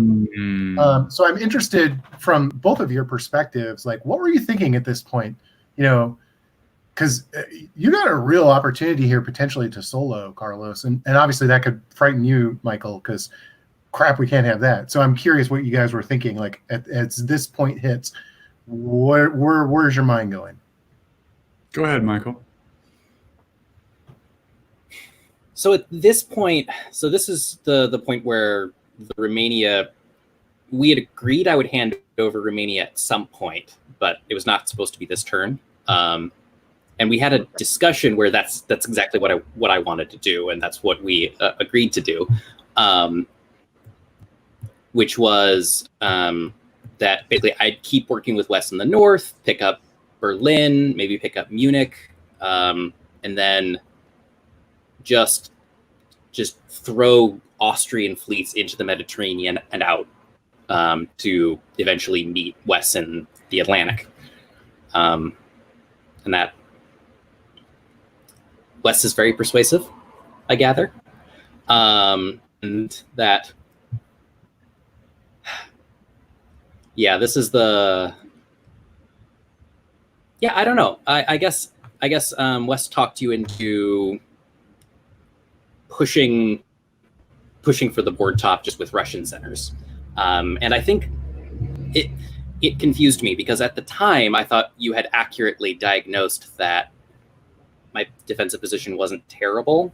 So I'm interested from both of your perspectives, like what were you thinking at this point? Because you got a real opportunity here potentially to solo Carlos, and obviously that could frighten you, Michael, because crap, we can't have that. So I'm curious what you guys were thinking, like as this point hits. Where's your mind going? Go ahead, Michael. So at this point, this is the point where the Romania, we had agreed I would hand over Romania at some point, but it was not supposed to be this turn. And we had a discussion where that's exactly what I wanted to do, and that's what we agreed to do, which was that basically I'd keep working with Wes in the north, pick up Berlin, maybe pick up Munich, and then just throw Austrian fleets into the Mediterranean and out to eventually meet Wes in the Atlantic. And that Wes is very persuasive, I gather. And that this is the. Yeah, I don't know. I guess Wes talked you into pushing for the board top just with Russian centers, and I think it confused me because at the time I thought you had accurately diagnosed that my defensive position wasn't terrible,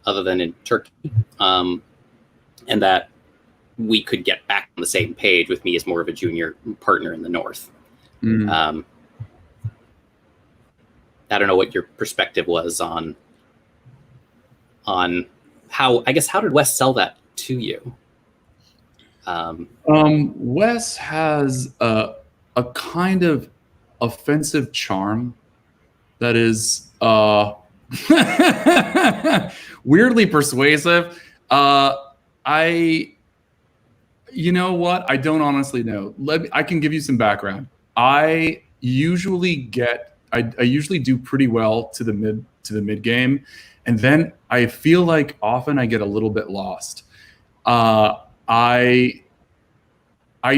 other than in Turkey, and that we could get back on the same page with me as more of a junior partner in the north. I don't know what your perspective was on how did Wes sell that to you? Wes has a kind of offensive charm that is weirdly persuasive. You know what? I don't honestly know. I can give you some background. I usually do pretty well to the mid game, and then I feel like often I get a little bit lost. I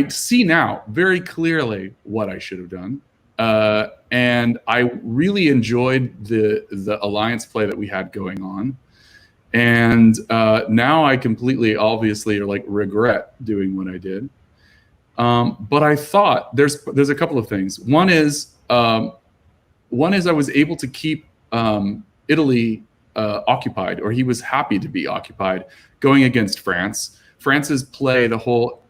see now very clearly what I should have done, and I really enjoyed the alliance play that we had going on. And now I completely, obviously, regret doing what I did. But I thought there's a couple of things. One is I was able to keep Italy occupied, or he was happy to be occupied, going against France. France's play the whole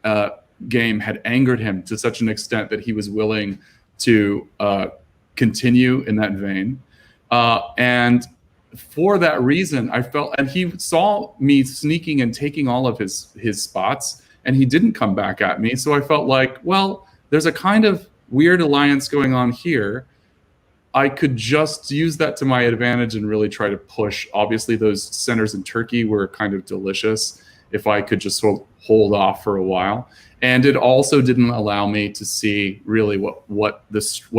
game had angered him to such an extent that he was willing to continue in that vein. And for that reason, I felt, and he saw me sneaking and taking all of his spots, and he didn't come back at me. So I felt like, well, there's a kind of weird alliance going on here. I could just use that to my advantage and really try to push. Obviously, those centers in Turkey were kind of delicious if I could just hold off for a while. And it also didn't allow me to see really what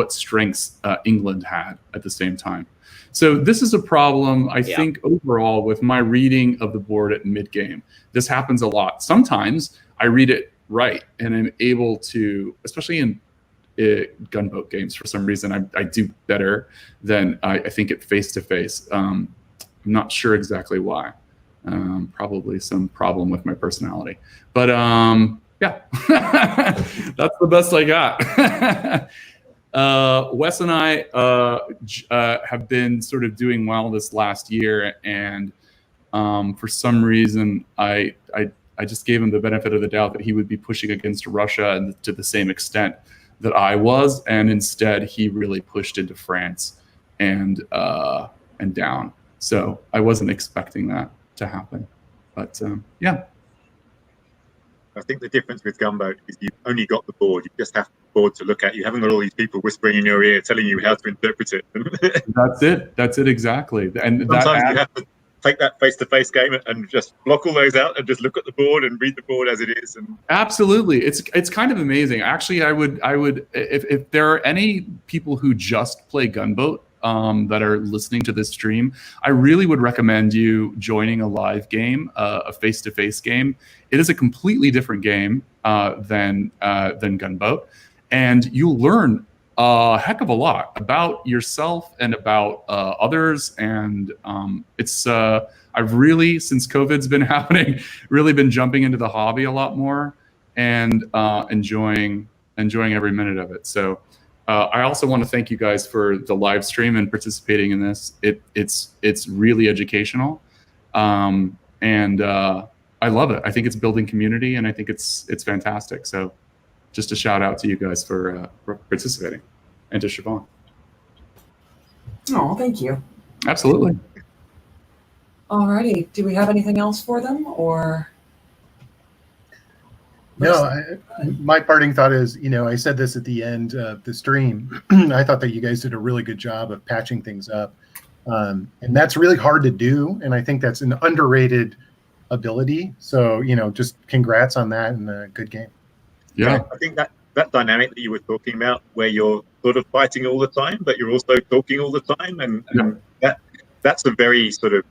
strengths England had at the same time. So this is a problem, I think, overall with my reading of the board at mid-game. This happens a lot. Sometimes I read it right, and I'm able to, especially in gunboat games, for some reason, I do better than I think at face-to-face. I'm not sure exactly why. Probably some problem with my personality. But yeah, that's the best I got. Wes and I have been sort of doing well this last year, and for some reason, I just gave him the benefit of the doubt that he would be pushing against Russia and to the same extent that I was, and instead he really pushed into France and down. So I wasn't expecting that to happen, but yeah. I think the difference with Gunboat is you've only got the board. You just have the board to look at. You haven't got all these people whispering in your ear, telling you how to interpret it. That's it. That's it exactly. And sometimes you have to take that face-to-face game and just block all those out and just look at the board and read the board as it is. And absolutely, it's kind of amazing. Actually, I would if there are any people who just play Gunboat that are listening to this stream, I really would recommend you joining a live game, a face-to-face game. It is a completely different game than Gunboat, and you'll learn a heck of a lot about yourself and about others. And it's I've really, since COVID's been happening, really been jumping into the hobby a lot more and enjoying every minute of it. So. I also want to thank you guys for the live stream and participating in this. It's really educational, and I love it. I think it's building community, and I think it's fantastic. So, just a shout out to you guys for participating, and to Siobhan. Oh, thank you. Absolutely. Alrighty. Do we have anything else for them, or? No, my parting thought is, I said this at the end of the stream. I thought that you guys did a really good job of patching things up. And that's really hard to do. And I think that's an underrated ability. So, just congrats on that and a good game. Yeah. I think that dynamic that you were talking about, where you're sort of fighting all the time, but you're also talking all the time. And that's a very sort of,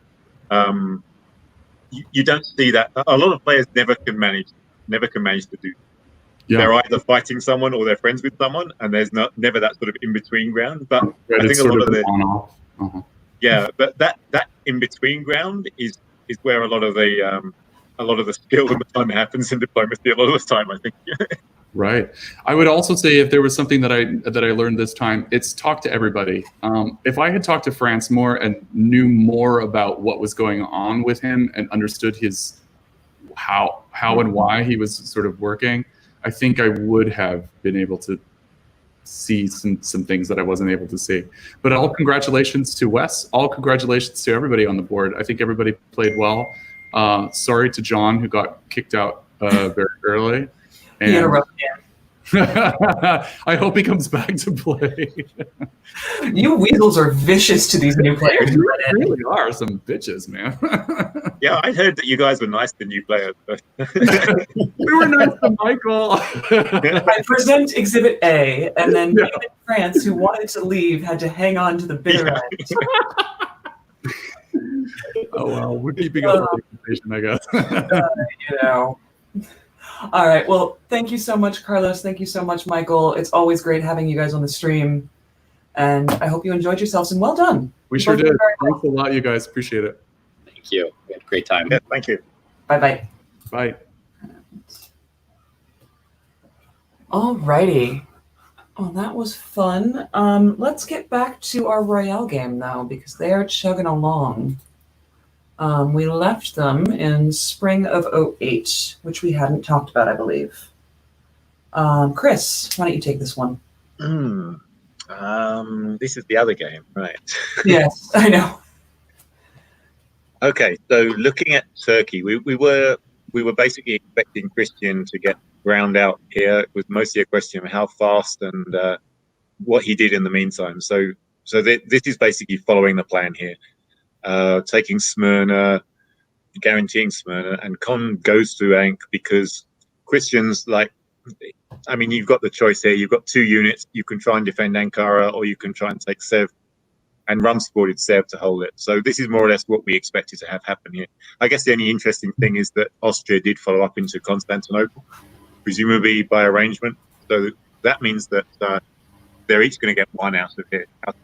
you don't see that. A lot of players never can manage to do. They're either fighting someone or they're friends with someone, and there's never that sort of in between ground. But I think a lot of the but that in between ground is where a lot of the skill and the fun happens in diplomacy. A lot of the time, I think. Right. I would also say, if there was something that I learned this time, it's talk to everybody. If I had talked to France more and knew more about what was going on with him and understood his how and why he was sort of working, I think I would have been able to see some things that I wasn't able to see. But all congratulations to Wes. All congratulations to everybody on the board. I think everybody played well. Sorry to John, who got kicked out very early. And He had a rough game. I hope he comes back to play. You Weasels are vicious to these new players. You really are some bitches, man. Yeah, I heard that you guys were nice to new players. We were nice to Michael. I present Exhibit A, and then you in France, who wanted to leave, had to hang on to the bitter end. Oh, well, we're keeping up our reputation, I guess. All right. Well, thank you so much, Carlos. Thank you so much, Michael. It's always great having you guys on the stream. And I hope you enjoyed yourselves, and well done. We sure did. Thanks a lot, you guys. Appreciate it. Thank you. We had a great time. Yeah, thank you. Bye-bye. Bye. All righty. Well, that was fun. Let's get back to our Royale game now, because they are chugging along. We left them in spring of 2008, which we hadn't talked about, I believe. Chris, why don't you take this one? This is the other game, right? Yes, I know. Okay, so looking at Turkey, we were basically expecting Christian to get ground out here. It was mostly a question of how fast and what he did in the meantime. So this is basically following the plan here. Taking Smyrna, guaranteeing Smyrna, and Con goes through Ankh because Christians, you've got the choice here. You've got two units. You can try and defend Ankara, or you can try and take Sev. and Rum supported Sev to hold it. So this is more or less what we expected to have happen here. I guess the only interesting thing is that Austria did follow up into Constantinople, presumably by arrangement. So that means that they're each going to get one out of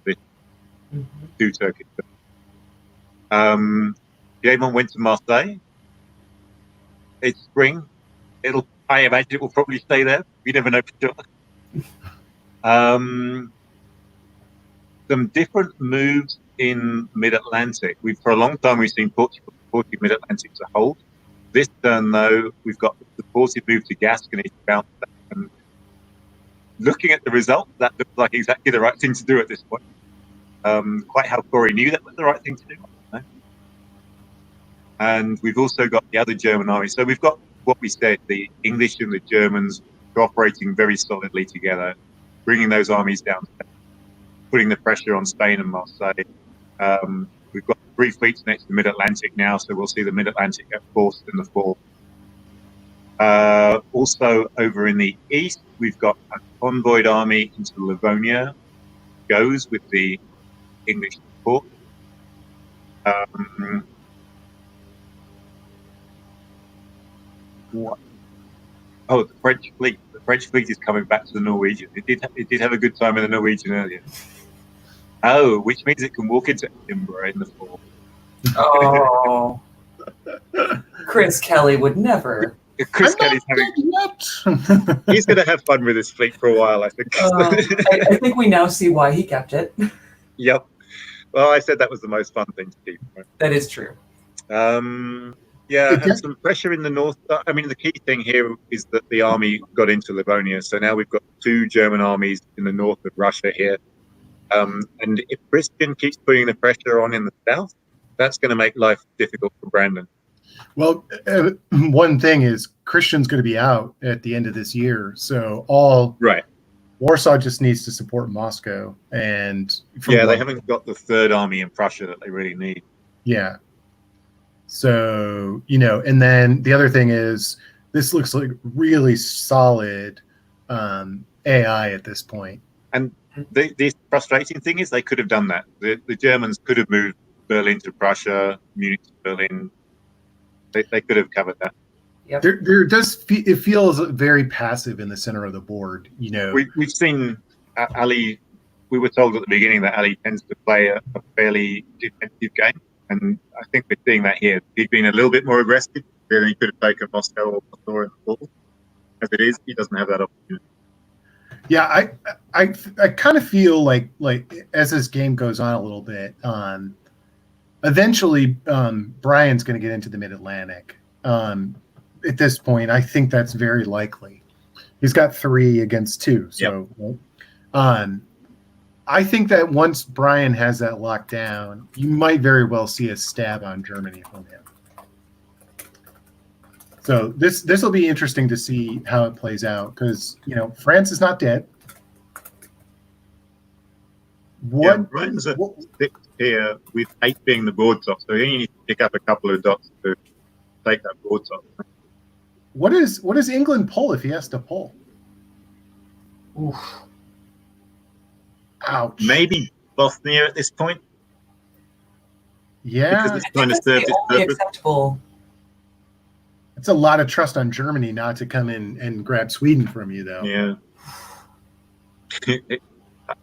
this two Turkish. Piedmont went to Marseille. It's spring. I imagine it will probably stay there. You never know for sure. Some different moves in Mid-Atlantic. For a long time, we've seen Portugal supporting Mid-Atlantic to hold. This turn, though, we've got the supported move to Gascony to bounce back. And looking at the result, that looks like exactly the right thing to do at this point. Quite how Corey knew that was the right thing to do. And we've also got the other German army. So we've got what we said, the English and the Germans cooperating very solidly together, bringing those armies down, putting the pressure on Spain and Marseille. We've got 3 fleets next to the Mid-Atlantic now, so we'll see the Mid-Atlantic get forced in the fall. Also, over in the east, we've got a convoyed army into Livonia, goes with the English support. What? Oh, the French fleet. The French fleet is coming back to the Norwegian. It did have a good time in the Norwegian earlier. Oh, which means it can walk into Edinburgh in the fall. Oh, Chris Kelly would never. Chris Kelly's he's going to have fun with his fleet for a while, I think. I think we now see why he kept it. Yep. Well, I said that was the most fun thing to keep. Right? That is true. Yeah, and some pressure in the north. I mean, the key thing here is that the army got into Livonia. So now we've got 2 German armies in the north of Russia here. And if Christian keeps putting the pressure on in the south, that's going to make life difficult for Brandon. Well, one thing is Christian's going to be out at the end of this year. So Warsaw just needs to support Moscow. And they haven't got the 3rd army in Prussia that they really need. Yeah. So, and then the other thing is this looks like really solid AI at this point. And the frustrating thing is they could have done that. The Germans could have moved Berlin to Prussia, Munich to Berlin. They could have covered that. Yep. It feels very passive in the center of the board. We've seen Ali. We were told at the beginning that Ali tends to play a fairly defensive game. And I think we're seeing that here. He's been a little bit more aggressive. Then he could have taken Moscow or Moscow in the fall. As it is, he doesn't have that opportunity. Yeah, I kind of feel like as this game goes on a little bit, eventually Brian's going to get into the Mid-Atlantic. At this point, I think that's very likely. He's got 3 against 2. So, I think that once Brian has that locked down, you might very well see a stab on Germany from him. So this will be interesting to see how it plays out because France is not dead. Brian's at 6 here with 8 being the board top, so you need to pick up a couple of dots to take that board top. What does England pull if he has to pull? Oof. Ouch. Maybe Bosnia at this point. Yeah, because it's trying to serve its purpose. Acceptable. It's a lot of trust on Germany not to come in and grab Sweden from you, though. Yeah.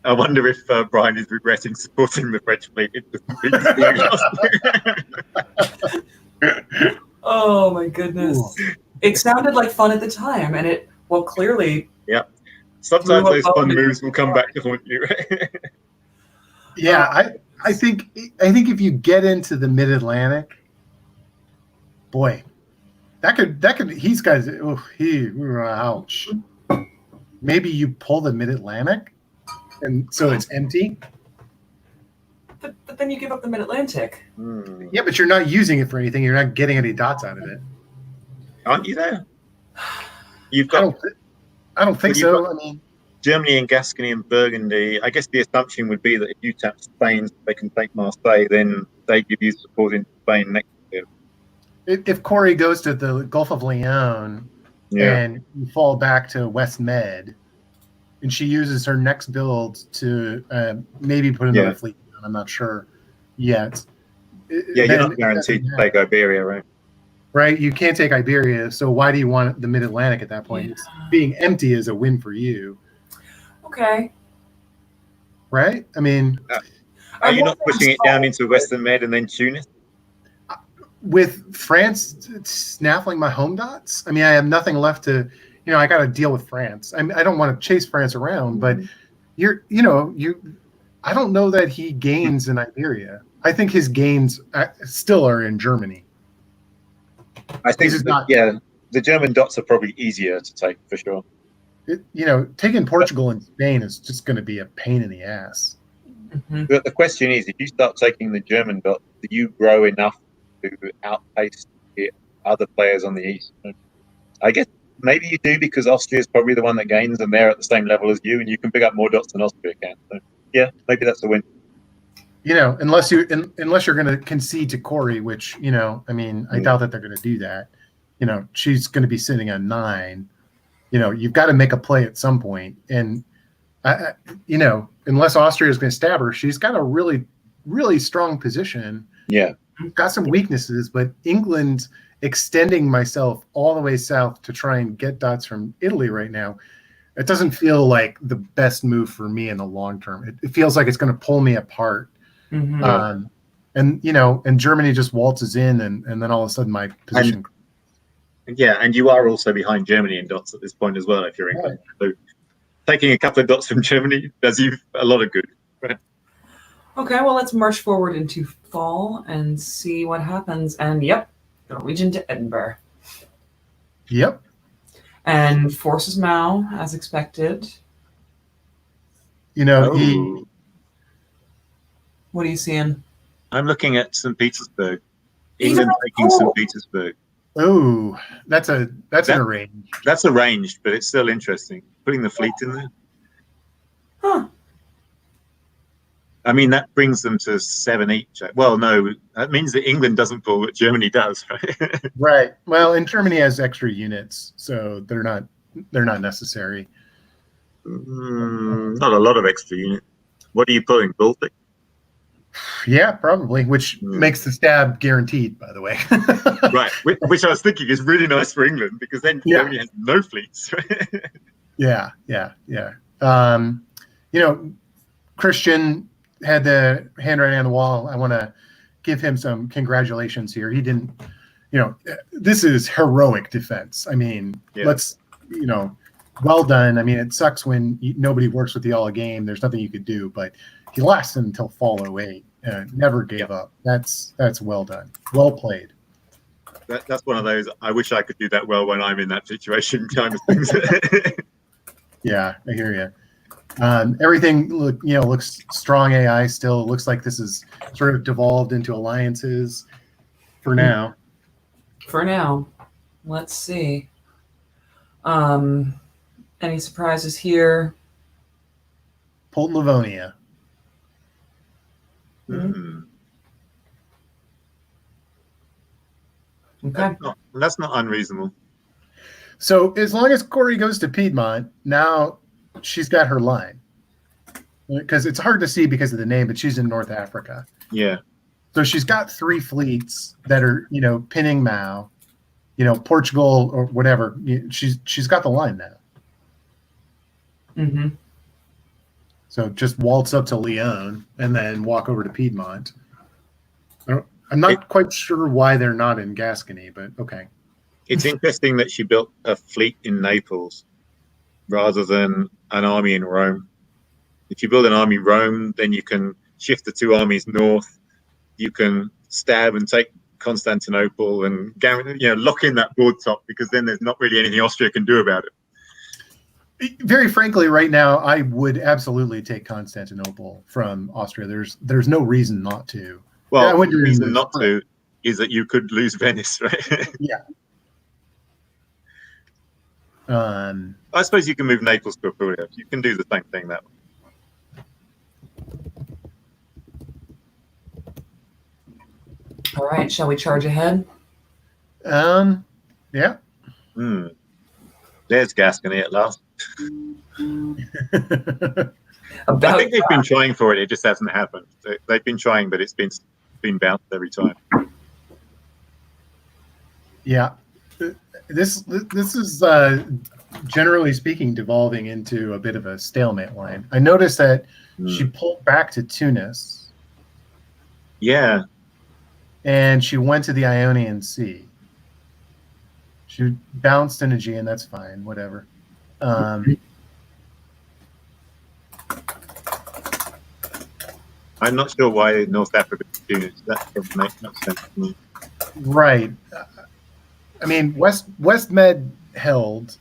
I wonder if Brian is regretting supporting the French fleet. Oh my goodness! Ooh. It sounded like fun at the time, and clearly. Yeah. Sometimes those fun moves will come back to haunt you. Yeah, I think if you get into the Mid-Atlantic, boy, that could he's guys. Ouch. Maybe you pull the Mid-Atlantic, and so it's empty. But then you give up the Mid-Atlantic. Yeah, but you're not using it for anything. You're not getting any dots out of it. Aren't you there? You've got. I don't think so. I mean, Germany and Gascony and Burgundy. I guess the assumption would be that if you tap Spain, so they can take Marseille, then they give you support in Spain next year. If Corey goes to the Gulf of Leon and you fall back to West Med, and she uses her next build to maybe put another fleet I'm not sure yet. Yeah, you're not guaranteed to take Iberia, right? Right, you can't take Iberia, so why do you want the Mid-Atlantic at that point? Yeah. It's being empty is a win for you. Okay. Right? I mean... Are you not pushing it down into Western Med and then Tunis? With France snaffling my home dots, I mean, I have nothing left to, I got to deal with France. I mean, I don't want to chase France around, but I don't know that he gains in Iberia. I think his gains still are in Germany. I think, the German dots are probably easier to take for sure. Taking Portugal and Spain is just going to be a pain in the ass. Mm-hmm. But the question is, if you start taking the German dots, do you grow enough to outpace the other players on the east? I guess maybe you do, because Austria is probably the one that gains, and they're at the same level as you, and you can pick up more dots than Austria can. So, yeah, maybe that's a win. Unless you're going to concede to Corey, which I doubt that they're going to do that. She's going to be sitting on 9. You've got to make a play at some point, and unless Austria is going to stab her, she's got a really, really strong position. Yeah, got some weaknesses, but England extending myself all the way south to try and get dots from Italy right now, it doesn't feel like the best move for me in the long term. It feels like it's going to pull me apart. Mm-hmm. And Germany just waltzes in, and then all of a sudden my position. And you are also behind Germany in dots at this point as well, if you're England. Yeah. So taking a couple of dots from Germany does you a lot of good. Right? Okay, well, let's march forward into fall and see what happens. And Norwegian to Edinburgh. Yep. And forces Mao as expected. What are you seeing? I'm looking at St. Petersburg. England taking St. Petersburg. Oh, that's an arranged. That's arranged, but it's still interesting. Putting the fleet in there. Huh. I mean, that brings them to 7 each. Well, no, that means that England doesn't pull what Germany does, right? Right. Well, and Germany has extra units, so they're not necessary. Not a lot of extra units. What are you pulling? Baltic? Yeah, probably, which makes the stab guaranteed, by the way. Right, which I was thinking is really nice for England, because then Germany has no fleets. Yeah. Christian had the handwriting on the wall. I want to give him some congratulations here. He didn't, this is heroic defense. I mean, let's, well done. I mean, it sucks when nobody works with you all game. There's nothing you could do, but he lasted until fall 08 and never gave up. That's well done. Well played. That's one of those, I wish I could do that well when I'm in that situation kind of things. Yeah, I hear you. Everything looks strong AI still. It looks like this is sort of devolved into alliances for now. For now. Let's see. Any surprises here? Polten Livonia. Okay. That's not unreasonable. So as long as Corey goes to Piedmont, now she's got her line. Because it's hard to see because of the name, but she's in North Africa. Yeah. So she's got 3 fleets that are, pinning Mao, Portugal or whatever. She's got the line now. Mm-hmm. So just waltz up to Lyon and then walk over to Piedmont. I'm not quite sure why they're not in Gascony, but okay. It's interesting that she built a fleet in Naples rather than an army in Rome. If you build an army in Rome, then you can shift the 2 armies north. You can stab and take Constantinople and lock in that board top, because then there's not really anything Austria can do about it. Very frankly, right now, I would absolutely take Constantinople from Austria. There's no reason not to. Well, the reason not to is that you could lose Venice, right? Yeah. I suppose you can move Naples to Apulia. You can do the same thing that way. All right, shall we charge ahead? Yeah. There's Gascony at last. I think they've been trying for it. It just hasn't happened. They've been trying, but it's been bounced every time. Yeah, this is generally speaking devolving into a bit of a stalemate line. I noticed that she pulled back to Tunis. Yeah, and she went to the Ionian Sea. She bounced in Aegean. That's fine. Whatever. I'm not sure why North Africa is doing it. That doesn't make much sense to me. Right. I mean, West Med held.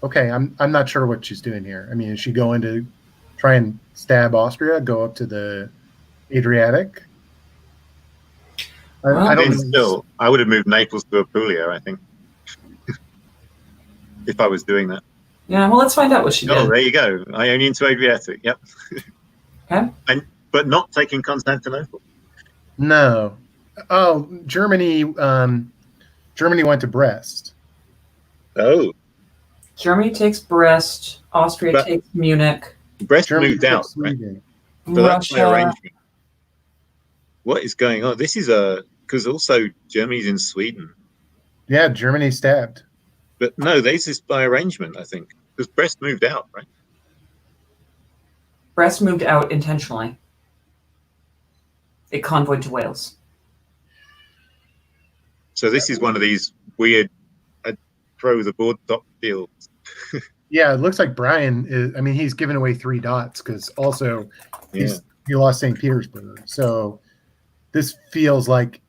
Okay, I'm not sure what she's doing here. I mean, is she going to try and stab Austria? Go up to the Adriatic? I don't still, I would have moved Naples to Apulia, I think, if I was doing that. Yeah, well, let's find out what she did. Oh, there you go. Ionian to Adriatic. Yep. Okay. But not taking Constantinople. No. Oh, Germany. Germany went to Brest. Oh. Germany takes Brest. Austria takes Munich. Brest moved out, right? So that's my arrangement. What is going on? This is because also Germany's in Sweden. Yeah, Germany stabbed. But no, this is by arrangement, I think, because Brest moved out, right? Brest moved out intentionally. It convoyed to Wales. So this is one of these weird throw the board top deals. Yeah, it looks like Brian is. I mean, he's given away 3 dots because also he lost St. Petersburg. So this feels like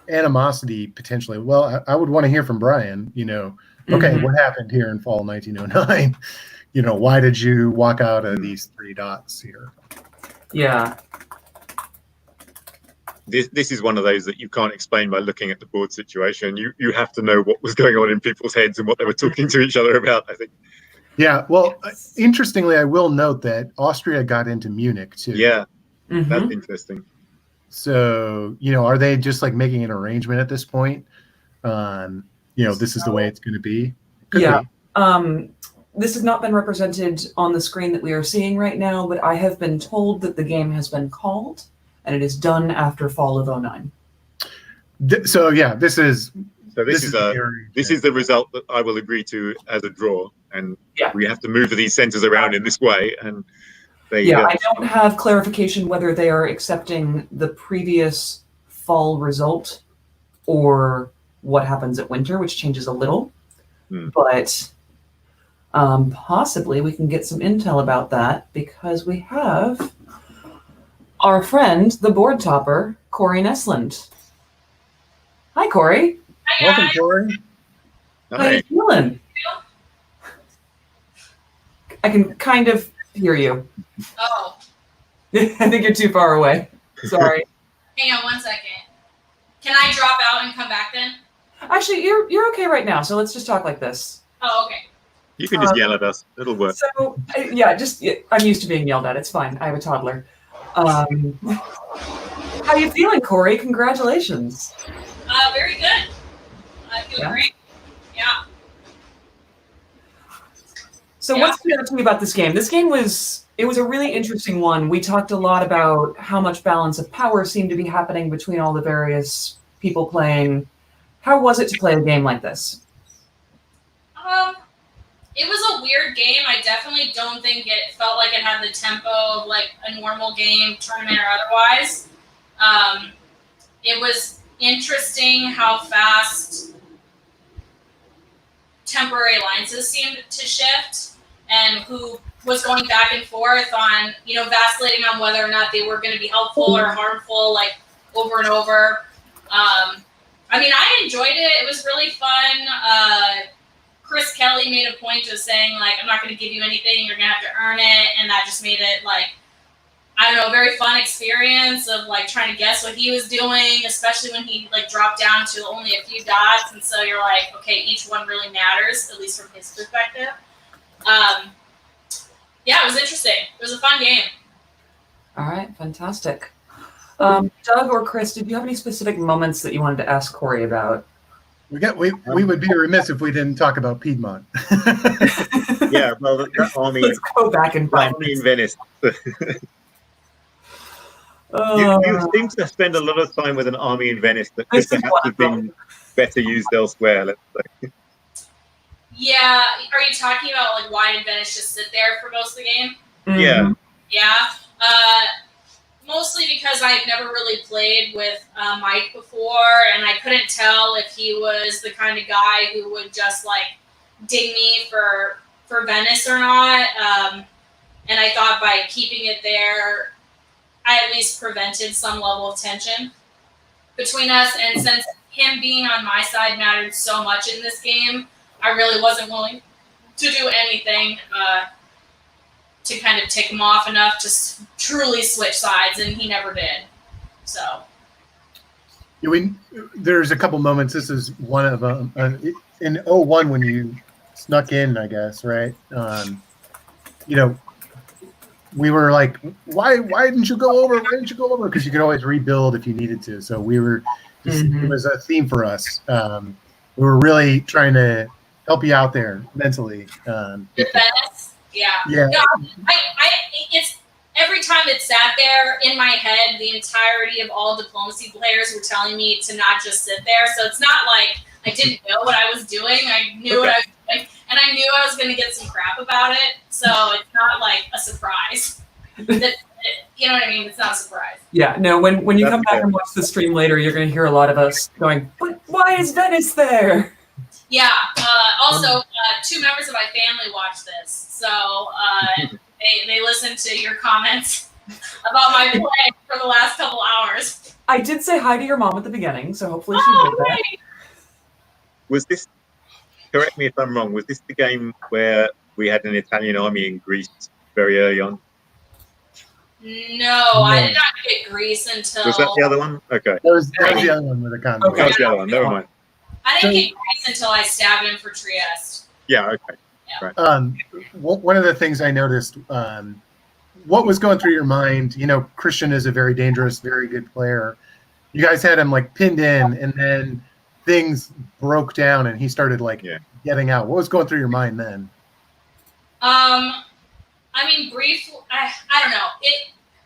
animosity potentially. Well, I would want to hear from Brian. Okay, what happened here in fall 1909? Why did you walk out of these 3 dots here? Yeah. This is one of those that you can't explain by looking at the board situation. You have to know what was going on in people's heads and what they were talking to each other about, I think. Yeah, well, interestingly, I will note that Austria got into Munich too. Yeah, that's interesting. So, are they just like making an arrangement at this point? This is the way it's going to be? Could be. This has not been represented on the screen that we are seeing right now, but I have been told that the game has been called, and it is done after fall of 09. So, yeah, this is the result that I will agree to as a draw, and we have to move these centers around in this way. And there you go. I don't have clarification whether they are accepting the previous fall result or what happens at winter, which changes a little. But possibly we can get some intel about that because we have our friend, the board topper, Corey Nesland. Hi, Corey. Hi, welcome, Corey. How you feeling? I can kind of hear you. Oh. I think you're too far away. Sorry. Hang on 1 second. Can I drop out and come back then? Actually, you're okay right now, so let's just talk like this. Oh, okay. You can just yell at us. It'll work. So, I'm used to being yelled at. It's fine. I have a toddler. How you feeling, Corey? Congratulations. Very good. I feel great. Yeah. So what's going to tell me about this game? This game was a really interesting one. We talked a lot about how much balance of power seemed to be happening between all the various people playing. How was it to play a game like this? It was a weird game. I definitely don't think it felt like it had the tempo of like a normal game, tournament or otherwise. It was interesting how fast temporary alliances seemed to shift and who was going back and forth on, vacillating on whether or not they were going to be helpful or harmful, like over and over. I enjoyed it. It was really fun. Chris Kelly made a point of saying, like, I'm not going to give you anything. You're going to have to earn it. And that just made it, like, I don't know, a very fun experience of, like, trying to guess what he was doing, especially when he, like, dropped down to only a few dots. And so you're like, okay, each one really matters, at least from his perspective. It was interesting. It was a fun game. All right, fantastic. Doug or Chris, did you have any specific moments that you wanted to ask Corey about? We would be remiss if we didn't talk about Piedmont. Yeah, well, that army. Let's go back and find army in Venice. You seem to spend a lot of time with an army in Venice that could perhaps have been better used elsewhere. Let's say. Yeah, are you talking about like why did Venice just sit there for most of the game? Yeah. Yeah. Mostly because I've never really played with Mike before, and I couldn't tell if he was the kind of guy who would just like ding me for Venice or not. And I thought by keeping it there, I at least prevented some level of tension between us. And since him being on my side mattered so much in this game, I really wasn't willing to do anything to kind of tick him off enough to truly switch sides, and he never did. So. There's a couple moments. This is one of them. In 01 when you snuck in, I guess, right? We were like, why didn't you go over? Why didn't you go over? Because you could always rebuild if you needed to. So we were, it was a theme for us. We were really trying to help you out there mentally. Venice? Yeah. Yeah. No, it's every time it sat there in my head, the entirety of all diplomacy players were telling me to not just sit there. So it's not like I didn't know what I was doing. I knew what I was doing, and I knew I was going to get some crap about it. So it's not like a surprise. You know what I mean? It's not a surprise. Yeah, no, when you come back and watch the stream later, you're going to hear a lot of us going, but why is Venice there? Yeah. Also, two members of my family watch this. So they listen to your comments about my play for the last couple hours. I did say hi to your mom at the beginning, so hopefully she did that. Right. Was this, correct me if I'm wrong, was this the game where we had an Italian army in Greece very early on? No, I did not get Greece until... Was that the other one? Okay. That was the other one with the convoy. Okay. That was the other one, never mind. I didn't get Greece until I stabbed him for Trieste. Yeah, okay. Yeah. Right. One of the things I noticed, what was going through your mind, Christian is a very dangerous, very good player. You guys had him like pinned in, and then things broke down and he started getting out. What was going through your mind then? I mean, briefly, I don't know.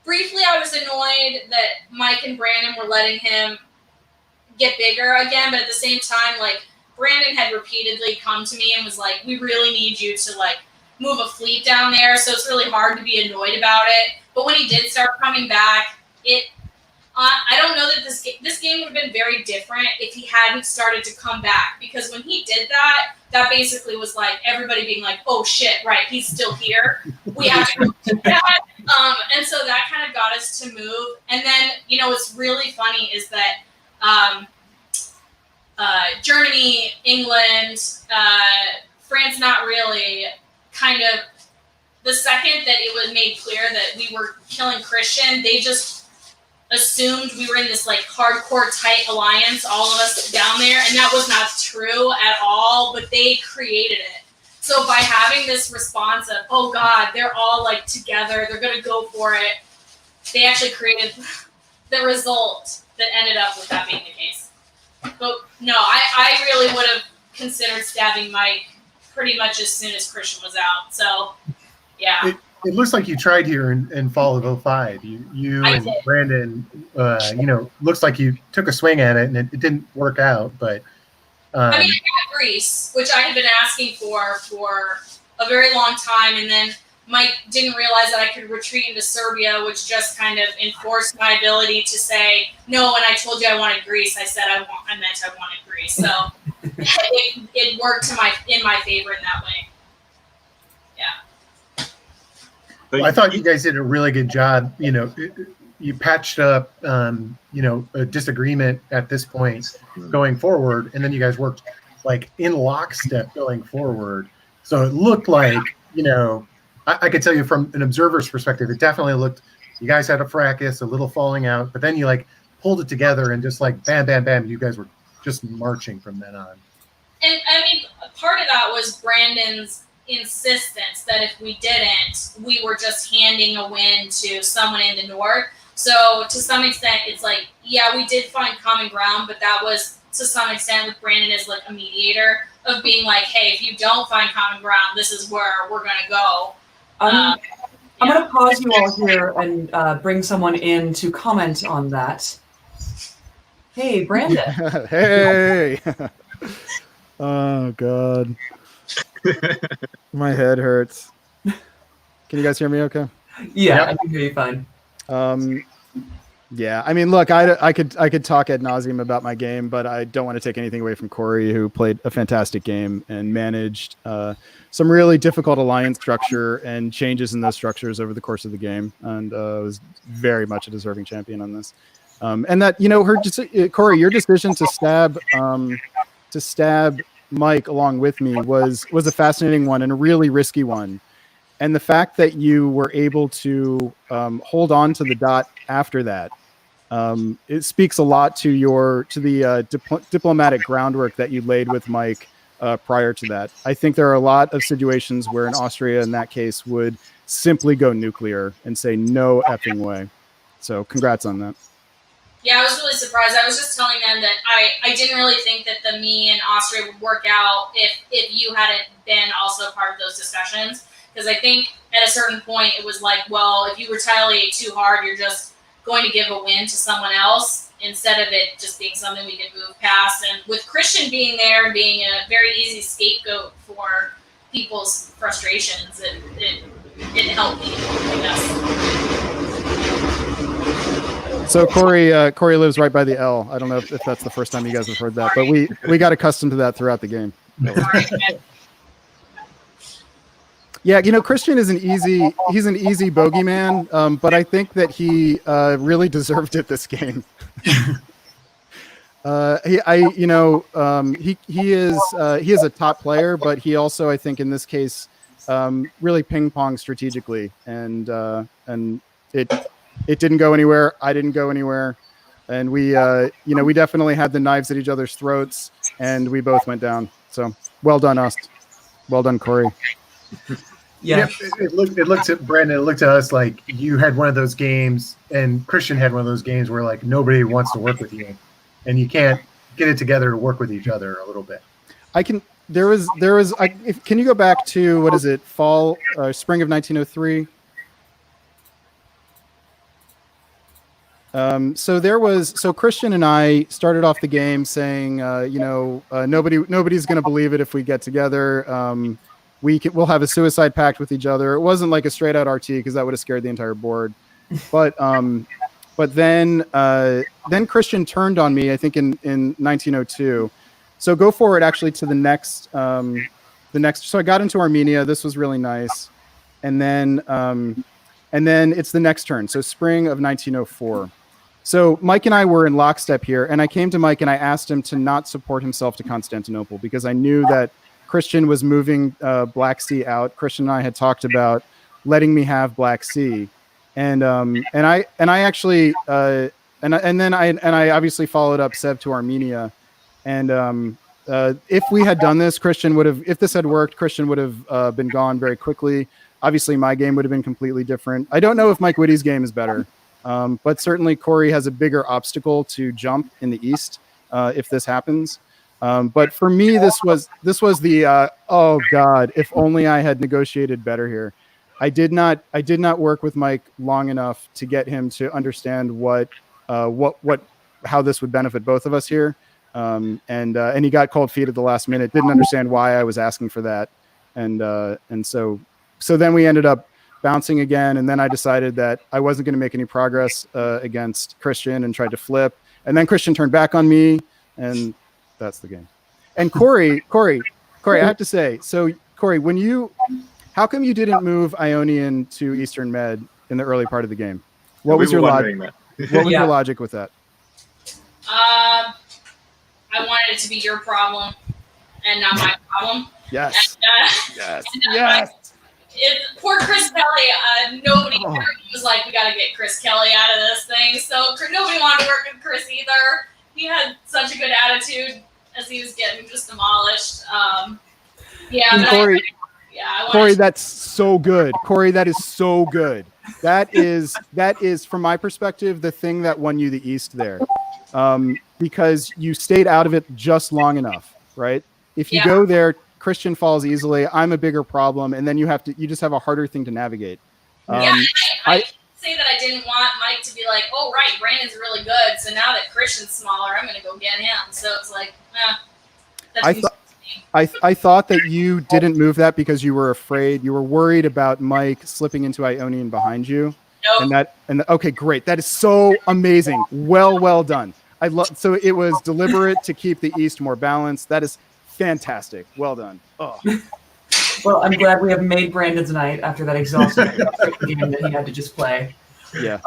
Briefly, I was annoyed that Mike and Brandon were letting him get bigger again, but at the same time, Brandon had repeatedly come to me and was like, we really need you to move a fleet down there. So it's really hard to be annoyed about it. But when he did start coming back, I don't know that this game would have been very different if he hadn't started to come back, because when he did that basically was everybody being like, oh shit, right, he's still here. We have to do that. And so that kind of got us to move. And then, what's really funny is that Germany, England, France, not really, kind of the second that it was made clear that we were killing Christian, they just assumed we were in this hardcore tight alliance, all of us down there, and that was not true at all, but they created it. So by having this response of, oh God, they're all together, they're going to go for it, they actually created the result that ended up with that being the case. But no, I really would have considered stabbing Mike pretty much as soon as Christian was out. So, yeah. It looks like you tried here in fall of 05. You and did. Brandon, looks like you took a swing at it and it didn't work out. But I got Greece, which I had been asking for a very long time, and then Mike didn't realize that I could retreat into Serbia, which just kind of enforced my ability to say no. When I told you I wanted Greece, I said I wanted Greece. So it worked in my favor in that way. Yeah. Well, I thought you guys did a really good job. You patched up, a disagreement at this point going forward, and then you guys worked in lockstep going forward. So it looked like, I could tell you from an observer's perspective, it definitely looked, you guys had a fracas, a little falling out, but then you pulled it together and just bam, bam, bam, you guys were just marching from then on. And I mean, part of that was Brandon's insistence that if we didn't, we were just handing a win to someone in the north. So to some extent, it's like, yeah, we did find common ground, but that was to some extent with Brandon as like a mediator of being like, hey, if you don't find common ground, this is where we're going to go. I'm going to pause you all here and bring someone in to comment on that. Hey, Brandon. Hey. Oh, God. My head hurts. Can you guys hear me okay? Yeah, I can hear you fine. Yeah, I mean, look, I could talk ad nauseum about my game, but I don't want to take anything away from Corey, who played a fantastic game and managed some really difficult alliance structure and changes in those structures over the course of the game, and was very much a deserving champion on this. And that, you know, Corey, your decision to stab Mike along with me was a fascinating one and a really risky one. And the fact that you were able to hold on to the dot after that, it speaks a lot to the diplomatic groundwork that you laid with Mike prior to that. I think there are a lot of situations where in Austria, in that case, would simply go nuclear and say no effing way. So congrats on that. Yeah, I was really surprised. I was just telling them that I didn't really think that the me and Austria would work out if you hadn't been also part of those discussions. Because I think at a certain point it was like, well, if you retaliate too hard, you're just going to give a win to someone else instead of it just being something we can move past. And with Christian being there and being a very easy scapegoat for people's frustrations, it helped me, I guess. So Corey lives right by the L. I don't know if that's the first time you guys have heard that, but we got accustomed to that throughout the game. Yeah, you know, Christian is he's an easy bogeyman, but I think that he really deserved it this game. He is a top player, but he also, I think, in this case, really ping pong strategically, and it didn't go anywhere. I didn't go anywhere, and we definitely had the knives at each other's throats, and we both went down. So well done, us. Well done, Corey. Yeah, it looked at Brandon. It looked at us like you had one of those games, and Christian had one of those games where like nobody wants to work with you, and you can't get it together to work with each other a little bit. Can you go back to what is it? Spring of 1903. So Christian and I started off the game saying, nobody's going to believe it if we get together. We'll have a suicide pact with each other. It wasn't like a straight out RT because that would have scared the entire board. But then Christian turned on me, I think in 1902. So go forward actually to the next. So I got into Armenia. This was really nice, and then it's the next turn. So spring of 1904. So Mike and I were in lockstep here, and I came to Mike and I asked him to not support himself to Constantinople because I knew that Christian was moving Black Sea out. Christian and I had talked about letting me have Black Sea, and I actually and I obviously followed up Sev to Armenia, and if we had done this, if this had worked, Christian would have been gone very quickly. Obviously, my game would have been completely different. I don't know if Mike Whitty's game is better, but certainly Corey has a bigger obstacle to jump in the East if this happens. But for me, this was the oh God, if only I had negotiated better here. I did not work with Mike long enough to get him to understand how this would benefit both of us here. And he got cold feet at the last minute. Didn't understand why I was asking for that, and so then we ended up bouncing again. And then I decided that I wasn't going to make any progress against Christian and tried to flip. And then Christian turned back on me, and that's the game. And Corey, I have to say, so Corey, how come you didn't move Ionian to Eastern Med in the early part of the game? What was your logic? What was your logic with that? I wanted it to be your problem and not my problem. Yes. And, yes. Poor Chris Kelly. Nobody was like, we got to get Chris Kelly out of this thing. So nobody wanted to work with Chris either. He had such a good attitude as he was getting just demolished. Corey, that's so good. Corey, that is so good. That is from my perspective the thing that won you the East there, because you stayed out of it just long enough, right? If you go there, Christian falls easily. I'm a bigger problem, and then you just have a harder thing to navigate. I say that I didn't want Mike to be like, oh right, Brandon's really good, so now that Christian's smaller, I'm gonna go get him. So it's like, I thought that you didn't move that because you were afraid. You were worried about Mike slipping into Ionian behind you. Nope. Okay, great. That is so amazing. Well done. So it was deliberate to keep the East more balanced. That is fantastic. Well done. Oh. Well, I'm glad we have made Brandon's night after that exhausting game that he had to just play. Yeah.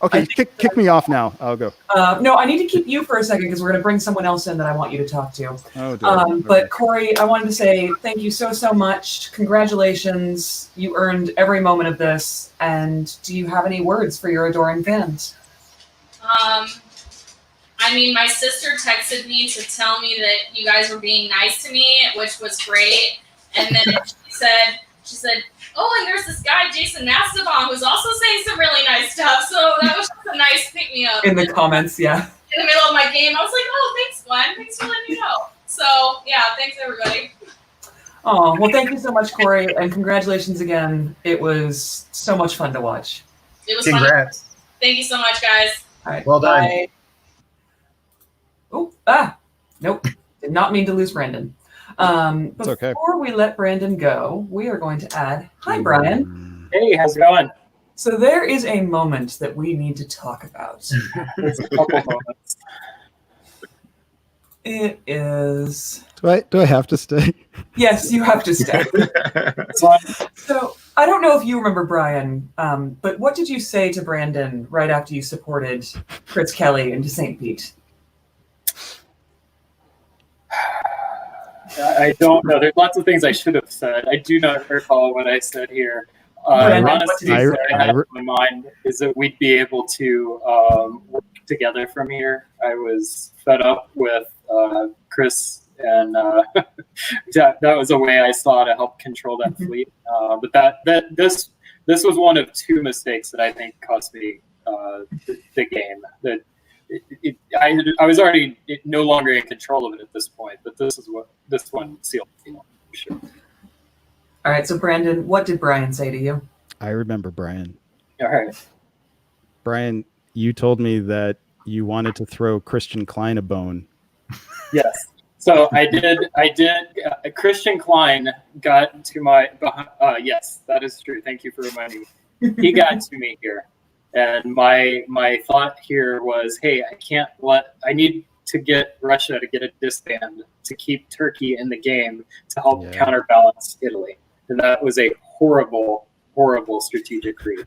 Okay, kick me off now. I'll go. No, I need to keep you for a second because we're going to bring someone else in that I want you to talk to. Oh, dear. But Corey, I wanted to say thank you so much. Congratulations. You earned every moment of this. And do you have any words for your adoring fans? I mean, my sister texted me to tell me that you guys were being nice to me, which was great. And then she said, oh, and there's this guy, Jason Mastodon, who's also saying some really nice stuff. So that was just a nice pick-me-up. In the comments, yeah. In the middle of my game, I was like, oh, thanks, Glenn. Thanks for letting me know. So, yeah, thanks, everybody. Oh, well, thank you so much, Corey, and congratulations again. It was so much fun to watch. It was Congrats. fun. Thank you so much, guys. All right, well done. bye. Oh, nope. Did not mean to lose Brandon. It's okay. Before we let Brandon go, we are going to add, hi, Brian. Hey, how's it going? So there is a moment that we need to talk about. There's a couple moments. It is... Do I have to stay? Yes, you have to stay. So I don't know if you remember, Brian, but what did you say to Brandon right after you supported Chris Kelly into St. Pete? I don't know. There's lots of things I should have said. I do not recall what I said here. Honestly, what I had in my mind is that we'd be able to work together from here. I was fed up with Chris, and that was a way I saw to help control that fleet. But this was one of two mistakes that I think cost me the game. That I was already no longer in control of it at this point, but this one sealed the deal for sure. All right, so Brandon, what did Brian say to you? I remember Brian. All right. Brian, you told me that you wanted to throw Christian Klein a bone. Yes. So I did. Christian Klein got to my. Yes, that is true. Thank you for reminding me. He got to me here. And my thought here was, hey, I need to get Russia to get a disband to keep Turkey in the game to help counterbalance Italy. And that was a horrible strategic read.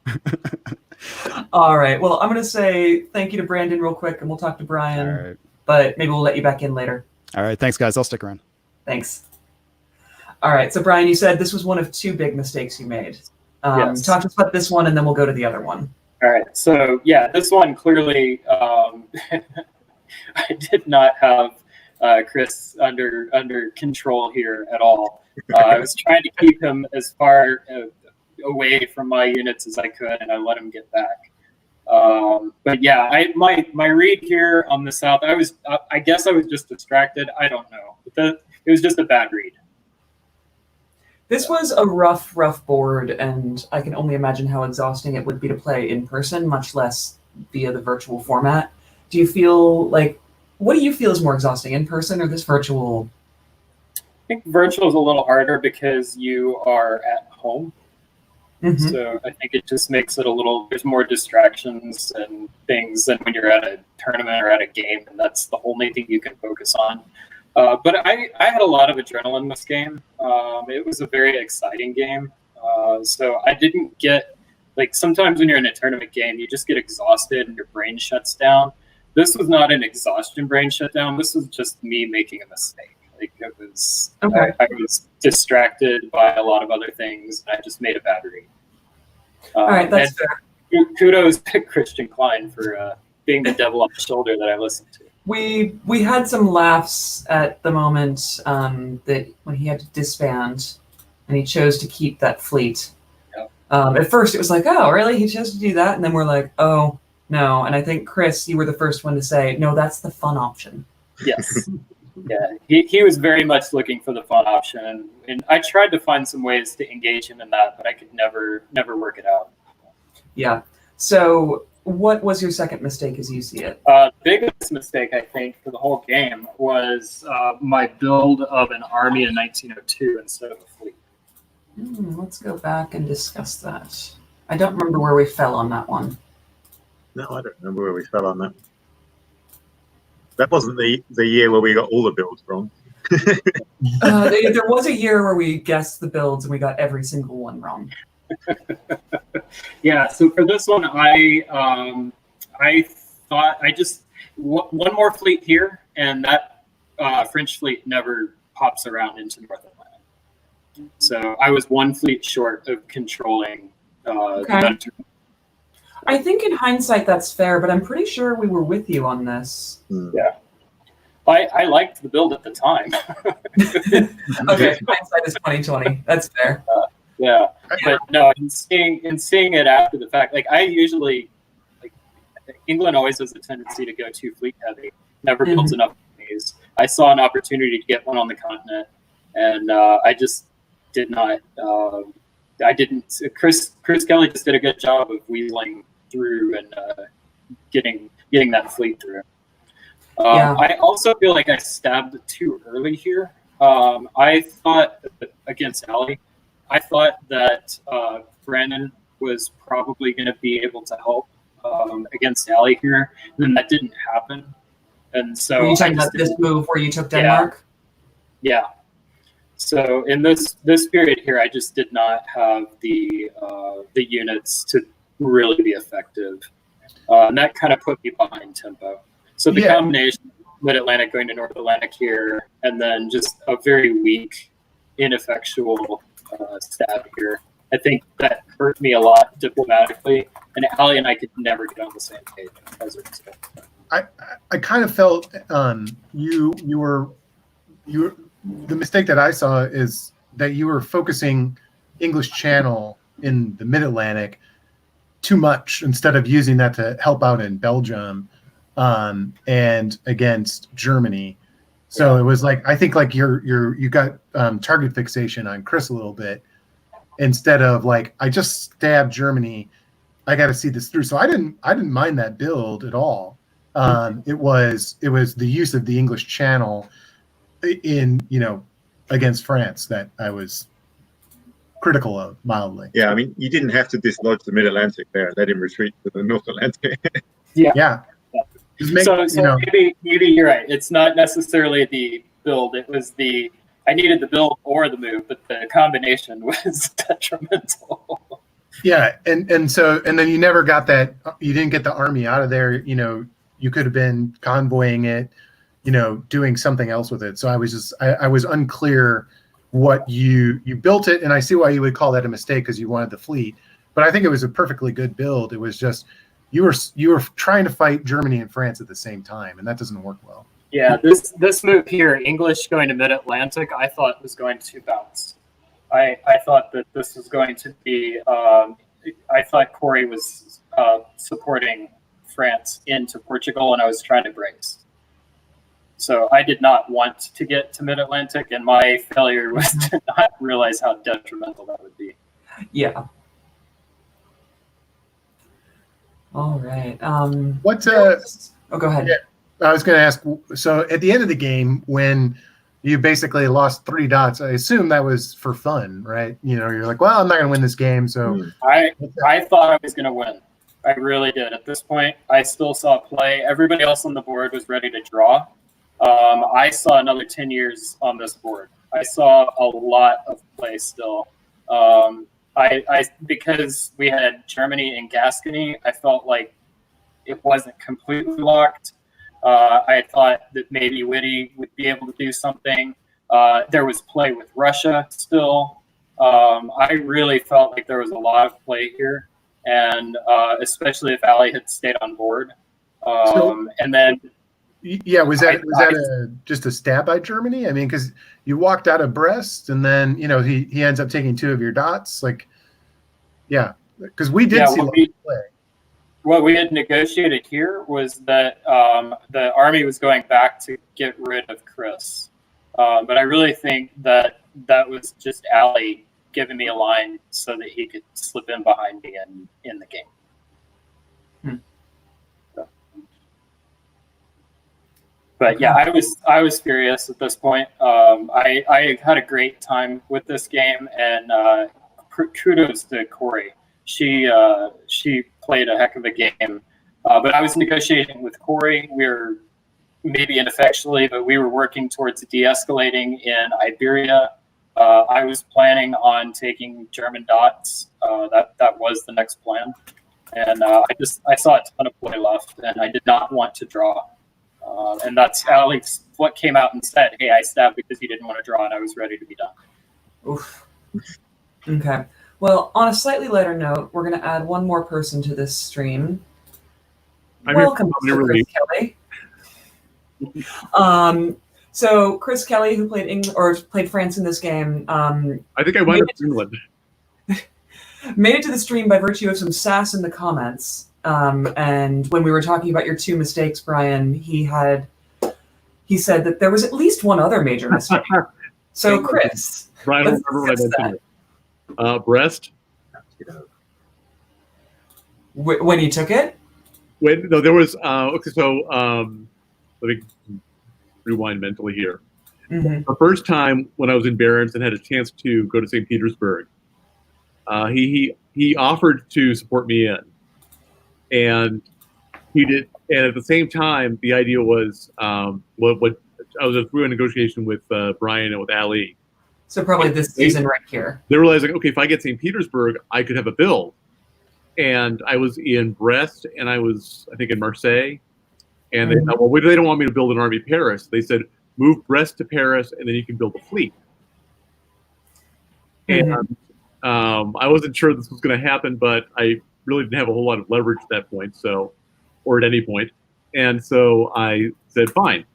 All right. Well, I'm going to say thank you to Brandon real quick, and we'll talk to Brian. All right. But maybe we'll let you back in later. All right. Thanks, guys. I'll stick around. Thanks. All right. So, Brian, you said this was one of two big mistakes you made. Yes. Talk to us about this one, and then we'll go to the other one. All right. So, yeah, this one clearly I did not have Chris under control here at all. I was trying to keep him as far away from my units as I could, and I let him get back. But yeah, my read here on the south, I guess I was just distracted. I don't know. But it was just a bad read. This was a rough board, and I can only imagine how exhausting it would be to play in person, much less via the virtual format. Do you feel like, what do you feel is more exhausting, in person or this virtual? I think virtual is a little harder because you are at home. Mm-hmm. So I think it just makes it there's more distractions and things than when you're at a tournament or at a game, and that's the only thing you can focus on. But I had a lot of adrenaline this game. It was a very exciting game. So I didn't get, sometimes when you're in a tournament game, you just get exhausted and your brain shuts down. This was not an exhaustion brain shutdown. This was just me making a mistake. It was, okay. I was distracted by a lot of other things, and I just made a bad read. All right, that's fair. Kudos to Christian Klein for being the devil on the shoulder that I listened to. We had some laughs at the moment that when he had to disband, and he chose to keep that fleet. Yep. At first, it was like, oh, really? He chose to do that? And then we're like, oh, no. And I think, Chris, you were the first one to say, no, that's the fun option. Yes. Yeah, he was very much looking for the fun option, and I tried to find some ways to engage him in that, but I could never work it out. Yeah. So what was your second mistake as you see it? Biggest mistake, I think, for the whole game was my build of an army in 1902 instead of a fleet. Let's go back and discuss that. I don't remember where we fell on that one. No, I don't remember where we fell on that. That wasn't the year where we got all the builds wrong. There was a year where we guessed the builds and we got every single one wrong. Yeah, so for this one, I thought I just one more fleet here, and that French fleet never pops around into North Atlantic. So I was one fleet short of controlling Okay. I think in hindsight that's fair, but I'm pretty sure we were with you on this. Yeah. I liked the build at the time. Okay, hindsight is 2020. That's fair. Yeah, but no, in seeing it after the fact, like I usually, like England always has a tendency to go too fleet heavy, never builds enough armies. I saw an opportunity to get one on the continent, and I just did not. I didn't. Chris Kelly just did a good job of weaseling through and getting that fleet through. Yeah. I also feel like I stabbed it too early here. I thought against Ali, I thought that Brandon was probably going to be able to help against Ali here, and then that didn't happen. And so were you talking about this move where you took Denmark? Yeah. So in this period here, I just did not have the units to really be effective, and that kind of put me behind tempo. So the combination of Mid-Atlantic going to North Atlantic here, and then just a very weak, ineffectual stab here, I think that hurt me a lot diplomatically. And Ali and I could never get on the same page as a result. I kind of felt you were the mistake that I saw is that you were focusing English Channel in the Mid-Atlantic too much instead of using that to help out in Belgium and against Germany. So it was like, I think like you got target fixation on Chris a little bit instead of like, I just stabbed Germany. I got to see this through. So I didn't mind that build at all. It was the use of the English Channel in, against France that I was critical of mildly. Yeah, I mean, you didn't have to dislodge the Mid-Atlantic there. Let him retreat to the North Atlantic. Yeah. So maybe you're right. It's not necessarily the build. It was I needed the build or the move, but the combination was detrimental. Yeah, and then you never got that. You didn't get the army out of there. You could have been convoying it, doing something else with it. So I was unclear what you built it, and I see why you would call that a mistake because you wanted the fleet. But I think it was a perfectly good build. It was just you were trying to fight Germany and France at the same time, and that doesn't work well. Yeah, this move here, English going to Mid-Atlantic, I thought was going to bounce. I thought that this was going to be. I thought Corey was supporting France into Portugal, and I was trying to brace. So I did not want to get to Mid-Atlantic, and my failure was to not realize how detrimental that would be. Yeah. All right. Oh, go ahead. Yeah, I was going to ask. So at the end of the game, when you basically lost 3 dots, I assume that was for fun, right? You're like, well, I'm not going to win this game, so I thought I was going to win. I really did. At this point, I still saw play. Everybody else on the board was ready to draw. I saw another 10 years on this board. I saw a lot of play still. Because we had Germany and Gascony, I felt like it wasn't completely locked. I thought that maybe Whitty would be able to do something. There was play with Russia still. I really felt like there was a lot of play here, and especially if Ali had stayed on board. And then, yeah, was that just a stab by Germany? I mean, because you walked out of Brest, and then he ends up taking 2 of your dots. Like, Yeah, because we did see play. What we had negotiated here was that the army was going back to get rid of Chris. But I really think that was just Ali giving me a line so that he could slip in behind me in the game. So. But yeah, I was furious at this point. I had a great time with this game, and kudos to Corey. She played a heck of a game. But I was negotiating with Corey. We were maybe ineffectually, but we were working towards de-escalating in Iberia. I was planning on taking German dots. That was the next plan. And I saw a ton of play left, and I did not want to draw. And that's Alex what came out and said, hey, I stabbed because you didn't want to draw, and I was ready to be done. Oof. Okay. Well, on a slightly lighter note, we're going to add one more person to this stream. Welcome, Chris Kelly. So Chris Kelly, who played England or played France in this game, I think I went to England. Made it to the stream by virtue of some sass in the comments. And when we were talking about your two mistakes, Brian, he said that there was at least one other major mistake. So Chris, Brian, I don't remember what I mentioned. Breast. When you took it? No, there was okay. So let me rewind mentally here. Mm-hmm. The first time when I was in Barons and had a chance to go to St. Petersburg, he offered to support me in, and he did. And at the same time, the idea was what I was through a negotiation with Brian and with Ali. So probably this season right here. They realized, like, okay, if I get St. Petersburg, I could have a build. And I was in Brest, and I was, I think, in Marseille. And they thought, well, they don't want me to build an army Paris. They said, move Brest to Paris, and then you can build a fleet. And I wasn't sure this was going to happen, but I really didn't have a whole lot of leverage at that point, or at any point. And so I said, fine.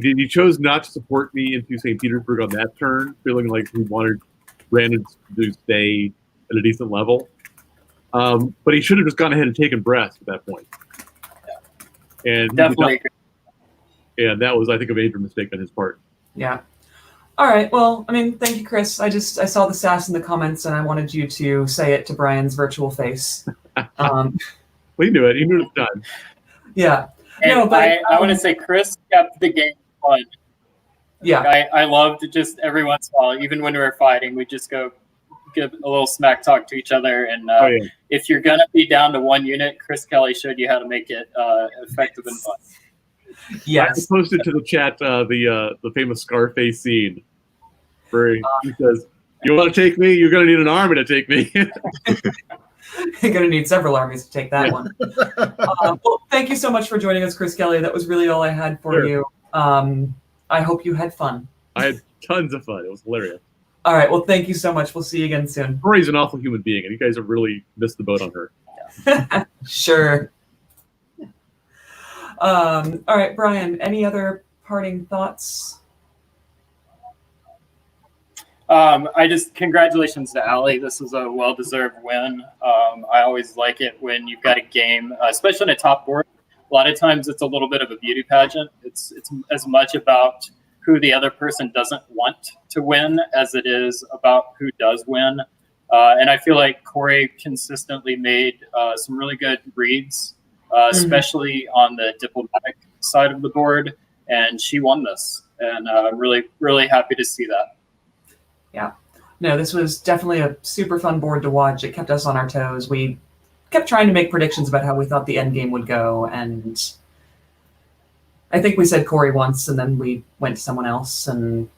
He chose not to support me into St. Petersburg on that turn, feeling like he wanted Brandon to stay at a decent level. But he should have just gone ahead and taken Brest at that point. And definitely. And that was, I think, a major mistake on his part. Yeah. All right. Well, I mean, thank you, Chris. I saw the sass in the comments, and I wanted you to say it to Brian's virtual face. Well, he knew it. He knew it at the time. Yeah. And no, but I want to say Chris kept the game fun. Yeah. I loved just every once in a while, even when we were fighting, we just go give a little smack talk to each other. And if you're going to be down to one unit, Chris Kelly showed you how to make it effective and fun. Yes. I posted to the chat the famous Scarface scene where he says, you want to take me? You're going to need an army to take me. You're going to need several armies to take that one. Well, thank you so much for joining us, Chris Kelly. That was really all I had for you. I hope you had fun. I had tons of fun. It was hilarious. All right. Well, thank you so much. We'll see you again soon. Corey's an awful human being, and you guys have really missed the boat on her. Sure. All right, Brian, any other parting thoughts? Congratulations to Ali. This was a well-deserved win. I always like it when you've got a game, especially on a top board. A lot of times it's a little bit of a beauty pageant. It's as much about who the other person doesn't want to win as it is about who does win. And I feel like Corey consistently made some really good reads, especially on the diplomatic side of the board. And she won this. And I'm really, really happy to see that. Yeah. No, this was definitely a super fun board to watch. It kept us on our toes. We kept trying to make predictions about how we thought the end game would go. And I think we said Corey once, and then we went to someone else. And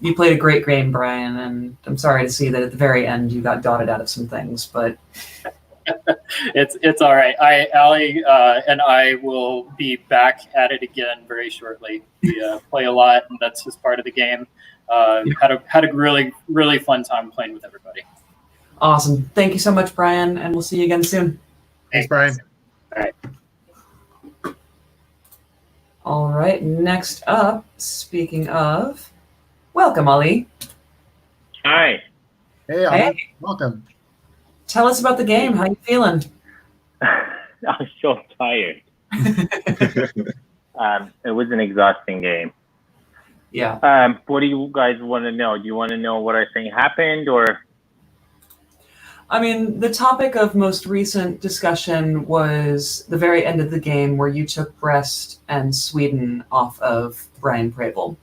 you played a great game, Brian. And I'm sorry to see that at the very end you got dotted out of some things, but it's all right. Ali and I will be back at it again very shortly. We play a lot, and that's just part of the game. Had a really, really fun time playing with everybody. Awesome. Thank you so much, Brian, and we'll see you again soon. Thanks, Brian. All right. All right. Next up, speaking of, welcome, Ali. Hi. Hey, Ali. Hey. Welcome. Tell us about the game. How you feeling? I'm so tired. It was an exhausting game. Yeah. What do you guys want to know? Do you want to know what I think happened, or? I mean, the topic of most recent discussion was the very end of the game where you took Brest and Sweden off of Brian Preble.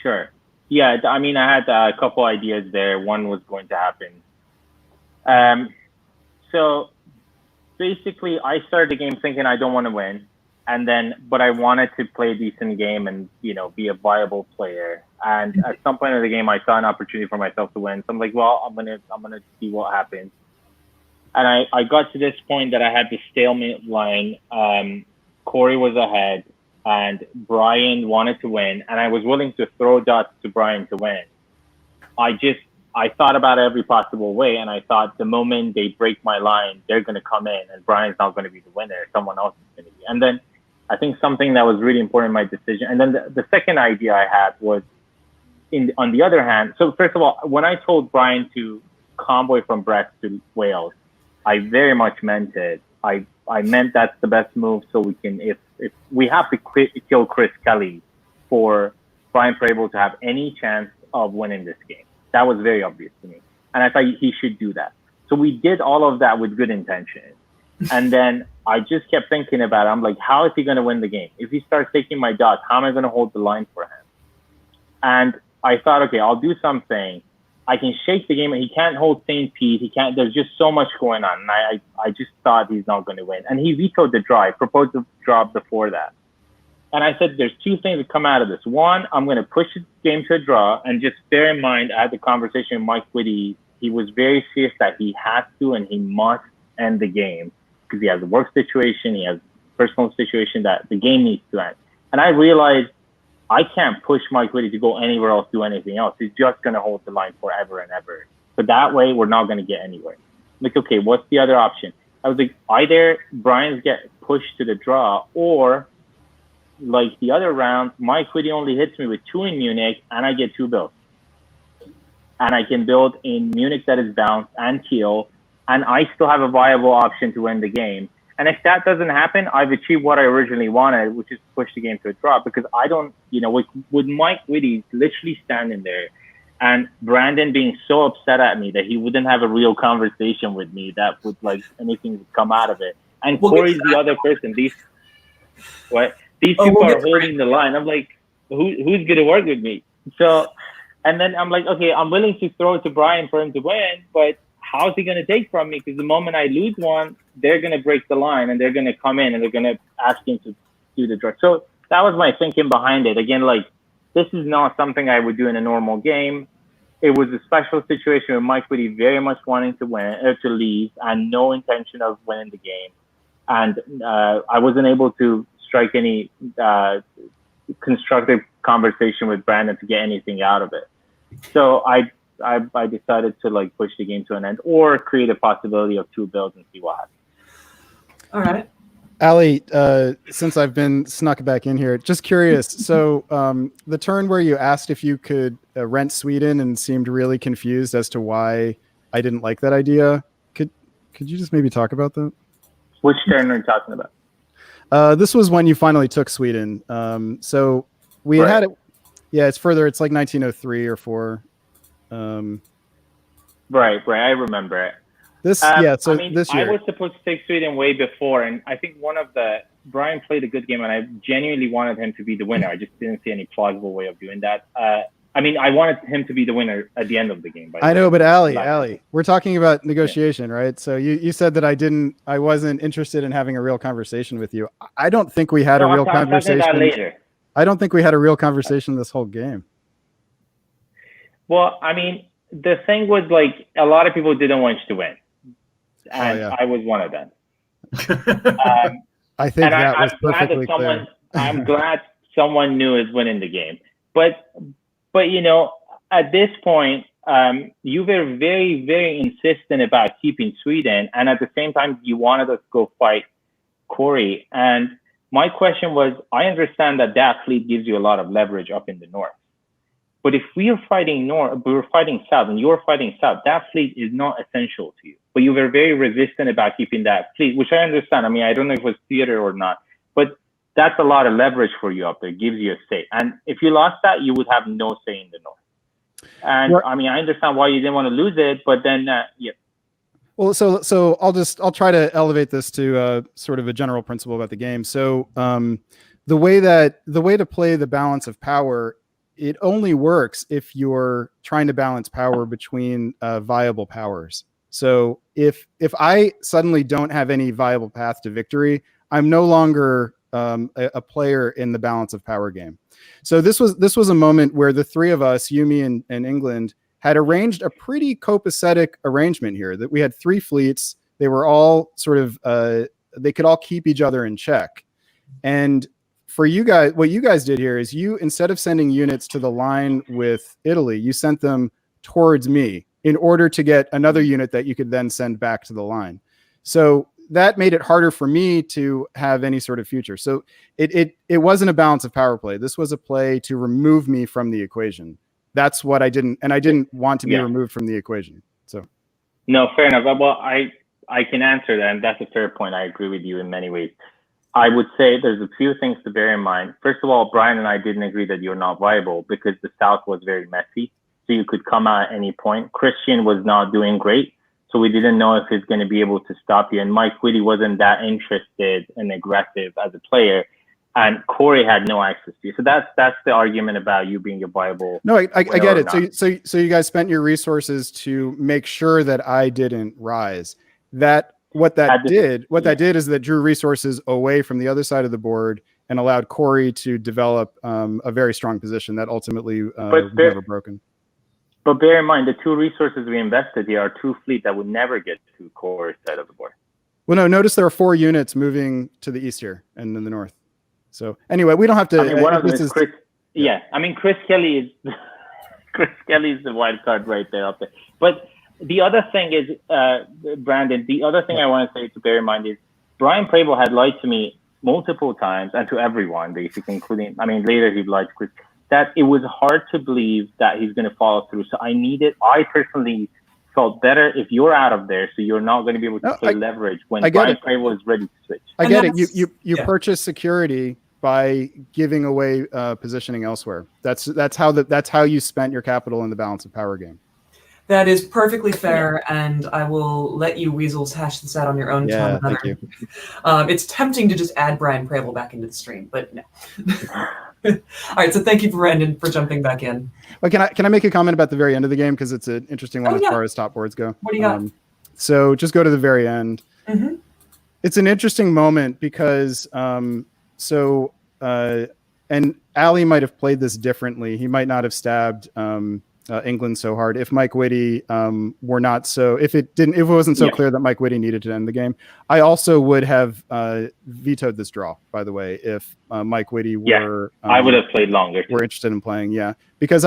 Sure. Yeah, I mean, I had a couple ideas there. One was going to happen. So basically, I started the game thinking I don't want to win, but I wanted to play a decent game and be a viable player. And at some point in the game, I saw an opportunity for myself to win. So I'm like, well, I'm gonna see what happens. And I got to this point that I had the stalemate line. Corey was ahead, and Brian wanted to win, and I was willing to throw dots to Brian to win. I thought about every possible way, and I thought the moment they break my line, they're going to come in, and Brian's not going to be the winner. Someone else is going to be. And then I think something that was really important in my decision. And then the second idea I had was, on the other hand, so first of all, when I told Brian to convoy from Brest to Wales, I very much meant it. I meant that's the best move, so we can, if we have to kill Chris Kelly for Brian Preble to have any chance of winning this game. That was very obvious to me. And I thought he should do that. So we did all of that with good intention. And then I just kept thinking about it. I'm like, how is he going to win the game? If he starts taking my dots, how am I going to hold the line for him? And I thought, okay, I'll do something. I can shake the game. He can't hold St. Pete. He can't. There's just so much going on. And I just thought he's not going to win. And he vetoed the draw. I proposed the draw before that. And I said, there's two things that come out of this. One, I'm going to push the game to a draw. And just bear in mind, I had the conversation with Mike Whitty. He was very serious that he has to and he must end the game because he has a work situation. He has a personal situation that the game needs to end. And I realized I can't push Mike Whitty to go anywhere else, do anything else. He's just going to hold the line forever and ever. So that way, we're not going to get anywhere. I'm like, okay, what's the other option? I was like, either Brian's get pushed to the draw or like the other round, Mike Whitty only hits me with 2 in Munich and I get 2 builds. And I can build in Munich that is bounced and Kiel, and I still have a viable option to win the game. And if that doesn't happen, I've achieved what I originally wanted, which is push the game to a draw, because I don't, with Mike Whitty literally standing there and Brandon being so upset at me that he wouldn't have a real conversation with me, that would anything would come out of it. And Corey's the other person. These people are holding the line. I'm like, who's going to work with me? So, and then I'm like, okay, I'm willing to throw it to Brian for him to win, but how's he going to take from me? Because the moment I lose one, they're going to break the line and they're going to come in and they're going to ask him to do the draw. So that was my thinking behind it. Again, this is not something I would do in a normal game. It was a special situation with Mike Whitty very much wanting to win, to leave, and no intention of winning the game. And I wasn't able to strike any constructive conversation with Brandon to get anything out of it. So I decided to push the game to an end or create a possibility of 2 builds and see what happens. All right. Ali, since I've been snuck back in here, just curious. So the turn where you asked if you could rent Sweden and seemed really confused as to why I didn't like that idea. Could you just maybe talk about that? Which turn are you talking about? This was when you finally took Sweden. So we had it. Yeah, it's further. It's like 1903 or 4. Right. I remember it. This I year. I was supposed to take Sweden way before, and I think Brian played a good game, and I genuinely wanted him to be the winner. I just didn't see any plausible way of doing that. I wanted him to be the winner at the end of the game. I know, but Ali, we're talking about negotiation, right? So you said that I wasn't interested in having a real conversation with you. I don't think we had a real conversation. Later. I don't think we had a real conversation this whole game. Well, the thing was a lot of people didn't want you to win. And I was one of them. I think that was perfectly clear. I'm glad someone new is winning the game. But at this point, you were very, very insistent about keeping Sweden, and at the same time, you wanted us to go fight Corey. And my question was, I understand that fleet gives you a lot of leverage up in the north, But if we are fighting north, we were fighting south, and you're fighting south, that fleet is not essential to you. But you were very resistant about keeping that fleet, which I understand. I mean, I don't know if it was theater or not, but that's a lot of leverage for you up there. It gives you a say. And if you lost that, you would have no say in the north. And I mean, I understand why you didn't want to lose it, but then, yeah. Well, so I'll try to elevate this to sort of a general principle about the game. So the way to play the balance of power, it only works if you're trying to balance power between viable powers. So if I suddenly don't have any viable path to victory, I'm no longer a player in the balance of power game. So this was a moment where the three of us, you, me, and England, had arranged a pretty copacetic arrangement here, that we had three fleets. They were all sort of, they could all keep each other in check. And for you guys, what you guys did here is you, instead of sending units to the line with Italy, you sent them towards me in order to get another unit that you could then send back to the line. So that made it harder for me to have any sort of future. So it wasn't a balance of power play. This was a play to remove me from the equation. That's what I didn't want to be removed from the equation. So no, fair enough. Well, I can answer that, and that's a fair point. I agree with you in many ways. I would say there's a few things to bear in mind. First of all, Brian and I didn't agree that you're not viable because the South was very messy. So you could come out at any point. Christian was not doing great. So we didn't know if he's going to be able to stop you. And Mike Whitty wasn't that interested and aggressive as a player. And Corey had no access to you. So that's the argument about you being a viable. No, I get it. So you guys spent your resources to make sure that I didn't rise. What that did is that drew resources away from the other side of the board and allowed Corey to develop a very strong position that ultimately was never broken. But bear in mind, the two resources we invested here are two fleet that would never get to Corey's side of the board. Well, no, notice there are 4 units moving to the east here and in the north. So anyway, we don't have to. I mean, one of them is Chris. Yeah, I mean, Chris Kelly is the wild card right there up there. But the other thing is, Brandon, the other thing I want to say to bear in mind is Brian Preble had lied to me multiple times and to everyone, basically, including, I mean, later he lied to Chris, that it was hard to believe that he's going to follow through. So I personally felt better if you're out of there, so you're not going to be able to play leverage when Brian Preble is ready to switch. I get it. You purchase security by giving away positioning elsewhere. That's how you spent your capital in the balance of power game. That is perfectly fair, and I will let you Weasels hash this out on your own time. Thank you. It's tempting to just add Brian Preble back into the stream, but no. All right, so thank you, Brandon, for jumping back in. Well, can I make a comment about the very end of the game, because it's an interesting one as far as top boards go? What do you got? So just go to the very end. Mm-hmm. It's an interesting moment because and Ali might have played this differently. He might not have stabbed England so hard if Mike Whitty were not so. If it wasn't so clear that Mike Whitty needed to end the game. I also would have vetoed this draw, by the way, if Mike Whitty were. I would have played longer. Were interested in playing, because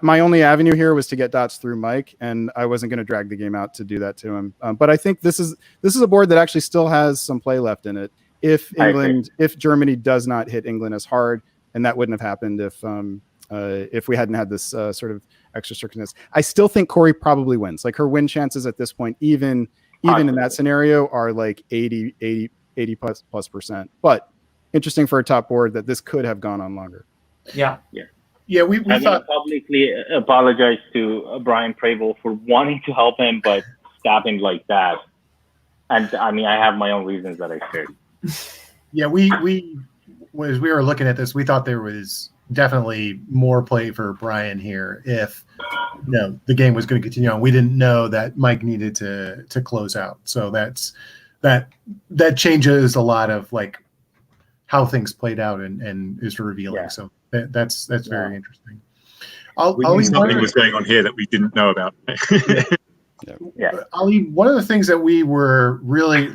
my only avenue here was to get dots through Mike, and I wasn't going to drag the game out to do that to him. But I think this is a board that actually still has some play left in it. If Germany does not hit England as hard, and that wouldn't have happened if we hadn't had this sort of extra circumstance. I still think Corey probably wins. Like, her win chances at this point, even in that scenario, are like 80 plus percent. But interesting for a top board that this could have gone on longer. Yeah. We thought publicly apologize to Brian Preble for wanting to help him, but stab him like that. And I mean, I have my own reasons that I shared. Yeah, we as we were looking at this, we thought there was definitely more play for Brian here if the game was going to continue on. We didn't know that Mike needed to close out, so that changes a lot of like how things played out and is revealing. So that's very interesting. We knew something was going on here that we didn't know about. Ali, one of the things that we were really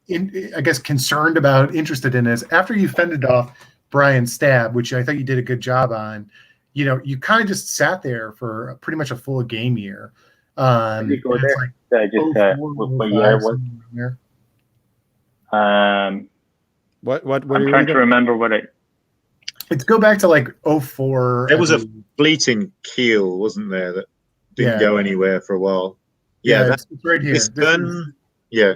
I guess concerned about, interested in, is after you fended off Brian's stab, which I thought you did a good job on, you kind of just sat there for pretty much a full game year. What year was? What I'm trying to remember what It's go back to like 04. There was a fleet in Kiel, wasn't there, that didn't go anywhere for a while. Yeah, that's right here. Yeah.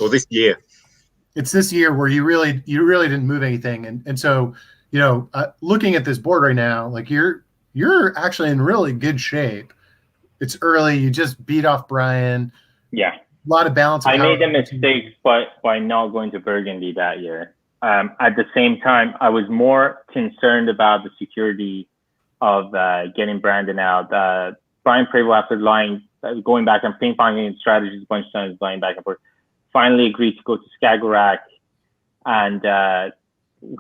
Or this year. It's this year where you really didn't move anything, and so looking at this board right now, like you're actually in really good shape. It's early. You just beat off Brian. Yeah, a lot of balance. I made a mistake, but by not going to Burgundy that year. At the same time, I was more concerned about the security of getting Brandon out. Brian Prevost, after going back and ping-ponging strategies a bunch of times, lying back and forth, finally agreed to go to Skagerrak, and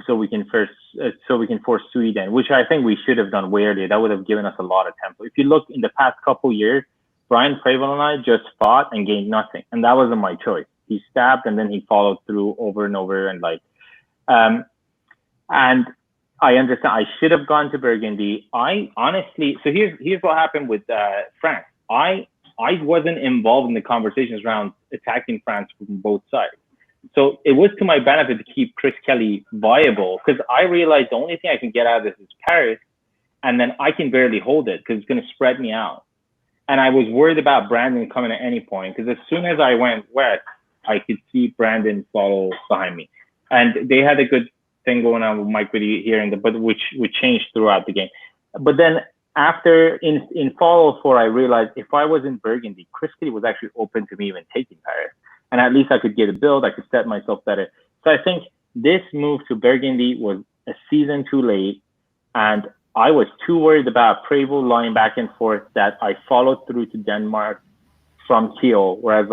so we can force Sweden, which I think we should have done way earlier. That would have given us a lot of tempo. If you look in the past couple years, Brian Prevost and I just fought and gained nothing, and that wasn't my choice. He stabbed and then he followed through over and over, and and I understand I should have gone to Burgundy. I honestly, so here's what happened with France. I wasn't involved in the conversations around attacking France from both sides. So it was to my benefit to keep Chris Kelly viable, because I realized the only thing I can get out of this is Paris, and then I can barely hold it because it's going to spread me out. And I was worried about Brandon coming at any point, because as soon as I went west, I could see Brandon follow behind me. And they had a good thing going on with Mike Whitty here, but which changed throughout the game. But then after in fall 04, I realized if I was in Burgundy, Chris Kelly was actually open to me even taking Paris. And at least I could get a build, I could set myself better. So I think this move to Burgundy was a season too late. And I was too worried about Prevost lying back and forth that I followed through to Denmark from Kiel. Whereas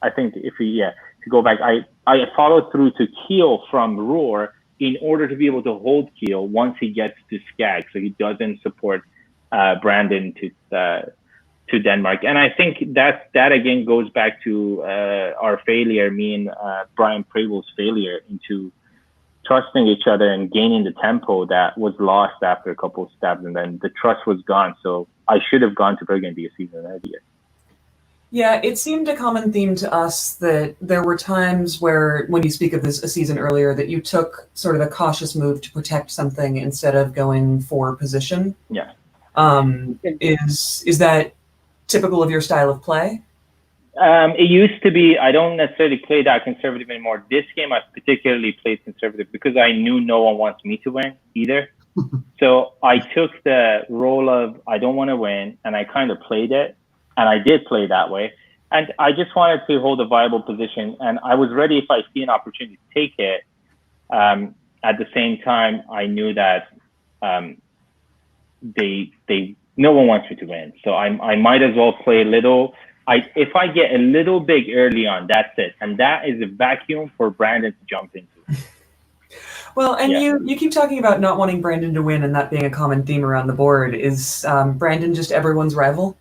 I think to go back, I followed through to Kiel from Roar in order to be able to hold Kiel once he gets to Skag. So he doesn't support Brandon to Denmark. And I think that again goes back to our failure, me and Brian Prevost's failure into trusting each other and gaining the tempo that was lost after a couple of stabs, and then the trust was gone. So I should have gone to Burgundy a season earlier. Yeah, it seemed a common theme to us that there were times where, when you speak of this a season earlier, that you took sort of a cautious move to protect something instead of going for position. Yeah. Is that typical of your style of play? It used to be. I don't necessarily play that conservative anymore. This game, I particularly played conservative because I knew no one wants me to win either. So I took the role of I don't want to win, and I kind of played it, and I did play that way. And I just wanted to hold a viable position, and I was ready if I see an opportunity to take it. At the same time, I knew that no one wants me to win, so I might as well play a little. If I get a little big early on, that's it, and that is a vacuum for Brandon to jump into. Well, and you keep talking about not wanting Brandon to win, and that being a common theme around the board. Is Brandon just everyone's rival?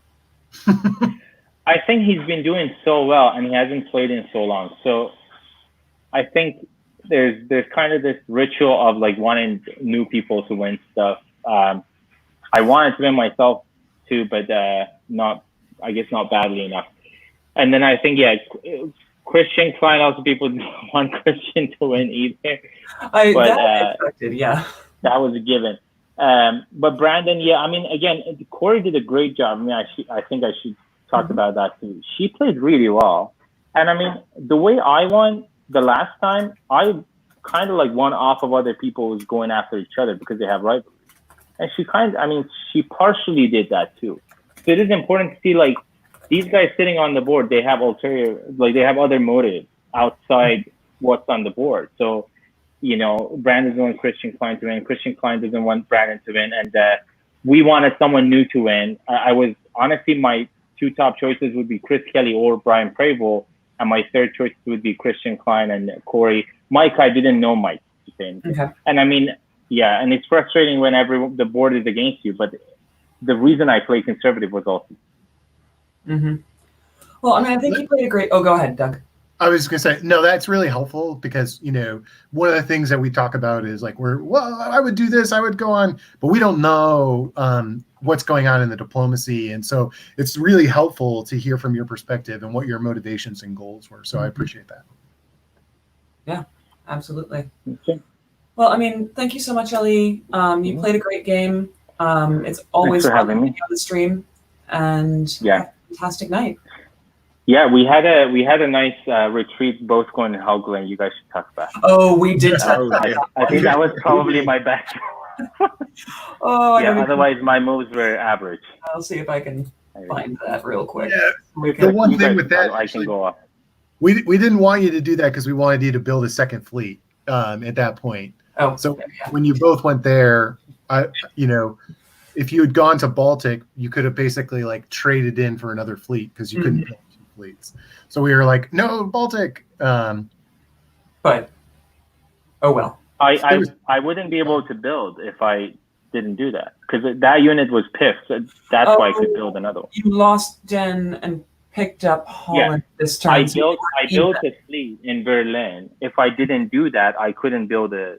I think he's been doing so well, and he hasn't played in so long. So I think there's kind of this ritual of like wanting new people to win stuff. I wanted to win myself too, but not badly enough. And then I think Christian Klein, also people don't want Christian to win either. That expected, yeah. That was a given. But Brandon, I mean, again, Corey did a great job. I mean, I think I should talk about that too. She played really well. And I mean, the way I won the last time, I kind of like won off of other people who's going after each other because they have rivalries. And she partially did that too. So it is important to see like these guys sitting on the board, they have they have other motives outside what's on the board. So, Brandon doesn't want Christian Klein to win. Christian Klein doesn't want Brandon to win. And we wanted someone new to win. I was honestly, my two top choices would be Chris Kelly or Brian Prevost. And my third choice would be Christian Klein and Corey. Mike, I didn't know Mike. Okay. And I mean, and it's frustrating when the board is against you, but the reason I play conservative was also. Mm-hmm. Well, I mean, I think you played a great. Oh, go ahead, Doug. I was going to say, no, that's really helpful because, one of the things that we talk about is like, I would do this, I would go on, but we don't know what's going on in the diplomacy. And so it's really helpful to hear from your perspective and what your motivations and goals were. So I appreciate that. Yeah, absolutely. Okay. Well, I mean, thank you so much, Ellie. You played a great game. It's always for fun having me. on the stream, and Yeah. have a fantastic night. Yeah, we had a nice retreat, both going to Helgoland. You guys should talk about. Oh, we did talk Oh, about yeah. that. I think that was probably my best. Oh, I Yeah, don't even- otherwise my moves were average. I'll see if I can find that real quick. Yeah. We The can- one You thing guys- with that, I can actually, go off. we didn't want you to do that because we wanted you to build a second fleet at that point. Oh, So yeah. when you both went there, if you had gone to Baltic, you could have basically like traded in for another fleet because you couldn't build two fleets. So we were like, no, Baltic. But oh well. I wouldn't be able to build if I didn't do that because that unit was piffed. So that's why I could build another one. You lost Den and picked up Holland this turn. I so built a fleet in Berlin. If I didn't do that, I couldn't build that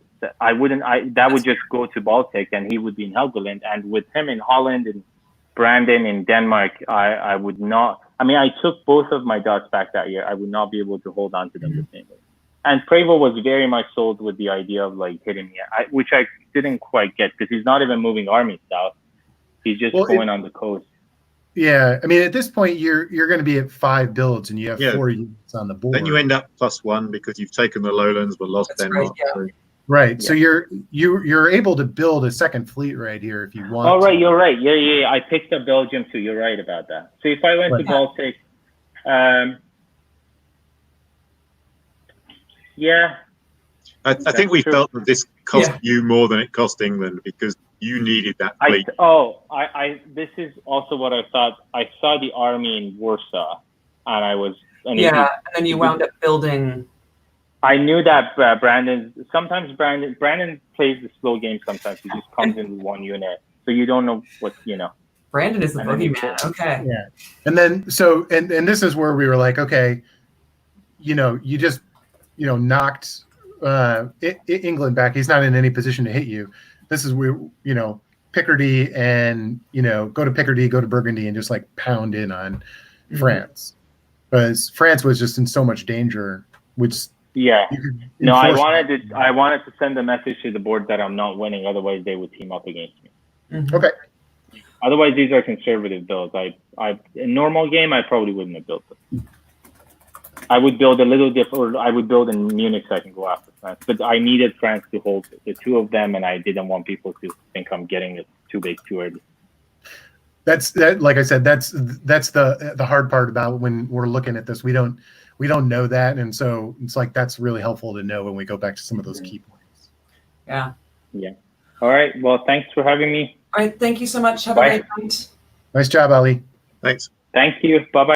would just go to Baltic and he would be in Helgoland. And with him in Holland and Brandon in Denmark, I would not. I mean, I took both of my dots back that year. I would not be able to hold on to them the same way. And Prevo was very much sold with the idea of like hitting me, which I didn't quite get because he's not even moving armies south. He's just going on the coast. Yeah, I mean, at this point, you're going to be at 5 builds, and you have Yeah. 4 units on the board. Then you end up +1 because you've taken the lowlands, but lost That's Denmark. right, yeah. So Right. So you're able to build a second fleet right here if you want. Oh, right, to. you're right. Yeah. I picked up Belgium too. You're right about that. So if I went to Baltic, yeah. I think we felt that this cost you more than it cost England because you needed that fleet. This is also what I thought. I saw the army in Warsaw, and I was. And and then you wound up building. I knew that Brandon plays the slow game sometimes. He just comes in with one unit. So you don't know what, Brandon is the boogeyman. Okay. Yeah. And then, and this is where we were like, okay, you just, knocked England back. He's not in any position to hit you. This is where, Picardy and, go to Picardy, go to Burgundy and just like pound in on France. Because France was just in so much danger, which no, I wanted to send a message to the board that I'm not winning, otherwise they would team up against me. Okay. Otherwise, these are conservative builds. In normal game, I probably wouldn't have built them. I would build a little different, or I would build in Munich so I can go after France. But I needed France to hold the two of them, and I didn't want people to think I'm getting it too big too early. Like I said, that's the hard part about when we're looking at this. We don't know that, and so it's like that's really helpful to know when we go back to some of those key points. Yeah. All right. Well, thanks for having me. All right. Thank you so much. Have a great night. Nice job, Ali. Thanks. Thank you. Bye-bye.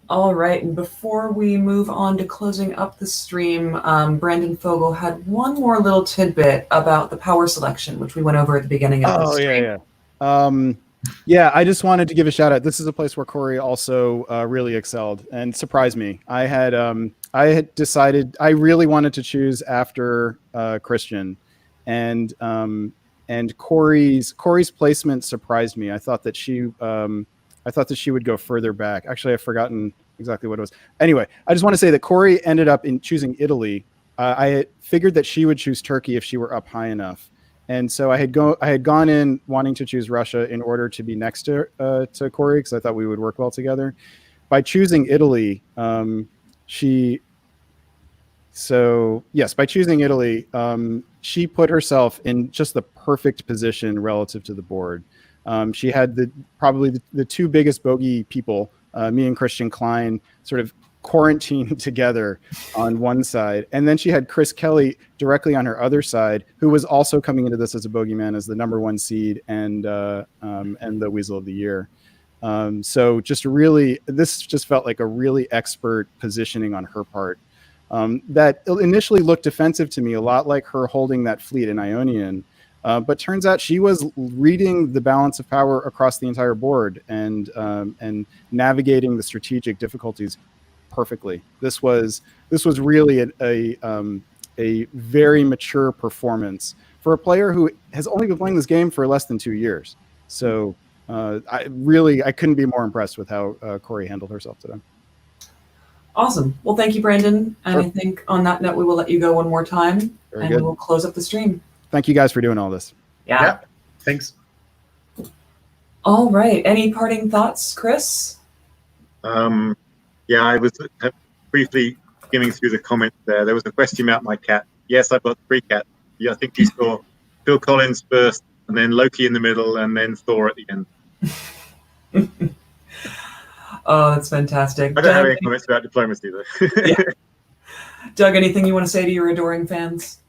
All right. And before we move on to closing up the stream, Brandon Fogel had one more little tidbit about the power selection, which we went over at the beginning of the stream. I just wanted to give a shout out. This is a place where Corey also really excelled and surprised me. I had decided I really wanted to choose after Christian, and Corey's placement surprised me. I thought that she would go further back. Actually, I've forgotten exactly what it was. Anyway, I just want to say that Corey ended up in choosing Italy. I had figured that she would choose Turkey if she were up high enough. And so I had gone in wanting to choose Russia in order to be next to Corey because I thought we would work well together. By choosing Italy, by choosing Italy, she put herself in just the perfect position relative to the board. She had probably the two biggest bogey people, me and Christian Klein, sort of quarantined together on one side, and then she had Chris Kelly directly on her other side, who was also coming into this as a bogeyman, as the #1 seed and the Weasel of the Year. So this just felt like a really expert positioning on her part. That initially looked defensive to me, a lot like her holding that fleet in Ionian. But turns out she was reading the balance of power across the entire board and navigating the strategic difficulties perfectly. This was really a very mature performance for a player who has only been playing this game for less than 2 years. So I couldn't be more impressed with how Corey handled herself today. Awesome. Well, thank you, Brandon. And Sure. I think on that note, we will let you go one more time, Very and good. we will close up the stream. Thank you guys for doing all this. Yeah. Thanks. All right. Any parting thoughts, Chris? Yeah, I was briefly skimming through the comments there. There was a question about my cat. Yes, I've got 3 cats. Yeah, I think you saw Phil Collins first, and then Loki in the middle, and then Thor at the end. Oh, that's fantastic. I don't have any comments about diplomacy, though. Yeah. Doug, anything you want to say to your adoring fans?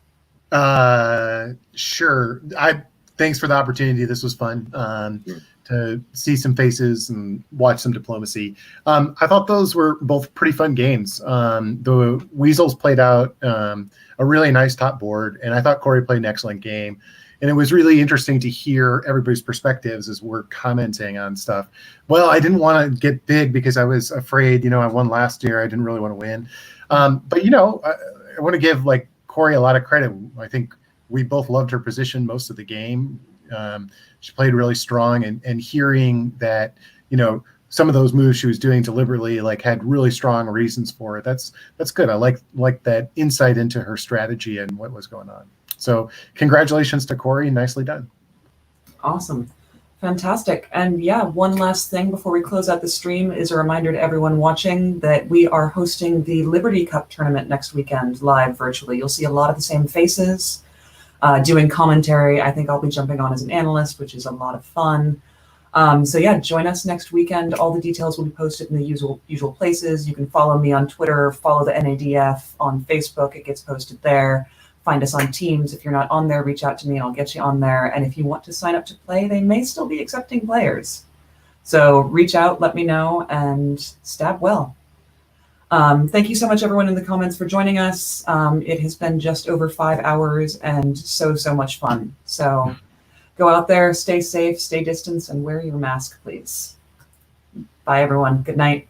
Sure. Thanks for the opportunity. This was fun to see some faces and watch some diplomacy. I thought those were both pretty fun games. The Weasels played out a really nice top board, and I thought Corey played an excellent game. And it was really interesting to hear everybody's perspectives as we're commenting on stuff. Well, I didn't want to get big because I was afraid, I won last year. I didn't really want to win. But, I want to give Corey a lot of credit. I think we both loved her position most of the game. She played really strong, and hearing that, some of those moves she was doing deliberately, had really strong reasons for it. That's good. I like that insight into her strategy and what was going on. So congratulations to Corey. Nicely done. Awesome. Fantastic. And yeah, one last thing before we close out the stream is a reminder to everyone watching that we are hosting the Liberty Cup tournament next weekend live virtually. You'll see a lot of the same faces doing commentary. I think I'll be jumping on as an analyst, which is a lot of fun. So yeah, join us next weekend. All the details will be posted in the usual places. You can follow me on Twitter, follow the NADF on Facebook. It gets posted there. Find us on Teams. If you're not on there, reach out to me and I'll get you on there. And if you want to sign up to play, they may still be accepting players. So reach out, let me know, and stab well. Thank you so much, everyone in the comments, for joining us. It has been just over 5 hours and so much fun. So go out there, stay safe, stay distant, and wear your mask, please. Bye, everyone. Good night.